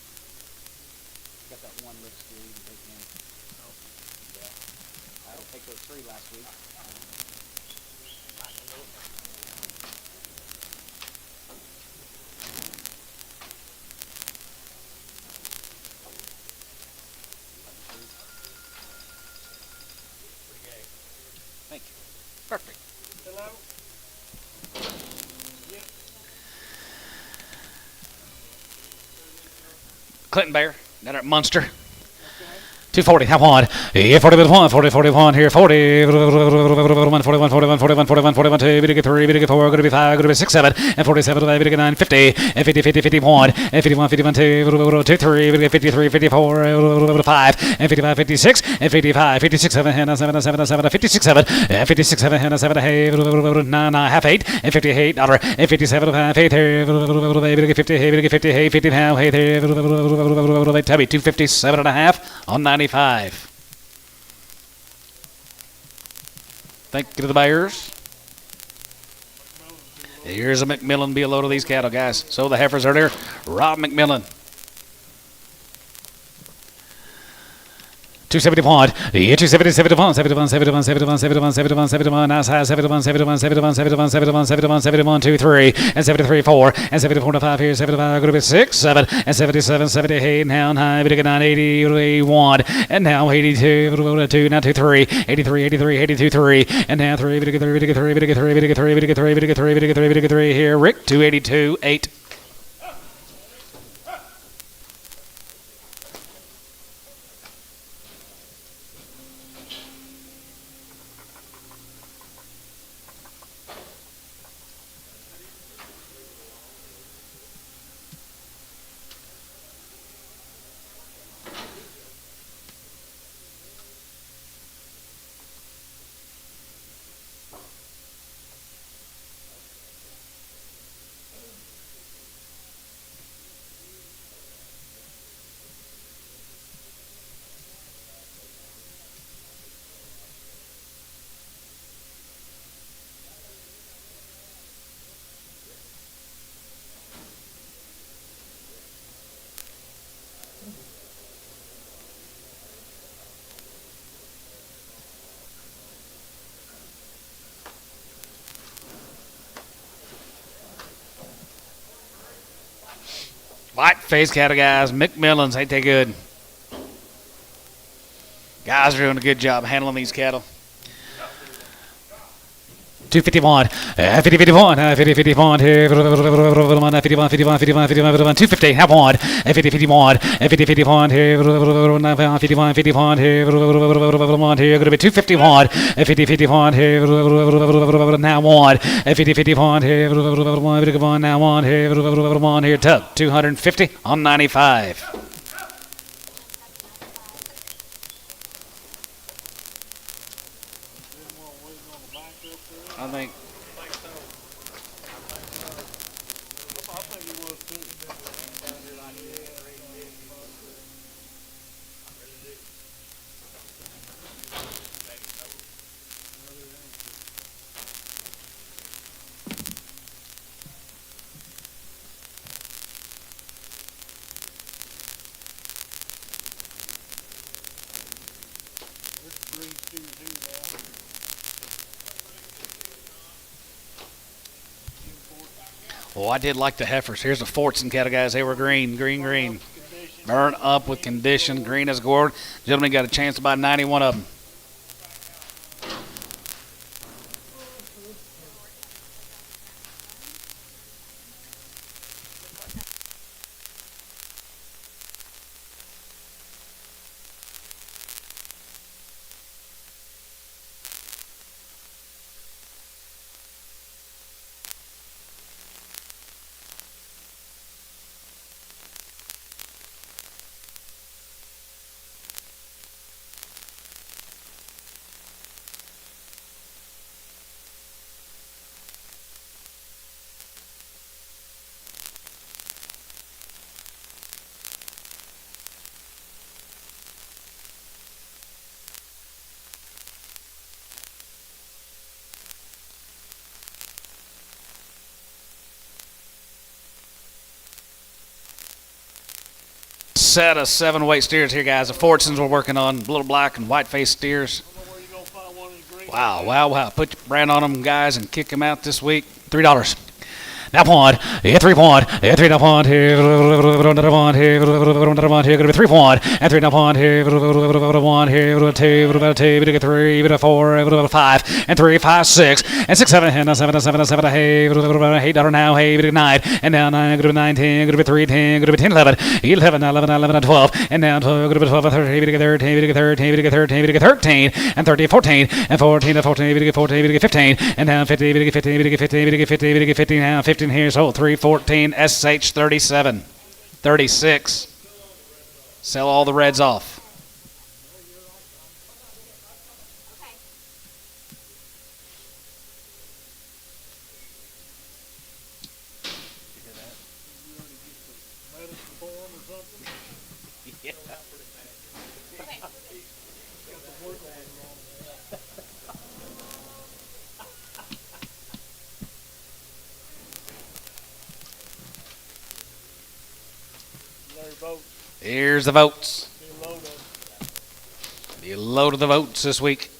Got that one lift steer you can take in. Yeah. I had to take those 3 last week. Thank you. Perfect. Hello? Clinton Bear, down at Munster. 240, have one. Yeah, 40 with 1, 40, 41 here, 40, 41, 41, 41, 41, 41, 41, 2, bit of 3, bit of 4, going to be 5, going to be 6, 7, and 47, bit of 9, 50, and 50, 50, 51, and 51, 51, 2, 2, 3, bit of 53, 54, 5, and 55, 56, and 55, 56, 7, and 7, 7, 7, 56, 7, and 56, 7, and 7, hey, 9, half 8, and 58, dollar, and 57, half 8, here, bit of 50, hey, bit of 50, hey, 50, now, hey, there, Tubby, 257 and a half on 95. Thank you to the buyers. Here's a McMillan be a load of these cattle, guys. So the heifers are there. Rob McMillan. 271, yeah, 270, 71, 71, 71, 71, 71, 71, 71, nice high, 71, 71, 71, 71, 71, 71, 71, 2, 3, and 73, 4, and 74 to 5 here, 75, going to be 6, 7, and 77, 78, now high, bit of 9, 80, 81, and now 82, 2, now 2, 3, 83, 83, 82, 3, and now 3, bit of 3, bit of 3, bit of 3, bit of 3, bit of 3, bit of 3, bit of 3, bit of 3, here, Rick, 282, 8. White face cattle, guys. McMillans, ain't they good? Guys are doing a good job handling these cattle. 251, 50, 51, 50, 51, 51, 51, 51, 51, 250, have one, 50, 51, 50, 51, 51, 51, here, going to be 251, 50, 51, now one, 50, 51, now one, here, Tug, 250 on 95. I think. I think he was too. There's green steers here now. Oh, I did like the heifers. Here's the Fortson cattle, guys. They were green, green, green. Burn up with condition, green as gourd. Gentlemen got a chance to buy 91 of them. set of 7 weight steers here, guys. The Fortunes we're working on, little black and white faced steers. I don't know where you're gonna find one of the green. Wow. Put your brand on them, guys, and kick them out this week. $3. Now pond, 3 pond, 3 now pond here, another pond here, another pond here, gonna be 3 pond, and 3 now pond here, 1 here, 2, 2, 3, 4, 5, and 3, 5, 6, and 6, 7, and 7, 7, hey, $8 now, hey, 9, and now 9, gonna be 9, 10, gonna be 3, 10, gonna be 10, 11, 11, 12, and now 12, gonna be 12, 13, 13, 13, 13, and 13, 14, and 14, 14, 14, 15, and now 50, 50, 50, 50, 50, now 15 here, so 314 SH 37, 36. Sell all the reds off. Okay. Medicine form or something. Okay. Got the work on wrong. Larry vote. Here's the votes. Be a load of The load of the votes this week.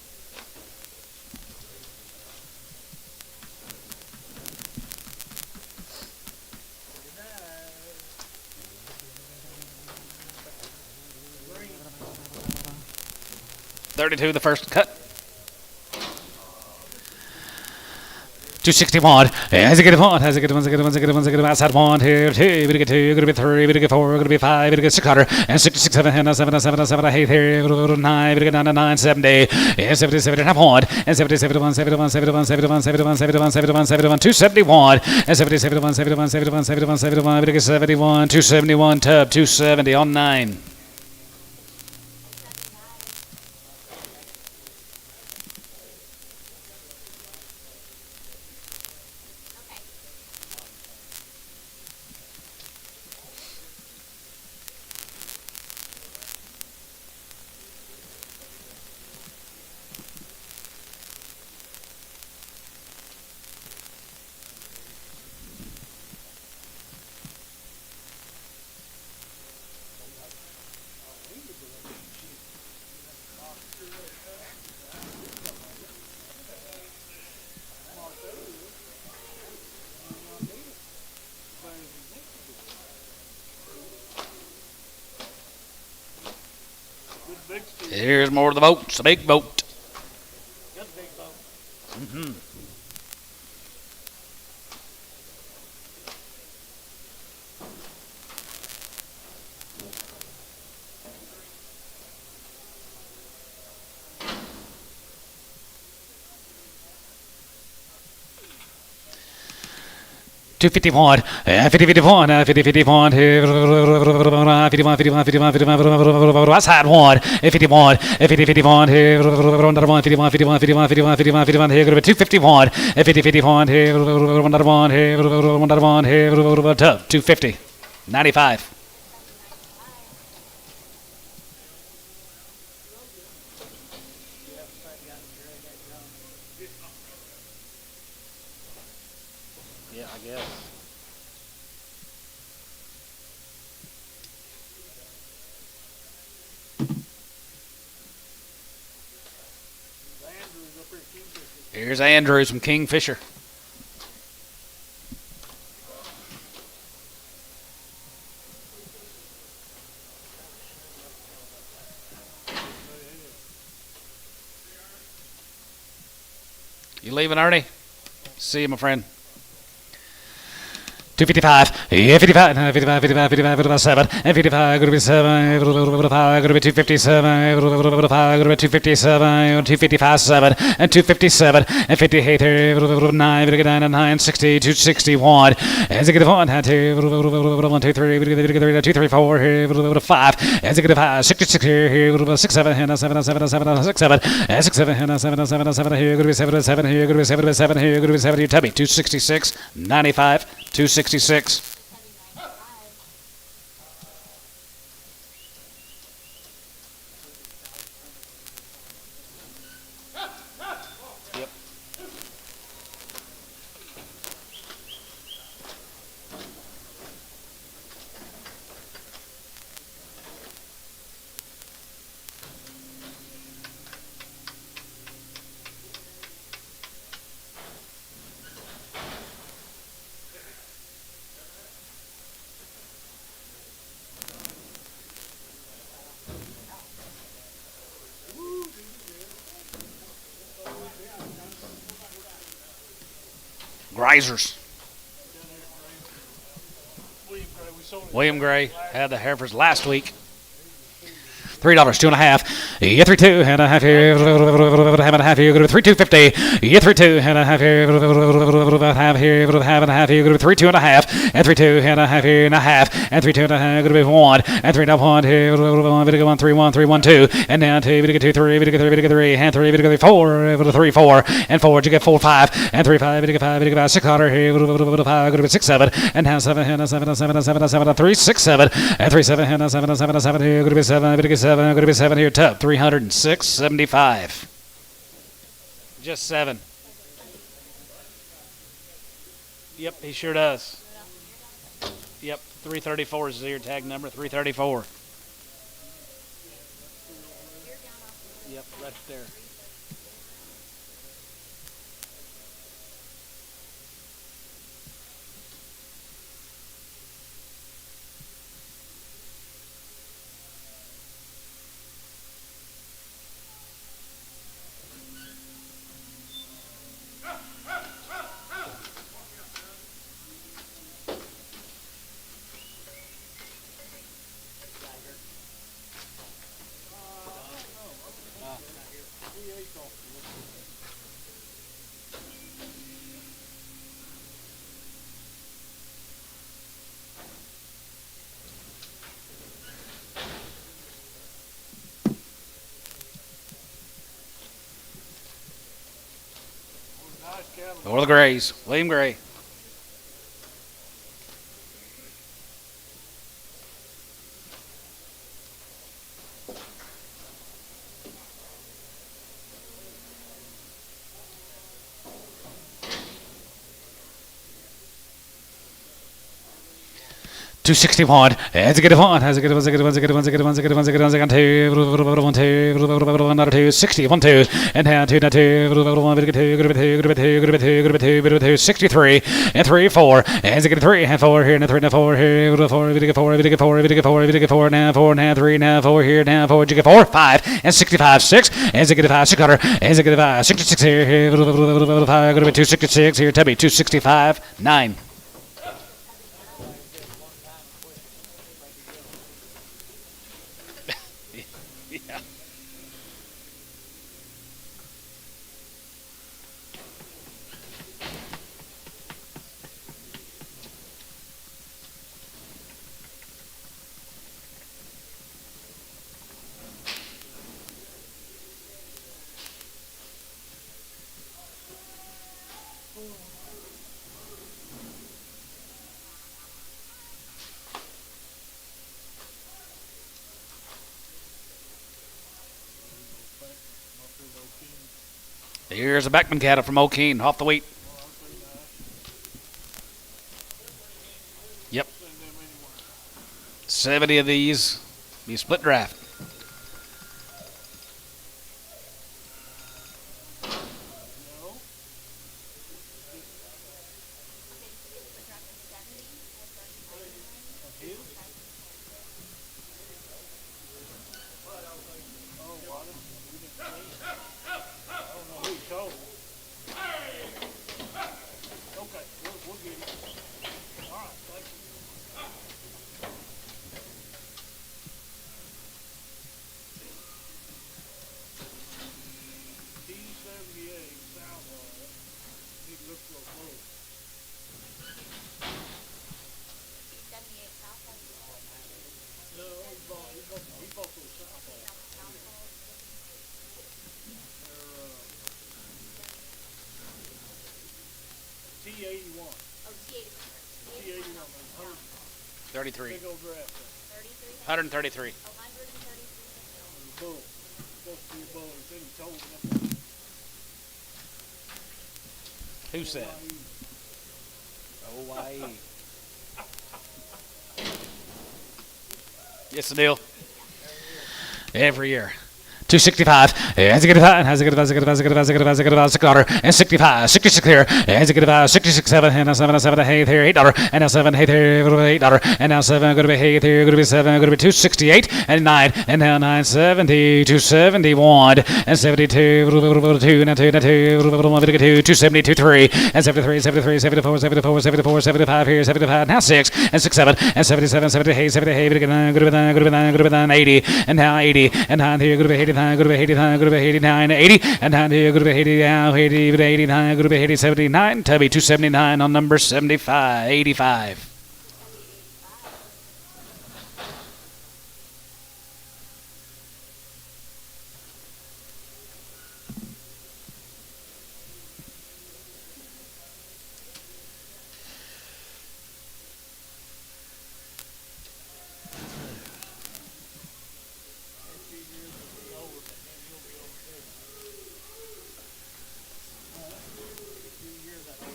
green. 32 the first cut. 261. Has a good one. Has a good one. Has a good one. Has a good one. Has a good one. Outside 1, 2, 2. Gonna get 2. Gonna be 3. Gonna get 4. Gonna be 5. Gonna get 600. And 66, 7, 7, 7, 7, 8, 3. 9. Gonna get 9, 9, 70. And 70, 70, half point. And 70, 71, 71, 71, 71, 71, 71, 71, 71, 271. And 70, 71, 71, 71, 71, 71. Gonna get 71. 271 tub. 270 on 9. Okay. Good big steer. Here's more of the votes. A big vote. Good big vote. Two 51, 50 51, 50 51, 51 51 51 51, outside 1, 51, 50 51, 51 51 51 51 51 51, here, 251, 50 51, 1 250, 95. Yeah, I guess. Andrews up here, Kingfisher. Here's Andrews from Kingfisher. You leaving, Ernie? See you, my friend. 255, 55, 55, 55, 55, 7, and 55, going to be 7, going to be 257, going to be 257, 255, 7, and 257, and 58, 9, 9, 60, 261, as a good 1, 2, 3, 2, 3, 4, 5, as a good 5, 66 here, 6, 7, 7, 7, 7, 6, 7, 6, 7, 7, 7, 7, here, going to be 7, 7, here, going to be 7, 7, here, going to be 7, here, Tubby, 266, 95, 266. 795. Yep. Grazers. William Gray, we sold it. William Gray had the Heifers last week. $3, 2.5. Yeah, 3.2 and a half here. Have and a half here. Go to 3.250. Yeah, 3.2 and a half here. Have here. Have and a half here. Go to 3.2 and a half. And 3.2 and a half here and a half. And 3.2 and a half. Go to 1 and 3.1 here. 1, 3, 1, 3, 1, 2. And down 2. 2, 3. 3. And 3. 4. 3, 4. And 4. You get 4, 5. And 3, 5. 5. 6 harder here. 5. Go to 6, 7. And now 7. And 7. 7. 7. 7. 3, 6, 7. And 3, 7. And 7. 7. 7 here. Go to 7. 7. Going to be 7 here. Top 306.75. Just 7. Yep, he sure does. Yep, 334 is your tag number. 334. Yep, right there. Or the Grays. William Gray. $261. As a good one. As a good one. As a good one. As a good one. As a good one. As a good one. As a good one. As a good one. 1, 2. Another 2. 60. 1, 2. And down 2. 2. 1. Good 2. Good 2. Good 2. Good 2. Good 2. Good 2. 63. And 3. 4. As a good 3. And 4 here. And 3. And 4 here. 4. 4. 4. 4. 4. Now 4. Now 3. Now 4 here. Now 4. You get 4. 5. And 65. 6. As a good 5. 6 cutter. As a good 5. 66 here. 5. Go to 266 here. Tubby. 265. 9. Here's a Beckman cattle from O'Keene, off the wheat. Yep. 70 of these. Be split draft. T81. Oh, T81. T81. 33. Big old draft. 133. 133. Bull. Supposed to be a bull. He said he told him. Who said? OYE. Yes, the deal. Every year. 265, and a good and has a good $6 and 65, 66 here, and a good 66 7 and a 7 hey there $8 and a 7 hey there $8 and now 7 going to be hey there going to be 7 going to be 268 and 9 and now 970 271 and 72 2 and 2 272 3 and 73 74 75 here 75 now 6 and 6 7 and 77 70 hey 70 hey good to be 80 and now 80 and 9 here good to be 80 good to be 89, good to be 89, 80, and down here, good to be 80, now 80, 89, good to be 80, 79, Tubby 279 on number 75, 85.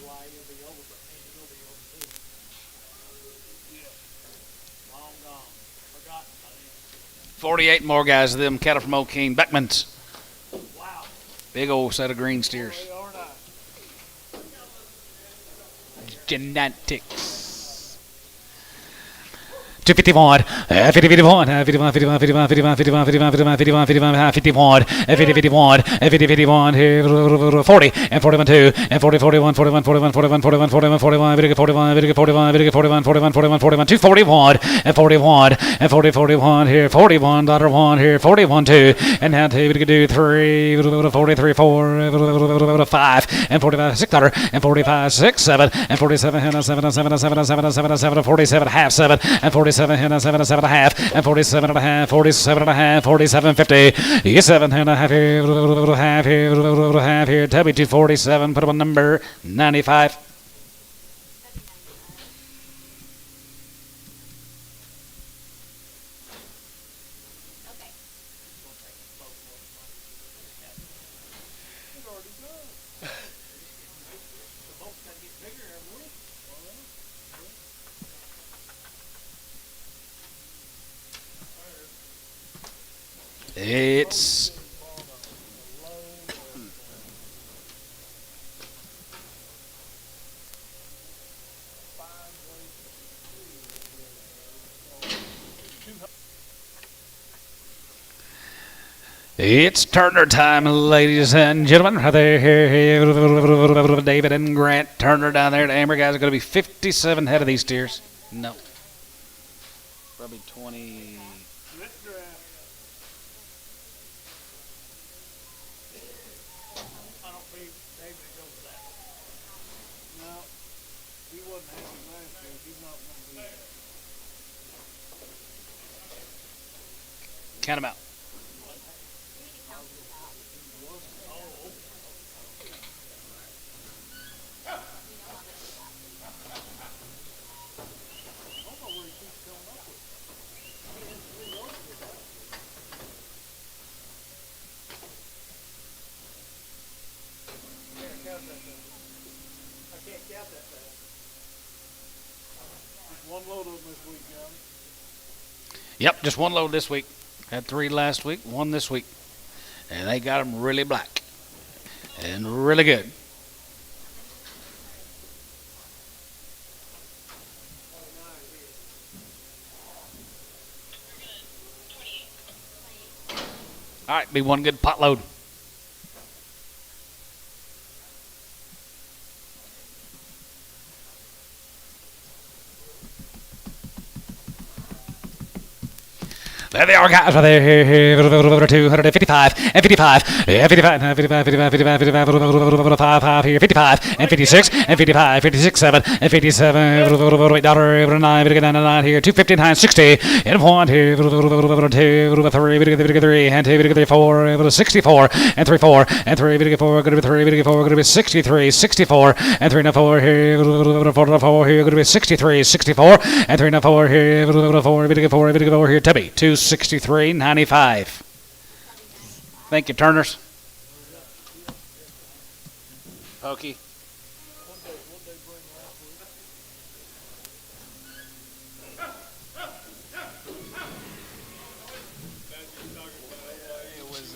Hawaii will be over, but maybe he'll be over too. Yeah. Long gone. Forgotten by then. 48 more guys of them cattle from O'Keen. Beckmans. Wow. Big old set of green steers. They are nice. Genetics. 251, 51, 51, 51, 51, 51, 51, 51, 51, 51, 51, 51, 51, 40, and 41, 2, and 40, 41, 41, 41, 41, 41, 41, 41, 41, 41, 41, 41, 41, 41, 241, and 41, and 40, 41, here, 41, $1 here, 41, 2, and now 2, we could do 3, 43, 4, 5, and 45, $6, and 45, 6, 7, and 47, 7, 7, 7, 7, 7, 7, 47, half 7, and 47, 7, 7 and a half, and 47 and a half, 47 and a half, 47.50. You 7 and a half here, half here, W247, put up on number 95. It's Turner time, ladies and gentlemen. Right there, here, David and Grant Turner down there. The Amber guys are going to be 57 head of these steers. No, Probably 20. I don't think David goes that. No, he wasn't happy last year. He's not going to be there. count them out. I can't count that fast. Just one load of them this week, John. Yep, just one load this week. Had 3 last week, 1 this week. And they got them really black and really good. All right, be one good pot load. There they are, guys, right there, here, 255, and 55, and 55, and 55, 55, 55, 55, 5 here, 55, and 56, and 55, 56, 7, and 57, $8, 9, we get down to 9 here, 259, 60, and 1 here, 2, 3, we get 3, and 2, we get 4, 64, and 3, 4, and 3, we get 4, going to be 3, we get 4, going to be 63, 64, and 3, and 4 here, 4 here, going to be 63, 64, and 3, and 4 here, 4, we get 4, we get 4 here, Tubby, 263.95. Thank you, Turners. Pokey. It was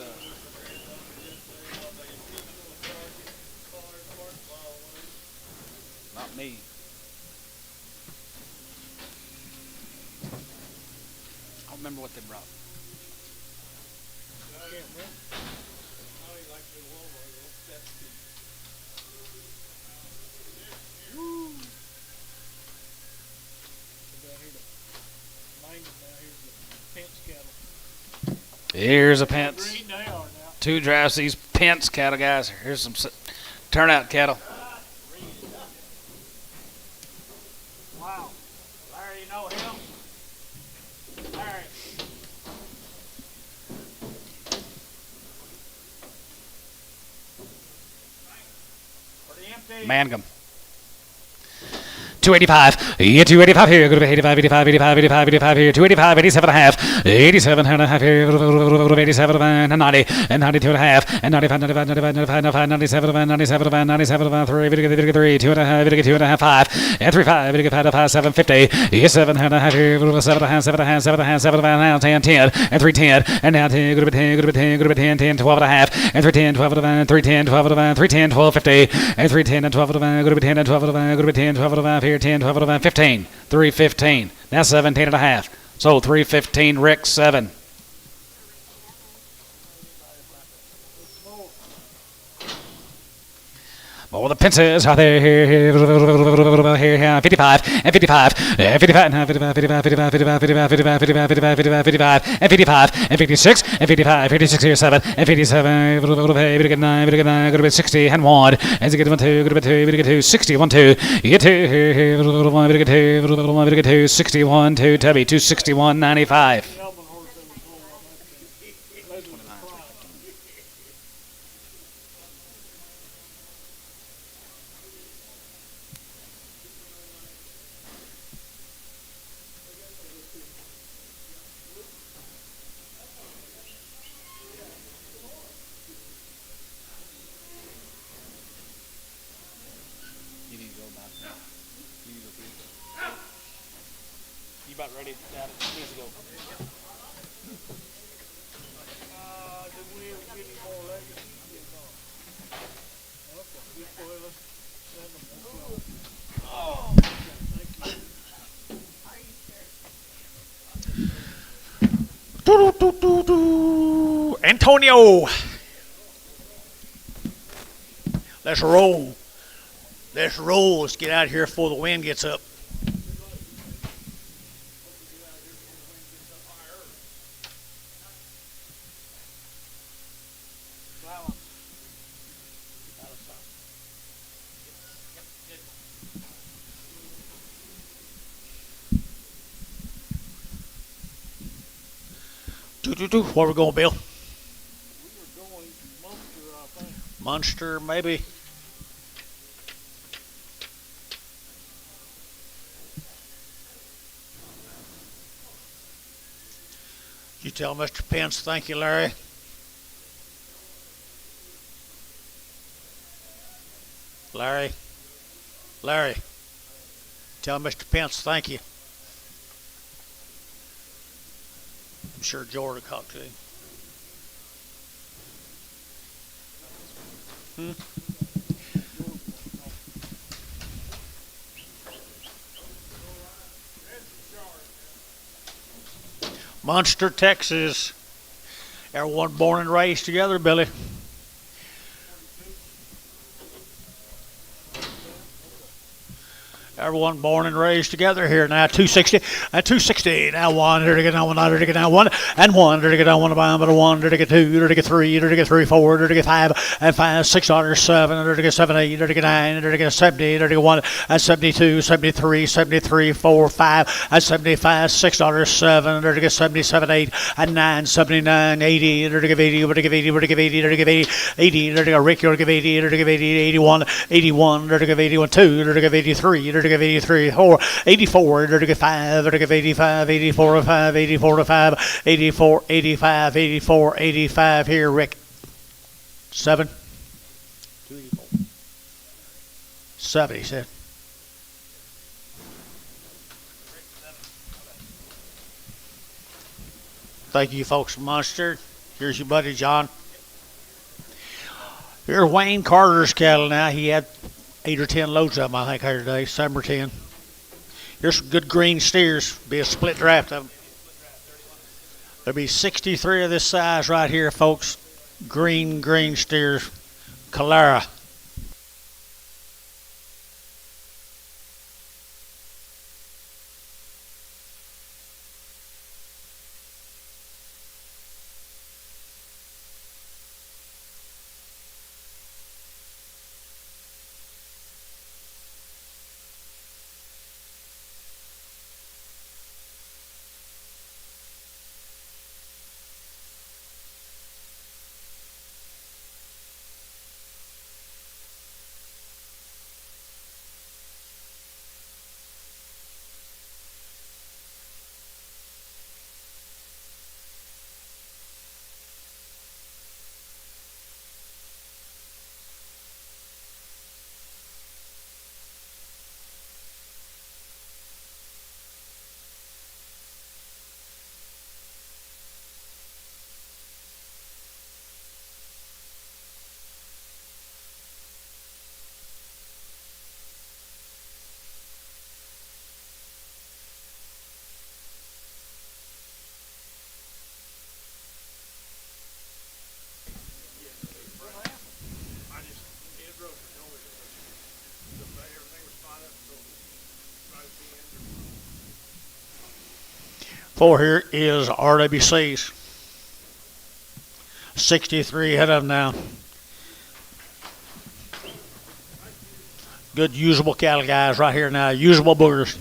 Me. I don't remember what they brought. I can't remember. I don't even like the Walmart though. That's Woo! So down here, the Mangan down here's the Pence cattle. Here's a Pence. Green they are now. 2 drafts. These Pence cattle, guys. Here's some turnout cattle. Wow. Larry, you know him? Larry. For the empty. Mangum. 285. Yeah, 285 here. Go to 85, 85, 85, 85, 85 here. 285, 87 and a half. 87 and a half here. 87 and 90. And 92 and a half. And 95, 95, 95, 95, 95, 97 and 97 and 97 and 3. 3, 2 and a half. 2 and a half, 5. And 3, 5. 5, 7, 50. Yeah, 7 and a half here. 7 and a half, 7 and a half, 7 and a half, 7 and a half, 10, 10. And 3, 10. And now 10. Go to 10, go to 10, go to 10, 10, 12 and a half. And 3, 10, 12 and a half. 3, 10, 12 and a half. 3, 10, 12, 50. And 3, 10 and 12 and a half. Go to 10 and 12 and a half. Go to 10, 12 and a half here. 10, 12 and a half. 15. 315. Now 17 and a half. So 315. Rick 7. Oh, the Pences are there here, 55, and 55, and 55, and 55, 55, 55, 55, 55, 55, 55, 55, 55, and 55, and 56, and 55, 56 here, 7, and 57, we get 9, we get 9, go to 60, and 1, and to get 1, 2, go to 2, we get 2, 60, 1, 2, you get 2, 1, we get 2, 1, we get 2, 61, 2, Tubby, 261, 95. Elman horse in the floor on that thing. Maybe it was a pride. You need to go about that. You need to go through. You about ready to have it? You need to go. Did we ever get any more legacy? Yes, okay, just go ahead, let's send them. Thank you. Antonio. Let's roll. Let's roll. Let's get out of here before the wind gets up. Where we going, Bill? We were going to Munster, I think. Munster, maybe. You tell Mr. Pence thank you, Larry. Larry. Tell Mr. Pence thank you. I'm sure George will talk to him. Munster, Texas. Everyone born and raised together, Billy. Everyone born and raised together here now. 260 and 260. Now 100 to get now 100 to get now 1 and 100 to get now 1 by 100 to get 2 to get 3 to get 3 4 to get 5 and 5 6 7 to get 7 8 to get 9 to get 70 to get 1 and 72 73 73 4 5 and 75 6 7 to get 77 8 and 9 79 80 to get 80 to get 80 to get 80 to get 80 80 to get Rick to get 80 to get 80 81 81 to get 81 2 to get 83 to get 83 4 84 to get 5 to get 85 84 to 5 84 to 5 84 85 84 85 here Rick 7 284 7 he said. Thank you folks from Munster. Here's your buddy John. Here's Wayne Carter's cattle now. He had 8 or 10 loads of them, I think, here today. 7 or 10. Here's some good green steers. Be a split draft of them. There'll be 63 of this size right here, folks. Green steers. Calara. I just, Ed Roser told me everything was fine up until right at the end. 4 here is RWCs. 63 head of them now. Good usable cattle guys right here now. Usable boogers.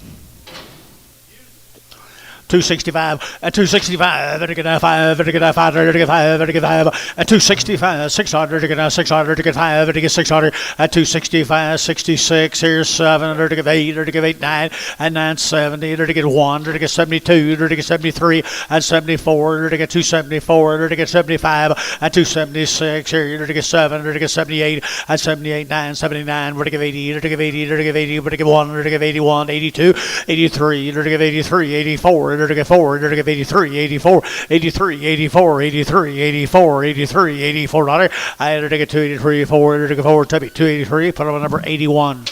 265 and 265 and get 5 and get 5 and get 5 and get 5 and 265 600 to get 600 to get 5 and get 600 and 265 66 here's 7 to get 8 or to get 8 9 and 970 to get 1 to get 72 to get 73 and 74 to get 274 to get 75 and 276 here to get 7 to get 78 and 78 9 79 to get 80 to get 80 to get 80 to get 1 to get 81 82 83 to get 83 84 to get 4 to get 83 84 83 84 83 84 83 84 dollar I had to get 283 4 to get 4 to be 283 put on number 81.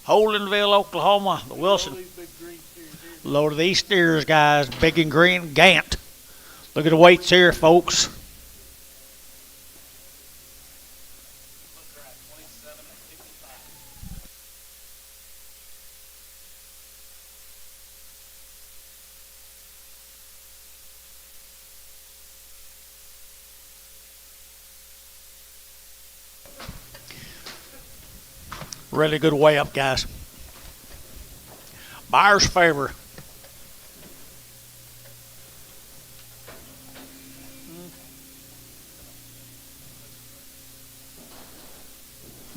Holdenville, Oklahoma, the Wilson. Load of these steers, guys. Big and green Gant. Look at the weights here, folks. Really good way up, guys. Buyer's favor.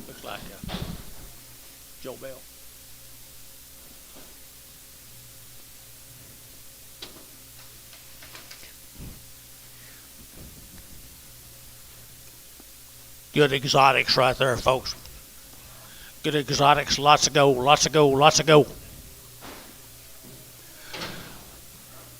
Looks like Joe Bell. Good exotics right there, folks. Good exotics, lots of go, lots of go, lots of go.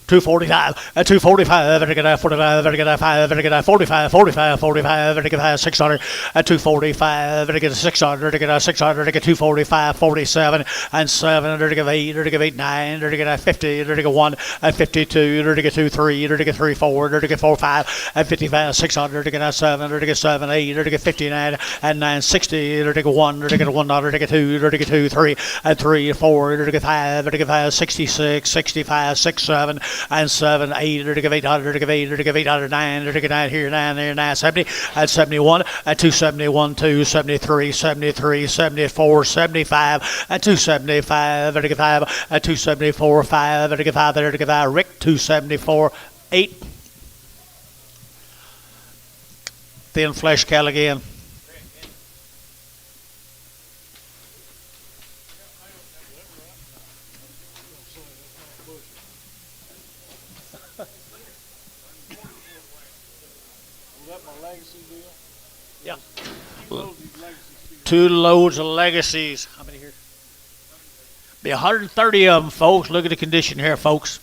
245 and 245 and get 45 and get 5 and get 45 45 45 and get 600 and 245 and get 600 and get 600 and get 245 47 and 7 and get 8 and get 9 and get 50 and get 1 and 52 and get 2 3 and get 3 4 and get 4 5 and 55 600 and get 7 and get 7 8 and get 59 and 960 and get 1 and get 1 and get 2 and get 2 3 and 3 4 and get 5 and get 5 66 65 6 7 and 7 8 or to give 800 to give 8 or to give 800 9 or to give 9 here 9 there 970 and 71 and 271 273 73 74 75 and 275 and to give 5 and 274 5 and to give 5 there to give 5 Rick 274 8 Thin flesh cattle again. Was that my legacy deal? Yeah. You load these legacy steers. 2 loads of legacies. How many here? Be 130 of them, folks. Look at the condition here, folks.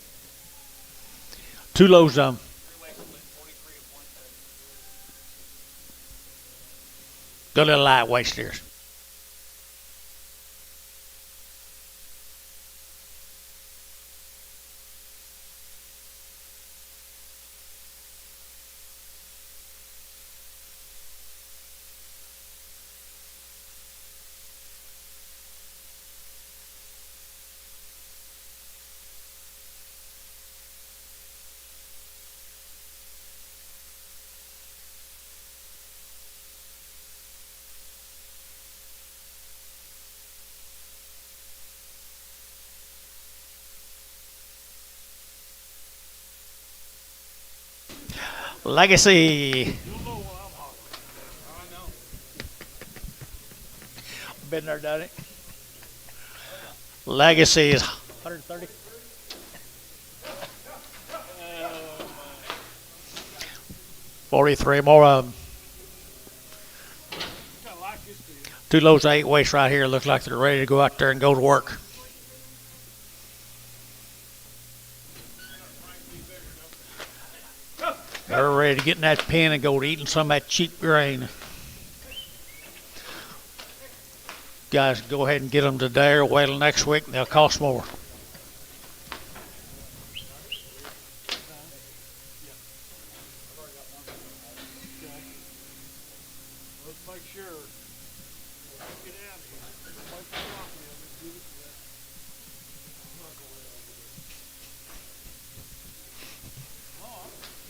2 loads of them. Good little lightweight steers. Legacy. Been there, done it. Legacy is 130. 43 more of them. 2 loads of 8 weights right here. Looks like they're ready to go out there and go to work. They're ready to get in that pen and go to eating some of that cheap grain. Guys, go ahead and get them today or wait till next week and they'll cost more. Let's make sure. Get out of here. Make a copy of it. Give it to that.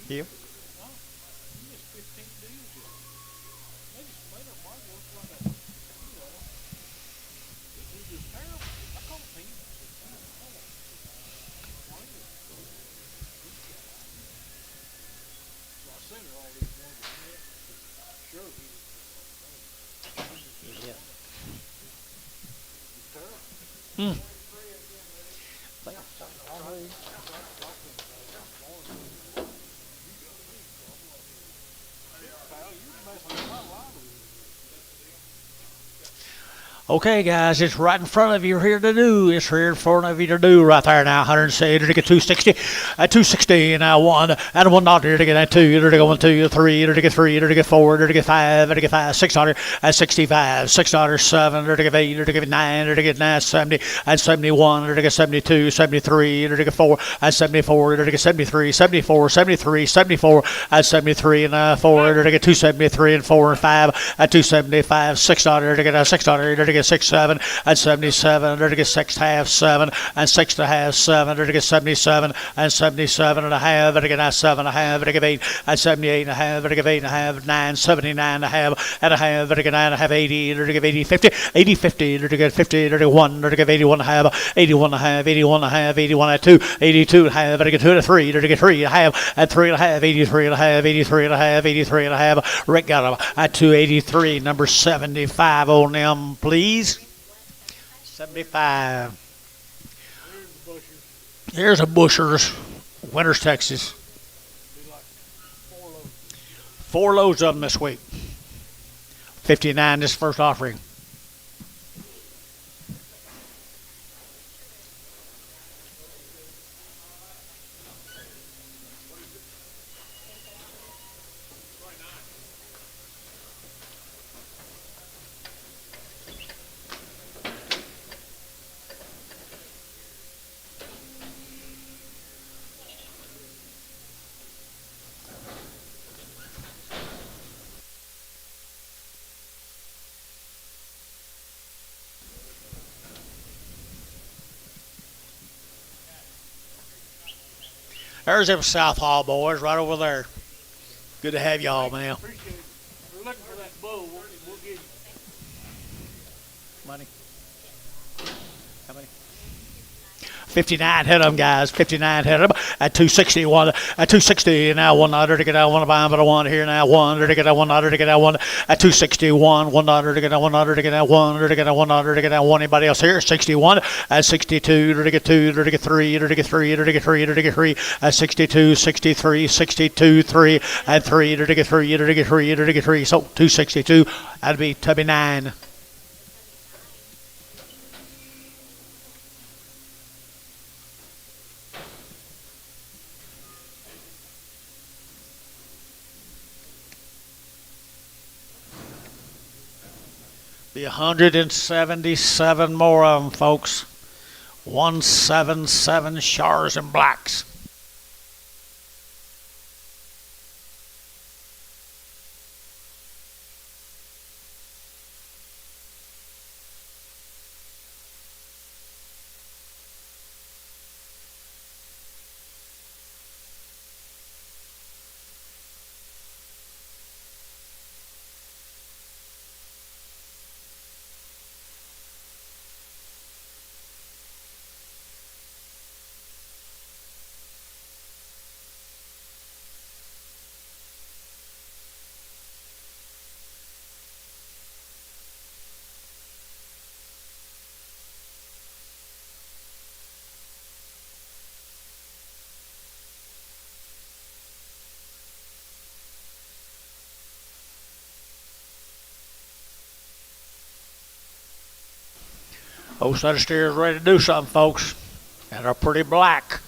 Yep. You just 15 deals yet. They just made our mark look like a, this is just terrible. I call it peanuts. So I sent her all these ones. Sure, he was. Yeah. It's terrible. Hmm. Okay, guys, it's right in front of you here to do. It's here in front of you to do right there now. 170 to get 260, 260 now 1 and 1 not here to get 2, here to get 1, 2, 3, here to get 3, here to get 4, here to get 5, here to get 5, 600 and 65, 600, 7, here to get 8, here to get 9, here to get 9, 70 and 71, here to get 72, 73, here to get 4 and 74, here to get 73, 74, 73, 74 and 73 and 4, here to get 273 and 4 and 5 and 275, 600, here to get 600, here to get 6, 7 and 77, here to get 6 half, 7 and 6 and a half, 7, here to get 77 and 77 and a half, here to get 7 and a half, here to get 8 and 78 and a half, here to get 8 and a half, 9, 79 and a half, and a half, here to get 9 and a half, 80, here to get 80, 50, 80, 50, here to get 50, here to get 1, here to get 81 and a half, 81 and a half, 81 and a half, 81 and 2, 82 and a half, here to get 2 and 3, here to get 3 and a half, and 3 and a half, 83 and a half, 83 and a half, 83 and a half. Rick got him at 283, number 75 on them, please. 75. Here's a Busher's, Winters, Texas. 4 loads of them this week. 59 this first offering. There's them South Hall boys right over there. Good to have y'all, man. Appreciate it. We're looking for that bull. We'll get you. Money. How many? 59 hit them, guys. 59 hit them at 261. At 260 now, 1 to get out, 1 buy, but I want here now. 1 to get out, 1 to get out, 1 at 261. 1 to get out, 1 to get out, 1 to get out, 1 to get out. 1 anybody else here? 61 at 62 to get 2 to get 3 to get 3 to get 3 to get 3 at 62, 63, 62, 3 and 3 to get 3 to get 3 to get 3. So 262. That'd be 9. Be 177 more of them, folks. 177 Shars and Blacks. Those other steers ready to do something, folks. And they're pretty black.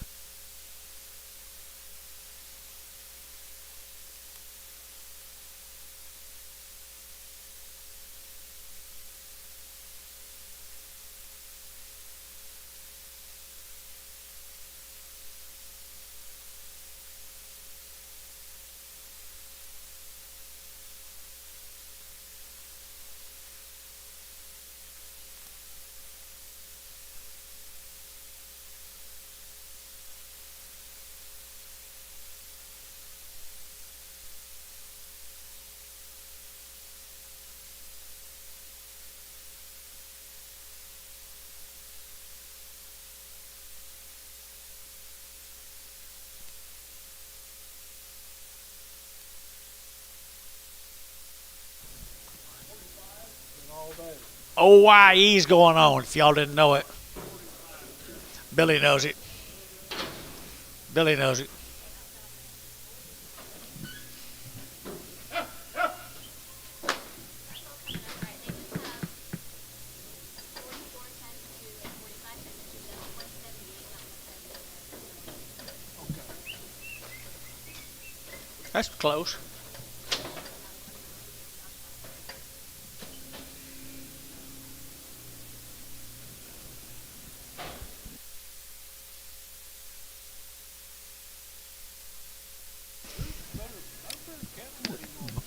OYE's going on, if y'all didn't know it. Billy knows it. Billy knows it. That's close.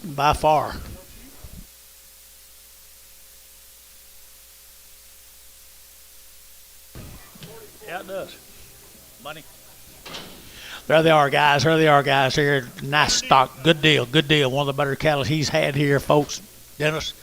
By far. Yeah, it does. Money. There they are, guys. There they are, guys. Here, nice stock. Good deal. Good deal. One of the better cattle he's had here, folks. Dennis.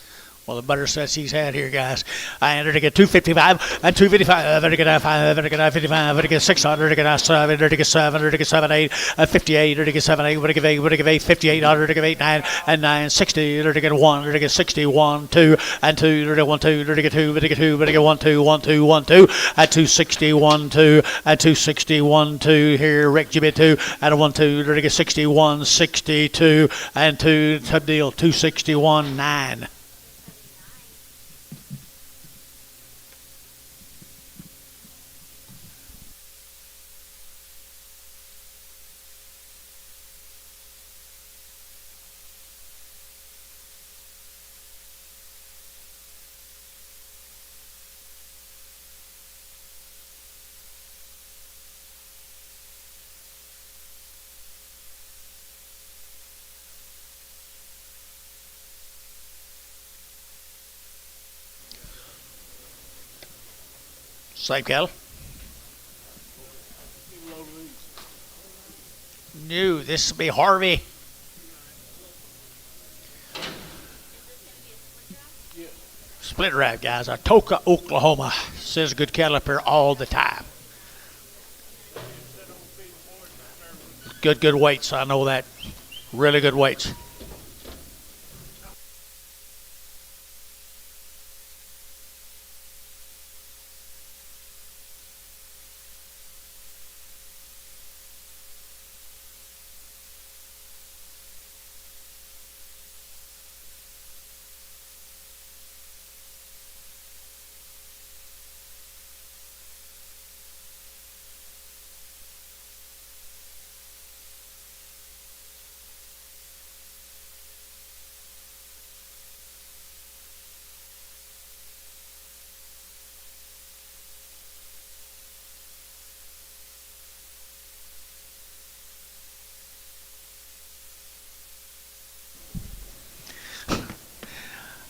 One of the better sets he's had here, guys. I entered to get 255 and 255. I to get 5. I to get 55. I to get 600. I get 7. I to get 7. I to get 7, 8. 58. I to get 7, 8. I to get 8. I to get 8. 58. I to get 8, 9 and 9. 60. I to get 1. I to get 61. 2 and 2. I to get 1, 2. I to get 2. I to get 2. I to get 1, 2. 1, 2. 1, 2. At 261, 2. At 261, 2. Here, Rick Jimmy 2. At a 1, 2. I to get 61, 62 and 2. Top deal. 261, 9. Same cattle. New. This will be Harvey. Split wrap, guys. Atoka, Oklahoma. Says good cattle up here all the time. Good weights. I know that. Really good weights.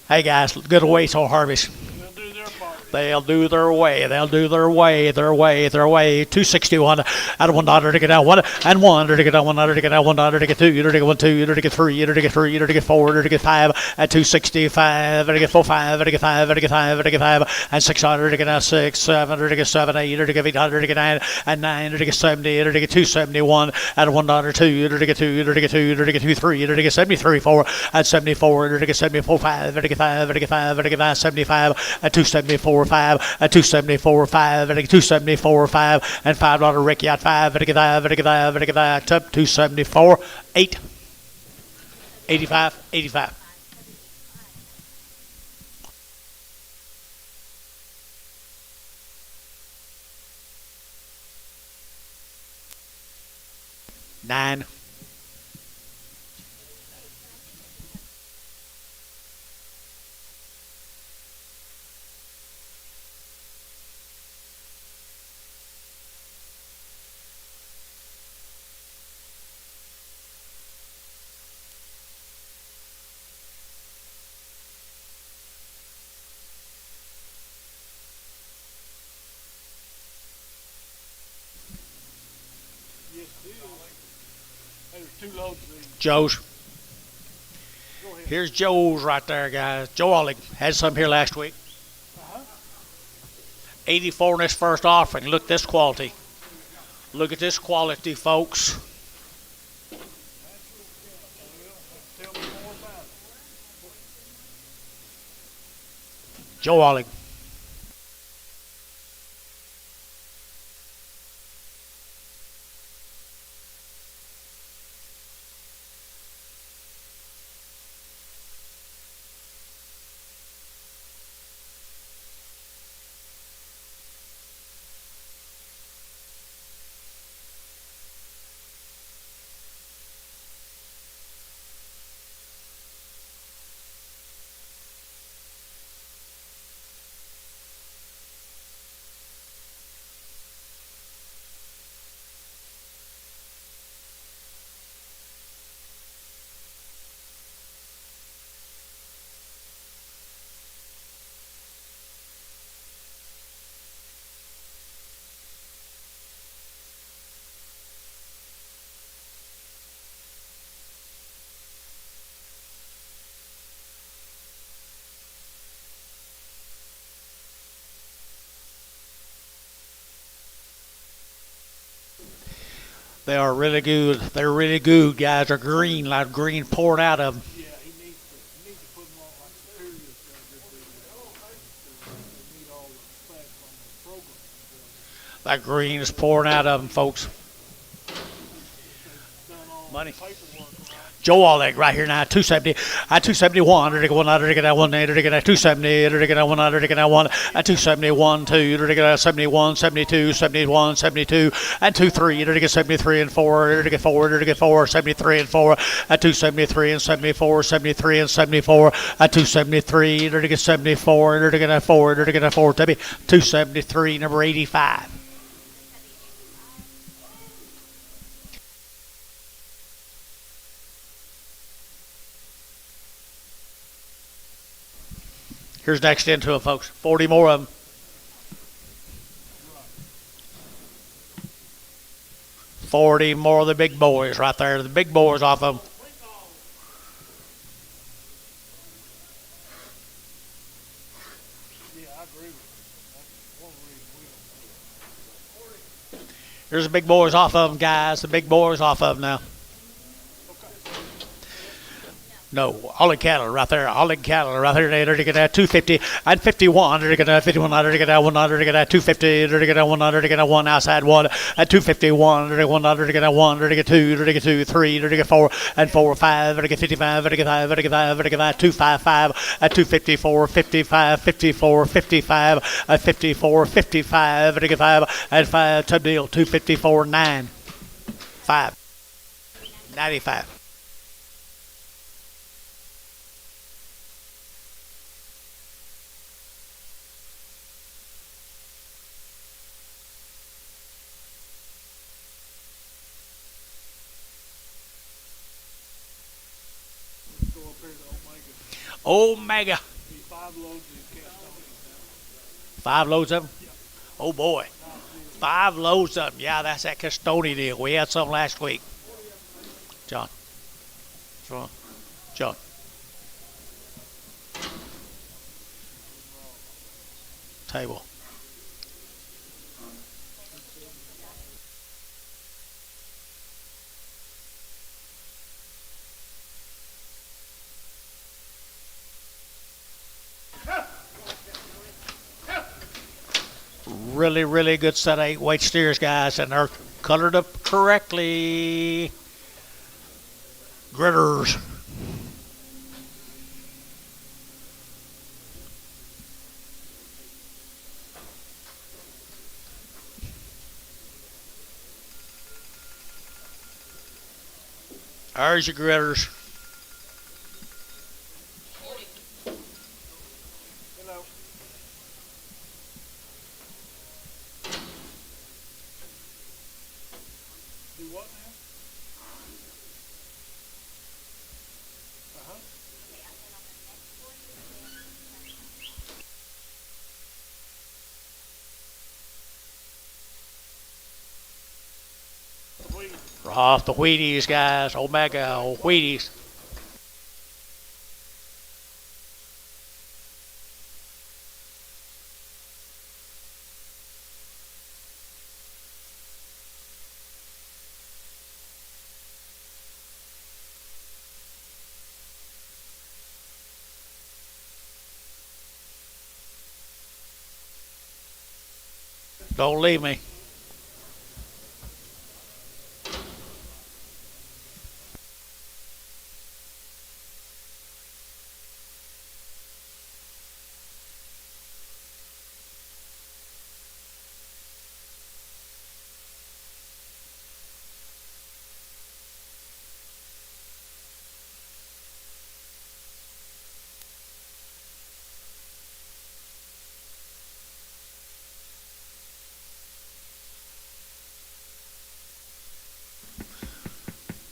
Hey guys, good weights on harvest. They'll do their part. They'll do their way. They'll do their way. Their way. Their way. 261 out of $1 to get out one and $1 to get out $1 to get out $1 to get two to get 1 2 to get 3 to get 3 to get 4 to get 5 at 265 to get 4 5 to get 5 to get 5 to get 5 and 600 to get out 6 7 to get 7 8 to get 800 to get 9 and 9 to get 70 to get 271 out of $1 2 to get 2 to get 2 to get 2 3 to get 73 4 at 74 to get 74 5 to get 5 to get 5 to get 5 75 at 274 5 at 274 5 and 274 5 and $5 Ricky at 5 and get 5 and get 5 and get 5 to 274 8 85 85. Nine. Yes, it is. Hey, there's 2 loads of these. Joe's. Go ahead. Here's Joe's right there, guys. Joe Ollie had some here last week. 84 in this first offering. Look at this quality. Look at this quality, folks. Tell me more about it. Joe Ollie. They are really good. They're really good, guys. They're green, like green pouring out of them. Yeah, he needs to put them on like Superior's got a good video. They need all the specs on the program. That green is pouring out of them, folks. Done all Money. the paperwork right. Joe Ollie right here now, 270. At 271, to get 100 to get that 1 to get that 270, to get that 100 to get that 1 at 271, 2 to get that 71, 72, 71, 72, and 23 to get 73 and 4 to get 4 to get 4, 73 and 4 at 273 and 74, 73 and 74 at 273 to get 74 to get that 4 to get that 4 to be 273, number 85. Here's next into it, folks. 40 more of them. Right. 40 more of the big boys right there. The big boys off of them. Yeah, I agree with you. That's one reason we don't do it. There's the big boys off of them, guys. The big boys off of them now. No, all the cattle right there. All the cattle right there. They're to get that 250 and 51. They're to get that 51. They're to get that 100. They're to get that 250. They're to get that 100. They're to get that one outside one at 251. They're to get 100. They're to get that 1. They're to get 2. They're to get 2, 3. They're to get 4 and 4, 5. They're to get 55. They're to get 5. They're to get 5. They're to get that 255 at 254, 55, 54, 55 at 54, 55. They're to get 5 and 5. Tub deal 254, 9, 5, 95. Go up here to Omega. Omega. Need 5 loads of these cast on 5 loads of them? Oh, boy. 5 loads of them. Yeah, that's that Castoni deal. We had some last week. John. Table. Really, really good set of 8-weight steers, guys, and they're colored up correctly. Gritters. There's your gritters. Hello. Do what now? Uh-huh. Wait. Off the Wheaties, guys. Omega Wheaties. Don't leave me.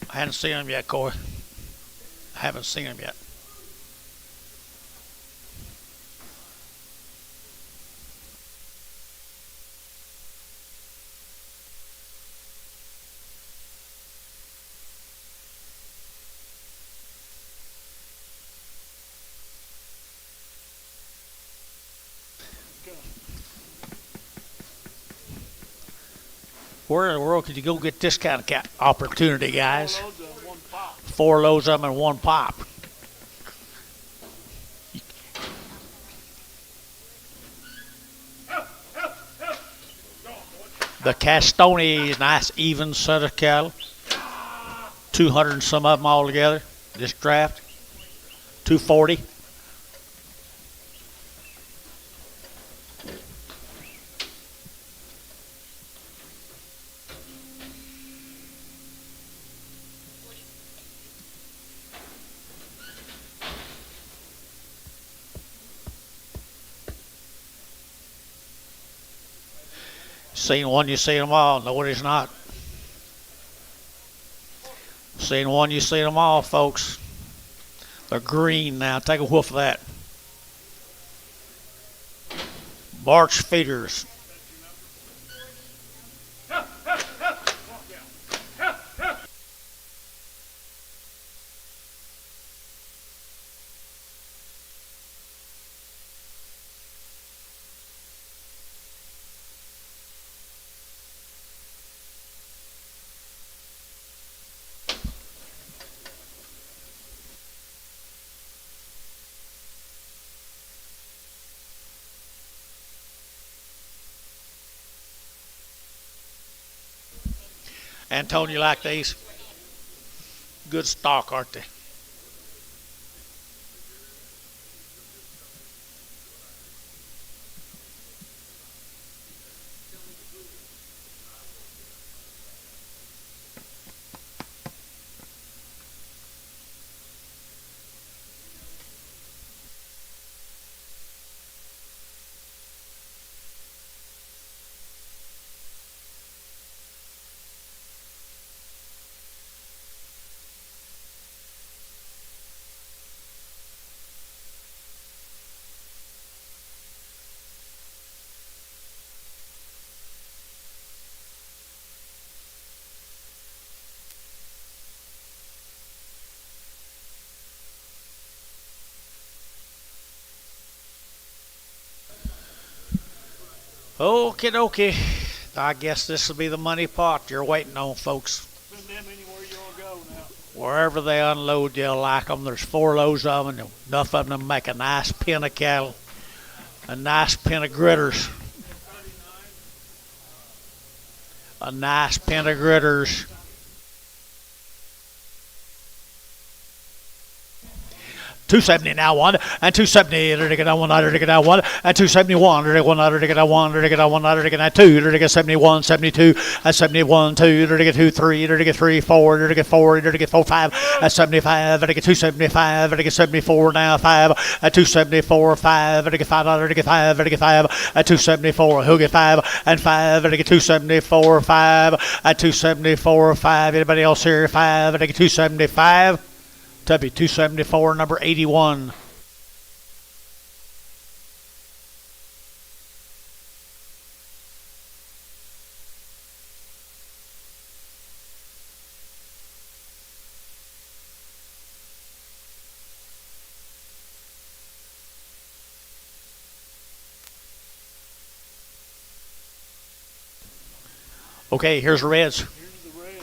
I hadn't seen them yet, Corey. I haven't seen them yet. Where in the world could you go get this kind of opportunity, guys? 4 loads of 1 pop. 4 loads of them in 1 pop. The Castonis, nice even set of cattle. 200 and some of them all together. This draft. 240. Seen one, you see them all. No, it is not. Seen one, you see them all, folks. They're green now. Take a whiff of that. March feeders. Antonio, you like these? Good stock, aren't they? Okie dokie. I guess this will be the money pot you're waiting on, folks. Send them anywhere you want to go now. Wherever they unload, you'll like them. There's 4 loads of them, and enough of them to make a nice pen of cattle, a nice pen of gritters. A nice pen of gritters. 270 now one and 270 to get on 100 to get on one and 271 to get 100 to get on 1 to get on 100 to get on 2 to get 71 72 and 71 2 to get 2 3 to get 3 4 to get 4 to get 4 5 and 75 to get 275 to get 74 now 5 and 274 5 to get 500 to get 5 to get 5 and 274 who get 5 and 5 to get 274 5 and 274 5. Anybody else here? 5 to get 275. W274, number 81. Okay, here's the reds. Here's the red.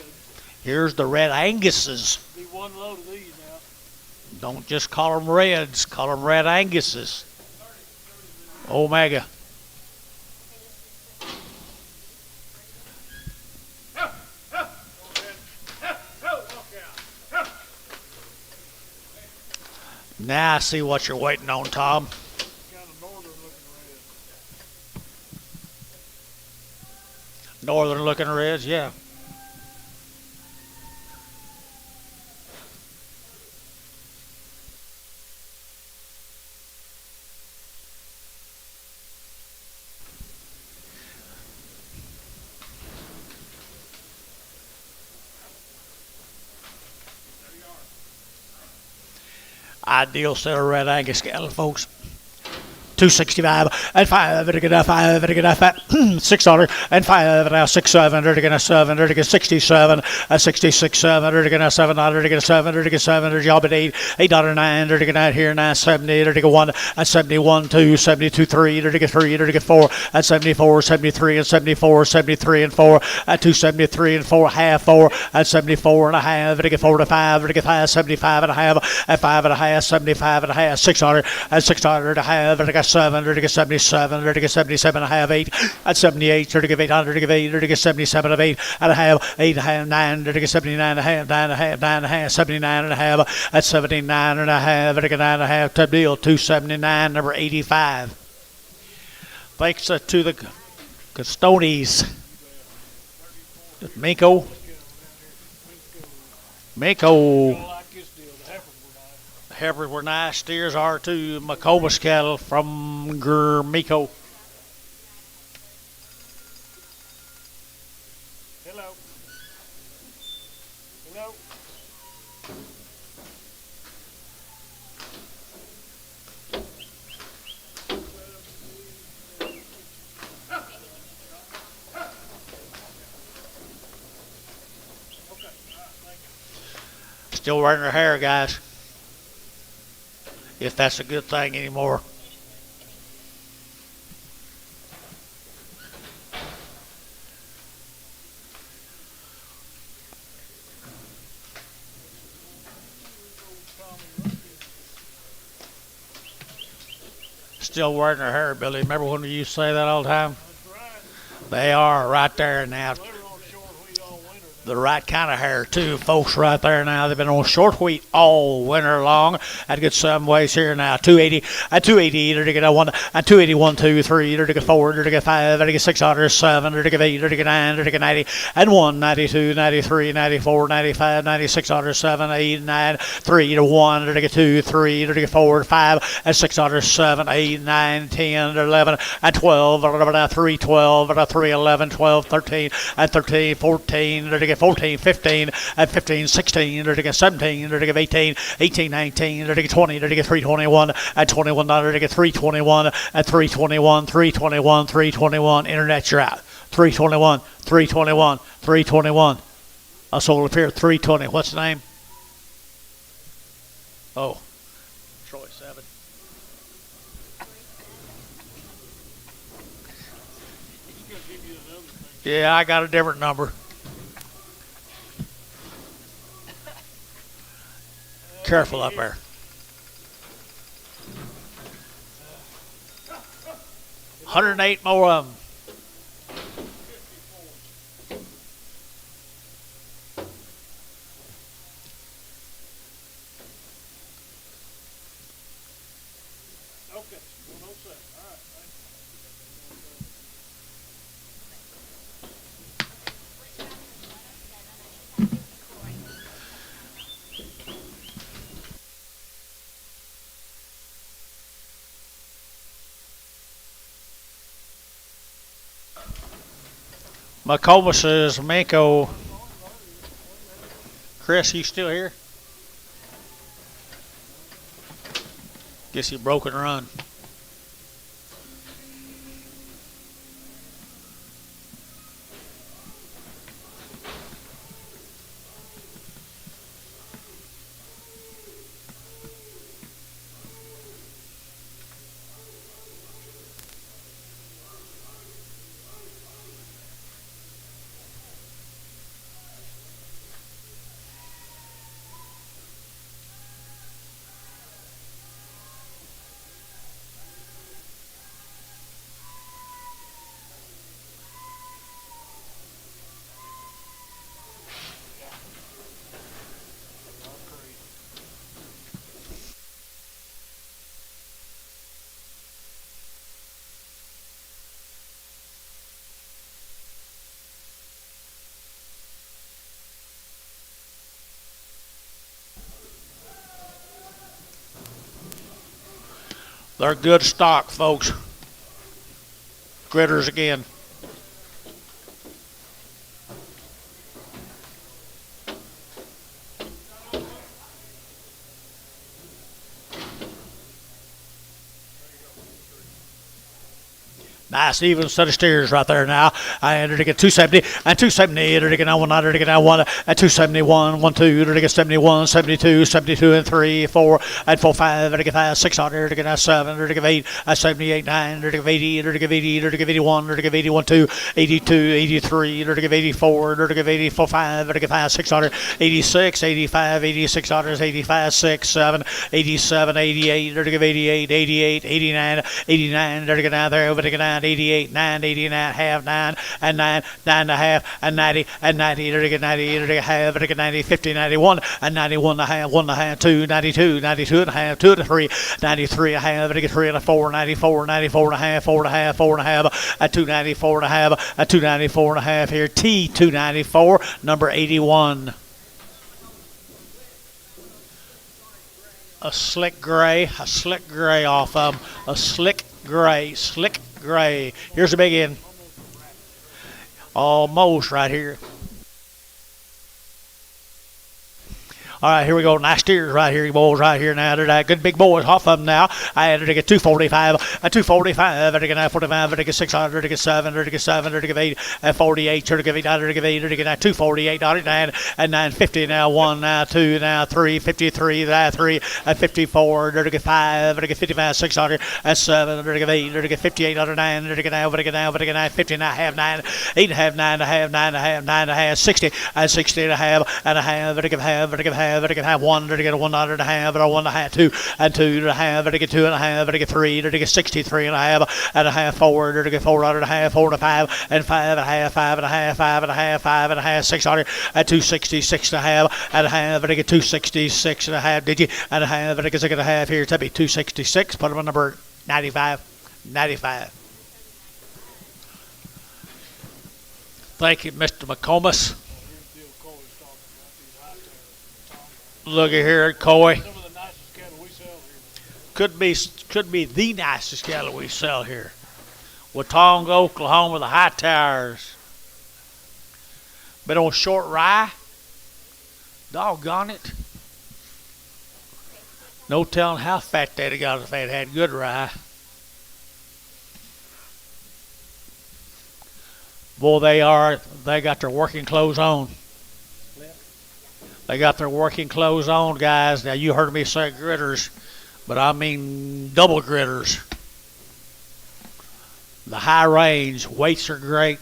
Here's the red Anguses. Be one load of these now. Don't just call them reds, call them red Anguses. Omega. Now I see what you're waiting on, Tom. Kind of northern looking red. Northern looking reds, yeah. Ideal set of red Angus cattle, folks. 265 and 5 to get a 5 to get a 600 and 5 now 600 to get a 700 to get 67 a 66 700 to get a 700 to get a 700 to get 700 y'all been 800 900 to get out here 970 to get 1 and 71 2 72 3 to get 3 to get 4 and 74 73 and 74 73 and 4 and 273 and 4 half 4 and 74 and a half to get 4 to 5 to get 5 75 and a half and 5 and a half 75 and a half 600 and 600 and a half to get 700 to get 77 to get 77 and a half 8 and 78 to get 800 to get 8 to get 77 of 8 and a half 8 and a half 9 to get 79 and a half 9 and a half 9 and a half 79 and a half at 79 and a half to get 9 and a half to deal 279 number 85. Thanks to the Custonies. Mako. I like this deal. The heifers were nice. The heifers were nice. Steers are too. Makcomomas cattle from Miko. Hello. Hello. Still wearing her hair, guys. If that's a good thing anymore. Still wearing her hair, Billy. Remember when we used to say that all the time? That's right. They are right there now. Well, they're on short wheat all winter The right kind of hair, too, folks, right there now. They've been on short wheat all winter long. Had good some ways here now. 280, and 280, to get a 1, and 281, 2, 3, to get 4, to get 5, to get 6, 7, to get 8, to get 9, to get 90, and 1, 92, 93, 94, 95, 96, 7, 8, 9, 3, to 1, to get 2, 3, to get 4, 5, and 6, 7, 8, 9, 10, 11, and 12, 3, 12, 3, 11, 12, 13, and 13, 14, to get 14, 15, and 15, 16, to get 17, to get 18, 18, 19, to get 20, to get 321, and 21, to get 321, and 321, 321, 321. Internet, you're out. 321, 321, 321. I sold up here 320. What's the name? Oh, Troy 7. Yeah, I got a different number. Careful up there. $108 more of them. Okay, 107. All right, thank Makcomomas, Mako. Chris, you still here? Guess you broke and run. They're good stock, folks. Gritters again. Nice even set of steers right there now. I entered to get 270 and 270. Entered to get 1, entered to get 1 and 271, 1, 2, entered to get 71, 72, 72 and 3, 4 and 4, 5, entered to get 5, 6, entered to get 7, entered to get 8, 78, 9, entered to get 80, entered to get 80, entered to get 81, entered to get 81, 2, 82, 83, entered to get 84, entered to get 84, 5, entered to get 5, 6, 86, 85, 86, 85, 6, 7, 87, 88, entered to get 88, 88, 89, 89, entered to get 9 there, over to get 9, 88, 9, 89, half, 9, and 9, 9 and a half, and 90, and 90, to get 90, to get half, to get 90, 50, 91, and 91 and a half, 1 and a half, 2, 92, 92 and a half, 2 and a 3, 93 and a half, to get 3 and a 4, 94, 94 and a half, 4 and a half, 4 and a half, a 294 and a half, a 294 and a half here, T294, number 81. A slick gray off of them, a slick gray. Here's a big end. Almost right here. All right, here we go. Nice steers right here, boys, right here now. They're that good big boys off of them now. I had to get 245, a 245, to get 945, to get 600, to get 7, to get 7, to get 8, and 48, to get 8, to get 8, to get 248, 9, and 950 now. 1, now 2, now 3, 53, now 3, and 54, to get 5, to get 55, 600, and 7, to get 8, to get 58, 9, to get 9, to get 9, to get 9, 50, 9, half, 9, 8 and a half, 9 and a half, 9 and a half, 9 and a half, 60, and 60 and a half, to get half, to get half. half, to get half one, to get 1 and a half, and 1 and a half, 2 and 2 and a half, to get 2 and a half, to get 3, to get 63 and a half, 4, to get 4 and a half, 4 and 5, and 5 and a half, 5 and a half, 5 and a half, 5 and a half, 600, at 266 and a half, to get 266 and a half, did you? And a half, to get 6 and a half here, to be 266, put them on number 95. Thank you, Mr. Makcomomas. Looky here at Coy. Some of the nicest cattle we sell here. Could be the nicest cattle we sell here. Watonga, Oklahoma, the high towers. Been on short rye. Doggone it. No telling how fat they'd have got if they'd had good rye. Boy, they got their working clothes on. They got their working clothes on, guys. Now, you heard me say gritters, but I mean double gritters. The high range, weights are great.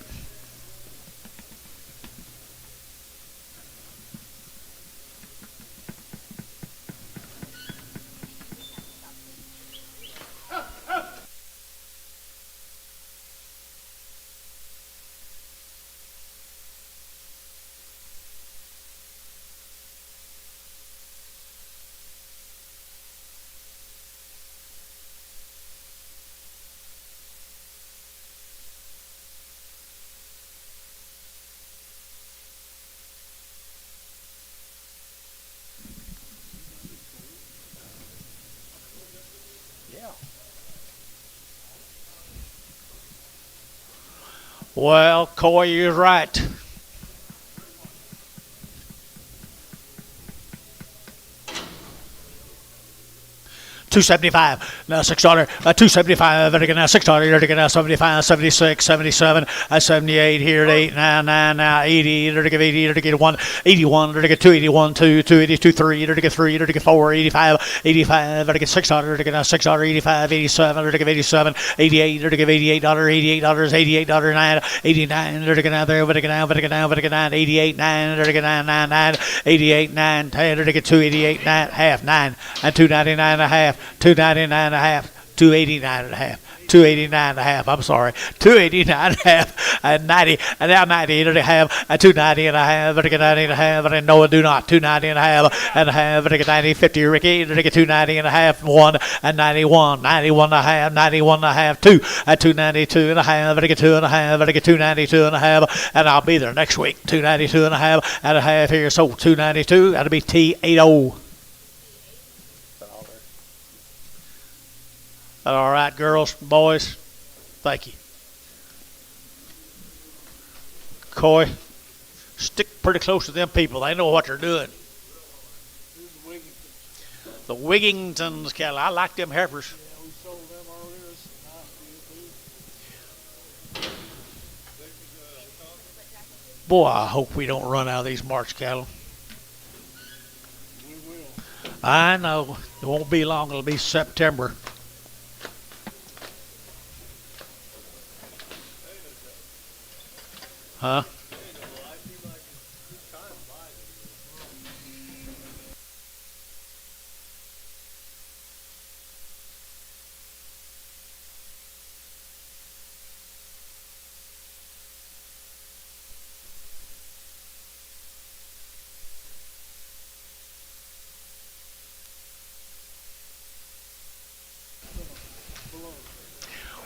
Well, Coy is right. $275 now $6 $275 now $6 now 75 76 77 78 here at 899 now 80 to give 80 to get 181 to get 281 282 3 to get 3 to get 4 85 85 to get $6 to get now $6 85 87 to give 87 88 to give $88 $88 $88 9 89 to get now there to get now to get now to get 9 88 9 to get 9 9 9 88 9 10 to get 288 9 half 9 and 299 and a half 299 and a half 289 and a half 289 and a half, I'm sorry, 289 and a half, and 90, and now 90 and a half, and 290 and a half, and 90 and a half, and no, I do not, 290 and a half, and 90, 50, Ricky, and 290 and a half, 1, and 91, 91 and a half, 91 and a half, 2, and 292 and a half, and 2 and a half, and 292 and a half, and I'll be there next week, 292 and a half here, so 292, that'll be T80. All right, girls, boys, thank you. Coy, stick pretty close to them people. They know what they're doing. The Wigingtons cattle. I like them heifers. Yeah, we sold them earlier. It's a nice deal, too. Boy, I hope we don't run out of these March cattle. We will. I know. It won't be long. It'll be September. Huh?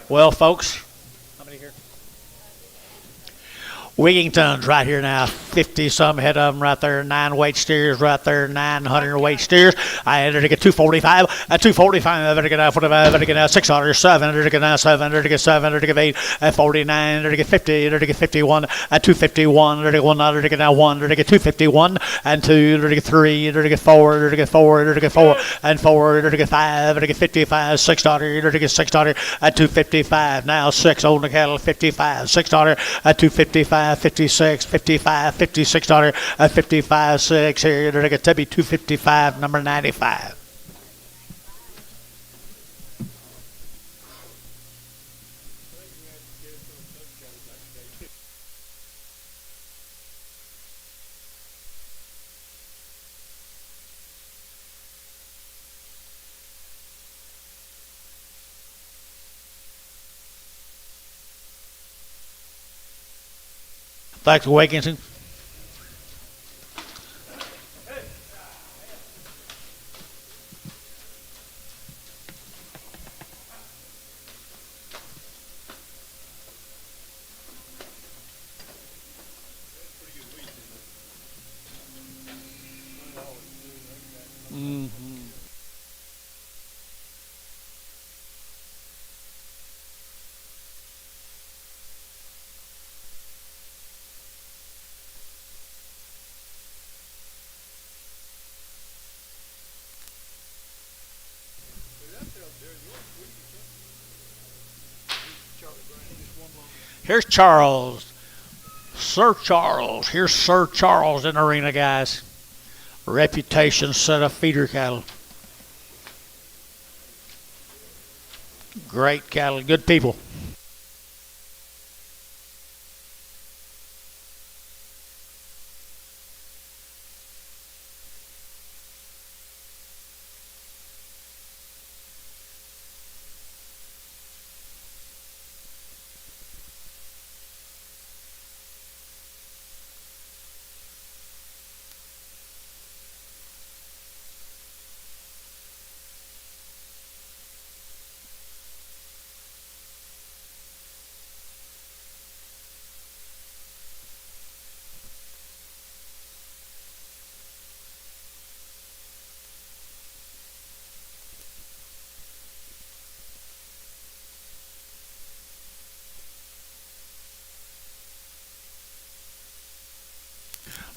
Well, folks, how many here? Wigingtons right here now, 50-some head of them right there, 9 weight steers right there, 900 weight steers. I entered to get 245, 245, to get out 45, to get out 600, 700, to get out 700, to get 700, to get 8, 49, to get 50, to get 51, 251, to get 100, to get out 1, to get 251, and 2, to get 3, to get 4, to get 4, to get 4, and 4, to get 5, to get 55, 600, to get 600, 255, now 6 on the cattle, 55, 600, 255. 56, 55, 56 $55, 6 here to get Tubby 255, number 95. Thanks for Wilkinson. Mm-hmm. Here's Charles. Sir Charles. Here's Sir Charles in the arena, guys. Reputation set of feeder cattle. Great cattle, good people.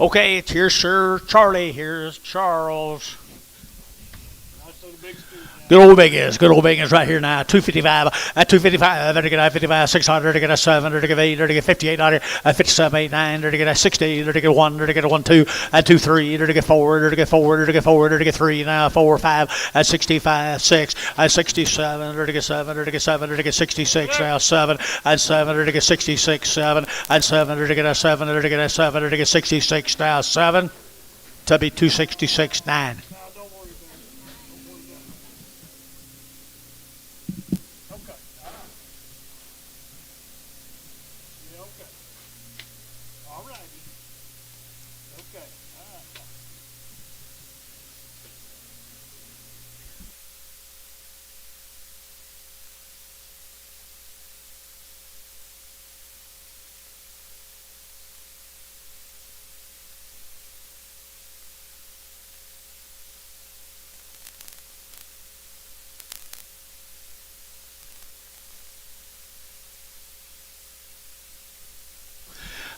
Okay, here's Sir Charlie. Here's Charles. Good old Biggins right here now. 255 at 255. To get 55, 600 to get a 700 to get 8 to get 5800 at 57, 89 to get a 60 to get 1 to get a 1 2 at 2 3 to get 4 to get 4 to get 4 to get 3 now 4 5 at 65 6 at 67 to get 7 to get 7 to get 66 now 7 at 7 to get 66 7 at 7 to get a 7 to get a 7 to get 66 now 7 to be 266 9.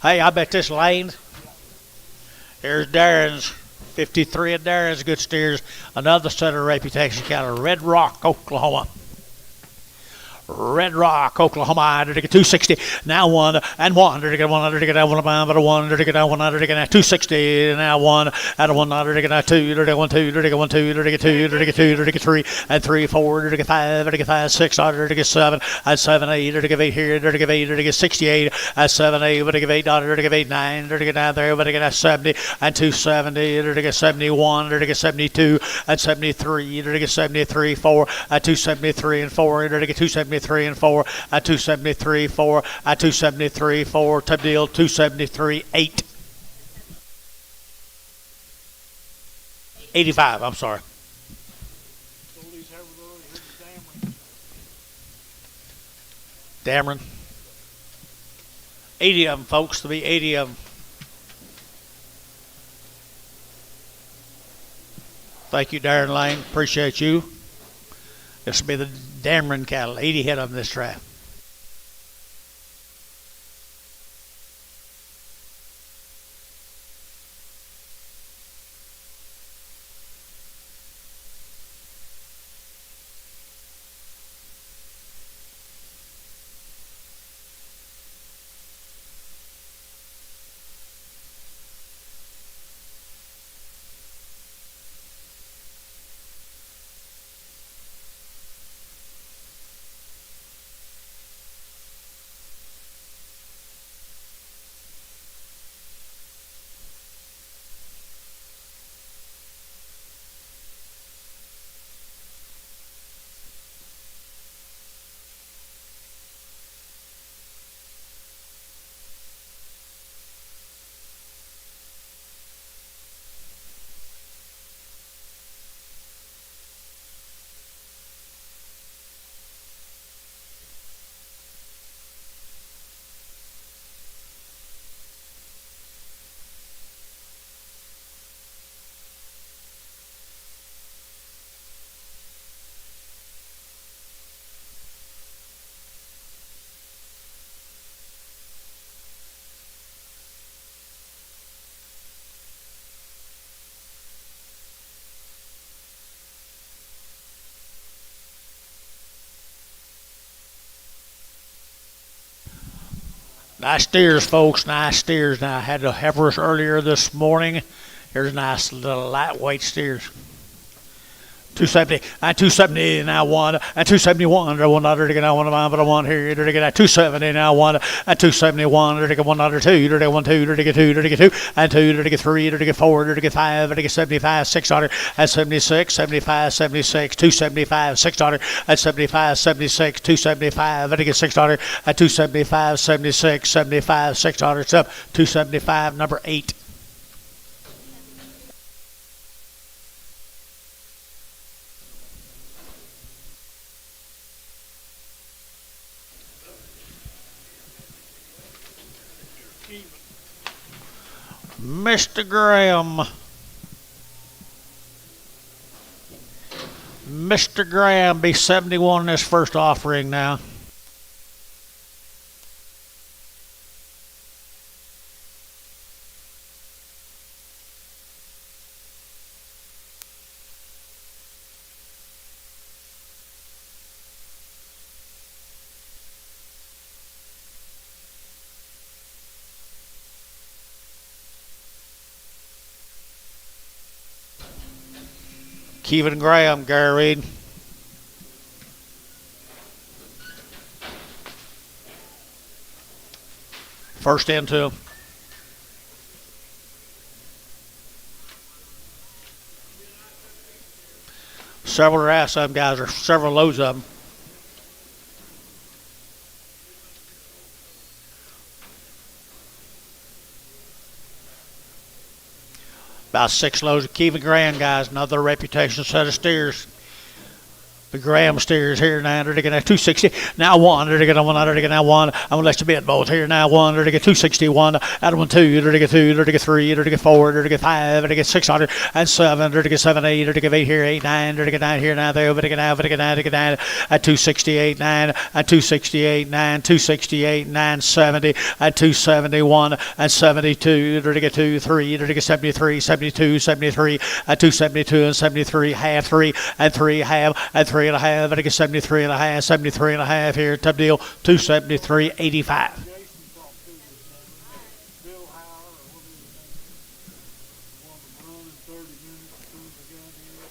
Hey, I bet this lane. Here's Darren's. 53 of Darren's good steers. Another set of reputation cattle. Red Rock, Oklahoma. Red Rock, Oklahoma, to get 260. Now 1 and 1 to get 100 to get 1 but a 1 to get 100 to get 260. Now 1 and a 100 to get 2 to get 1 2 to get 1 2 to get 2 to get 2 to get 3 and 3 4 to get 5 to get 5 600 to get 7 and 7 8 to get 8 here to get 8 to get 68 and 7 8 to get 8 to get 8 9 to get 9 there to get 70 and 270 to get 71 to get 72 and 73 to get 73 4 and 273 and 4 to get 273 and 4 at 273 4 at 273 4 to deal 273 8 85. I'm sorry. Dameron. 80 of them, folks. To be 80 of them. Thank you, Darren Lane. Appreciate you. This will be the Dameron cattle. 80 head of them this draft. Nice steers, folks. Nice steers. Now, I had the heifers earlier this morning. Here's nice little lightweight steers. 270 and 270 now one and 271 one other to get now one but I want here to get 270 now one and 271 to get one other two to get 1 2 to get 2 to get 2 and 2 to get 3 to get 4 to get 5 to get 75 600 and 76 75 76 275 600 and 75 76 275 to get 600 and 275 76 75 600 275 number 8. Mr. Graham. Mr. Graham be 71 in this first offering now. Kevin Graham, Gary Reed. First into him. Several rafts of them guys, or several loads of them. About 6 loads of Kevin Graham guys, another reputation set of steers. The Graham steers here now. They're getting 260. Now one. They're getting 100. They're getting 1. I'm going to let you bet both here now. 1. They're getting 261. Out of 1, 2. They're getting 2. They're getting 3. They're getting 4. They're getting 5. They're getting 600 and 7. They're getting 7, 8. They're getting 8 here. 8, 9. They're getting 9 here now. They're getting 9. They're getting 9. They're getting 9 at 268, 9. At 268, 9. 268, 9. 70 at 271 and 72. They're getting 2, 3. They're getting 73, 72, 73 at 272 and 73. Half 3 and 3 half and 3 and a half. I get 73 and a half, 73 and a half here. Top deal, 273.85. Jason talked to this, Bill Howard, or what was his name? One of them running 30 minutes as soon as they got here.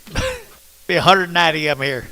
If they're here, Be 190 of them here.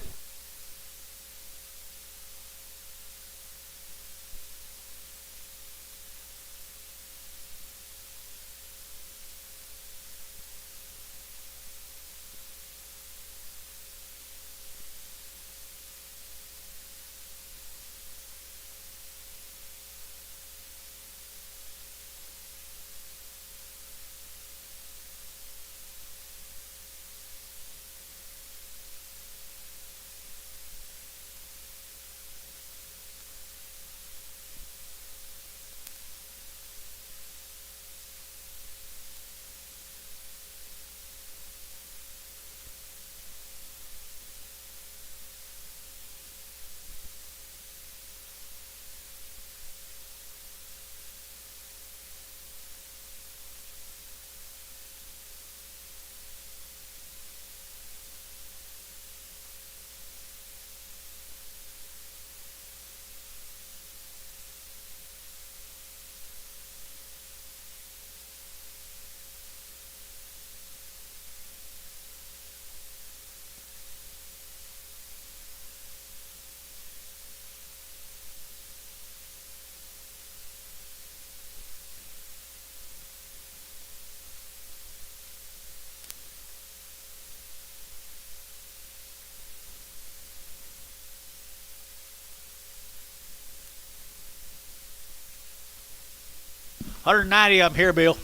$190 of them here, Bill.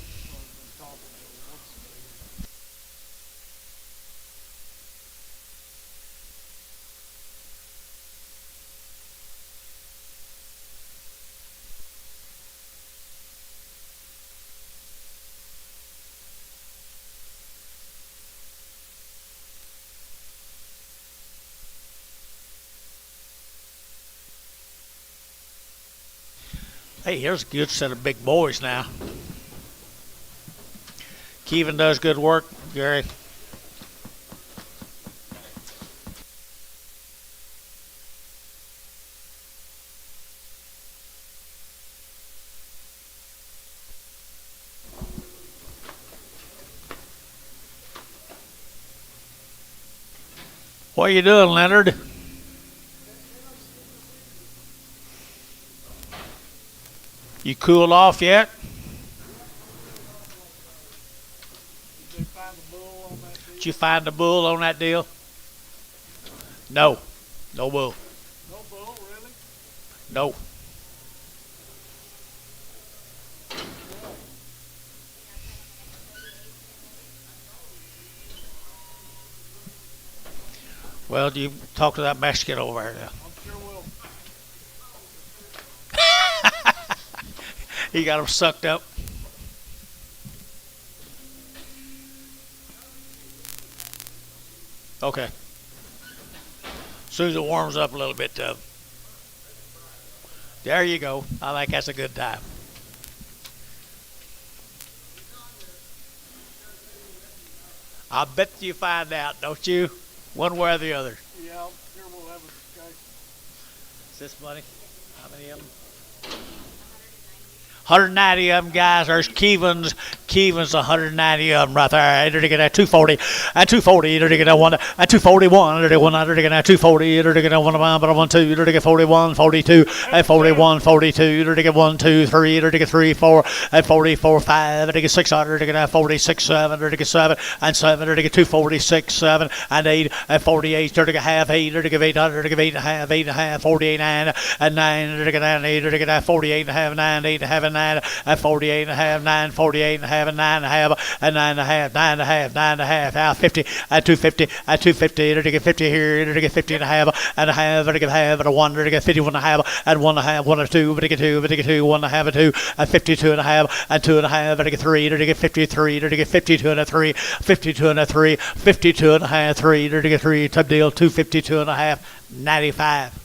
Hey, here's a good set of big boys now. Kevin does good work, Gary. What are you doing, Leonard? You cooled off yet? Did they find a bull on that deal? Did you find the bull on that deal? No. No bull. No bull, really? No. Well, you talk to that Mexican over there now. I'm sure will. He got him sucked up. Okay. As soon as it warms up a little bit, there you go. I think that's a good time. I bet you find out, don't you? One way or the other. Yeah, I'm sure we'll have a discussion. Is this money? How many of them? 190 of them, guys. There's Kevin's 190 of them right there. They're to get that 240 and 240. They're to get that one and 241. They're to get 100 to get that 240. They're to get that one but 1 2. They're to get 41, 42 and 41, 42. They're to get 1 2 3. They're to get 3 4 and 44 5. They're to get 600. They're to get that 46 7. They're to get 7 and 7. They're to get 246 7 and 8 and 48. They're to get half 8. They're to get 800. They're to get 8 and a half, 8 and a half, 48 9 and 9. They're to get 9 8. They're to get that 48 and a half, 9 8 and a half and 9 and 48 and a half, 9 48 and a half and 9 and a half and 9 and a half, 9 and a half, 9 and a half, out 50 at 250 at 250. They're to get 50 here. They're to get 50 and a half and a half. They're to get half and a 1. They're to get 51 and a half and 1 and a half, 1 and 2. But to get 2, but to get 2, 1 and a half and 2 and 52 and a half and 2 and a half. They're to get 3. They're to get 53. They're to get 52 and a 3, 52 and a 3, 52 and a half, 3. They're to get 3. Top deal 252 and a half, 95.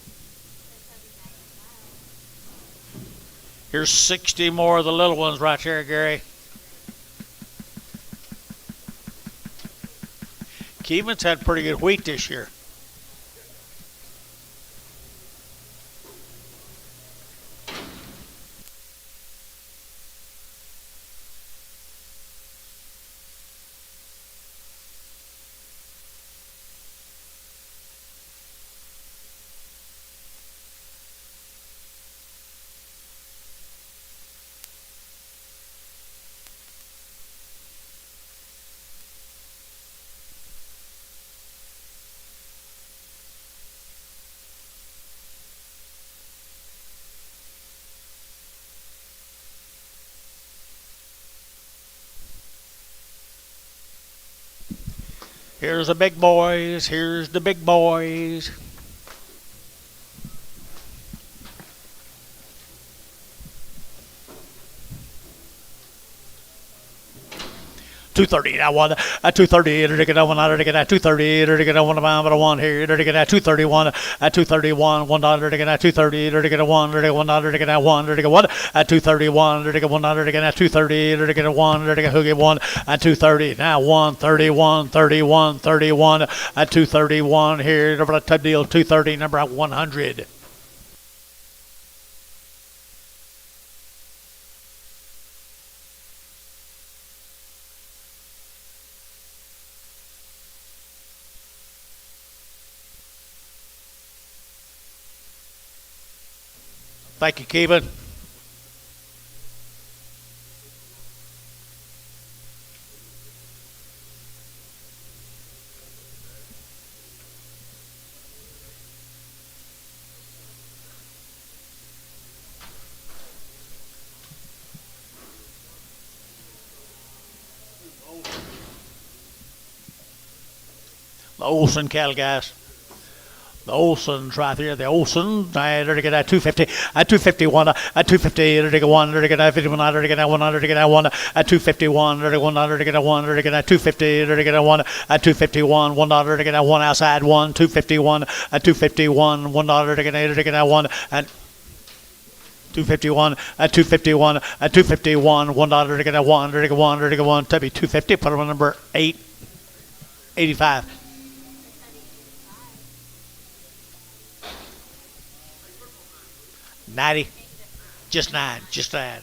Here's 60 more of the little ones right there, Gary. Keevan's had pretty good wheat this year. Here's the big boys. Here's the big boys. $230 that one at $230 to get that one out to get that $230 to get that one but a 1 here to get that $231 at $231 $1 to get that $230 to get a 1 to get $1 to get that 1 to get 1 at $231 to get $1 to get that $230 to get a 1 to get who get 1 at $230 now 131 31 31 at $231 here over the type deal $230 number 100. Thank you, Kevin. The Olsen cattle, guys. The Olsen's right there. The Olsen. They're to get that 250 at 251 at 250. They're to get 1. They're to get that 51. They're to get that 100 to get that 1 at 251. They're to get 100 to get that 1. They're to get that 250. They're to get that 1 at 251. $1 to get that 1 outside 1. 251 at 251. $1 to get that 1 at 251 at 251 at 251. $1 to get a one to get one to get one. Tubby 250. Put them on number 885. $90. Just nine. Just nine.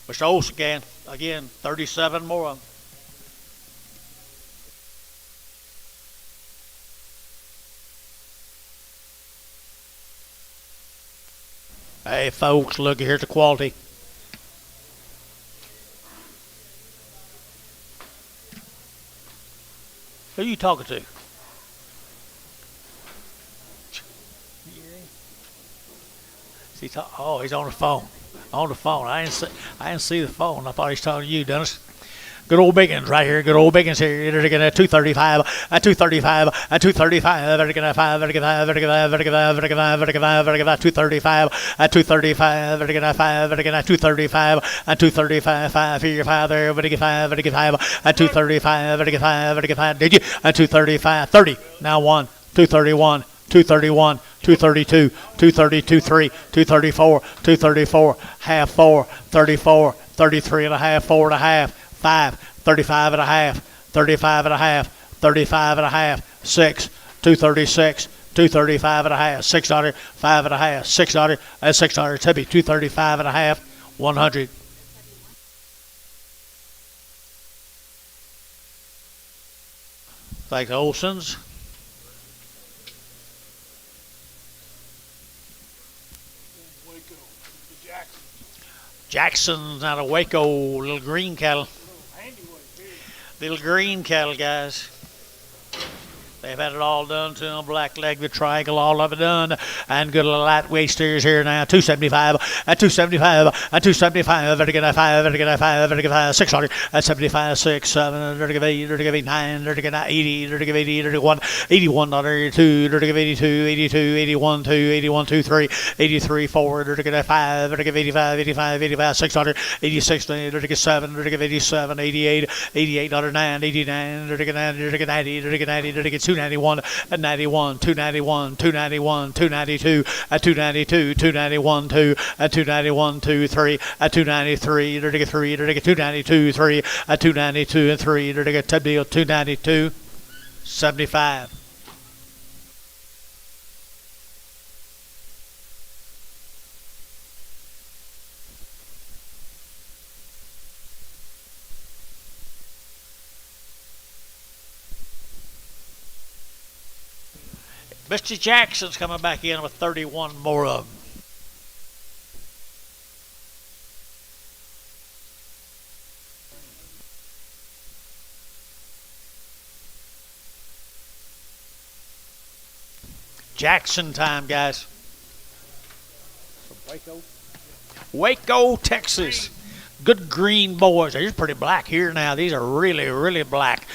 Mr. Olson again, 37 more of them. Hey, folks, look, here's the quality. Who are you talking to? He's on the phone. On the phone. I didn't see the phone. I thought he was talking to you, Dennis. Good old Biggins right here. Good old Biggins here. They're going to 235, at 235, at 235. They're going to 5, they're going to 5, they're going to 5, they're going to 5, they're going to 5, they're going to 5, they're going to 235, at 235. They're going to 5, they're going to 235, at 235. 5 here, 5 there. Everybody get 5, everybody get 5, at 235. Everybody get 5, everybody get 5. Did you? At 235, 30. Now 1, 231. 231, 232, 232, 3, 234, 234, half 4, 34, 33 and a half, 4 and a half, 5, 35 and a half, 35 and a half, 35 and a half, 6, 236, 235 and a half, $6, 5 and a half, $6, and $6 Tubby, 235 and a half, 100. Thanks, Olson's. Jackson's out of Waco, little green cattle. Little green cattle, guys. They've had it all done to them, black leg, the triangle, all of it done. And good little lightweight steers here now, 275, at 275, at 275, they're going to 5, they're going to 5, they're going to 5, 600, at 75, 6, 7, they're going to 8, they're going to 9, they're going to 80, they're going to 80, they're going to 81, 2, they're going to 82, 82, 81, 2, 81, 2, 3, 83, 4, they're going to 5, they're going to 85, 85, 85, 600, 86, they're going to 7, they're going to 87, 88, 88, 9, 89, they're going to 90, they're going to 90, they're going to 90, they're going to 291 at 91, 291, 291, 292 at 292, 291, 2 at 291, 2, 3 at 293, they're to get 3, they're to get 292, 3 at 292 and 3, they're to get Ted Deal 292, 75. Mr. Jackson's coming back in with 31 more of them. Jackson time, guys. From Waco, Texas. Good green boys. They're pretty black here now. These are really, really black.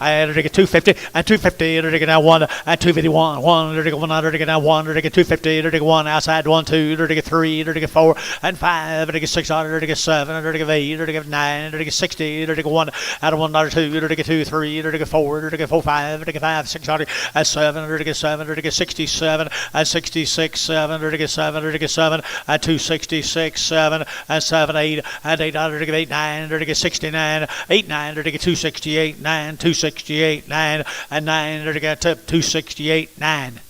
I had to get 250 and 250. They're taking out 1 and 251. 1. They're taking 1. They're taking out 1. They're taking 250. They're taking 1 outside 1, 2. They're taking 3. They're taking 4 and 5. They're taking 6. They're taking 7. They're taking 8. They're taking 9. They're taking 60. They're taking 1 out of 1, 2. They're taking 2, 3. They're taking 4. They're taking 4, 5. They're taking 5, 6. At 7. They're taking 7. They're taking 67 and 66. 7. They're taking 7. They're taking 7 at 266. 7 and 7, 8 and 8. They're taking 8, 9. They're taking 69. 8, 9. They're taking 268. 9, 268. 9 and 9. They're going to tip 268, 9.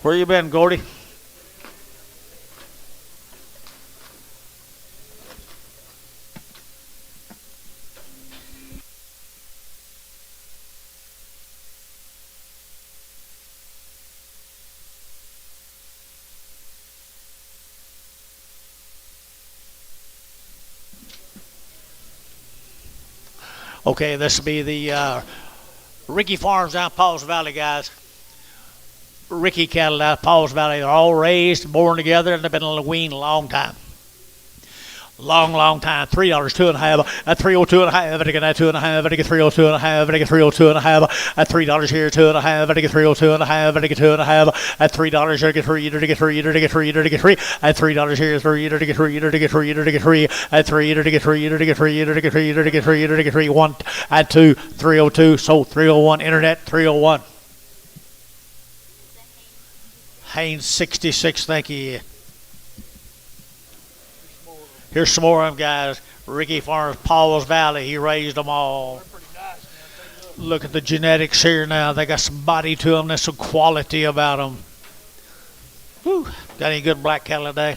Where you been, Gordy? Okay, this will be the Ricky Farms down Paul's Valley, guys. Ricky cattle down Paul's Valley. They're all raised, born together, and they've been on the wean a long time. Long time. $3, 2.5 at 302 and a half. I get that 2.5. I get 302 and a half. I get 302 and a half at $3 here. 2.5. I get 302 and a half. I get 2.5 at $3. I get 3. I get 3. I get 3. I get 3 at $3 here. 3. I get 3. I get 3. I get 3 at 3. I get 3. I get 3. I get 3. I get 3. I get 3. 1 at 2. 302. Sold 301. Internet 301. Haynes 66. Thank you. Here's some more of them, guys. Ricky Farms, Paul's Valley. He raised them all. Look at the genetics here now. They got some body to them. There's some quality about them. Whew. Got any good black cattle today?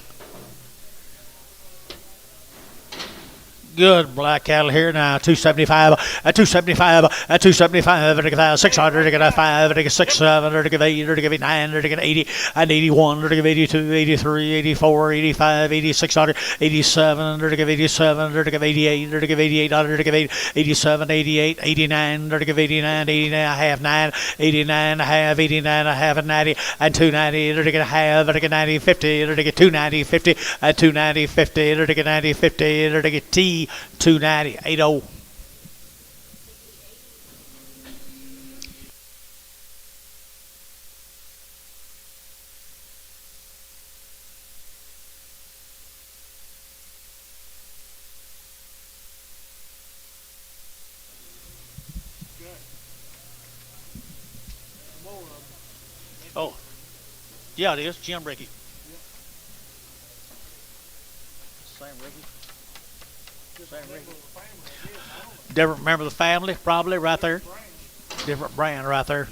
Good black cattle here now. 275 at 275 at 275 at 600 at 5 at 6 7 at 8 at 9 at 80 and 81 at 82 83 84 85 86 87 at 87 at 88 at 88 at 87 88 89 at 89 89 a half 9 89 a half 89 a half at 90 and 290 at a half at 90 50 at 290 50 at 290 50 at 90 50 at T 290 80. Oh, yeah, it is. Jim Ricky. Same Ricky. Different member of the family, probably, right there. Different brand right there.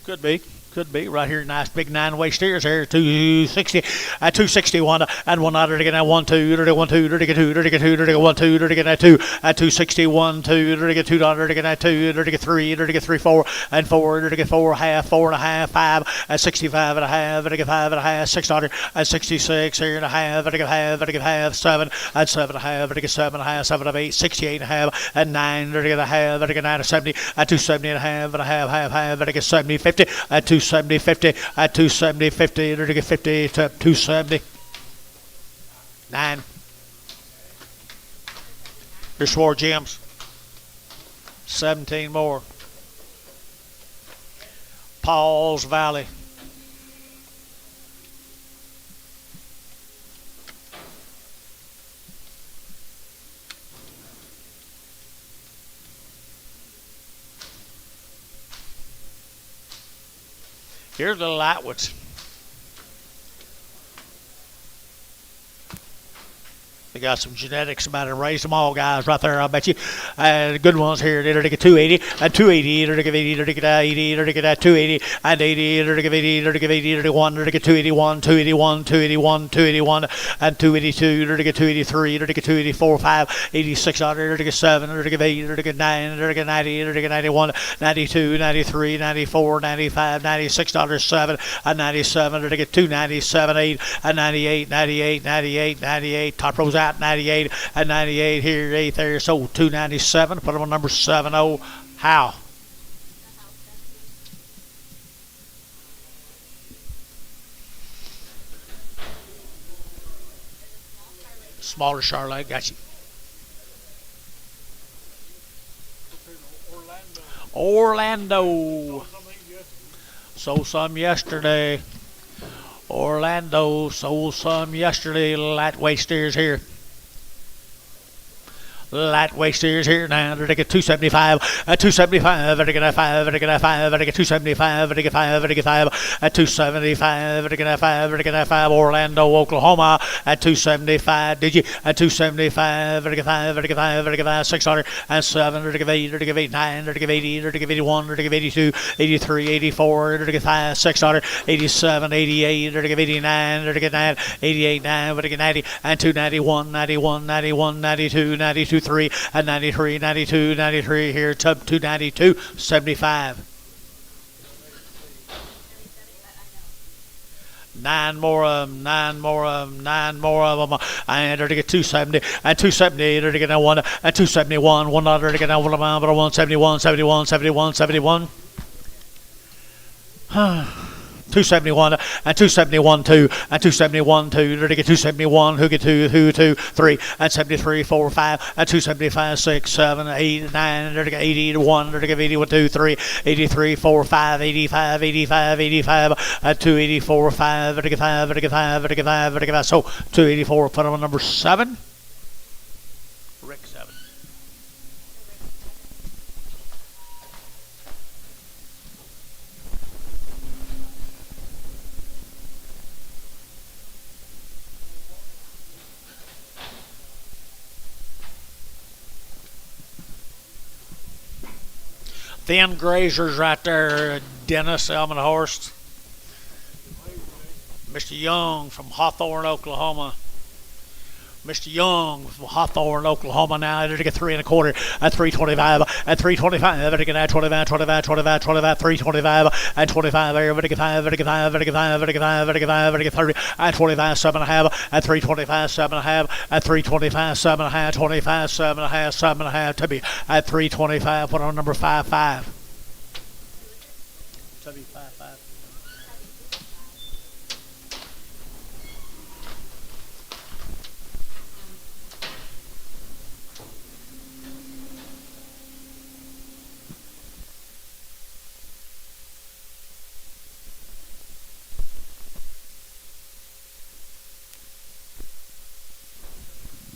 Could be. Could be right here. Nice big 9-way steers here. 260 at 261 and 1 out again at 1 2 1 2 2 2 2 1 2 again at 2 at 261 2 $2 again at 2 3 3 4 and 4 4 half 4 and a half 5 at 65 and a half at 5 and a half $6 at 66 here and a half at half 7 at 7 and a half at 7 and a half 7 of 8 68 and a half at 9 at a half at 9 at 70 at 270 and a half and a half at 70 50 at 270 50 at 270 50 at 50 to 270 9. Here's 4 gems. 17 more. Paul's Valley. Here's the Lightwoods. They got some genetics about it. Raised them all, guys, right there. I bet you. Good ones here. They're going to get 280 and 280. They're going to get 80. They're going to get 80. They're going to get 280 and 80. They're going to get 80. They're going to get 80. They're going to get 1. They're going to get 281, 281, 281, 281, and 282. They're going to get 283. They're going to get 284, 5, 86. They're going to get 7. They're going to get 8. They're going to get 9. They're going to get 90. They're going to get 91, 92, 93, 94, 95, $96, 7, and 97. They're going to get 297, 8, and 98, 98, 98, 98. Top rows out. 98 and 98 here, 8 there, so 297. Put them on number 70. How? Smaller Charlotte, got you. Orlando. Sold some yesterday. Orlando sold some yesterday. Lightweight steers here. Lightweight steers here now. They're get 275 at 275. They're get 5. They're get 5. They're get 275. They're get 5. They're get 5 at 275. They're get 5. They're get 5. Orlando, Oklahoma at 275. Did you at 275? They're get 5. They're get 5. They're get 5. 607. They're get 8. They're get 89. They're get 80. They're get 81. They're get 82. 83. 84. They're get 5. 687. 88. They're get 89. They're get 9. 88. 9. They're get 90 and 291. 91. 91. 92. 92. 3 and 93, 92, 93 here, 292, 75. 9 more of them, 9 more of them, 9 more of them. And they're to get 270 and 278. They're to get 1 and 271. 1 other to get 171, 71, 71, 71, 71. 2 271 and 271 2 and 271 2 to get 271 who get 2 3 and 73 4 5 and 275 6 7 8 9 to get 80 1 to get 81 2 3 83 4 5 85 85 85 and 284 5 to get 5 to get 5 to get 5 to get 5. So 284, put on number 7. Rick 7. Thin grazers right there, Dennis Elmenhorst. Mr. Young from Hawthorne, Oklahoma. Mr. Young from Hawthorne, Oklahoma now to get 3 1/4 at 325 at 325 to get 25 25 25 25 325 and 25 there to get 5 to get 5 to get 5 to get 5 to get 5 to get 30 at 25 7 1/2 at 325 7 1/2 at 325 7 1/2 25 7 1/2 7 1/2 to be at 325. Put on number 5 to be 5 5.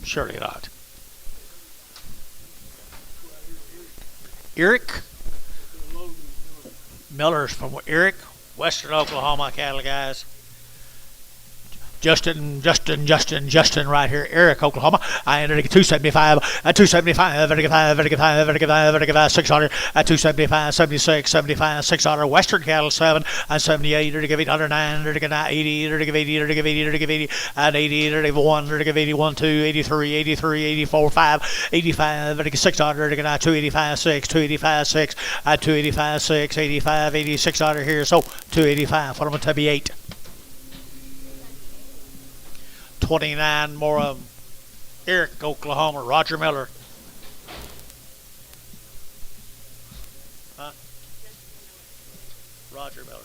Surely not. Eric Miller's from Eric, Western Oklahoma cattle guys. Justin right here, Eric, Oklahoma. I ended at 275 at 275 at 600 at 275 76 75 600 Western cattle 7 and 78 to give 809 to give 80 to give 80 to give 80 to give 80 and 80 to give 1 to give 81 2 83 83 84 5 85 to give 600 to give 285 6 285 6 at 285 6 85 86 here. So 285 for them to be 8. 29 more of them. Eric, Oklahoma. Roger Miller. Huh? Roger Miller.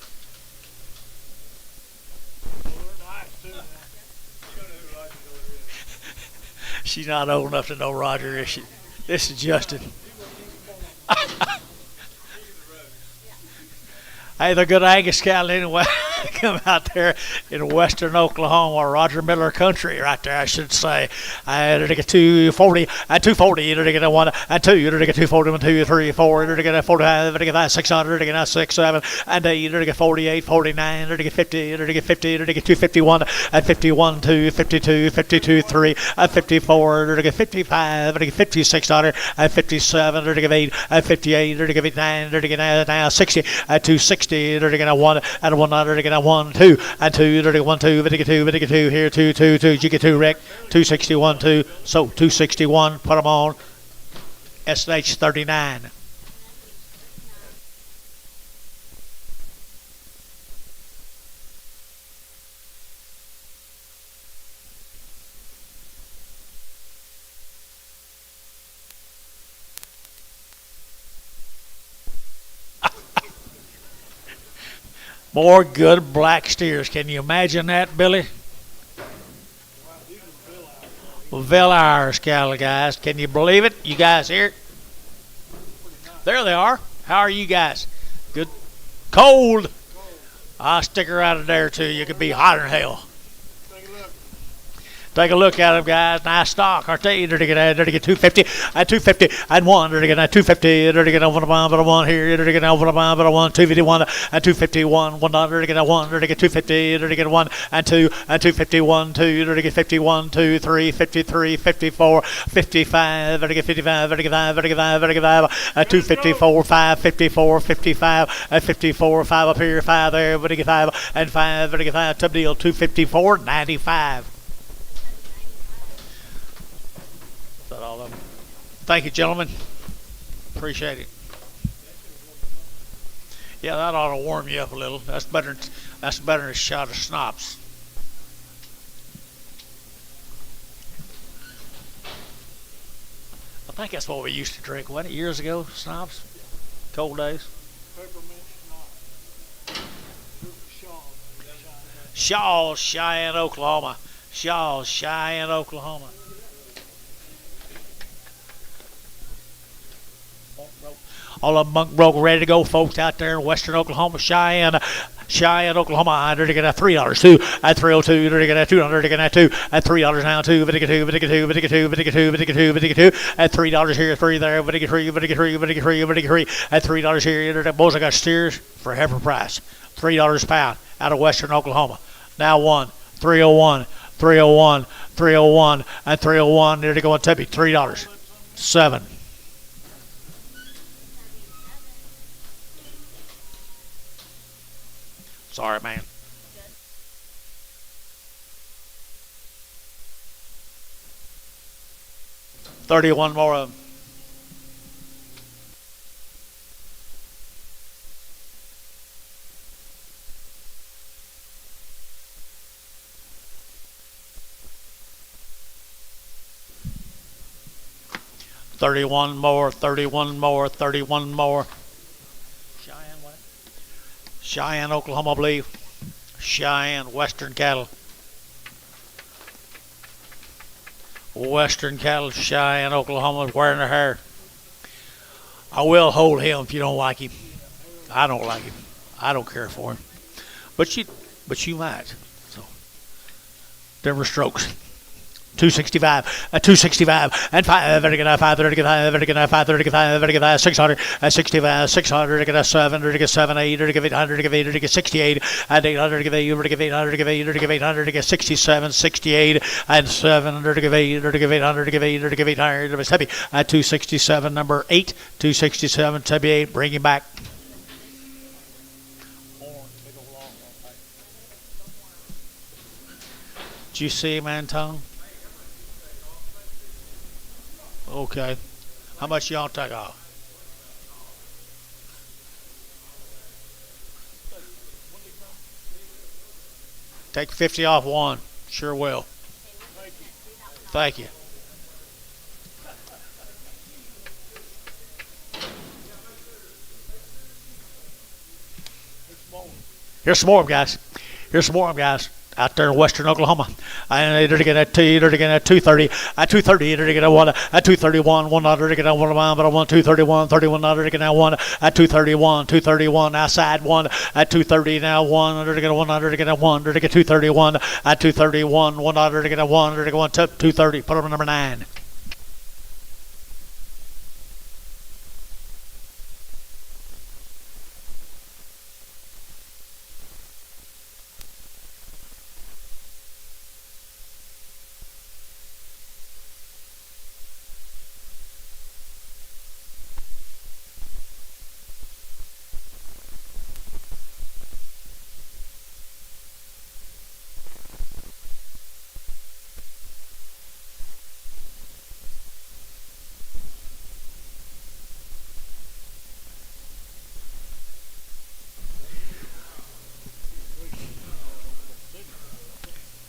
She's not old enough to know Roger, is she? This is Justin. Hey, they're good Angus cattle anyway. Come out there in western Oklahoma, Roger Miller country, right there, I should say. To get 240, and 240, to get a 1, and 2, to get 240, 1, 2, 3, 4, to get 45, to get 600, to get 6, 7, and 8, to get 48, 49, to get 50, to get 50, to get 251, and 51, 2, 52, 52, 3, and 54, to get 55, to get 56, and 57, to get 8, and 58, to get 9, to get now 60, and 260, to get a 1, and 100, to get a 1, 2, and 2, to get 1, 2, to get 2, to get 2, here, 2, 2, 2, you get 2, Rick, 261, 2, so 261, put them on, SH 39. More good black steers. Can you imagine that, Billy? Villars cattle, guys. Can you believe it? You guys hear it? There they are. How are you guys? Good. Cold. I'll stick her out of there too. You could be hotter than hell. Take a look at them, guys. Nice stock, aren't they? They're to get 250, and 250, and 1. They're to get 250. They're to get over the bomb, but a 1 here. They're to get over the bomb, but a 1. 251, and 251. 1. They're to get a 1. They're to get 250. They're to get 1, and 2, and 251. 2. They're to get 51, 2, 3, 53, 54, 55. They're to get 55. They're to get 5. They're to get 5. They're to get 5. 254, 5, 54, 55, and 54, 5 up here, 5 there. They're to get 5, and 5. They're to get 5. Top deal, 254, 95. All of them. Thank you, gentlemen. Appreciate it. Yeah, that ought to warm you up a little. That's better than a shot of schnapps. I think that's what we used to drink, wasn't it, years ago, schnapps? Cold days. Peppermint schnapps. Shaw. Shaw, Cheyenne, Oklahoma. Shaw, Cheyenne, Oklahoma. All of them bunk broke, ready to go, folks out there in western Oklahoma. Cheyenne, Oklahoma. They're to get $3 two at 302. They're to get $2. They're to get $2 at $3 now. Two at $3 here, $3 there. At $3 here. Boys, I got steers for heifer price. $3 a pound out of western Oklahoma. Now 301, and 301. There to go on Tippy. $3. 7. Sorry, man. $31 more of them. $31 more. Cheyenne, what? Cheyenne, Oklahoma, I believe. Cheyenne, Western cattle. Western cattle, Cheyenne, Oklahoma, wearing their hair. I will hold him if you don't like him. I don't like him. I don't care for him. But you might. So, different strokes. 265, 265, and 5, 5, 600, 65, 600, 7, 7, 8, 800, 68, and 800, 800, 67, 68, and 700, 800, 800, heavy, at 267, number 8, 267, 78, bring him back. Did you see him, Anton? Okay. How much y'all take off? Take 50 off one. Sure will. Thank you. Here's some more of them, guys. Out there in western Oklahoma. And they're to get a 230. At 230, they're to get a 1. At 231, $1 to get a 1 but I want 231, $31 to get a 1. At 231, outside 1. At 230 now 1 to get a 100 to get a 1 to get 231. At 231, $1 to get a 1 to get 1 to 230. Put up number 9.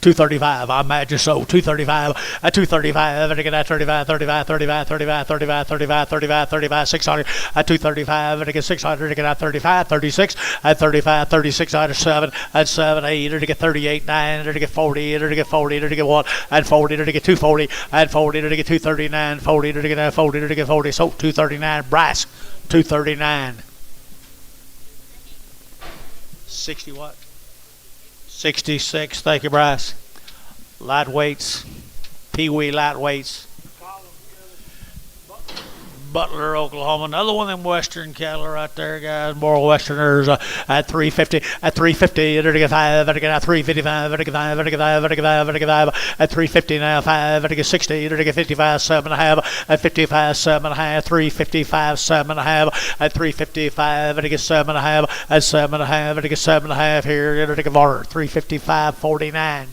$235. I imagine so. $235. At 235. And again at 35, 35, 35, 35, 35, 35, 35, 35, 600. At 235. And again 600. Again at 35, 36. At 35, 36. At 7. At 7, 8. And again 38, 9. And again 40. And again 40. And again 1. At 40. And again 240. At 40. And again 239. 40. And again 40. And again 40. So 239. Brass. 239. 60 what? 66. Thank you, Bryce. Lightweights. Pee-wee lightweights. Butler, Oklahoma. Another one of them western cattle right there, guys. More westerners at 350. At 350, at 5, at 355, at 5, at 350 now, 5, at 60, at 55, 7.5, at 55, 7.5, 355, 7.5, at 355, at 7.5, at 7.5, at 7.5 here, at Varner, 355.49.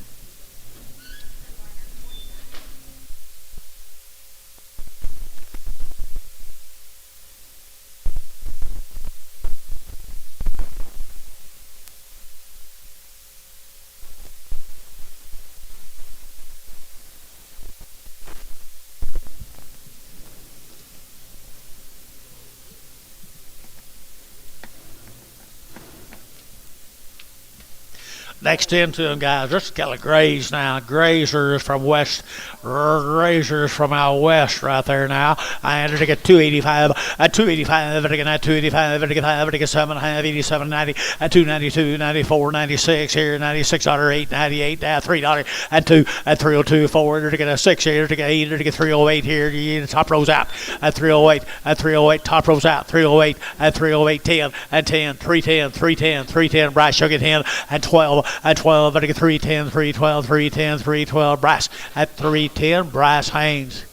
Next into them, guys. Just got a graze now. Grazers from west. Grazers from out west right there now. And to get 285. At 285. To get 285. To get 5. To get 7.5. 87. 90. At 292. 94. 96. Here. 96. $8. 98. $3. At 2. At 302. Forward. To get a 6 here. To get 8. To get 308 here. The top rows out. At 308. At 308. Top rows out. 308. At 308. 10. At 10. 310. 310. 310. Bryce shook it 10. At 12. At 12, but I get 310, 312, 310, 312. Brass at 310. Brass Haynes.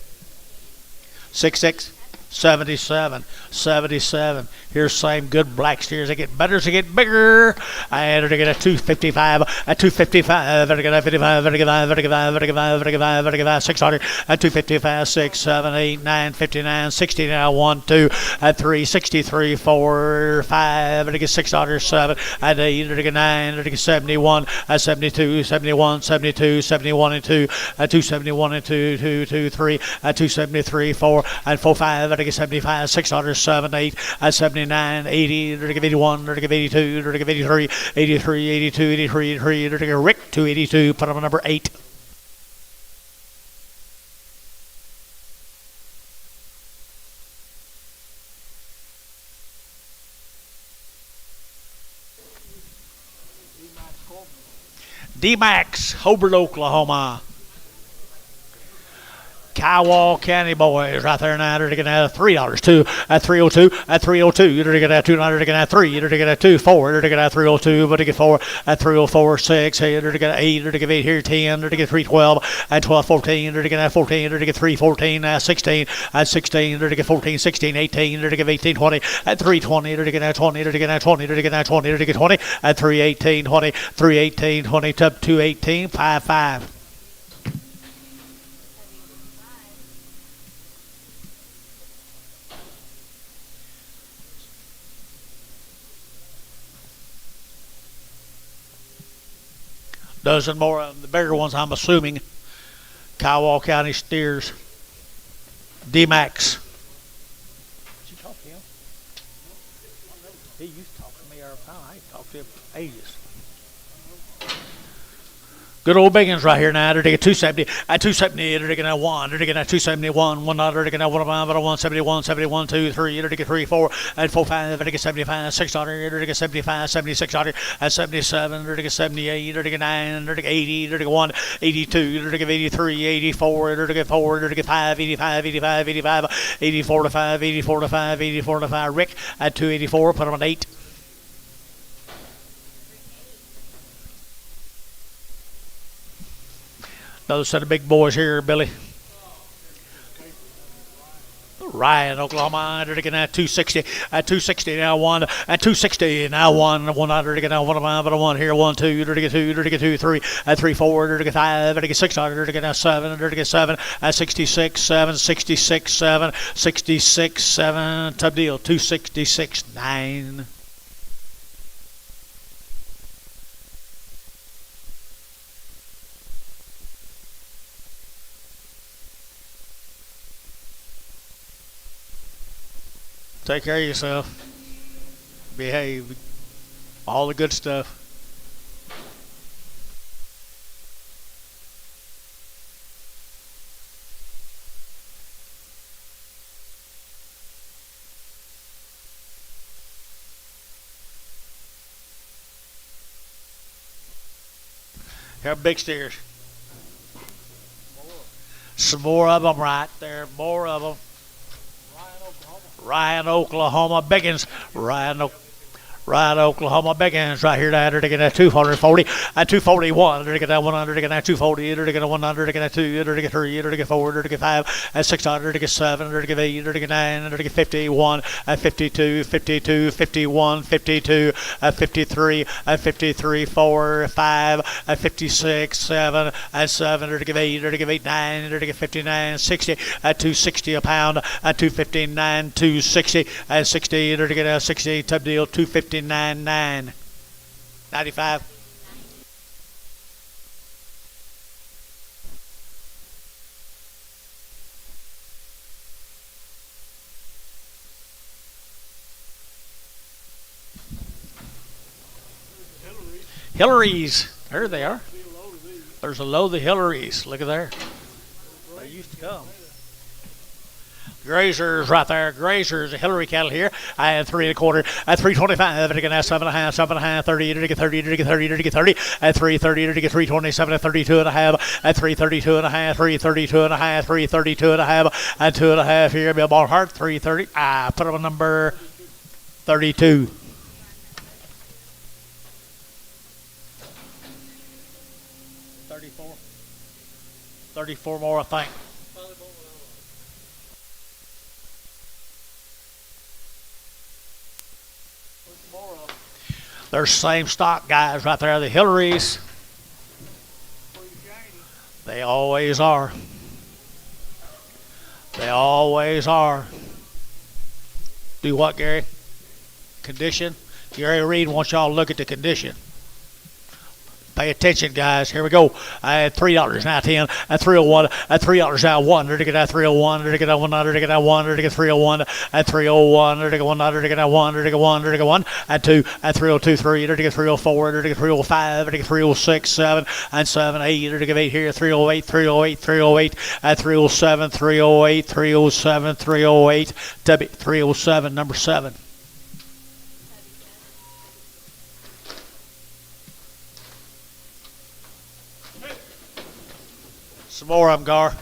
66, 77, 77. Here's same good black steers. They get better as they get bigger. And they get a 255, a 255, and I get a 55, and I get 5, and I get 5, and I get 5, and I get 5, and I get 5, 600, a 255, 6, 7, 8, 9, 59, 60 now, 1, 2, and 3, 63, 4, 5, and I get 600, 7, and 8, and I get 9, and I get 71, 72, 71, 72, 71 and 2, 271 and 2, 2, 2, 3, 273, 4, and 4, 5, and I get 75, 600, 7, 8, 79, 80, 81, 82, 83, 83, 82, 83, 83, Rick 282, put him on number 8. D-Max, Hobart, Oklahoma. Kiowa County boys right there now. They're going to have $3. 2 at 302. At 302. They're going to have 2. They're going to have 3. They're going to have 2. 4. They're going to have 302. But they get 4 at 304. 6. They're going to get 8. They're going to get here 10. They're going to get 312. At 12. 14. They're going to have 14. They're going to get 3. 14. 16. At 16. They're going to get 14. 16. 18. They're going to get 18. 20. At 320. They're going to have 20. They're going to have 20. They're going to have 20. They're going to get 20. At 318. 20. 318. 20. Up 218. 5. 5. Dozen more of the bigger ones, I'm assuming. Kiowa County steers. D-Max. Did you talk to him? He used to talk to me every time. I ain't talked to him for ages. Good old biggins right here now. They're going to 270. At 270, they're going to 1. They're going to 271. 1 dollar. They're going to 171, 71, 2, 3. They're going to 3, 4. At 4, 5. They're going to 75. 6 dollar. They're going to 75, 76 dollar. At 77. They're going to 78. They're going to 9. They're going to 80. They're going to 1. 82. They're going to 83. 84. They're going to 4. They're going to 5. 85. 85. 85. 84 to 5. 84 to 5. 84 to 5. Rick at 284. Put him on 8. Another set of big boys here, Billy. Ryan, Oklahoma, they're going to 260. At 260 now 1. At 260 now 1. 1 they're going to 1 5, but 1 here 1 2. They're going to 2. They're going to 2 3. At 3 4. They're going to 5. They're going to 6. They're going to 7. They're going to 7. At 66 7. 66 7. 66 7. Tub deal 266 9. Take care of yourself. Behave. All the good stuff. Here, big steers. Some more of them right there. More of them. Ryan, Oklahoma, Biggins. Ryan, Oklahoma, Biggins right here. They're going to 240. At 241, they're going to 100. They're going to 240. They're going to 100. They're going to 2. They're going to 3. They're going to 4. They're going to 5. At 600. They're going to 7. They're going to 8. They're going to 9. They're going to 51. At 52, 52, 51, 52. At 53. At 53, 4, 5. At 56, 7. At 7. They're going to 8. They're going to 8, 9. They're going to 59, 60. At 260 a pound. At 259, 260. At 60. They're going to 60. Tub deal 259, 9. 95. Hillary's There they are. There's a load of the Hillarys. Look at there. They used to come. Grazers right there. Grazers, the Hillary cattle here. I had 3 1/4 at 325. And again, 7.5, 7.5, 30, to get 30, to get 30, to get 30 at 330, to get 327 at 32.5 at 332.5, 332.5, 332.5 at 2.5 here. Bill Barnhart, 330. Put him on number 32. $34 more, I think. There's same stock guys right there, the Hillarys. They always are. They always are. Do what, Gary? Condition? Gary Reed wants y'all to look at the condition. Pay attention, guys. Here we go. I had $3 now 10 at 301 at $3 now 1 to get that 301 to get that 1 to get that 1 to get 301 at 301 to get 1 to get that 1 to get 1 to get 1 at 2 at 302 3 to get 304 to get 305 to get 306 7 and 7 8 to get 8 here 308 308 308 at 307 308 307 308 to be 307 number 7. Some more of them, Gar.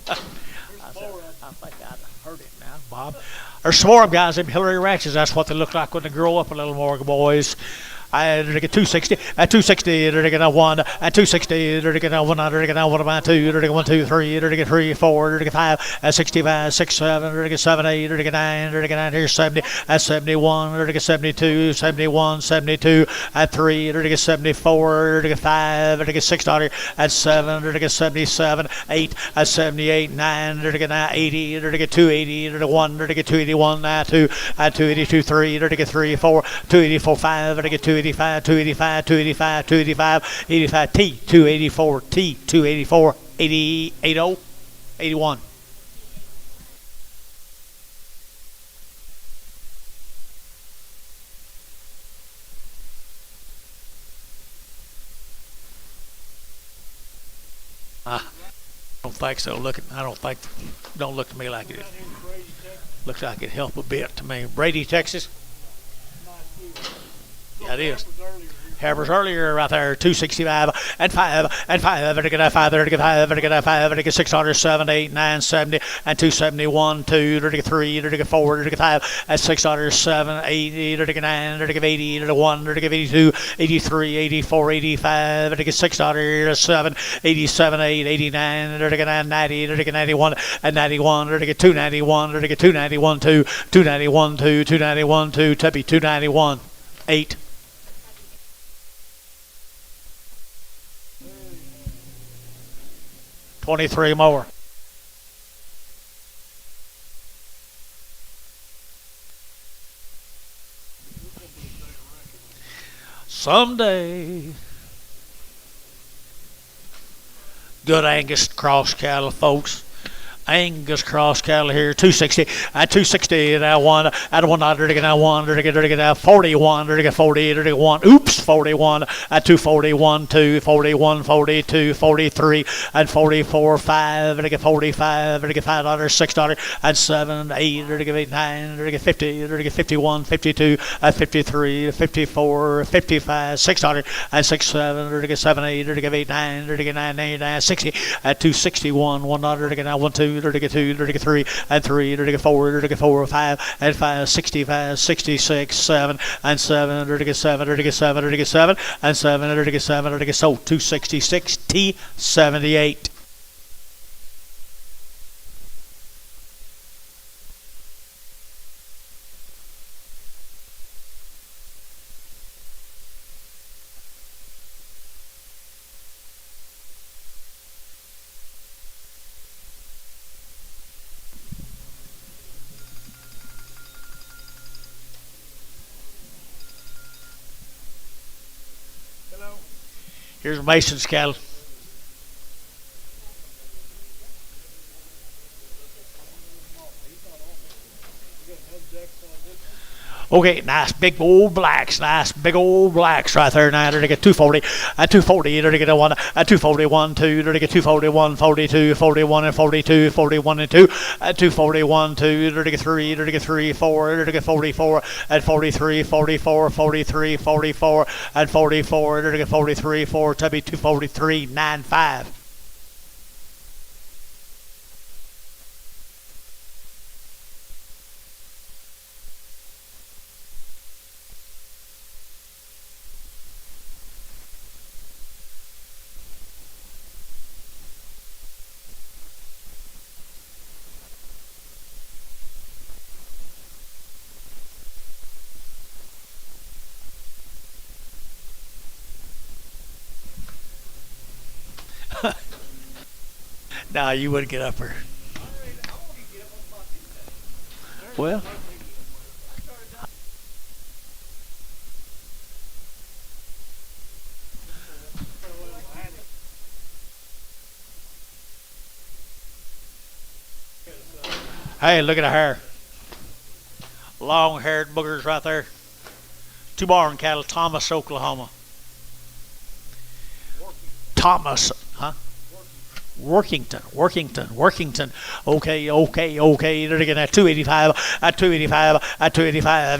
I think I heard it now, Bob. There's some more of them guys in Hillary ranches. That's what they look like when they grow up a little more, boys. I had to get 260 at 260 to get a 1 at 260 to get a 1 to get a 1 by 2 to get 1 2 3 to get 3 4 to get 5 at 65 6 7 to get 7 8 to get 9 to get 9 here 70 at 71 to get 72 71 72 at 3 to get 74 to get 5 to get 6 at 7 to get 77 8 at 78 9 to get 80 to get 280 to get 1 to get 281 at 2 at 282 3 to get 3 4 284 5 to get 285 285 285 285 85 T 284 T 284 80 80 81. I don't think so. Don't look to me like it. Looks like it helped a bit to me. Brady, Texas. Yeah, it is. Heifer's earlier right there, 265 and 5 and 5 to get that 5 there to get 5 to get that 5 to get 600 7 8 9 70 and 271 2 to get 3 to get 4 to get 5 at 600 7 80 to get 9 to get 80 to get 1 to get 82 83 84 85 to get 600 7 87 8 89 to get 90 to get 91 and 91 to get 291 to get 291 2 291 2 291 2 to be 291 8. $23 more. Someday. Good Angus cross cattle, folks. Angus cross cattle here, 260 at 260 now 1 at 1 to get now 1 to get 41 to get 40 to get 1 41 at 241 2 41 42 43 and 44 5 to get 45 to get $5 $6 and 7 8 to get 8 9 to get 50 to get 51 52 at 53 54 55 $6 and 6 7 to get 7 8 to get 8 9 to get 9 9 60 at 261 $1 to get now 1 2 2, dirty get 2, dirty get 3, and 3, dirty get 4, dirty get 4, 5, and 5, 65, 66, 7, and 7, dirty get 7, dirty get 7, dirty get 7, and 7, dirty get 7, dirty get so 266 T 78. Hello. Here's Mason's cattle. Okay, nice big old blacks, right there. Now to get 240, and 240, to get a 1, and 241, 2, to get 241, 42, 41, and 42, 41 and 2, and 241, 2, to get 3, to get 3, 4, to get 44, and 43, 44, 43, 44, and 44, to get 43, 4, to be 243, 9, 5. Nah, you wouldn't get up her. Well, hey, look at the hair. Long-haired boogers right there. 2 barn cattle, Thomas, Oklahoma. Thomas, huh? Workington. Okay. They're getting at 285, at 285, at 285,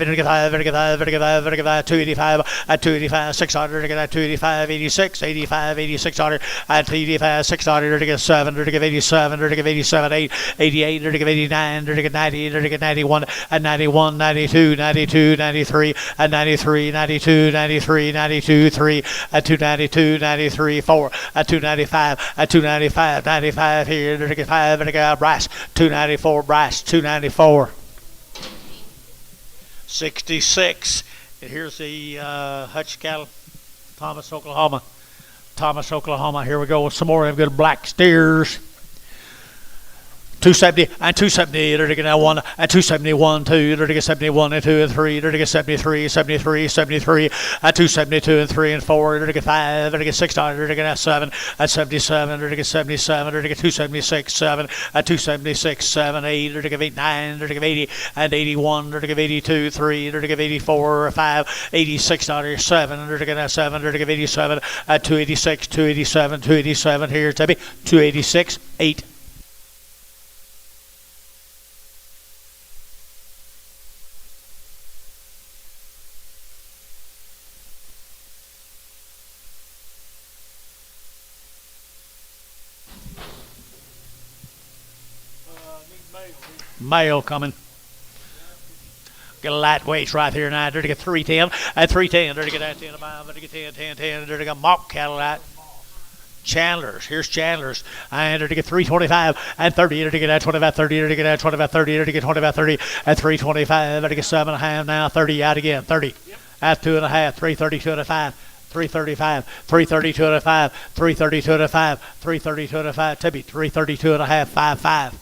285, at 285, 600, they're getting at 285, 86, 85, 8600, at 85, 600, they're getting 7, they're getting 87, they're getting 87, 8, 88, they're getting 89, they're getting 90, they're getting 91, at 91, 92, 92, 93, at 93, 92, 93, 92, 3, at 292, 93, 4, at 295, at 295. 95 here, to get 5, and I got Bryce, 294, Bryce, 294. 66. And here's the Hutch cattle, Thomas, Oklahoma. Here we go with some more of them good black steers. 270 and 270, they're getting 1 and 271, 2, they're getting 71 and 2 and 3, they're getting 73, 73, 73, and 272 and 3 and 4, they're getting 5, they're getting 6, they're getting 7 and 77, they're getting 77, they're getting 276, 7 and 276, 7, 8, they're getting 9, they're getting 80 and 81, they're getting 82, 3, they're getting 84, 5, 86, 7, they're getting 7, they're getting 87, at 286, 287, 287 here, Debbie, 286, 8. Mail coming. Get a lightweights right here now. They're to get 310 and 310. They're to get that 10 5. They're to get 10, 10, 10. They're to get mock cattle out. Chandler's. Here's Chandler's. And they're to get 325 and 30. They're to get that 25 30. They're to get that 25 30. They're to get 25 30 and 325. They're to get 7.5 now. 30 out again. 30. At 2.5. 332 and a 5. 335, 332 and a 5, 332 and a 5, 332 and a 5, Tibby, 332 and a half, 5, 5.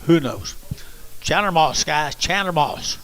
Who knows? Chandler Moss, guys. Chandler Moss.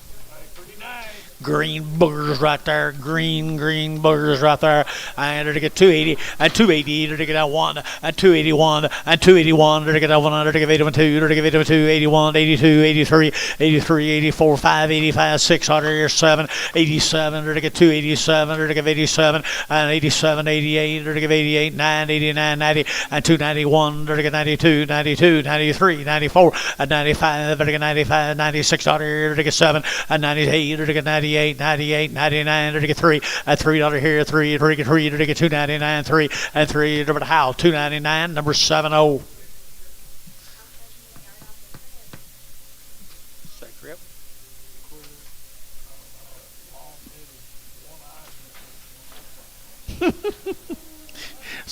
Green boogers right there. Green boogers right there. And to get 280 and 280 to get out 1 and 281 and 281 to get out 100 to get 81 2 to get 82 81 82 83 83 84 5 85 600 7 87 to get 287 to get 87 and 87 88 to get 88 9 89 90 and 291 to get 92 92 93 94 and 95 to get 95 96 to get 7 and 98 to get 98 98 99 to get 3 and $3 here 3 to get 3 to get 299 3 and 3 to Howe 299 number 70.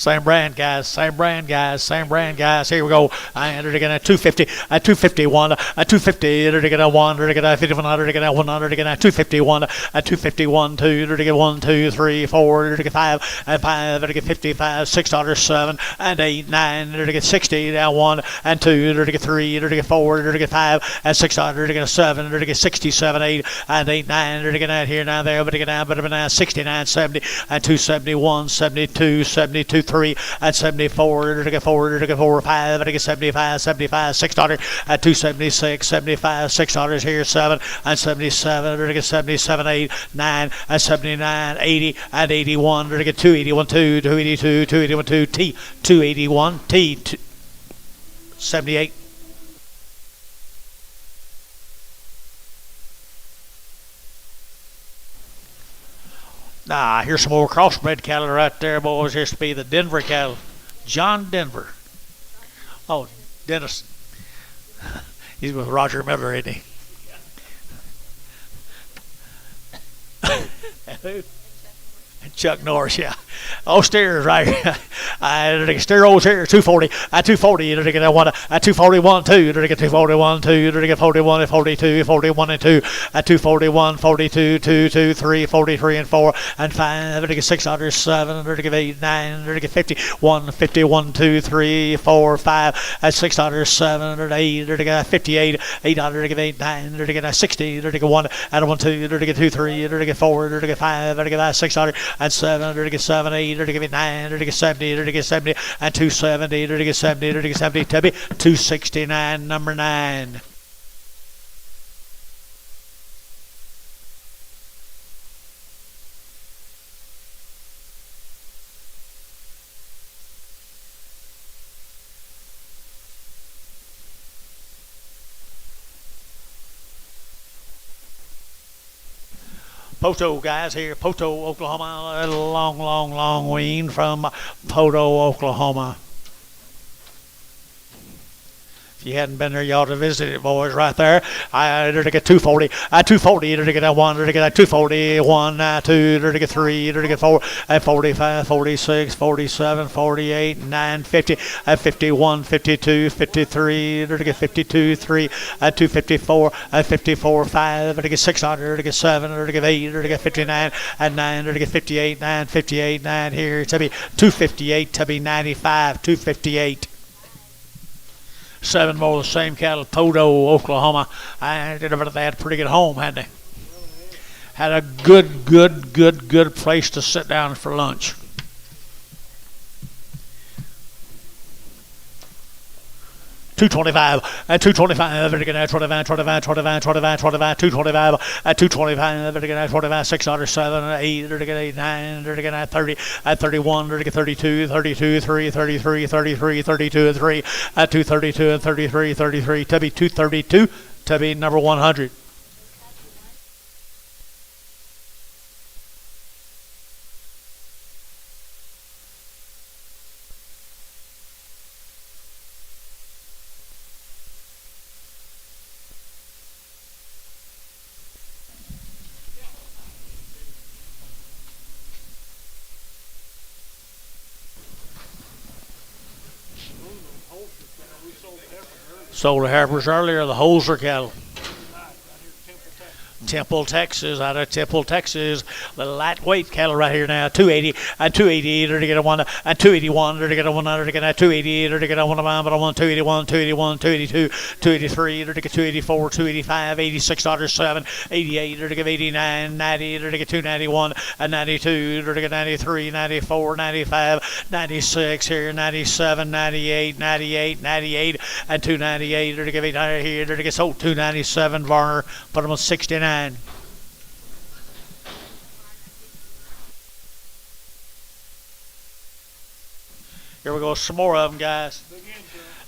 Same brand, guys. Same brand, guys. Same brand, guys. Here we go. I entered again at 250, at 251, at 250, entered again at 1, entered again at 5100, again at 100, again at 251, at 251, 2, entered again 1, 2, 3, 4, entered again 5, and 5, entered again 55, $6, 7, and 8, 9, entered again 60, down 1, and 2, entered again 3, entered again 4, entered again 5, and 6, entered again 7, entered again 67, 8, and 8, 9, entered again out here, now there, but again now, but now 69, 70, and 271, 72, 72, 3 at 74 to get 4 to get 4 5 to get 75 75 $6 at 276 75 $6 here 7 and 77 to get 77 8 9 and 79 80 and 81 to get 281 2 282 281 2 T 281 T 78. Nah, here's some more crossbred cattle right there, boys. Here's to be the Denver cattle. John Denver. Oh, Dennis. He's with Roger Miller, isn't he? Chuck Norris, yeah. Oh, steers right here. Steers here, 240. At 240, to get 1. At 241, 2. To get 241, 2. To get 41, 42, 41 and 2. At 241, 42, 2, 2, 3, 43 and 4 and 5. To get 600, 7. To get 8, 9. To get 50, 1, 51, 2, 3, 4, 5. At 600, 7. 8. To get 58, 800. To get 8, 9. To get 60. To get 1. At 1, 2. To get 2, 3. To get 4. To get 5. To get 600 and 7. To get 7, 8. To get 9. To get 70. To get 70 and 270. To get 70. To get 70. To be 269, number 9. Poto guys here, Poto, Oklahoma, a long wean from Poto, Oklahoma. If you hadn't been there, you ought to visit it, boys, right there. I to get 240, at 240, to get 1, to get 240, 1, 2, to get 3, to get 4, at 45, 46, 47, 48, 9, 50, at 51, 52, 53, to get 52, 3, at 254, at 54, 5, to get 600, to get 7, to get 8, to get 59, at 9, to get 58, 9, 58, 9 here to be 258, to be 95, 258. 7 more of the same cattle, Poto, Oklahoma. I did about that pretty good home, hadn't they? Had a good place to sit down for lunch. $225 at $225 to get at 25 $225 at $225 to get at 25 $6 7 8 to get 8 9 to get at 30 at 31 to get 32 32 3 33 33 32 3 at 232 and 33 33 to be 232 to be number 100. Sold the Heifers earlier, the Holzer cattle. Temple, Texas. Little lightweight cattle right here now. 280 and 288 to get a one and 281 to get a 100 to get a 288 to get a one but a 1 281 281 282 283 to get 284 285 $86.07 88 to get 89 90 to get 291 and 92 to get 93 94 95 96 here 97 98 98 98 and 298 to get 800 here to get sold 297 Varner put them on 69. Here we go, some more of them, guys.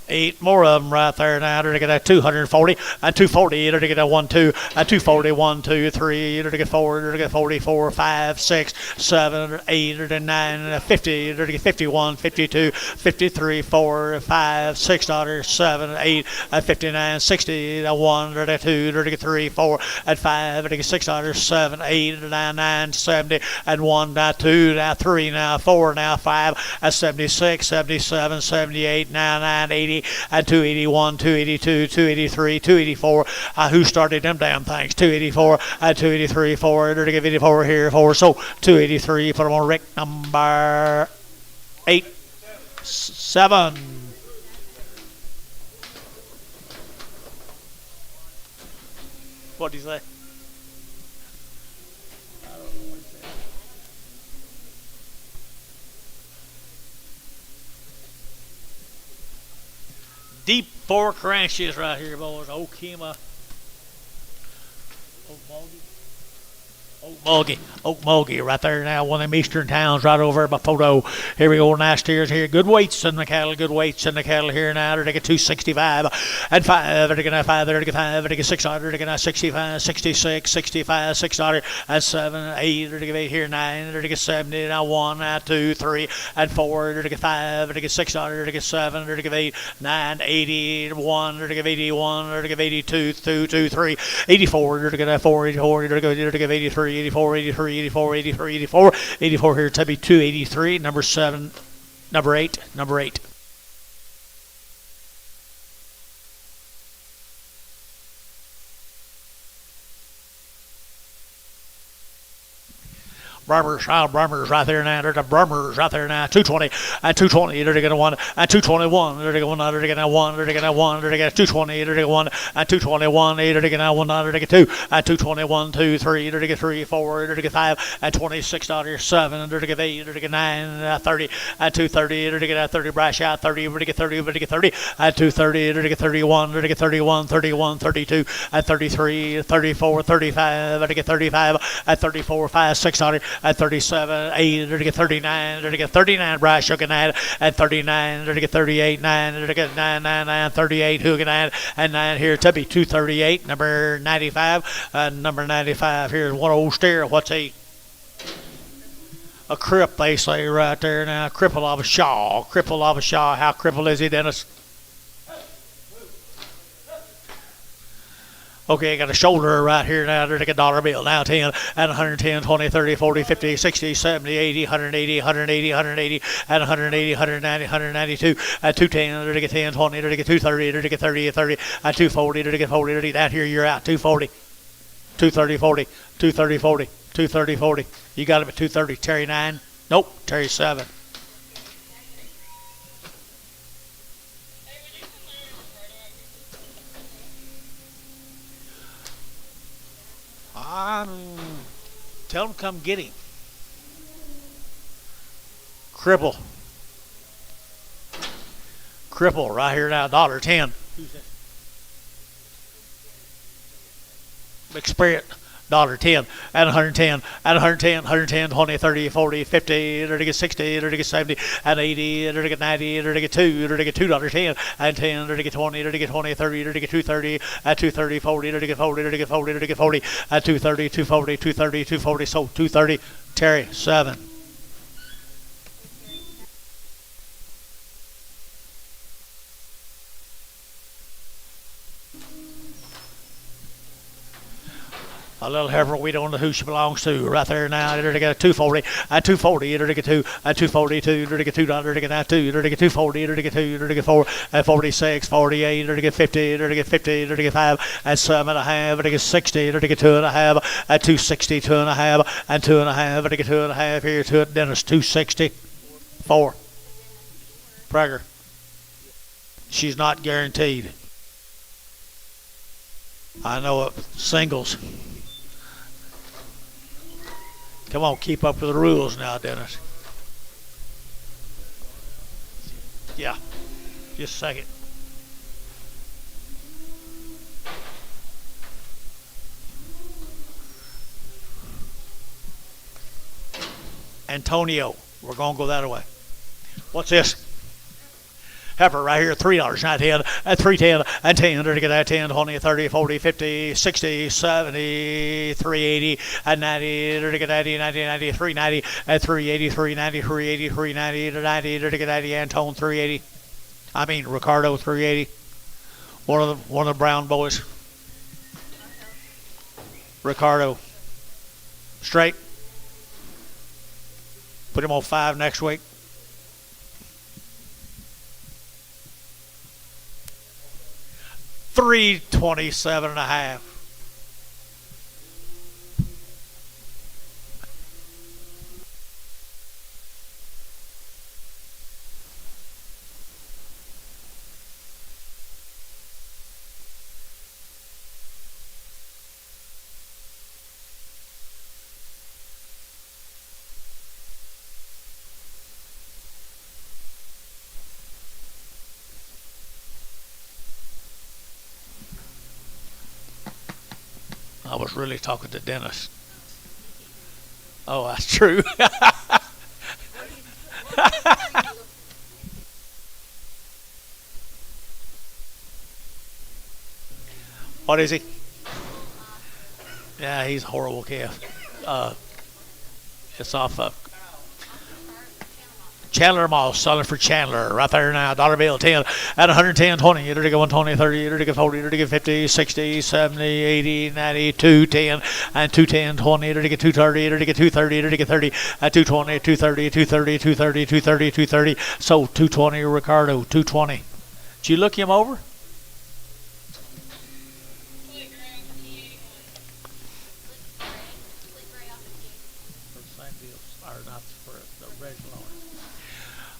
8 more of them right there now. To get a 240 and 240 to get a 1 2 and 240 1 2 3 to get 4 to get 44 5 6 7 8 to 9 50 to get 51 52 53 4 5 6 7 8 and 59 60 to 1 to 2 to get 3 4 and 5 to get 6 7 8 9 9 70 and 1 now 2 now 3 now 4 now 5 and 76 77 78 now 9 80 and 281 282 283 284 who started them damn things 284 and 283 4 to give 84 here 4 so 283 put them on Rick number 8 7. What do you say? Deep Fork Ranches right here, boys. Okema. Okmulgee right there now, one of them eastern towns right over by Photo. Here we go, nice steers here. Good weights in the cattle, here now. They're taking 265 and 5. They're taking 5, they're taking 5, they're taking 600, they're taking 65, 66, 65, 600 and 7, 8, they're taking 8 here, 9, they're taking 70, now 1, now 2, 3 and 4, they're taking 5, they're taking 600, they're taking 7, they're taking 8, 9, 80, 1, they're taking 81, they're taking 82, 2, 2, 3, 84, they're taking 4, 84, they're taking 83, 84, 83, 84, 83, 84, 84 here, Tubby 283, number 7, number 8. Brummers right there now. There's a Brummers right there now. 220 and 220. They're going 1 and 221. They're going 1. They're going 1. They're going 1. They're going 220. They're going 1 and 221. They're going 1. They're going 2 and 221. 2 3. They're going 3 4. They're going 5 and $26.07. They're going 8. They're going 9 30 and 230. They're going 30 brash out 30. They're going 30. They're going 30 and 230. They're going 31. They're going 31 31 32 and 33 34 35. They're going 35 and 34 5 600. At 37, 8, they're to get 39, they're to get 39, Bryce Hookenad, at 39, they're to get 38, 9, they're to get 9, 9, 9, 38, Hookenad, and 9 here, Tubby, 238, number 95, number 95, here's one old steer, what's a crip, they say right there now, cripple of a Shaw, how crippled is he, Dennis? Okay, I got a shoulder right here now. They're like a dollar bill now, 10 and 110, 20, 30, 40, 50, 60, 70, 80, 180, 180, 180, and 180, 190, 192, at 210, they're like a 10, 20, they're like a 230, they're like a 30, 30, at 240, they're like a 40, 30. Down here, you're out, 240, 230, 40, 230, 40, 230, 40. You got him at 230, Terry 9. Nope, Terry 7. Tell him come get him. Cripple right here now, $1.10. Experience. $1.10 and 110 and 110, 110, 20, 30, 40, 50, they're to get 60, they're to get 70, and 80, they're to get 90, they're to get 2, they're to get $2.10 and 10, they're to get 20, they're to get 20, 30, they're to get 230, at 230, 40, they're to get 40, they're to get 40, they're to get 40, at 230, 240, 230, 240, so 230, Terry, 7. A little heifer, we don't know who she belongs to. Right there now, to get a 240, at 240, to get 2, at 242, to get $2, to get that 2, to get 240, to get 2, to get 4, at 46, 48, to get 50, to get 50, to get 5, at 7.5, to get 60, to get 2.5, at 260, 2.5, and 2.5, to get 2.5 here to it. Then it's 260, 4. Prager. She's not guaranteed. I know it. Singles. Come on, keep up with the rules now, Dennis. Yeah, just a second. Antonio, we're going to go that way. What's this? Heifer right here, $3, not 10, at 310, and 10, to get that 10, 20, 30, 40, 50, 60, 70, 380, and 90, to get 90, 90, 90, 390, at 380, 390, 380, 390, to 90, to get 90, Antone 380. I mean Ricardo 380. One of the brown boys. Ricardo. Straight. Put him on 5 next week. $327.5. I was really talking to Dennis. Oh, that's true. What is he? Yeah, he's a horrible calf. It's off of Chandler Moss, selling for Chandler. Right there now, dollar bill, 10, at 110, 20, to get 120, 30, to get 40, to get 50, 60, 70, 80, 90, 210, and 210, 20, to get 230, to get 230, to get 30, at 220, 230, 230, 230, 230, 230. So 220, Ricardo, 220. Did you look him over?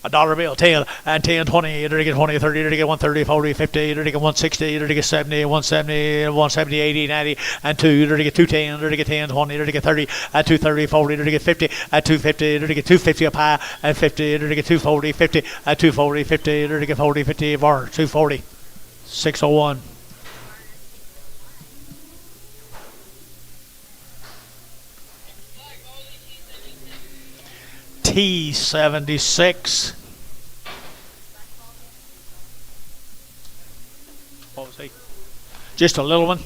A dollar bill, 10, and 10, 20, to get 20, 30, to get 130, 40, 50, to get 160, to get 70, 170, 170, 80, 90, and 2, to get 210, to get 10, 20, to get 30, at 230, 40, to get 50, at 250, to get 250 up high, and 50, to get 240, 50, at 240, 50, to get 40, 50, bar, 240, 601. T76. What was he? Just a little one.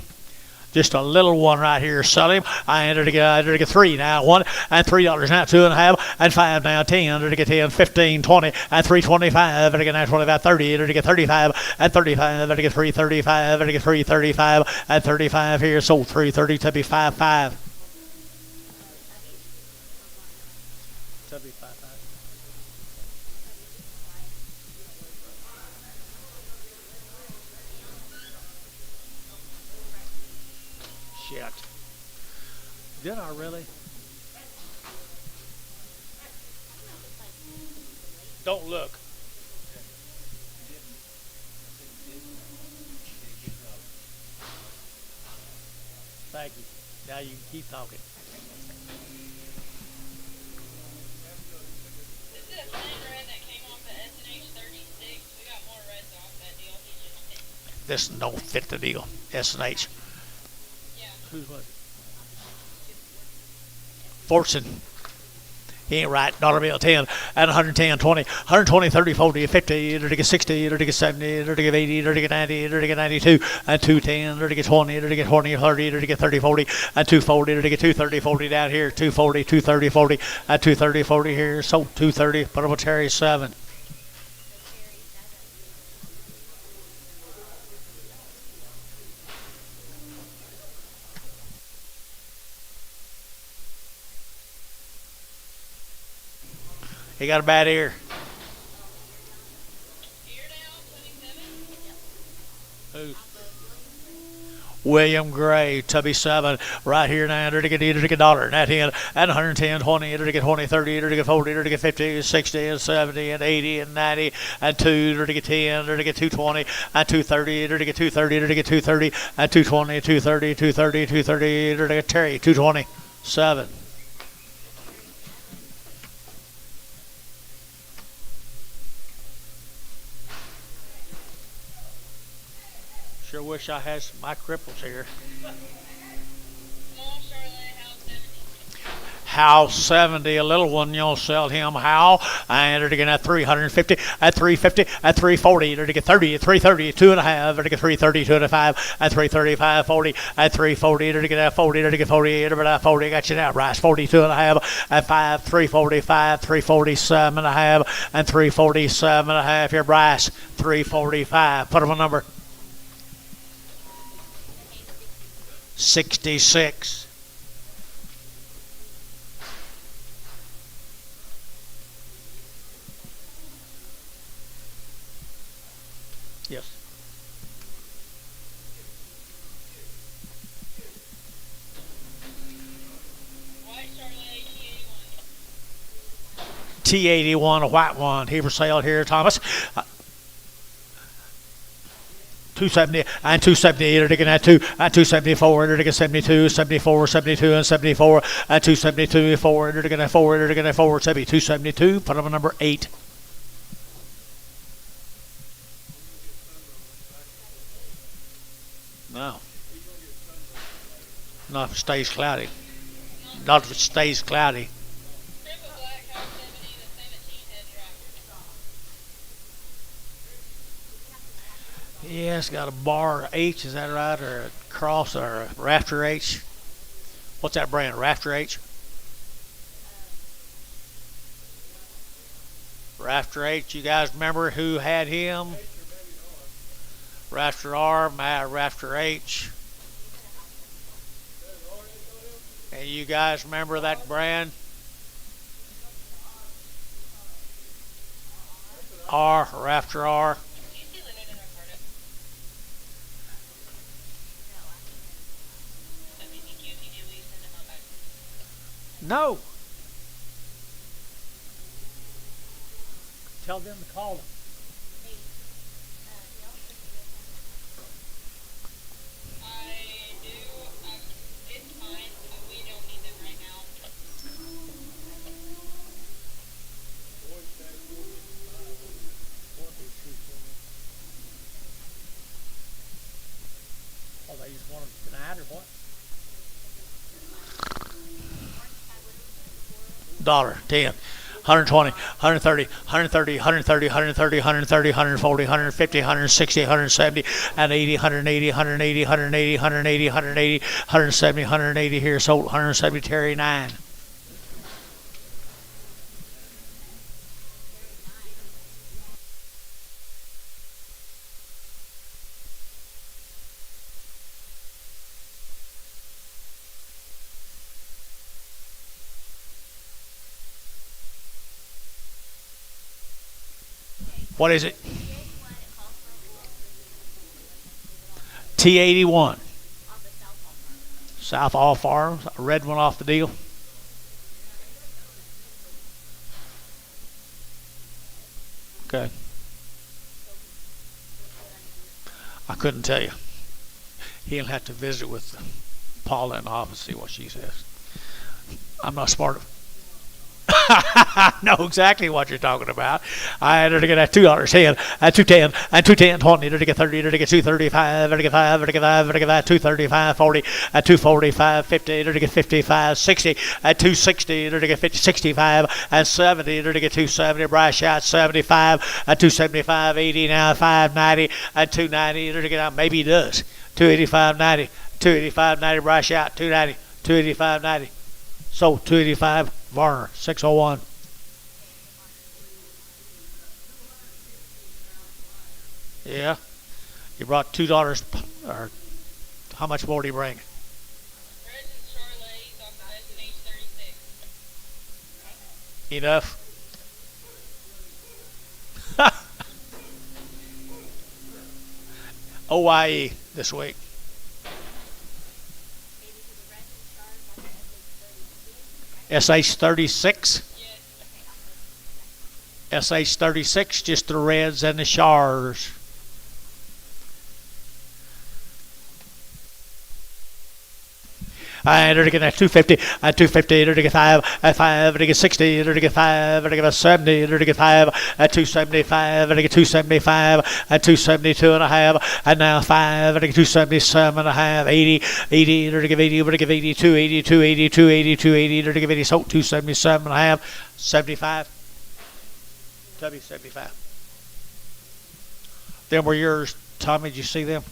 Just a little one right here. Sell him. I entered to get 3 now. 1 and $3 now. 2.5 and 5 now. 10 to get 10, 15, 20 and 325. To get now 25, 30 to get 35 and 35 to get 335 to get 335 and 35 here. So 330 to be 5.5. Shit. Did I really? Don't look. Thank you. Now you can keep talking. This is a plain red that came off the S&H 36. We got more reds off that deal. He just didn't. This don't fit the deal. S&H. Yeah. Who's what? Fortune. He ain't right. Dollar bill 10 and 110, 20, 120, 30, 40, 50, to get 60, to get 70, to get 80, to get 90, to get 92, and 210, to get 20, to get 20, 30, to get 30, 40, and 240, to get 230, 40 down here, 240, 230, 40, and 230, 40 here. So 230, put up a cherry 7. He got a bad ear. Ear down, 27. Who? William Gray, Tubby 7, right here now, to get $1 and at end, and 110, 20, to get 20, 30, to get 40, to get 50, 60, and 70, and 80, and 90, and 2, to get 10, to get 220, and 230, to get 230, to get 230, and 220, 230, 230, 230, to get Terry, 220, 7. Sure wish I had my cripples here. Small Charlotte, Hal House 70. 70, a little one, you'll sell him Hal. And to get at 350, at 350, at 340, to get 30, at 330, 2.5, to get 330, 2.5, at 335, 40, at 340, to get at 40, to get 48, at 40, got you now, Rice, 42.5, at 5, 345, 347.5, and 347.5 here, Bryce, 345. Put him a number. 66. Yes. White Charlotte, T81. T81, a white one. He for sale here, Thomas. 270 and 270 to get at 2 and 274 to get 72, 74, 72 and 74 and 272 4 to get at 4 to get at 4 72 72. Put on number 8. No. Not if it stays cloudy. Not if it stays cloudy. Triple black, House 70, the 17 head tractor. Yeah, it's got a bar H, is that right? Or a cross or a rafter H? What's that brand? Rafter H? Rafter H, you guys remember who had him? Rafter R, Rafter H. And you guys remember that brand? R, Rafter R. You see the name in our card. That means you do, we send them out back. No. Tell them to call them. I do, it's fine, but we don't need them right now. Oh, they just want them tonight or what? Dollar, 10, 120, 130, 130, 130, 130, 130, 140, 150, 160, 170, and 80, 180, 180, 180, 180, 180, 170, 180 here, sold 170, Terry 9. What is it? T81. South All Farms. A red one off the deal. Okay. I couldn't tell you. He'll have to visit with Paula in the office, see what she says. I'm not smart. I know exactly what you're talking about. I had her to get at $2.10, at 210, and 210, 20, to get 30, to get 235, to get 5, to get 5, to get 235, 40, at 245, 50, to get 55, 60, at 260, to get 50, 65, and 70, to get 270, Bryce shot 75, at 275, 80, now 590, at 290, to get out, maybe he does, 285, 90, 285, 90, Bryce shot 290, 285, 90. So 285, Varner, 601. Yeah. You brought $2, or how much more do you bring? Reds and Charlotte off the S&H 36. Enough? OIE this week. Maybe to the reds and stars like the SH36. SH36, right? Okay, I'll put SH36, just the reds and the stars. And they're getting 250, 250, they're getting 5, 5, they're getting 60, they're getting 5, they're getting 70, they're getting 5, 275, they're getting 275, 272 and a half, and now 5, they're getting 277 and a half, 80, 80, they're getting 80, they're getting 80, 280, 280, 280, 280, they're getting 80, so 277 and a half, 75, W75. Them were yours, Tommy, did you see them?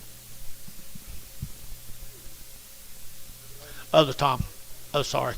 Other Tom. Oh, sorry.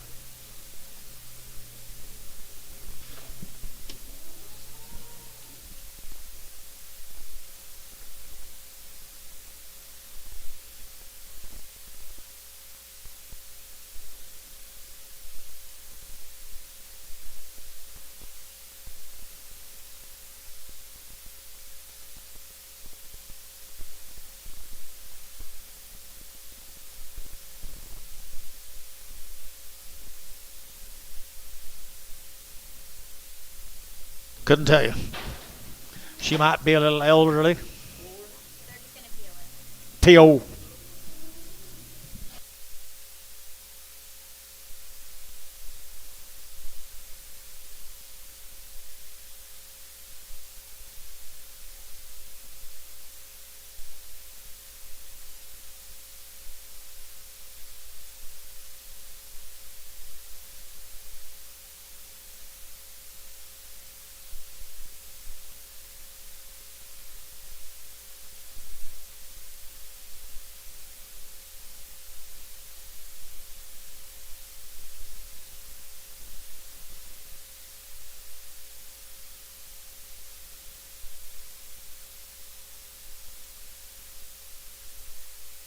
Couldn't tell you. She might be a little elderly. They're just going to feel it. T.O.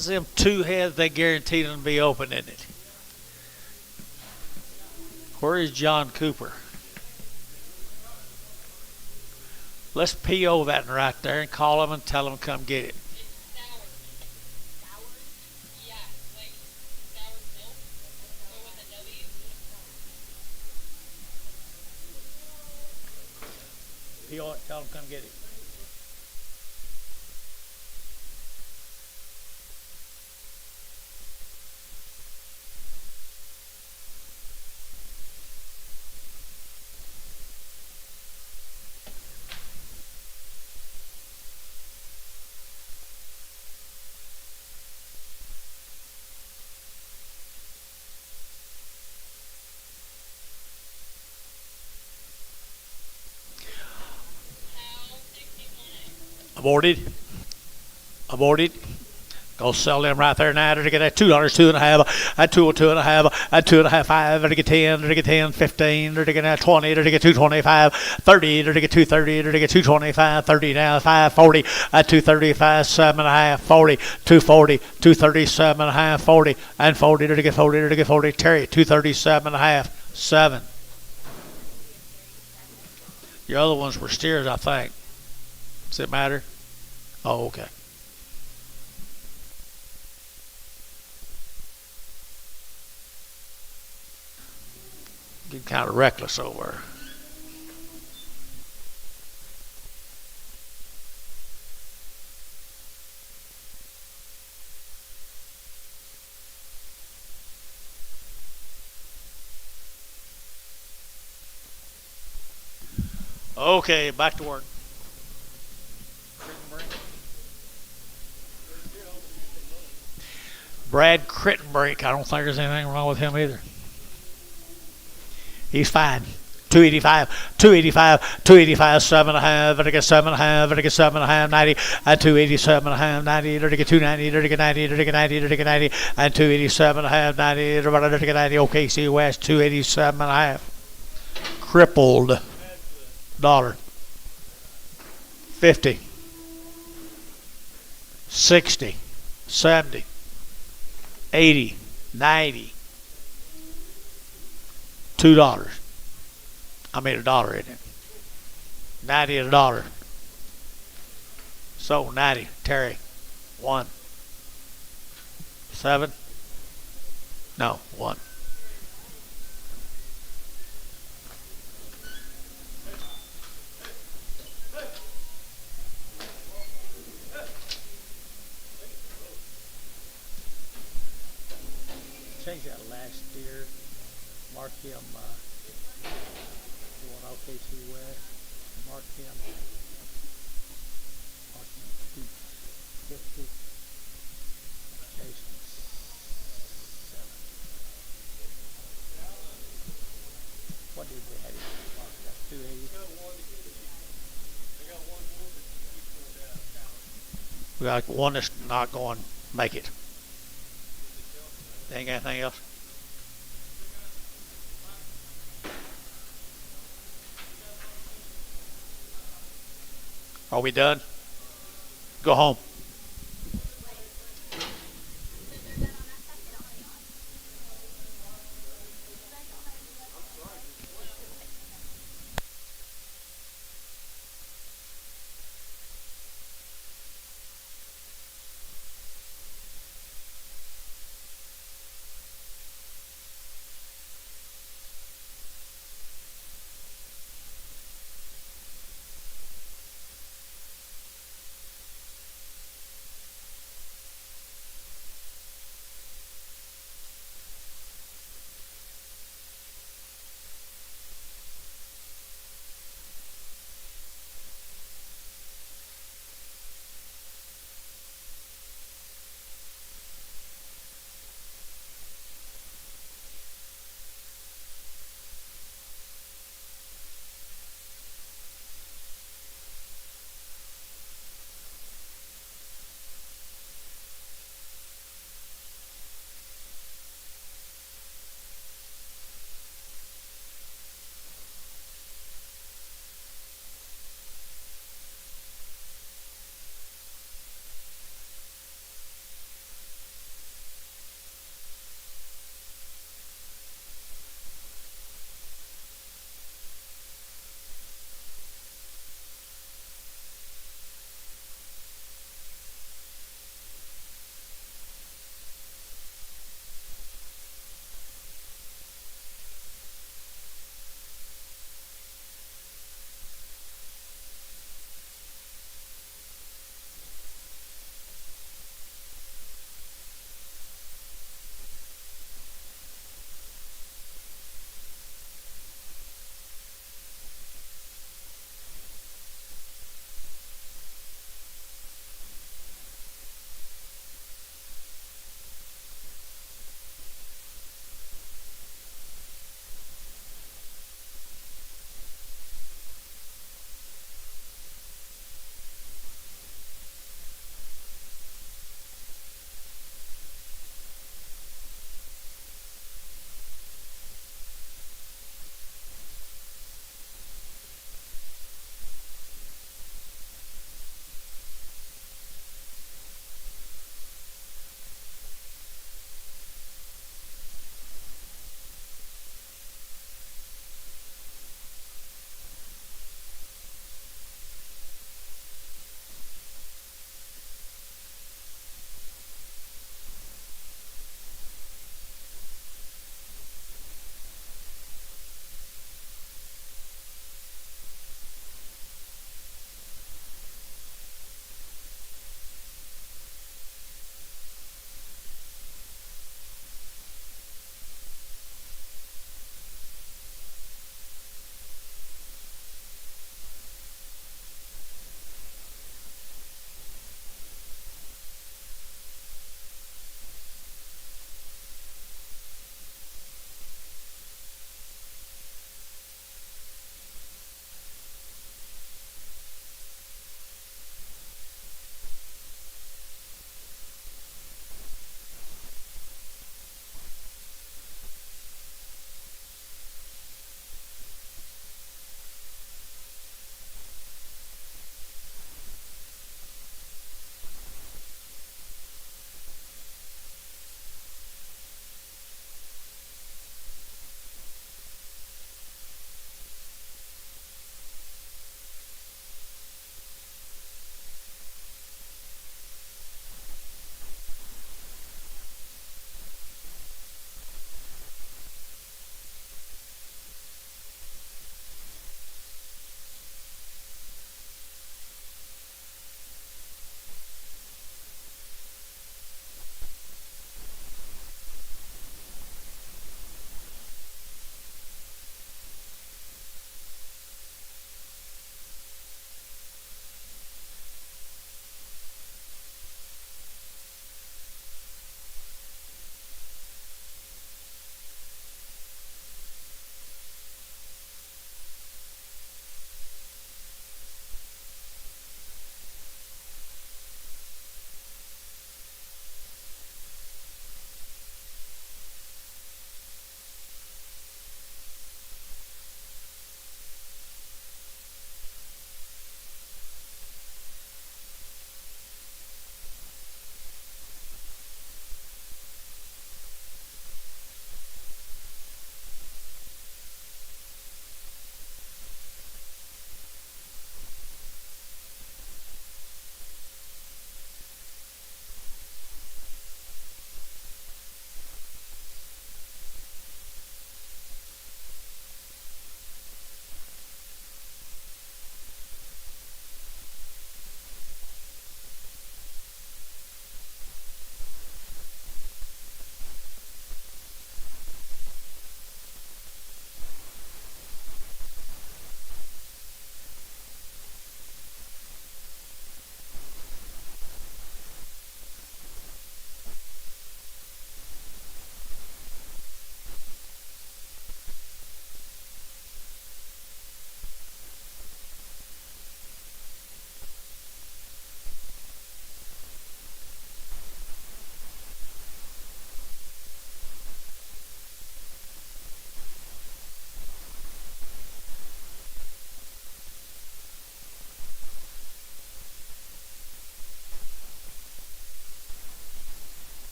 Them two heads, they guaranteed them to be open, isn't it? Where is John Cooper? Let's PO that right there and call them and tell them to come get it. Yeah, like sour milk. Go with a W. PO it, tell them to come get it. Aborted. Aborted. Go sell them right there now to get that $2, 2.5, at 2.5, at 2.5, 5, to get 10, to get 10, 15, to get that 20, to get 225, 30, to get 230, to get 225, 30 now, 540, at 235, 7.5, 40, 240, 237.5, 40, and 40, to get 40, to get 40, Terry, 237.5, 7. Your other ones were steers, I think. Does it matter? Oh, okay. Getting kind of reckless over. Okay, back to work. Brad Crittenbrink, I don't think there's anything wrong with him either. He's fine. 285, 285, 285, 7.5, and I get 7.5, and I get 7.5, 90, and 287.5, 90, and I get 290, and I get 90, and I get 90, and I get 90, and 287.5, 90, and I get 90, OKC West, 287.5. Crippled dollar. 50, 60, 70, 80, 90, $2. I made $1 in it. 90 and $1. So 90, Terry. 1. 7. No, 1. Change that last steer. Mark him, the one OKC West. Mark him. Mark him 250. Jason 7. What did we have? Got 280. We got one that's not going to make it. Ain't got anything else? Are we done? Go home.